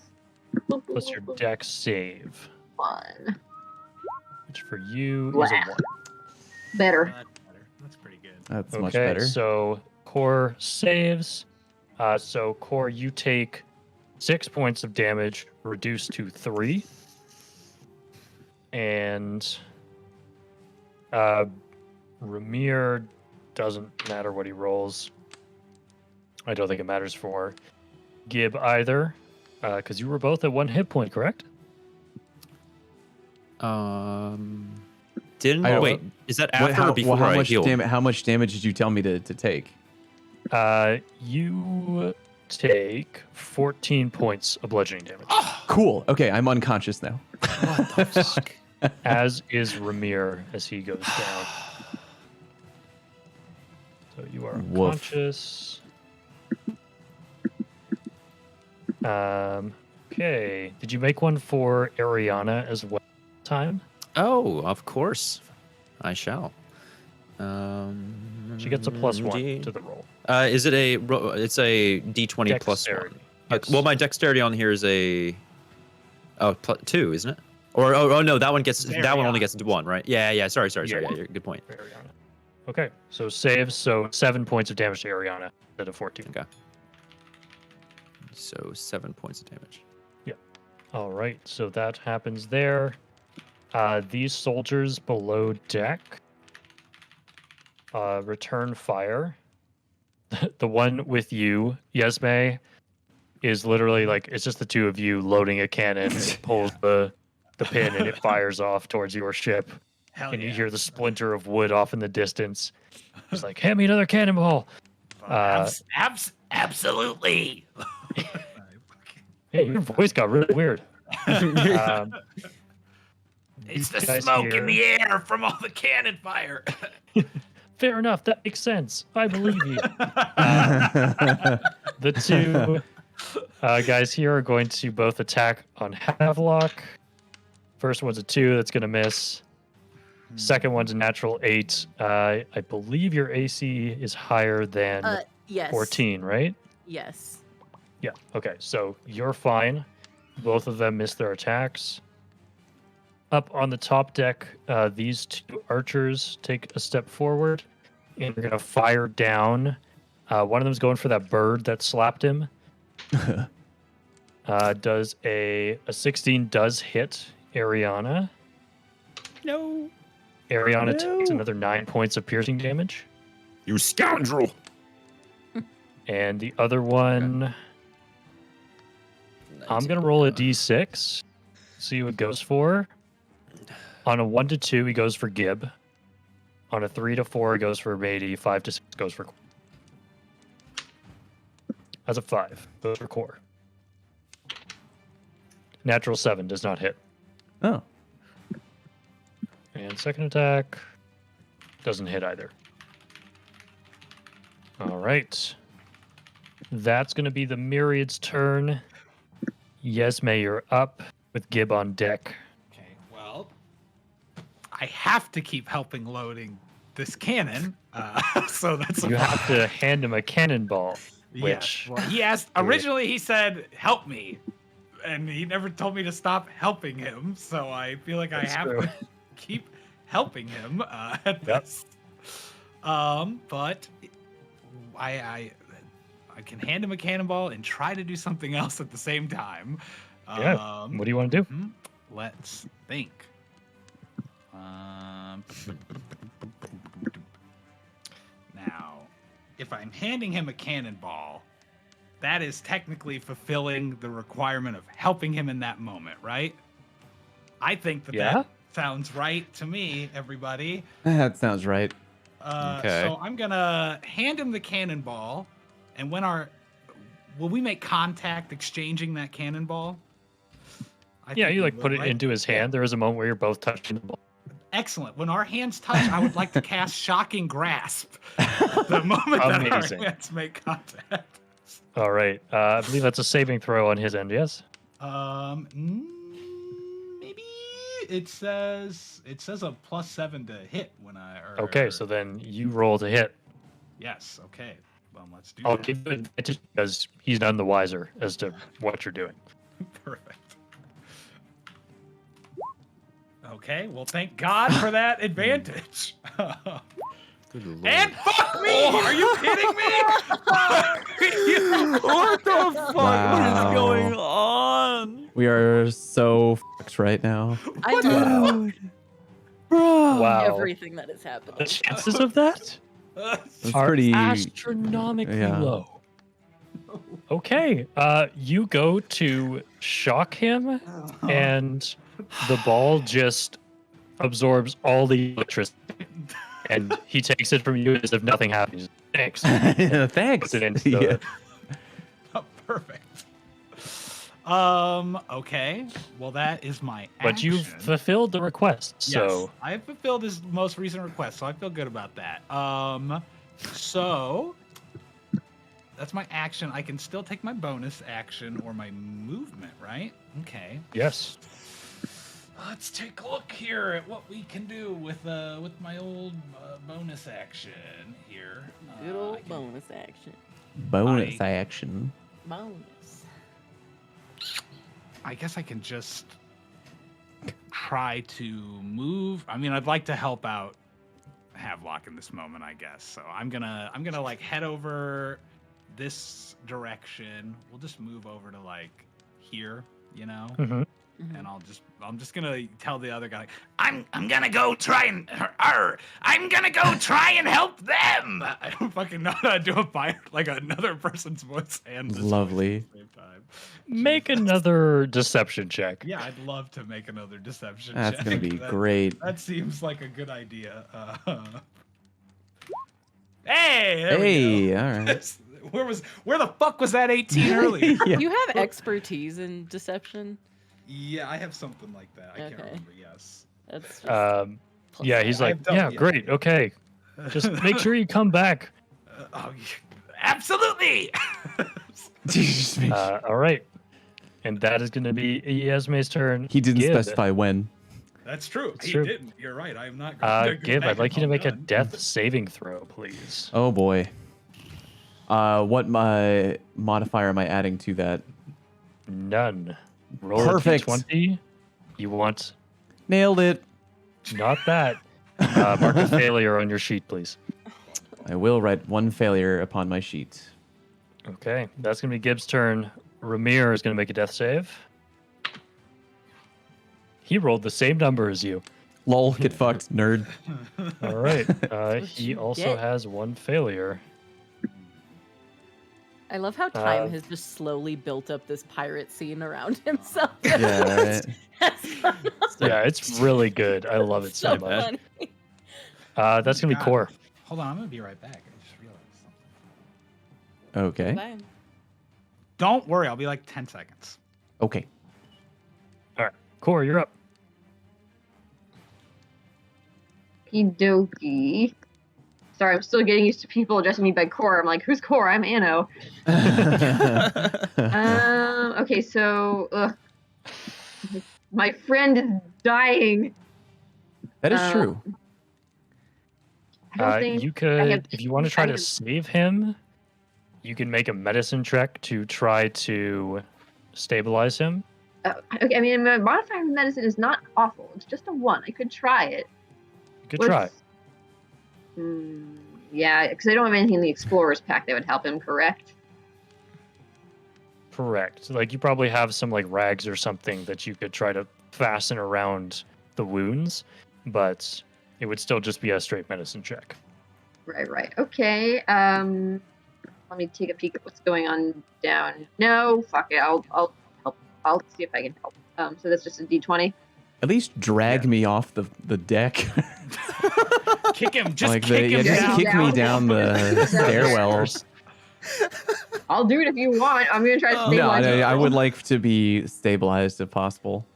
plus your dex save, 1. which for you is a Wow. 1. Better. That's better. That's pretty good. That's Okay, much better. so Core saves. So Core, you take 6 points of damage, reduced to 3. And Ramir doesn't matter what he rolls. I don't think it matters for Gib either, because you were both at 1 hit point, correct? didn't I- wait. Is that What- after or before how I much healed? how much damage did you tell me to take? You take 14 points of bludgeoning damage, Cool. Okay, I'm unconscious now. What the fuck? as is Ramir as he goes down. So you are Woof. unconscious. Okay. Did you make one for Ariana as well? Time? Oh, of course, I shall. She gets a +1 D- to the roll. Is it a? It's a D20 plus Dexterity. one. Yes. Well, my dexterity on here is a. Oh, +2, isn't it? Or oh no, that one gets that one only gets 1, right? Yeah. Sorry. Yeah. Yeah, good point. For Ariana. Okay. So saves. So 7 points of damage to Ariana instead of 14. Okay. So 7 points of damage. All right. So that happens there. These soldiers below deck return fire. The one with you, Yesme, is literally like it's just the two of you loading a cannon. It pulls the pin and it fires off towards your ship. Hell And you yeah. hear the splinter of wood off in the distance. It's like, hand me another cannonball. Absolutely. Hey, your voice got really weird. It's the guys smoke in here- the air from all the cannon fire. Fair enough. That makes sense. I believe you. The two guys here are going to both attack on Havelock. First one's a 2. That's going to miss. Second one's a natural 8. I believe your AC is higher than Yes. 14, right? Yes. Yeah. Okay. So you're fine. Both of them miss their attacks. Up on the top deck, these two archers take a step forward and they're going to fire down. One of them's going for that bird that slapped him. Does a 16 does hit Ariana. No. Ariana No. takes another 9 points of piercing damage. You scoundrel! And the other one, I'm going to roll a d6, see what it goes for. On a 1 to 2, he goes for Gib. On a 3 to 4, he goes for Mady. 5 to 6 goes for Core. As a 5, goes for Core. Natural 7 does not hit. Oh. And second attack doesn't hit either. All right. That's going to be the Myriad's turn. Yesme, you're up with Gib on deck. Okay, well, I have to keep helping loading this cannon. So that's You have to hand him a cannonball, Yes. which Well, he asked originally. He said, "Help me," and he never told me to stop helping him. So I feel like I That's have true. to keep helping him at this. But I I can hand him a cannonball and try to do something else at the same time. Yeah. What do you want to do? Let's think. Now, if I'm handing him a cannonball, that is technically fulfilling the requirement of helping him in that moment, right? I think that sounds right to me, everybody. That sounds right. Okay. So I'm gonna hand him the cannonball, and will we make contact exchanging that cannonball? I Yeah, think you we like will, put it right? into his hand. There is a moment where you're both touching the ball. Excellent. When our hands touch, I would like to cast Shocking Grasp. The moment that Amazing. our hands make contact. All right. I believe that's a saving throw on his end. Yes. Maybe it says a +7 to hit when I. Okay, so then you roll to hit. Yes. Okay. Well, let's do I'll that. give you advantage because he's none the wiser as to what you're doing. Perfect. Okay. Well, thank God for that advantage. Good lord. And fuck me! Are you kidding me? What the fuck? What is Wow. going on? We are so fucked right now. I know Dude. Bro. Wow. everything that is The happening. chances of that It's are pretty. astronomically yeah. low. Okay. You go to shock him, and the ball just absorbs all the electricity, and he takes it from you as if nothing happened. Thanks. Thanks. Puts it into Yeah. Oh, perfect. Okay. Well, that is my action. But you've fulfilled the request, so Yes, I have fulfilled his most recent request, so I feel good about that. So that's my action. I can still take my bonus action or my movement, right? Okay. yes. Let's take a look here at what we can do with my old bonus action here. Good I old can- bonus action. Bonus action. Bonus. I guess I can just try to move. I mean, I'd like to help out Havelock in this moment, I guess. So I'm gonna like head over this direction. We'll just move over to like here, you know. Mhm. And I'm just gonna tell the other guy, I'm gonna go try and I'm gonna go try and help them. I don't fucking know how to do a like another person's voice and this voice Lovely. at the same time. Make Jesus. another deception check. Yeah, I'd love to make another deception That's check. gonna be That- great. That seems like a good idea. Hey, there we Hey, go. all right. Where the fuck was that 18 earlier? Yeah. You have expertise in deception. Yeah, I have something like that. I can't Okay. remember. Yes. That's just plus Yeah, five. he's I like, have done- yeah, yeah. great, okay. Just make sure you come back. Absolutely. Just make sure. All right. And that is going to be Yasme's turn. He didn't Gib. specify when. That's true. It's He true. didn't. You're right. I am not going to Gib, I'd like you to make a death saving throw, please. Oh boy. What my modifier am I adding to that? None. Roll Perfect. a d20. You want Nailed it. not that. Mark a failure on your sheet, please. I will write one failure upon my sheet. Okay, that's going to be Gib's turn. Ramir is going to make a death save. He rolled the same number as you. Lol, get fucked, nerd. All right. what He you also get. has one failure. I love how time Uh, has just slowly built up this pirate scene around himself. Yeah, right. Yeah, it's really good. I love it so much. funny. That's going to be God. Core. Hold on. I'm going to be right back. I just realized something. Okay. Bye. Don't worry. I'll be like 10 seconds. Okay. All right. Core, you're up. Okie Sorry, I'm still getting used to people addressing me by Core. I'm like, who's Core? I'm Anno. Okay, so my friend is dying. That is Uh, true. I don't think You I could, have if you want to try I to have- save him, you can make a medicine check to try to stabilize him. okay, I mean, my modifier in medicine is not awful. It's just a 1. I could try it. Good try. Yeah, because I don't have anything in the Explorer's pack that would help him, correct? Correct. Like you probably have some like rags or something that you could try to fasten around the wounds, but it would still just be a straight medicine check. Right. Okay. Let me take a peek at what's going on down. No, fuck it. I'll help. I'll see if I can help. So that's just a D20. At least drag me off the deck. Kick him. Just like kick him just down. kick me down the stairwells. I'll do it if you want. I'm gonna try to No, stabilize you. I would like to be stabilized if possible.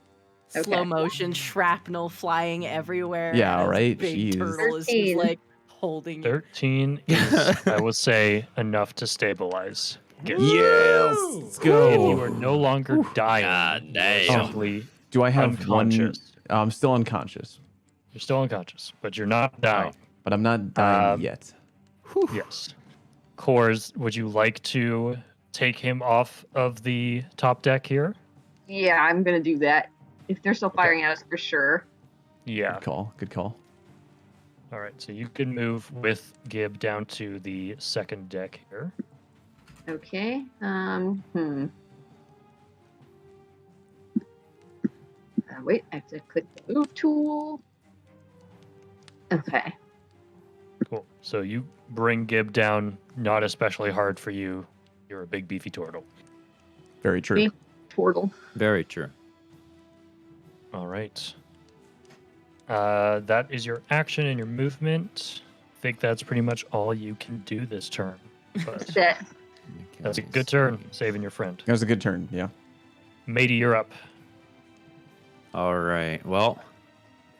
Okay. Slow motion shrapnel flying everywhere. Yeah, as right, Big jeez. turtle is 13. just like holding you. 13 is, I would say, enough to stabilize. Gib. Yes, let's And you go. are no longer dying. God You are damn. simply Do I have one? unconscious. I'm still unconscious, You're still unconscious, but you're not dying. but I'm not dying Um, yet. Yes. Kors, would you like to take him off of the top deck here? Yeah, I'm gonna do that. If they're still firing at us, for sure. Yeah. Good call. Good call. All right. So you can move with Gib down to the second deck here. Okay. Wait, I have to click the move tool. Okay. Cool. So you bring Gib down, not especially hard for you. You're a big beefy turtle. Very true. Beef turtle. Very true. All right. That is your action and your movement. I think that's pretty much all you can do this turn. But That. that's a good turn, saving your friend. That was a good turn. Yeah. Matey, you're up. All right. Well,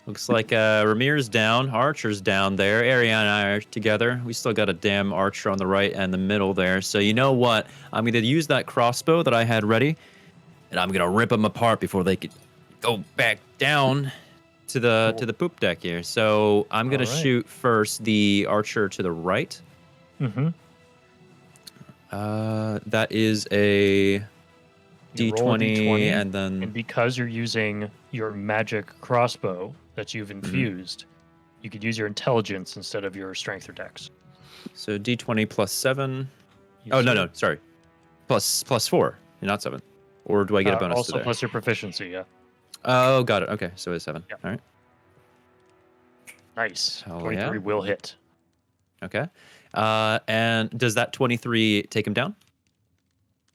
looks like Ramir's down. Archer's down there. Ariana and I are together. We still got a damn Archer on the right and the middle there. So you know what? I'm going to use that crossbow that I had ready, and I'm going to rip them apart before they could go back down to the poop deck here. So I'm going to All right. shoot first the Archer to the right. Mm-hmm. That is a You roll a D20, and then And because you're using your magic crossbow that you've Mm-hmm. infused, you could use your intelligence instead of your strength or dex. so D20 plus 7. You Oh, no, see no, it? sorry. Plus 4, not 7. Or do I get a bonus also to that? plus your proficiency, yeah. Oh, got it. Okay, so it's 7. Yeah. All right. Nice. Hell 23 yeah. will hit. Okay. And does that 23 take him down?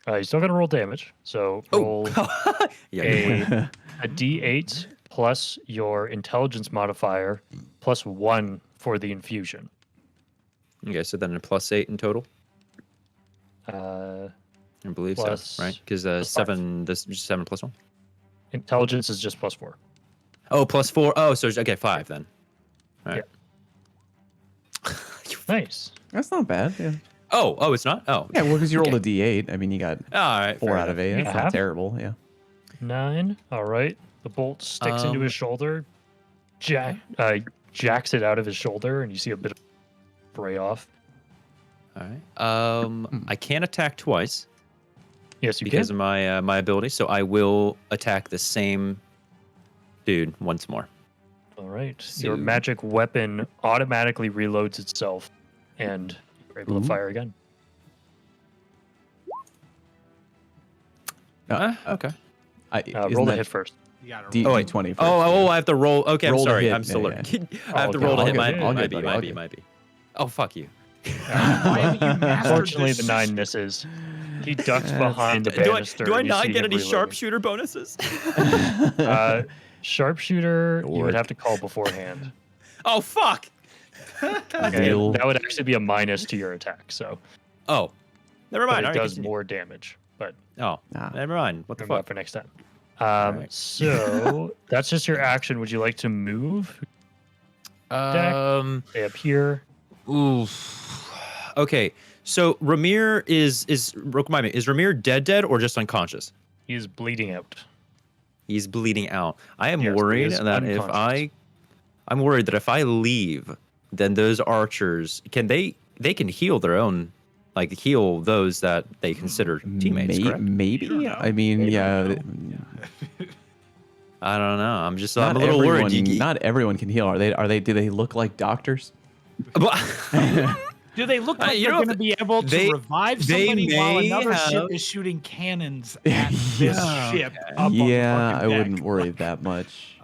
You still got to roll damage. So roll Yeah. a d8 plus your intelligence modifier plus 1 for the infusion. Okay, so then a plus 8 in total. Uh, I believe Plus- so, right? Because plus 5. 7, this 7 plus 1. intelligence is just plus 4. Oh, plus 4. Oh, so okay, 5 then. All right. Nice. That's not bad. Yeah. Oh, it's not. Oh, Yeah. Well, because you rolled Okay. a D8. I mean, you got all right. 4 fair out of enough. 8. That's Yeah. not terrible. Yeah. 9. All right. The bolt sticks into his shoulder, jacks it out of his shoulder, and you see a bit of spray off. All right. I can't attack twice Yes, you because can. of my my ability, so I will attack the same dude once more. All right. Your So- magic weapon automatically reloads itself, and you're able Ooh. to fire again. Okay. Roll the hit first. You gotta D- roll. Oh, wait. D20 first. Oh, I have to roll. Okay, I'm Roll to sorry. hit. I'm still Yeah, learning. I have to okay. roll to I'll hit. get Might it. I'll might get be, it. might I'll be, get might be. Oh, fuck you. Why haven't you mastered Unfortunately, this the 9 shit? misses. He ducks behind the Do I banister. do I and you not see get him any reloading. sharpshooter bonuses? Sharpshooter, you would Lord. have to call beforehand. Oh, fuck. Okay, Deal. that would actually be a minus to your attack, so Oh, never but mind. it All right, does continue. more damage. But Oh, Nah. never mind. What the remember that fuck? for next time. Alright. So that's just your action. Would you like to move? Stay up here. Oof. Okay, so Ramir is remind me, is Ramir dead or just unconscious? He is bleeding out. He's bleeding out. I am Yes, he worried is that unconscious. I'm worried that if I leave, then those archers they can heal their own, like heal those that they consider teammates. correct? Maybe. You don't know. I mean, You yeah. don't know. I don't know. I'm just Not I'm a little everyone, worried. Not everyone can heal. Are they? Do they look like doctors? Do Do they look like you they're know, going to be able to they- revive they somebody while may another ship have- is shooting cannons at this ship? Up on the Yeah, fucking I wouldn't deck? worry that much.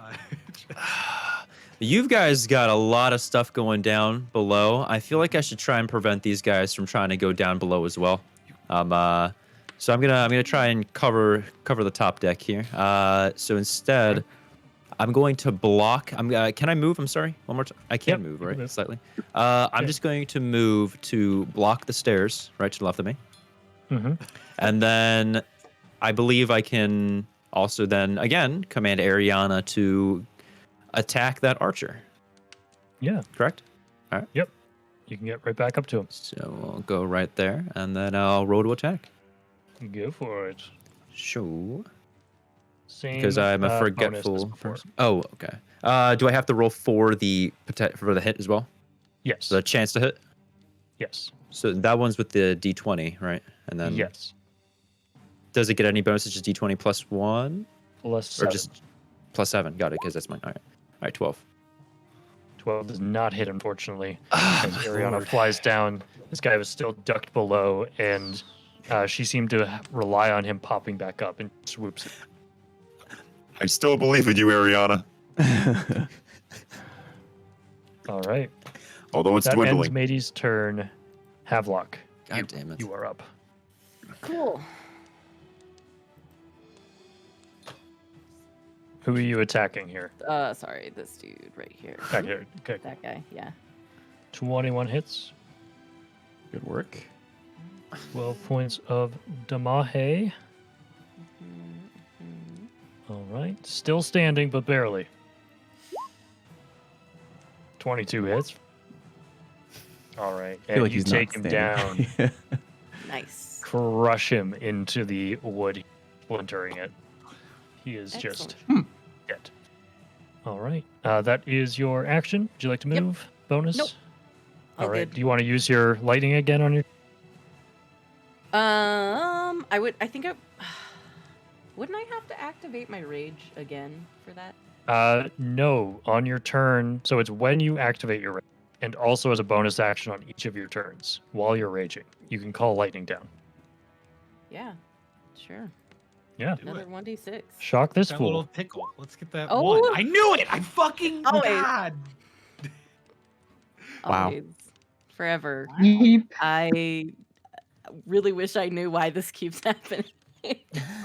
You guys got a lot of stuff going down below. I feel like I should try and prevent these guys from trying to go down below as well. So I'm gonna try and cover the top deck here. So instead, I'm going to block. Can I move? I'm sorry. One more time. I can Yep, move, you right? can move. Slightly. I'm just going to move to block the stairs right to the left of me, Mm-hmm. and then I believe I can also then again command Ariana to attack that archer. Yeah. Correct. You can get right back up to him. So we'll go right there, and then I'll roll to attack. Go for it. Sure. Same. Because I'm a bonus as forgetful before. person. Oh, okay. Do I have to roll for the hit as well? Yes. The chance to hit? Yes. So that one's with the D20, right? And then Yes. does it get any bonuses? Just D20 plus 1? Plus Or 7. just plus 7? Got it, because that's mine. All right, 12. 12 does not hit, unfortunately. Ah, As Ariana flies down, this guy was still ducked below, and she seemed to rely on him popping back up and swoops. I still believe in you, Ariana. All right. Although it's That ends dwindling. Matey's turn. Havelock, God damn it. you are up. Cool. Who are you attacking here? Sorry, this dude right here. Back here. Okay. That guy, yeah. 21 hits. Good work. 12 points of Damahe. All right. Still standing, but barely. 22 hits. All right. I feel And like you he's take him not down, standing. Nice. crush him into the wood, splintering it. He is just dead. All right. That is your action. Would you like to Yep. move? Bonus? Nope. All All right. good. Do you want to use your lightning again on your? I would. I think I. Wouldn't I have to activate my rage again for that? No. On your turn. So it's when you activate your rage, and also as a bonus action on each of your turns while you're raging, you can call lightning down. Yeah. Sure. Yeah. Do Another it. 1d6. Shock this That fool. little tickle. Let's get that Oh. one. I knew it. I fucking Oh, wait. God. Wow. Always. Forever. Yeep. I really wish I knew why this keeps happening.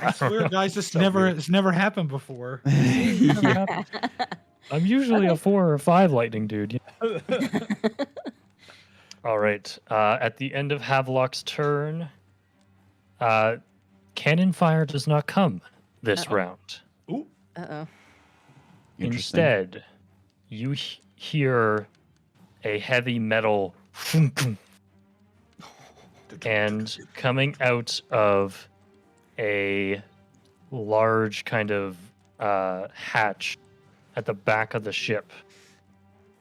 I swear, guys, this never happened before. Never happened. I'm usually a 4 or 5 lightning dude. Yeah. All right. At the end of Havelock's turn, cannon fire does not come this Uh-oh. round. Uh-oh. Interesting. Instead, you hear a heavy metal and coming out of a large kind of hatch at the back of the ship,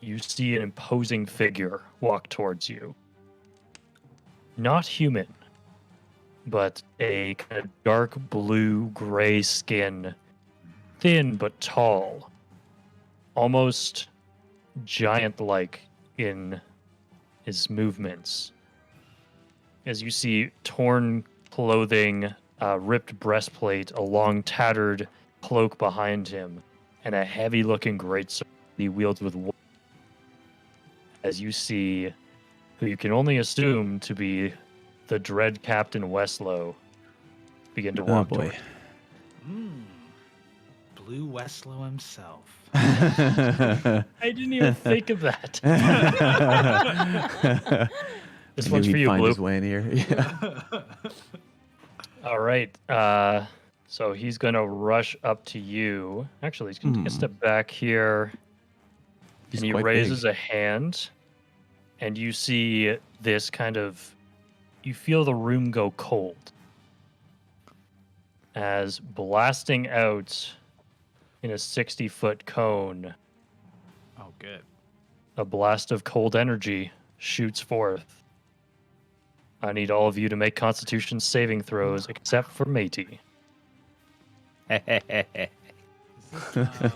you see an imposing figure walk towards you. Not human, but a kind of dark blue gray skin, thin but tall, almost giant-like in his movements. As you see torn clothing, ripped breastplate, a long tattered cloak behind him, and a heavy-looking greatsword he wields with wood. As you see who you can only assume to be the dread Captain Westlow begin to Oh walk boy. toward you. Blue Westlow himself. I didn't even think of that. This I one's knew for he'd you, find Blue. his way in here. Yeah. All right. So he's going to rush up to you. Actually, he's going to take a step back here. He's And he quite raises big. a hand. And you see this kind of... You feel the room go cold. As blasting out in a 60-foot cone, Oh, good. a blast of cold energy shoots forth. I need all of you to make Constitution saving throws, except for Matey. Is this, okay.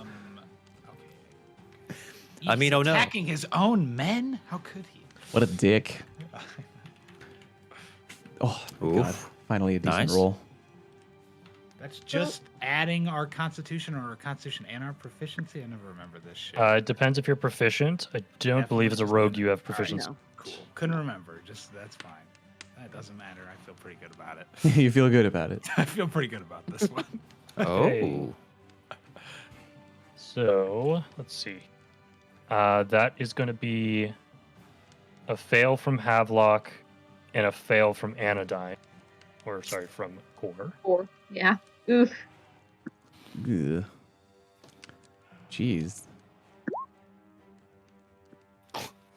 I mean, He's oh no. attacking his own men? How could he? What a dick. Oh, my God. Oof. Finally a decent Nice. roll. That's just adding our constitution or our constitution and our proficiency. I never remember this shit. It depends if you're proficient. I don't believe as a rogue you have proficiency. No. Cool. Couldn't remember. Just that's fine. That doesn't matter. I feel pretty good about it. You feel good about it. I feel pretty good about this one. Okay. Oh. So let's see. That is going to be a fail from Havelock and a fail from Anodyne, or sorry, from Core. 4. Yeah. Oof. Ugh. Jeez.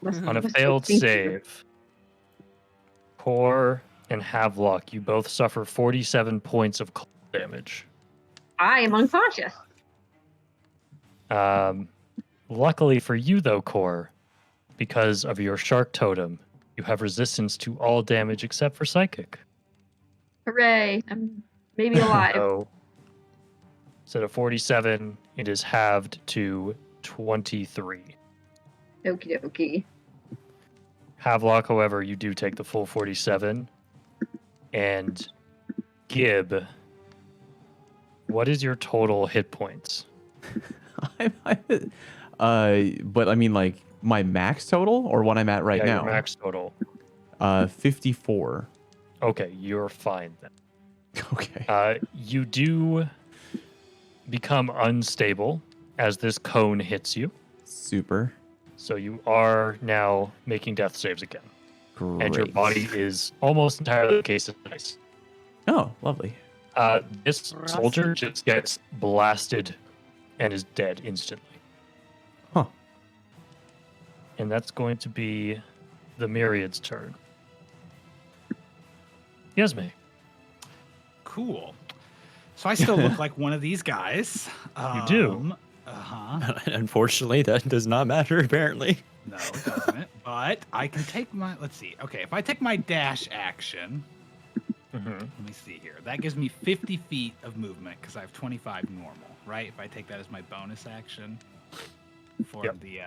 On a failed save, Core and Havelock, you both suffer 47 points of cold damage. I am unconscious. Luckily for you, though, Core, because of your shark totem, you have resistance to all damage except for psychic. Hooray. I'm maybe alive. So instead of 47, it is halved to 23. Okie dokie. Havelock, however, you do take the full 47. And Gib, what is your total hit points? But I mean, like, my max total or what I'm at right Yeah, your now? max total. 54. Okay, you're fine then. Okay. You do become unstable as this cone hits you. Super. So you are now making death saves again. Great. And your body is almost entirely encased in ice. Oh, lovely. This soldier just gets blasted and is dead instantly. Huh. And that's going to be the Myriad's turn. Yesme. Cool. So I still look like one of these guys. You do. Uh-huh. Unfortunately, that does not matter, apparently. No, it doesn't. But I can take my, let's see. Okay, if I take my dash action, let me see here. That gives me 50 feet of movement because I have 25 normal, right? If I take that as my bonus action for Yep. the,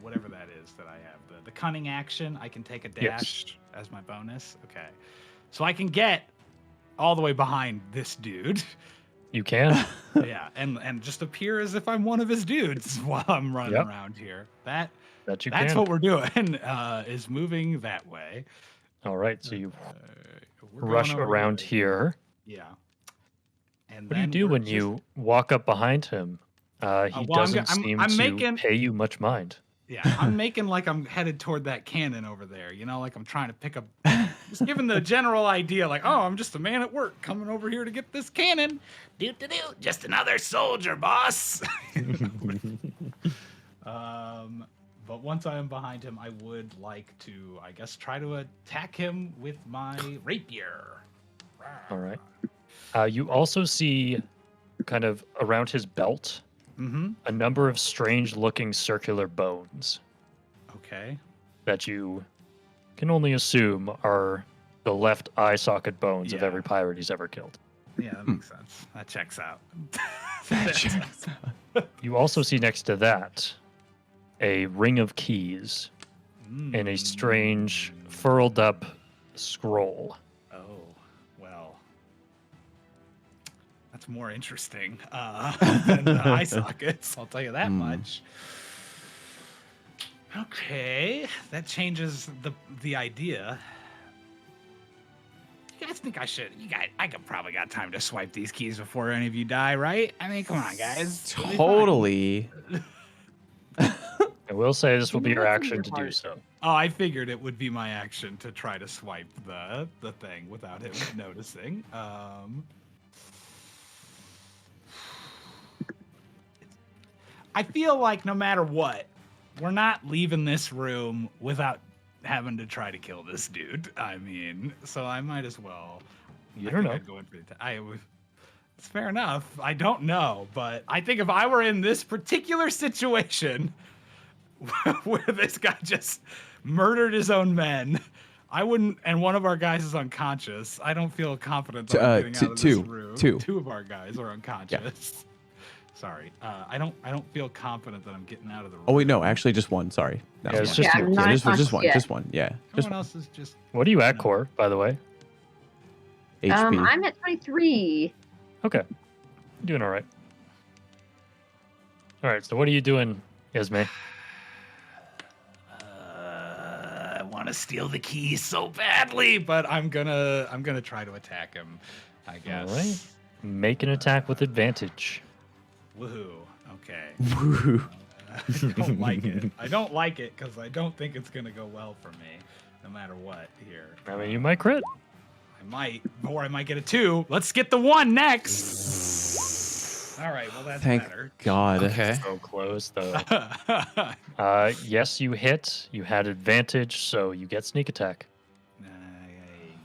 whatever that is that I have. The cunning action, I can take a dash as my bonus. Okay. So I can get all the way behind this dude. You can. Yeah, and just appear as if I'm one of his dudes while I'm running Yep. around here. That you That's can. what we're doing, is moving that way. All right, so you We're going rush over around here. Yeah. And What do you then do we're when just- you walk up behind him? He well, doesn't I'm seem to making- pay you much mind. Yeah, I'm making like I'm headed toward that cannon over there. You know, like I'm trying to pick up. Just giving the general idea, like, oh, I'm just a man at work coming over here to get this cannon. Do. Just another soldier, boss. But once I am behind him, I would like to, I guess, try to attack him with my rapier. All right. You also see, kind of around his belt, a number of strange-looking circular bones Okay. that you can only assume are the left eye socket bones of Yeah. every pirate he's ever killed. Yeah, that makes sense. That checks out. You also see next to that a ring of keys and a strange, furled-up scroll. Oh, well. That's more interesting than the eye sockets, I'll tell you that much. Okay, that changes the idea. You guys think I should? I could probably got time to swipe these keys before any of you die, right? I mean, come on, guys. It'll be fine. Totally. I will say this will be your What's in action your to do heart? so. Oh, I figured it would be my action to try to swipe the thing without him noticing. I feel like no matter what, we're not leaving this room without having to try to kill this dude. I mean, so I might as well. You I don't think know. I'd go in for the it's fair enough. I don't know, but I think if I were in this particular situation where this guy just murdered his own men, I wouldn't, and one of our guys is unconscious. I don't feel confident that I'm getting out of this room. two. Two of our guys are unconscious. Sorry. I don't feel confident that I'm getting out of the room. Oh wait, no, actually just one. Sorry. That Yeah, was it's one. just Yeah, you. I'm not Just conscious one. yet. Just one. Yeah. Just Everyone one. else is just. What are you at, No. Core, by the way? HP. I'm at 23. Okay. Doing all right. All right, so what are you doing, Esme? I want to steal the key so badly, but I'm gonna try to attack him. I guess. All right. Make an attack with advantage. Woohoo. Okay. Woo. I don't like it. I don't like it because I don't think it's gonna go well for me, no matter what. Here. I mean, you might crit. I might, or I might get a 2. Let's get the 1 next. All right. Well, that's Thank better. God. Okay. So close, though. Yes, you hit. You had advantage, so you get sneak attack.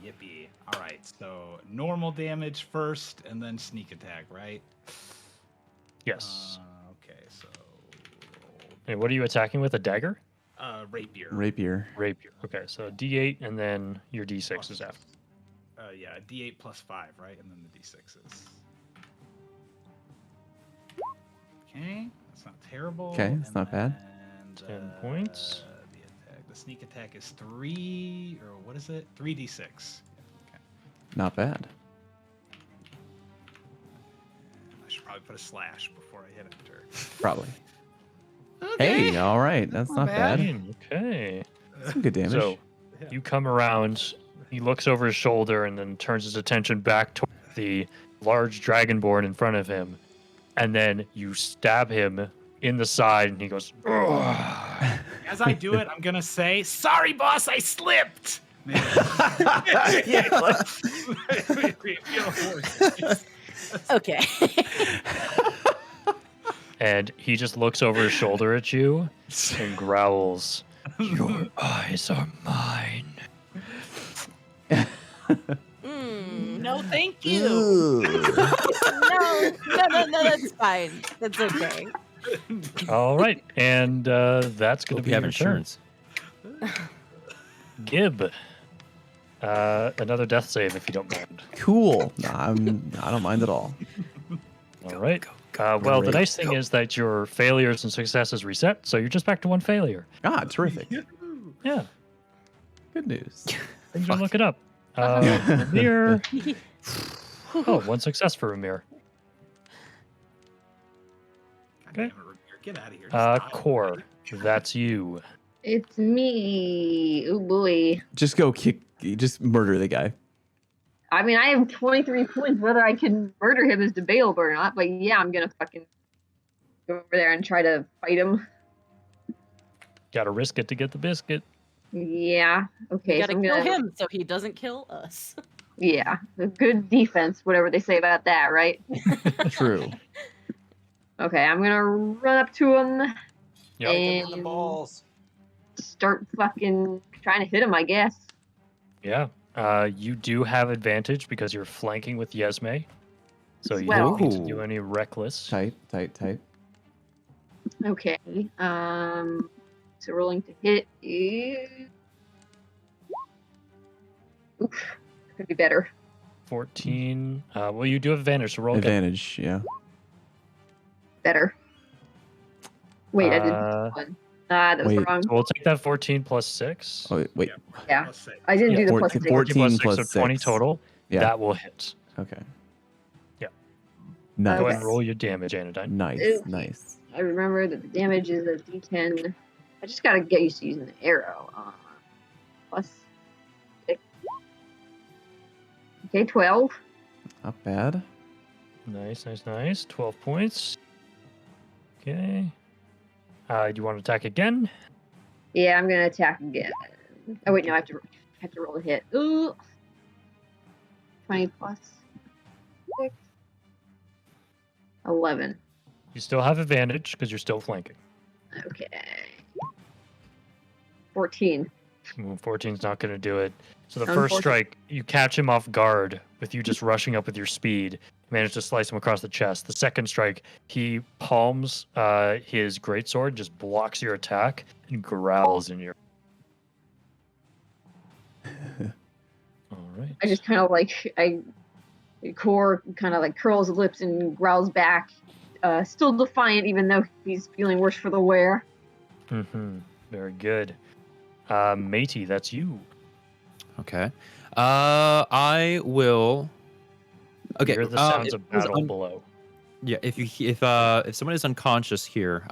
Yippee. All right. So normal damage first, and then sneak attack, right? Yes. Okay. So And what are you attacking with? A dagger? rapier. Rapier. Rapier. Okay, so D8 and then your D6 is after. Yeah, D8 plus 5, right, and then the D6s. Okay, that's not terrible. Okay, that's not bad. And, 10 points. The sneak attack is 3, or what is it? 3d6. Okay. Not bad. I should probably put a slash before I hit enter. Probably. Hey, all right. That's not bad. Okay. Some good damage. So you come around, he looks over his shoulder and then turns his attention back toward the large dragonborn in front of him. And then you stab him in the side and he goes, "Ugh." As I do it, I'm gonna say, "Sorry, boss, I slipped." Okay. And he just looks over his shoulder at you and growls, "Your eyes are mine." No, thank you. No, that's fine. That's okay. All right, and that's going to Hope be you have your turn. insurance. Gib, another death save if you don't mind. Cool. Nah, I don't mind at all. All right. Well, the nice thing is that your failures and successes reset, so you're just back to one failure. Ah, terrific. Yeah, Good news. things are looking up. Ramir. Oh, one success for Ramir. Okay. Get out of here. Just die Core, already. that's you. It's me. Oh boy. Just go kick. Just murder the guy. I mean, I have 23 points. Whether I can murder him is debatable or not. But yeah, I'm gonna fucking go over there and try to fight him. Gotta risk it to get the biscuit. Yeah. Okay. We gotta so I'm kill gonna, him so he doesn't kill us. Yeah. A good defense, whatever they say about that, right? True. Okay, I'm gonna run up to him Yep. and start fucking trying to hit him, I guess. Yeah. You do have advantage because you're flanking with Yesme. So you Well- don't need to do Ooh. any reckless. Tight. Okay. So rolling to hit is. Oof. Could be better. 14. Well, you do have advantage, so roll again. Advantage. Yeah. Better. Wait, I did Uh, one. That was wait. wrong. So we'll take that 14 plus 6. Oh wait. Yeah. Plus 6. I didn't Yeah, do the 14 plus six. 14 plus 6, plus so 20 6. total. Yeah. That will hit. Okay. Yeah. Nice. Go ahead and roll your damage, Anodyne. Nice. Ew. Nice. I remember that the damage is a d10. I just gotta get used to using the arrow. Plus 6. Okay, 12. Not bad. Nice. 12 points. Okay. Do you want to attack again? Yeah, I'm gonna attack again. Oh wait, no, I have to roll a hit. Ooh. 20 plus 6. 11. You still have advantage because you're still flanking. Okay. 14. 14's not going to do it. So the first strike, you catch him off guard with you just rushing up with your speed. Manage to slice him across the chest. The second strike, he palms his greatsword, just blocks your attack, and growls in your. All right. I just kind of like Core kind of like curls his lips and growls back. still defiant, even though he's feeling worse for the wear. Mm-hmm. Very good. Matey, that's you. Okay. I will. Okay. Hear the sounds of if- battle below. Yeah. If someone is unconscious here,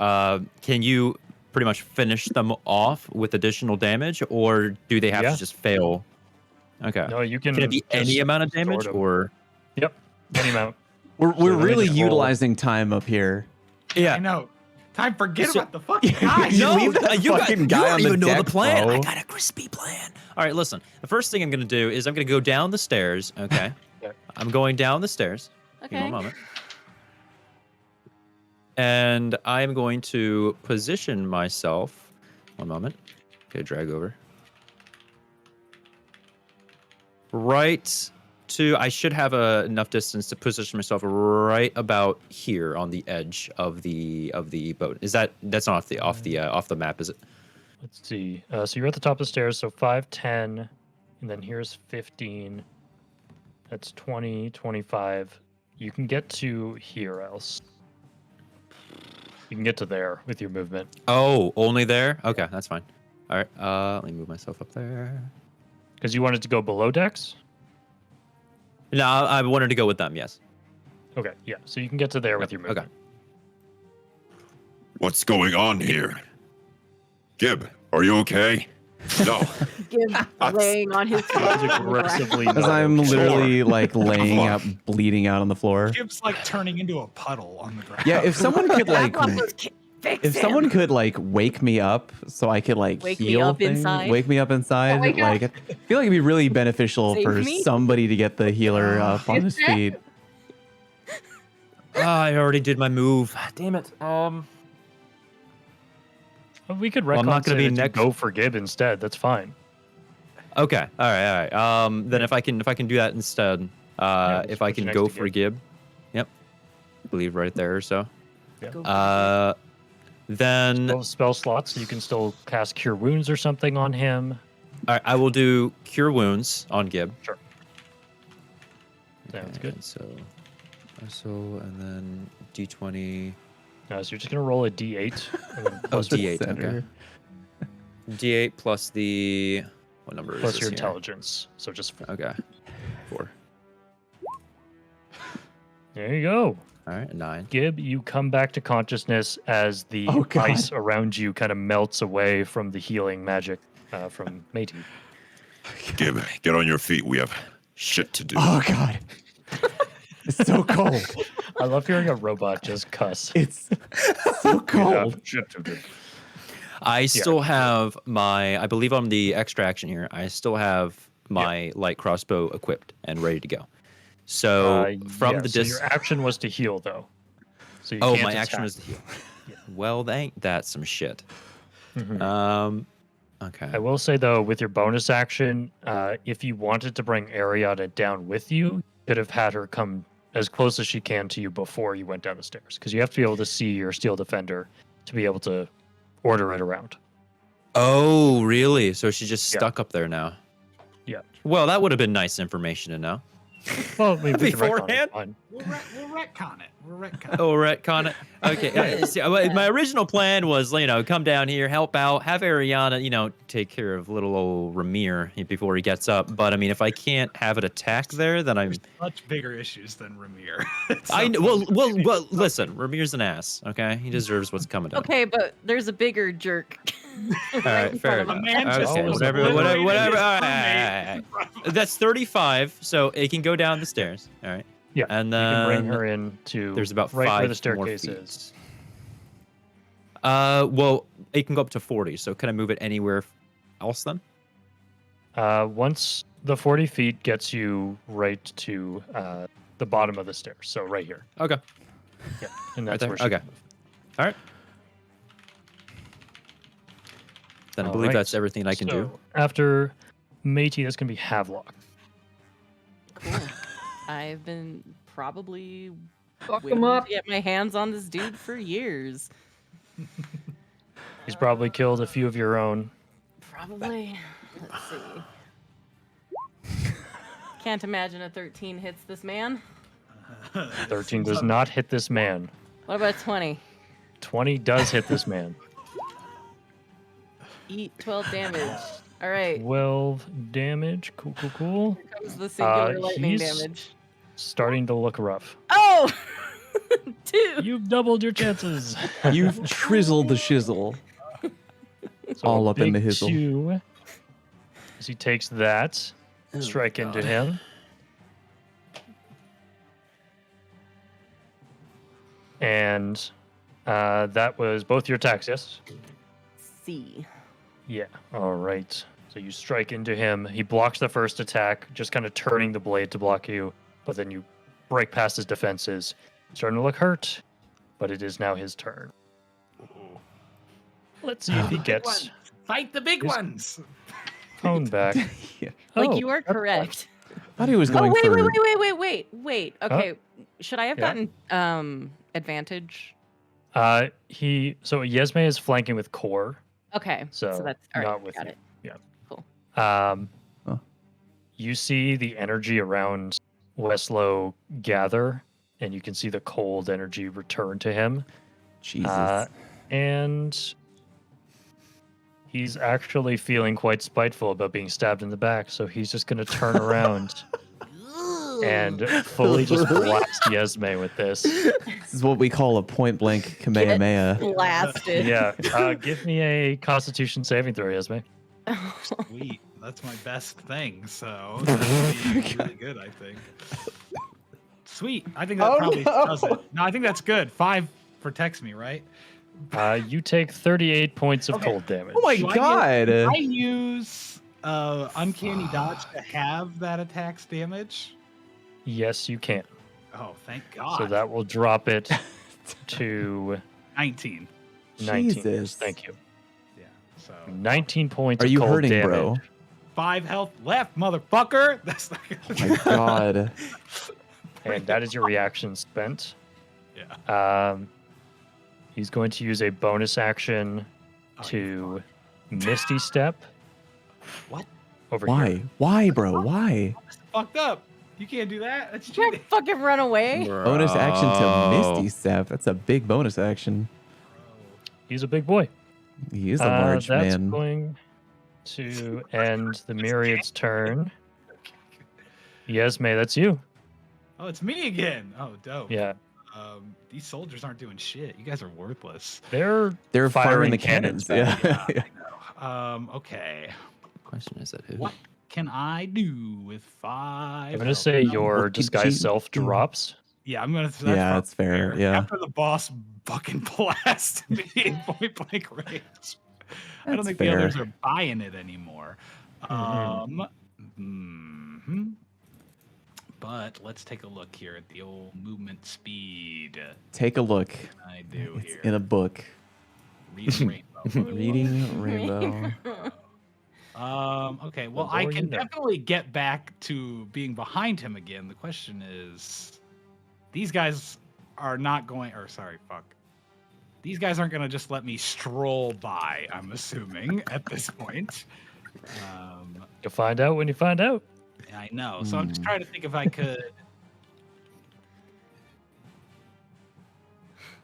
can you pretty much finish them off with additional damage, or do they have Yeah. to just fail? Okay. No, you can. Can it be any just amount of damage, sort of- or? Yep, any amount. We're let me really just roll. utilizing time up here. I know. Time, forget So- about the fucking guy. You No, leave that fucking guy you don't on the even know the deck, plan. bro. I got a crispy plan. All right, listen. The first thing I'm going to do is I'm going to go down the stairs, okay? Okay. I'm going down the stairs. Give me Okay. one moment. And I'm going to position myself. One moment. Okay, drag over. Right to, I should have enough distance to position myself right about here on the edge of the boat. Is that's not off the map, is it? Let's see. So you're at the top of the stairs. So 5, 10, and then here's 15. That's 20, 25. You can get to here else. You can get to there with your movement. Oh, only there? Okay, that's fine. All right, let me move myself up there. Because you wanted to go below decks? No, I wanted to go with them, yes. Okay, yeah. So you can get to there with your Okay. movement. What's going on here? Gib, are you okay? No. Give laying on his He's face. aggressively As not I'm okay. literally like laying Come on. out, bleeding out on the floor. Gibbs like turning into a puddle on the ground. Yeah, if someone could like, Fix if him. someone could like wake me up so I could like Wake me heal up things, inside? wake me up inside. wake up. Like, I feel like it'd be really beneficial Save for me? somebody to get the healer up on his Is that- feet. I already did my move. Damn it. Well, we could Well, I'm not gonna be to next- go for Gib instead. That's fine. Okay. All right. Then if I can do that instead, let's if I put you can next go to for Gib. Yep. I believe right there or so. Yeah. Then Spell slots, so you can still cast Cure Wounds or something on him. all right, I will do Cure Wounds on Gib. Sure. Sounds good. And then D20. So you're just gonna roll a D8. And then Oh, plus, D8. Center. Okay. D8 plus the what number plus is your this here? intelligence. So just 4. Okay. 4. There you go. All right, 9. Gib, you come back to consciousness as the Oh, God. ice around you kind of melts away from the healing magic from Matey. Gib, get on your feet. We have shit to do. Oh god, it's so cold. I love hearing a robot just cuss. It's so cold. I still have my, I believe on the extra action here, I still have my light crossbow equipped and ready to go. So from the so dis, your action was to heal, though. So you oh, can't my action attack. was to heal. Well, ain't that some shit. Mhm. Okay. I will say though, with your bonus action, if you wanted to bring Ariana down with you, you could have had her come as close as she can to you before you went down the stairs, because you have to be able to see your steel defender to be able to order it around. Oh, really? So she's just Yeah. stuck up there now. Yeah. Well, that would have been nice information to know. Well, I mean, we can retcon it, Beforehand? fine. We'll retcon it. We'll retcon it. Oh, retcon it. Okay. See, my original plan was, come down here, help out, have Ariana, take care of little old Ramir before he gets up. But I mean, if I can't have it attack there, then I'm. There's much bigger issues than Ramir. I know. Well. Listen, Ramir's an ass. Okay, he deserves what's coming to him. Okay, but there's a bigger jerk. All right, fair A enough. man just Okay, was whatever. obliterated All his right. That's 35, so it can go down the stairs. All right. Yeah, And you can bring then her in to there's about right 5 where the more staircase feet. is. Well, it can go up to 40. So can I move it anywhere else then? Once the 40 feet gets you right to the bottom of the stairs, so right here. Okay. Yeah, and that's there? where she Okay. can move. All right. Then I All believe right, that's everything I can do. so After Matey, that's going to be Havelock. Cool. I've been probably Fuck waiting him up. to get my hands on this dude for years. He's probably killed a few of your own. Probably. Let's see. Can't imagine a 13 hits this man. 13 does not hit this man. What about 20? 20 does hit this man. Eat 12 damage. All right. 12 damage. Cool. Here comes the singular lightning he's damage. starting to look rough. Oh! 2. You've doubled your chances. You've trizzled the shizzle. So All a up in the big hizzle. 2, as he takes that, strike into him. And that was both your attacks, yes? C. Yeah. All right. So you strike into him. He blocks the first attack, just kind of turning the blade to block you. But then you break past his defenses. Starting to look hurt, but it is now his turn. Let's see if he gets Fight the big His- ones. phone back. Yeah. Oh, You are that's fine. correct. Thought he was Oh, going for. wait. Okay. Should I have Yeah. gotten advantage? So Yesme is flanking with Core. Okay. So, that's all right. not with got you. it. Yeah. Cool. Huh. You see the energy around Westlow gather, and you can see the cold energy return to him. Jesus. And he's actually feeling quite spiteful about being stabbed in the back, so he's just going to turn around and fully just blast Yesme with this. This is what we call a point blank Kamehameha. Blasted. Yeah, give me a Constitution saving throw, Yesme. Sweet. That's my best thing. So that's really good, I think. Sweet. I think that probably does it. No, I think that's good. 5 protects me, right? You take 38 points of Okay. cold damage. Oh my Do god. I use Uncanny Dodge to have that attack's damage? Yes, you can. Oh, thank God. So that will drop it to 19. 19. Yes, Jesus. thank you. Yeah. So 19 points Are of you cold hurting, damage. bro? 5 health left, motherfucker. That's not Oh my god. And that is your reaction spent. Yeah. He's going to use a bonus action Oh, to Misty Step. What? Over Why? here. Why, bro? Why? Fucked up. You can't do that. That's Try cheating. to fucking run away. Bonus action to Misty Step. That's a big bonus action. He's a big boy. He is a large that's man. going to end the Myriad's turn. Yesme, that's you. Oh, it's me again. Oh, dope. Yeah. These soldiers aren't doing shit. You guys are worthless. They're They're firing the cannons cannons. back. Yeah. Okay. Question is that who? What can I do with 5? I'm going to say your What could disguise you self do? Mm. drops. Yeah, I'm gonna. Yeah, probably that's fair, yeah. After the boss fucking blasts me in point blank range, I don't That's think fair. the others are buying it anymore. Mhm. But let's take a look here at the old movement speed. Take a look. I do It's here. in a book. Reading Rainbow. Reading Rainbow. Okay. Well, The I more can you know. definitely get back to being behind him again. The question is, these guys are not going. Or sorry, fuck. These guys aren't gonna just let me stroll by. I'm assuming at this point. You'll find out when you find out. I know. So I'm just trying to think if I could.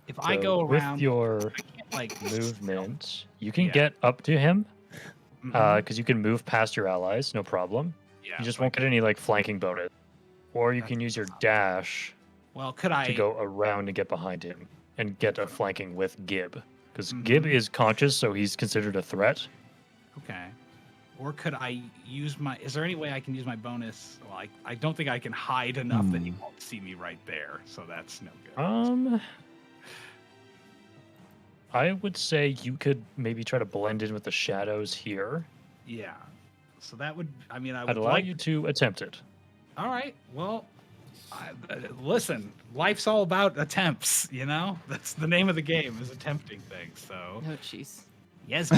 If I So go around, with your I can't, like movement, you can Yeah. get up to him Mhm. because you can move past your allies, no problem. Yeah, You just like- won't get any like flanking bonus. Or you can use your dash Well, could to I go around and get behind him and get a flanking with Gib. Because Gib is conscious, so he's considered a threat. Okay. Or could I use my? Is there any way I can use my bonus? Well, I don't think I can hide enough that he won't see me right there. So that's no good. I would say you could maybe try to blend in with the shadows here. Yeah. So that would. I mean, I I'd would allow like. you to attempt it. All right. Well, listen. Life's all about attempts. You know, that's the name of the game is attempting things. So Oh, jeez. yes,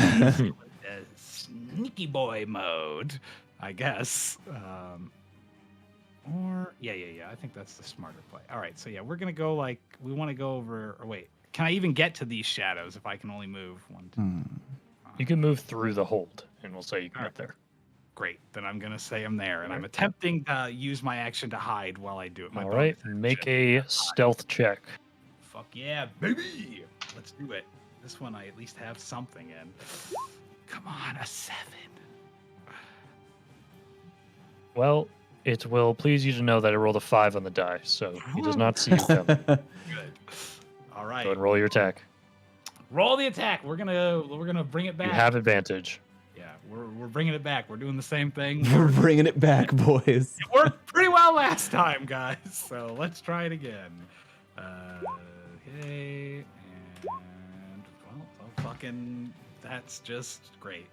sneaky boy mode, I guess. Or yeah. I think that's the smarter play. All right. So yeah, we're gonna go like we want to go over. Or wait, can I even get to these shadows if I can only move 1, 2? You can move through the hold, and we'll say you can get there. Great. Then I'm gonna say I'm there, and I'm attempting to use my action to hide while I do it. My All bonus right, action. make a stealth check. Fuck Fuck yeah, baby! Let's do it. This one I at least have something in. Come on, a 7. Well, it will please you to know that I rolled a 5 on the die, so he does not see you coming. Go Good. All right. ahead and roll your attack. Roll the attack. We're gonna bring it back. You have advantage. Yeah, we're bringing it back. We're doing the same thing. We're bringing it back, boys. It worked pretty well last time, guys. So let's try it again. Okay, and fucking, that's just great.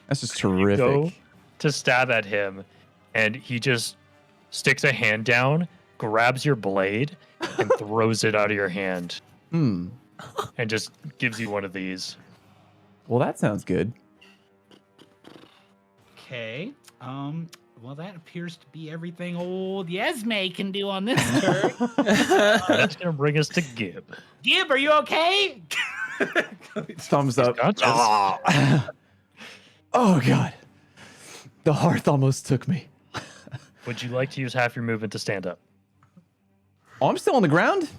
That's just Go terrific. to stab at him, and he just sticks a hand down, grabs your blade, and throws it out of your hand, Hmm. and just gives you one of these. Well, that sounds good. Okay. Well, that appears to be everything old Yesme can do on this turn. That's gonna bring us to Gib. Gib, are you okay? Thumbs up. Conscious. Oh god. The hearth almost took me. Would you like to use half your movement to stand up? Oh, I'm still on the ground?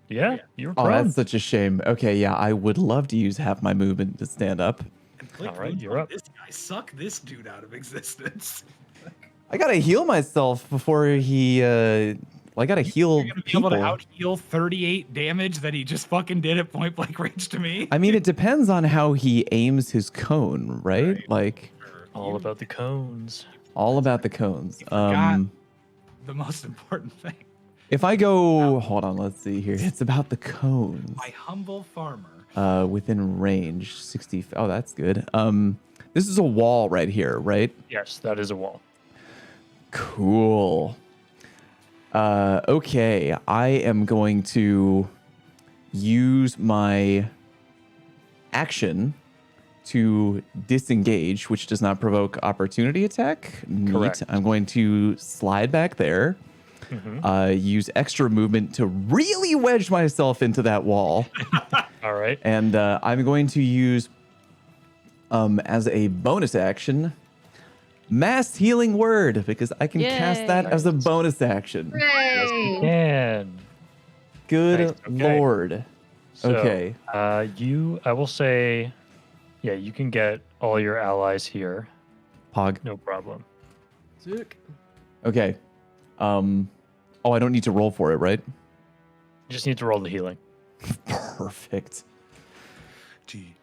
Yeah, you're Oh, prone. that's such a shame. Okay, yeah, I would love to use half my movement to stand up. All right, you're up. This guy suck this dude out of existence. I gotta heal myself before he. I gotta heal You're gonna be people. able to out heal 38 damage that he just fucking did at point blank range to me. I mean, it depends on how he aims his cone, right? Right. Like, All about the cones. all about the cones. forgot. The most important thing. If I go, hold on, let's see here. It's about the cones. My humble farmer. Within range, 60. Oh, that's good. This is a wall right here, right? Yes, that is a wall. Cool. Okay, I am going to use my action to disengage, which does not provoke opportunity attack. Neat. Correct. I'm going to slide back there. Use extra movement to really wedge myself into that wall. All right. And I'm going to use, as a bonus action, Mass Healing Word, because I can cast that Yay. as a bonus action. Hooray! And Good Nice, okay. lord. so, Okay. I will say, yeah, you can get all your allies here. Pog. No problem. Sick. Okay. Oh, I don't need to roll for it, right? You just need to roll the healing, Perfect.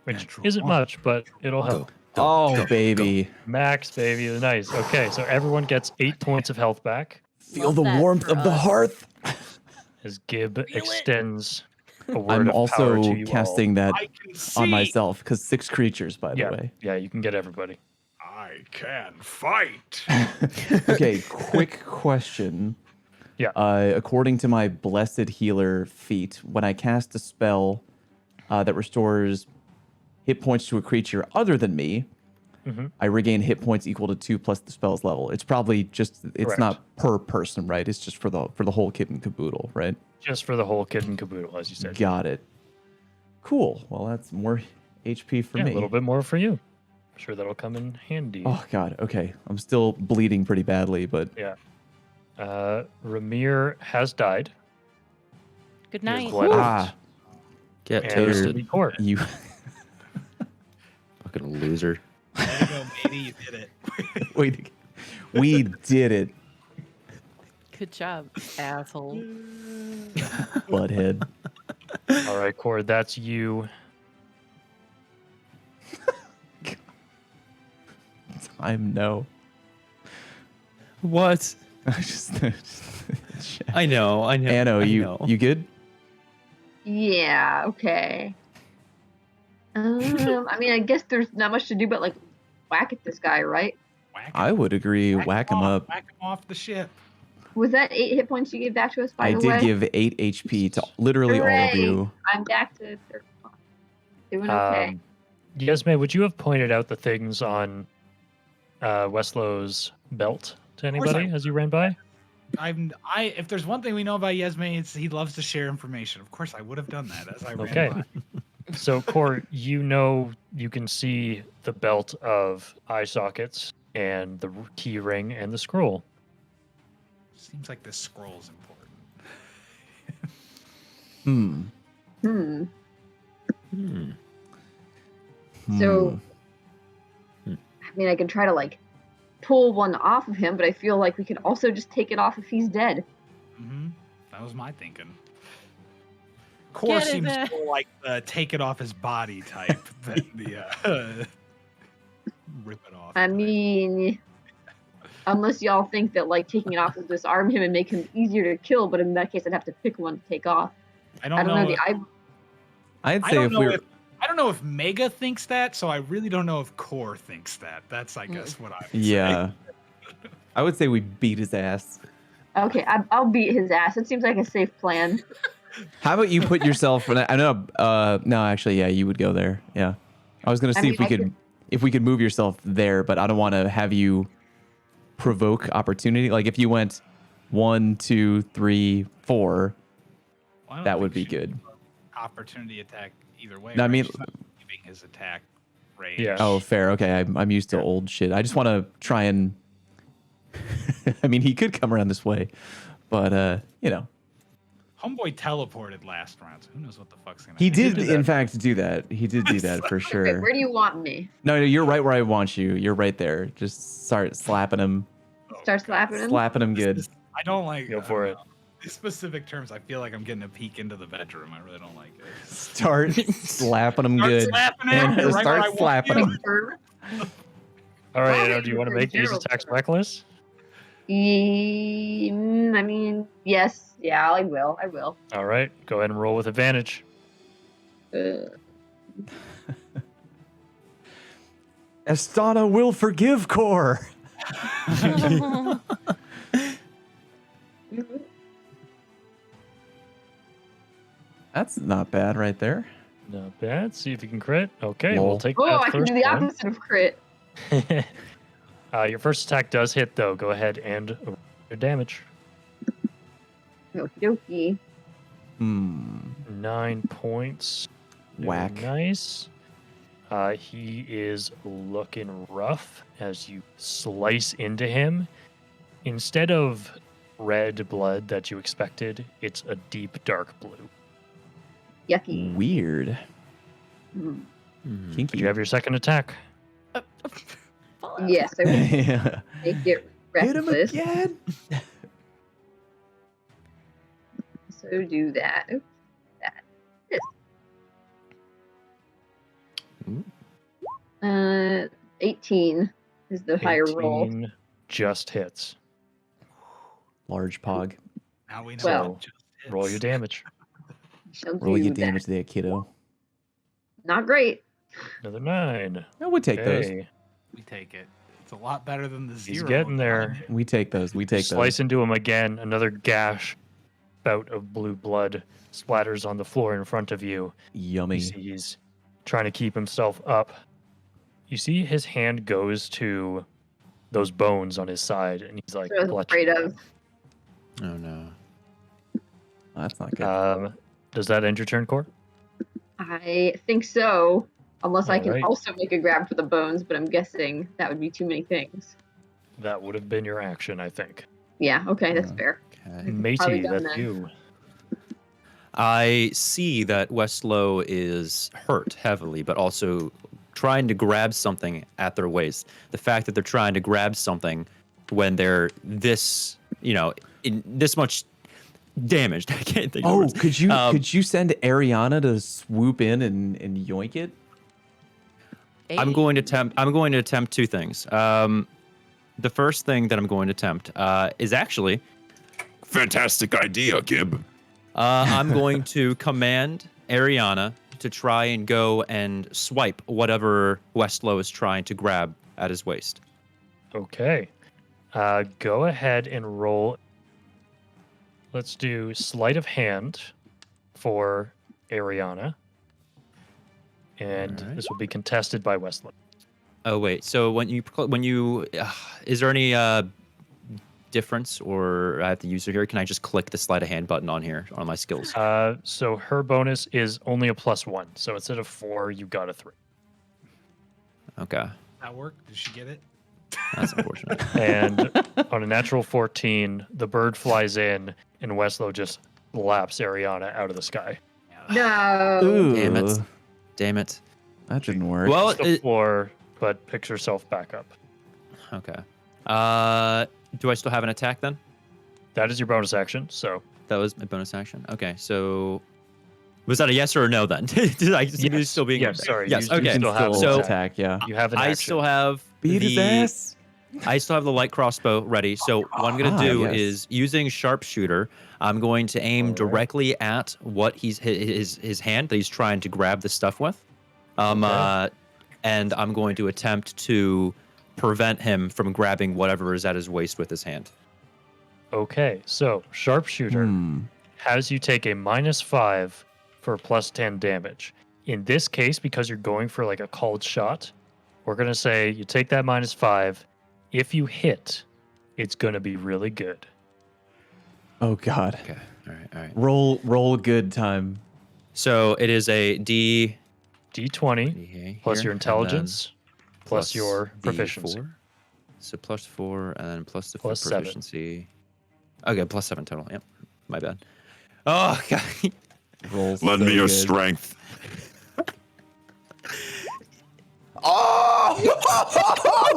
which isn't much, but it'll help. Oh, baby. Max, baby, nice. Okay, so everyone gets 8 points of health back Feel Love the that warmth for of the us. hearth. as Gib extends a word I'm of power also to you casting that I can see. on myself, because 6 creatures, by the all. way. Yeah, you can get everybody. I can fight. Okay, quick question. Yeah. According to my Blessed Healer feat, when I cast a spell that restores hit points to a creature other than me, I regain hit points equal to 2 plus the spell's level. It's probably just, it's Correct. not per person, right? It's just for the whole kit and caboodle, right? Just for the whole kit and caboodle, as you said. Got it. Cool. Well, that's more HP for Yeah, me. a little bit more for you. I'm sure that'll come in handy. Oh, God. Okay. I'm still bleeding pretty badly, but Yeah. Ramir has died. Good He has night. bled out. ah, Get And toasted. Court. you. Fucking loser. There you go, matey. You did it. Wait. We did it, Good job, asshole. butthead. All right, Cord, that's you. Time no. What? I just I know. Anno, I you know. you good? Yeah, okay. I mean, I guess there's not much to do but like whack at this guy, right? Whack I would agree. Whack him up. Whack him off the ship. Was that 8 hit points you gave back to us, by I the did way? give 8 HP to literally all of Hooray. you. I'm back to 30. Doing okay. Yasme, would you have pointed out the things on Weslow's belt to course I anybody as you ran by? If there's one thing we know about Yesme, it's he loves to share information. Of course, I would have done that as I ran Okay. by. So, Cord, you know you can see the belt of eye sockets and the key ring and the scroll. Seems like this scroll's important. Hmm. Hmm. So, Hmm. I mean, I could try to like pull one off of him, but I feel like we could also just take it off if he's dead. Mm-hmm. That was my thinking. Core Get it seems there. more like the take it off his body type than the rip it off. I type. mean, unless y'all think that like taking it off will disarm him and make him easier to kill, but in that case, I'd have to pick one to take off. I I don't don't know. know. I'd I say don't if know we're if I don't know if Mega thinks that, so I really don't know if Core thinks that. That's I guess what I would say. yeah, I would say we beat his ass. Okay, I'll beat his ass. It seems like a safe plan. How about you put yourself? I know. No, actually, yeah, you would go there. Yeah, I was gonna see mean, if we could move yourself there, but I don't want to have you provoke opportunity. Like if you went 1, 2, 3, 4, Well, I don't that think would be she good. Opportunity attack either way. No, I right? mean- She's not leaving his attack range. Yeah. Oh, fair. Okay, I'm used to old shit. I just want to try and. I mean, he could come around this way, but you know, Homeboy teleported last round, so who knows what the fuck's gonna he happen. did in fact do that. He did do that for Wait, sure. where do you want me? No, you're right where I want you. You're right there. Just start slapping him, Start slapping him? slapping him good. I don't like Go for it. These specific terms, I feel like I'm getting a peek into the bedroom. I really don't like it. Start slapping him Start good. slapping And him right where I start want slapping you. him. All right, Probably do you want to for make these Gerald. attacks reckless? I mean, yes. Yeah, I will. I will. All right, go ahead and roll with advantage. Astana will forgive Core. That's not bad right there. Not bad. See if you can crit. Okay, Lol. we'll take Oh, that I can first do the one. opposite of crit. Your first attack does hit, though. Go ahead and roll your damage. Okie dokie. 9 points. Very Whack. Nice. He is looking rough as you slice into him. Instead of red blood that you expected, it's a deep dark blue. Yucky. Weird. Mm. Hmm. Did Kinky. you have your second attack? Yes, I will Yeah. make it Hit him reckless. again. So do that. Oops, that. This. Ooh. 18 is the higher roll. 18 just hits. Large pog. Now we know Well, what just Roll hits. your damage. Shall Roll do your that. damage there, kiddo. Not great. Another 9. I would take those. Okay. We take it. It's a lot better than the He's zero. getting there. We take those. We take Slice those. into him again. Another gash. Bout of blue blood splatters on the floor in front of you. You Yummy. see he's trying to keep himself up. You see his hand goes to those bones on his side, and he's like, That's what I was clutching afraid of. Oh no. That's not good. Does that end your turn, Core? I think so. Unless I can Alright. also make a grab for the bones, but I'm guessing that would be too many things. That would have been your action, I think. Yeah, okay, that's Yeah. fair. Okay. Matey, done that's then. you. I see that Westlow is hurt heavily, but also trying to grab something at their waist. The fact that they're trying to grab something when they're this, in this much damaged. I can't think of Oh, words. could you send Ariana to swoop in and yoink it? I'm going to attempt two things. The first thing that I'm going to attempt is actually Fantastic idea, Gib. I'm going to command Ariana to try and go and swipe whatever Westlow is trying to grab at his waist. Okay. Go ahead and roll. Let's do sleight of hand for Ariana. And Alright. this will be contested by Westland. Oh wait, so when you is there any difference, or I have to use it here? Can I just click the sleight of hand button on here on my skills? So her bonus is only a +1. So instead of 4, you got a 3. Okay, That worked? Did she get it? that's unfortunate. And on a natural 14, the bird flies in, and Westlow just laps Ariana out of the sky. Yeah, No. Ooh, Damn it. Damn it. that didn't work. Well, It's the floor, but picks yourself back up. okay. Do I still have an attack then? That is your bonus action. So That was my bonus action. Okay, so was that a yes or a no then? Did I seem to Yes. still being Yes, sorry, Yes. you You Okay. can still have still so- attack, yeah. you have an I action. still have Beat his the ass. I still have the light crossbow ready. So what I'm gonna do yes. is using sharpshooter. I'm going to aim Alright. directly at what his hand that he's trying to grab the stuff with. Okay. And I'm going to attempt to prevent him from grabbing whatever is at his waist with his hand. Okay, so sharpshooter has you take a -5 for +10 damage. In this case, because you're going for like a called shot, we're gonna say you take that -5. If you hit, it's gonna be really good. Oh god. Okay. All right. Roll good time. So it is a D20 plus here, your and intelligence then plus your the proficiency. 4. So +4 and then plus the Plus 7. proficiency. Okay, +7 total. Yep. My bad. Oh god. Rolls Lend so me your good. strength. Oh!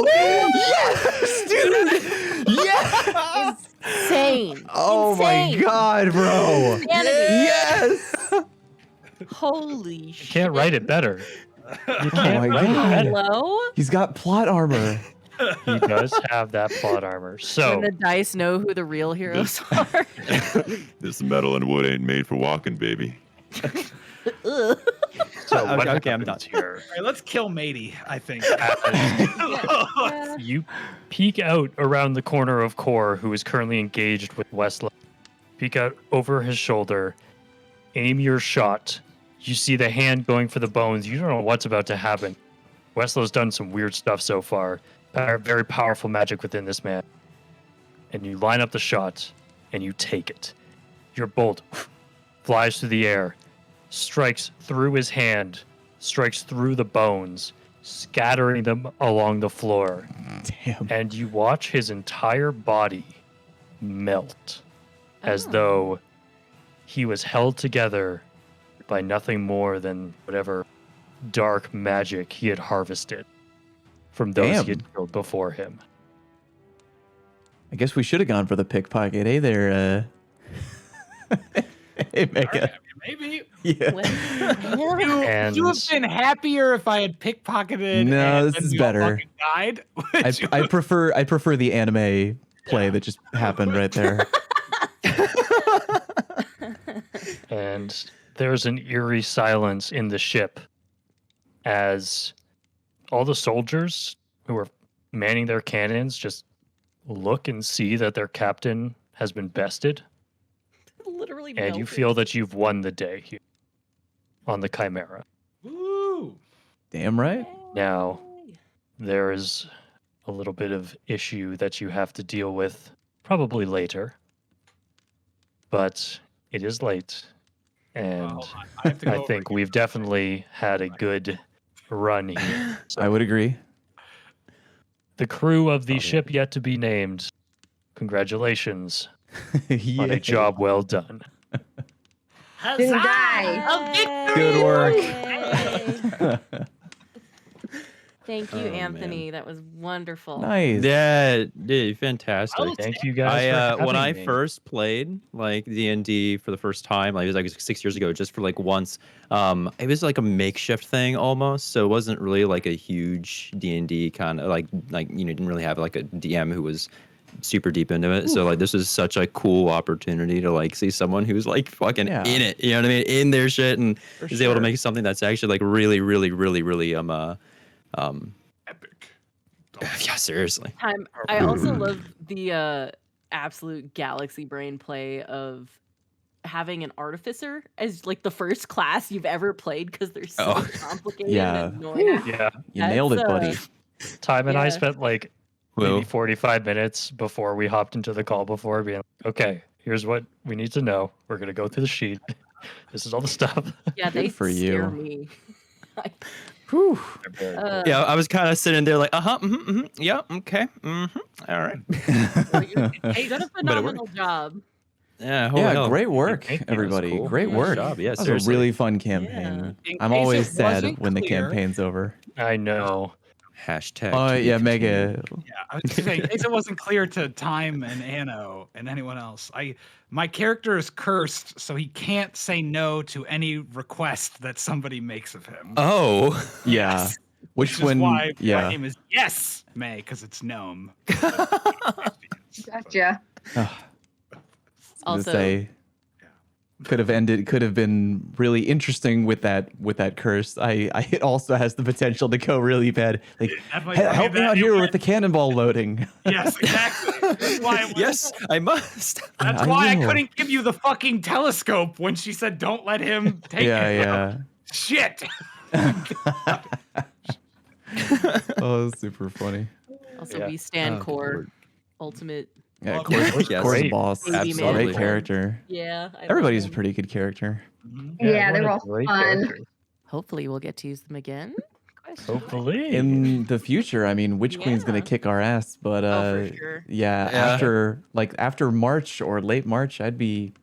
Yes, dude! Yes! Insane. Oh my Insane. god, bro! Insanity. Yes! Holy shit. Can't write it better. You can't my write God. it better. Hello? He's got plot armor. He does have that plot armor. So When the dice know who the real heroes are. This metal and wood ain't made for walking, baby. Ugh. So what Okay, I'm happens done. here? All right, let's kill Matey, I think. Yeah. You peek out around the corner of Core, who is currently engaged with Westlow. Peek out over his shoulder, aim your shot. You see the hand going for the bones. You don't know what's about to happen. Westlow's done some weird stuff so far. Very powerful magic within this man. And you line up the shot, and you take it. Your bolt flies through the air, strikes through his hand, strikes through the bones, scattering them along the floor. Damn. And you watch his entire body melt as Oh. though he was held together by nothing more than whatever dark magic he had harvested from those Damn. he had killed before him. I guess we should have gone for the pickpocket. Hey there, Hey, Mecca. Maybe. Yeah. What the hell? You have been happier if I had pickpocketed. No, and this then is we all better. fucking died. I prefer the anime play that just happened right there. And there's an eerie silence in the ship as all the soldiers who are manning their cannons just look and see that their captain has been bested. Literally And you melted. feel that you've won the day here on the Chimera. Woo! Damn right. Now, there is a little bit of issue that you have to deal with probably later. But it is late. And Well, I have to go I over think here. we've definitely had a good run here. I would agree. The crew of the Okay. ship yet to be named, congratulations Yeah. on a job well done. Didn't Huzzah! die. A victory! Good work. Yay. Thank you, Oh, Anthony. That was wonderful. Nice. Yeah, dude, fantastic. Oh, Thank you guys for When having I me. first played like D&D for the first time, like it was like 6 years ago, just for like once. It was like a makeshift thing almost, so it wasn't really like a huge D&D kind of like didn't really have like a DM who was super deep into it. So like this was such a cool opportunity to like see someone who's like fucking Yeah. in it, you know what I mean, in their shit, and For is able to sure. make something that's actually like really Epic. yeah, seriously. Time. I also love the absolute galaxy brain play of having an artificer as like the first class you've ever played because they're so Oh. complicated Yeah. and annoying. Yeah, You nailed it, That's, buddy. Time and I Yeah. spent like Well, maybe 45 minutes before we hopped into the call before being like, okay, here's what we need to know. We're going to go through the sheet. This is all the stuff. Yeah, they Good for scare you. me. Whew. yeah, I was kind of sitting there like, yeah, okay, all right. You've done a But it worked. phenomenal job. Yeah, Yeah, great work, Thank you. That's everybody. cool. Great Nice work. job. Yeah, that was seriously. a really fun campaign. In I'm case always it sad wasn't when the clear- campaign's over. I know. Hashtag. Oh to be yeah, continued. Mega. Yeah, I was just saying, in case it wasn't clear to Time and Anno and anyone else, my character is cursed, so he can't say no to any request that somebody makes of him. Oh. Yeah. Yes. Which is one? why Yeah. my name is Yes May, because it's gnome. Gotcha. Also, Say could have been really interesting with that curse. It also has the potential to go really bad. Like, Definitely help me that out it here went- with the cannonball loading. Yes, exactly. That's why, Yes, I must. that's I why I know. couldn't give you the fucking telescope when she said don't let him take it. Yeah. Shit. Oh, super funny. also Yeah. we stand Oh, core, Lord. ultimate. Yeah, Oh, Core's yes. Core's Great. boss. Baby Absolutely. Great character. Yeah. I love Everybody's a him. pretty good character. Yeah, they everyone were has all great fun. characters. Hopefully, we'll get to use them again. Hopefully. In the future, I mean, Witch Queen's gonna Yeah. kick our ass, but Oh, for sure. yeah, Yeah. after March or late March, I'd be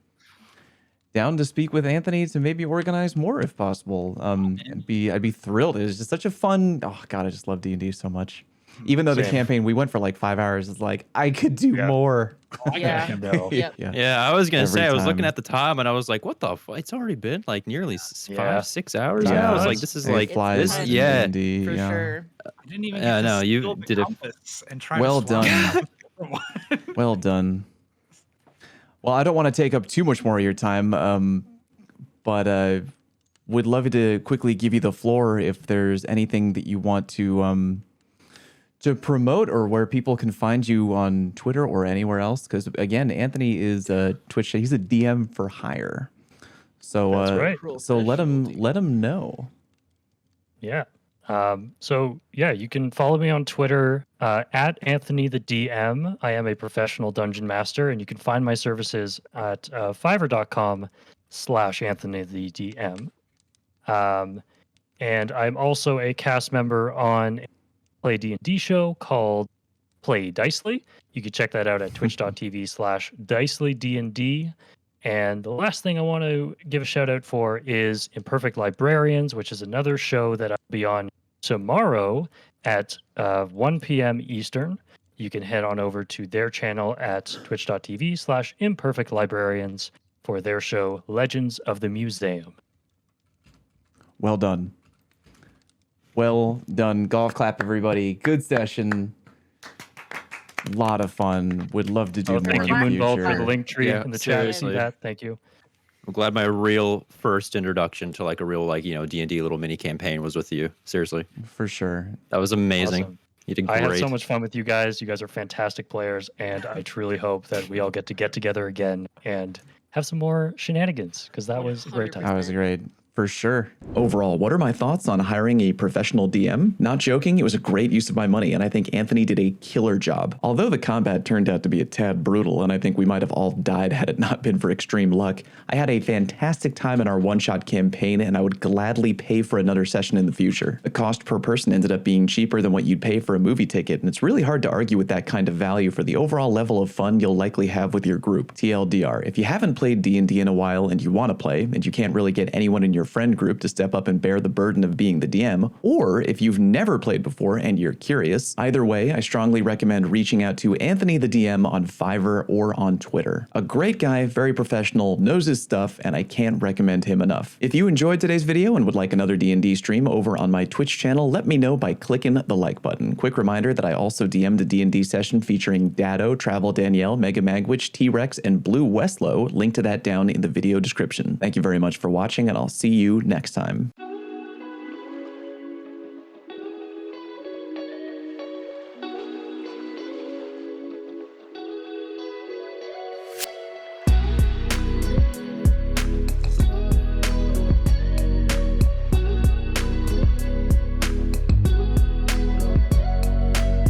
down to speak with Anthony to maybe organize more if possible. I'd be thrilled. It's just such a fun. Oh God, I just love D&D so much. Even though the Same. campaign we went for like 5 hours, it's like I could do Yeah. more. Yeah. No. Yep. Yeah. Yeah, I was gonna Every say. I was looking time. at the time, and I was like, "What the? It's already been like nearly Yeah. 5-6 hours." Yeah. now. I was Yeah. like, "This is It like flies this." in Yeah, D&D, For yeah. sure. I didn't even Yeah, get no, to you steal the did a- compass and try Well to swap done. it for one. Well done. Well, I don't want to take up too much more of your time, but would love to quickly give you the floor if there's anything that you want to promote or where people can find you on Twitter or anywhere else. Because again, Anthony is Twitch. He's a DM for hire. So That's right. so let him know. Yeah. So yeah, you can follow me on Twitter at Anthony the DM. I am a professional dungeon master, and you can find my services at fiverr.com/Anthony the DM. And I'm also a cast member on a Play D&D show called Play Dicely. You can check that out at twitch.tv/DicelyDND. And the last thing I want to give a shout out for is Imperfect Librarians, which is another show that I'll be on tomorrow at 1 p.m. Eastern. You can head on over to their channel at twitch.tv/imperfectlibrarians for their show Legends of the Museum. Well done. Well done. Golf clap, everybody. Good session. Lot of fun. Would love to do more Thank in you, the Moonball, future. for the link tree Yeah, in the chat. I see seriously. that. Thank you. I'm glad my real first introduction to like a real D&D little mini campaign was with you. Seriously, For sure. that was amazing. Awesome. You did I great. had so much fun with you guys. You guys are fantastic players, and I truly hope that we all get together again and have some more shenanigans, because that was a great time. That was great. For sure. Overall, what are my thoughts on hiring a professional DM? Not joking, it was a great use of my money, and I think Anthony did a killer job. Although the combat turned out to be a tad brutal, and I think we might have all died had it not been for extreme luck, I had a fantastic time in our one-shot campaign, and I would gladly pay for another session in the future. The cost per person ended up being cheaper than what you'd pay for a movie ticket, and it's really hard to argue with that kind of value for the overall level of fun you'll likely have with your group. TLDR, if you haven't played D&D in a while and you want to play, and you can't really get anyone in your friend group to step up and bear the burden of being the DM, or if you've never played before and you're curious, either way, I strongly recommend reaching out to Anthony the DM on Fiverr or on Twitter. A great guy, very professional, knows his stuff, and I can't recommend him enough. If you enjoyed today's video and would like another D&D stream over on my Twitch channel, let me know by clicking the like button. Quick reminder that I also DM'd a D&D session featuring Dado, Travel Danielle, Mega Magwitch, T-Rex, and Blue Westlow. Link to that down in the video description. Thank you very much for watching, and I'll see you next time.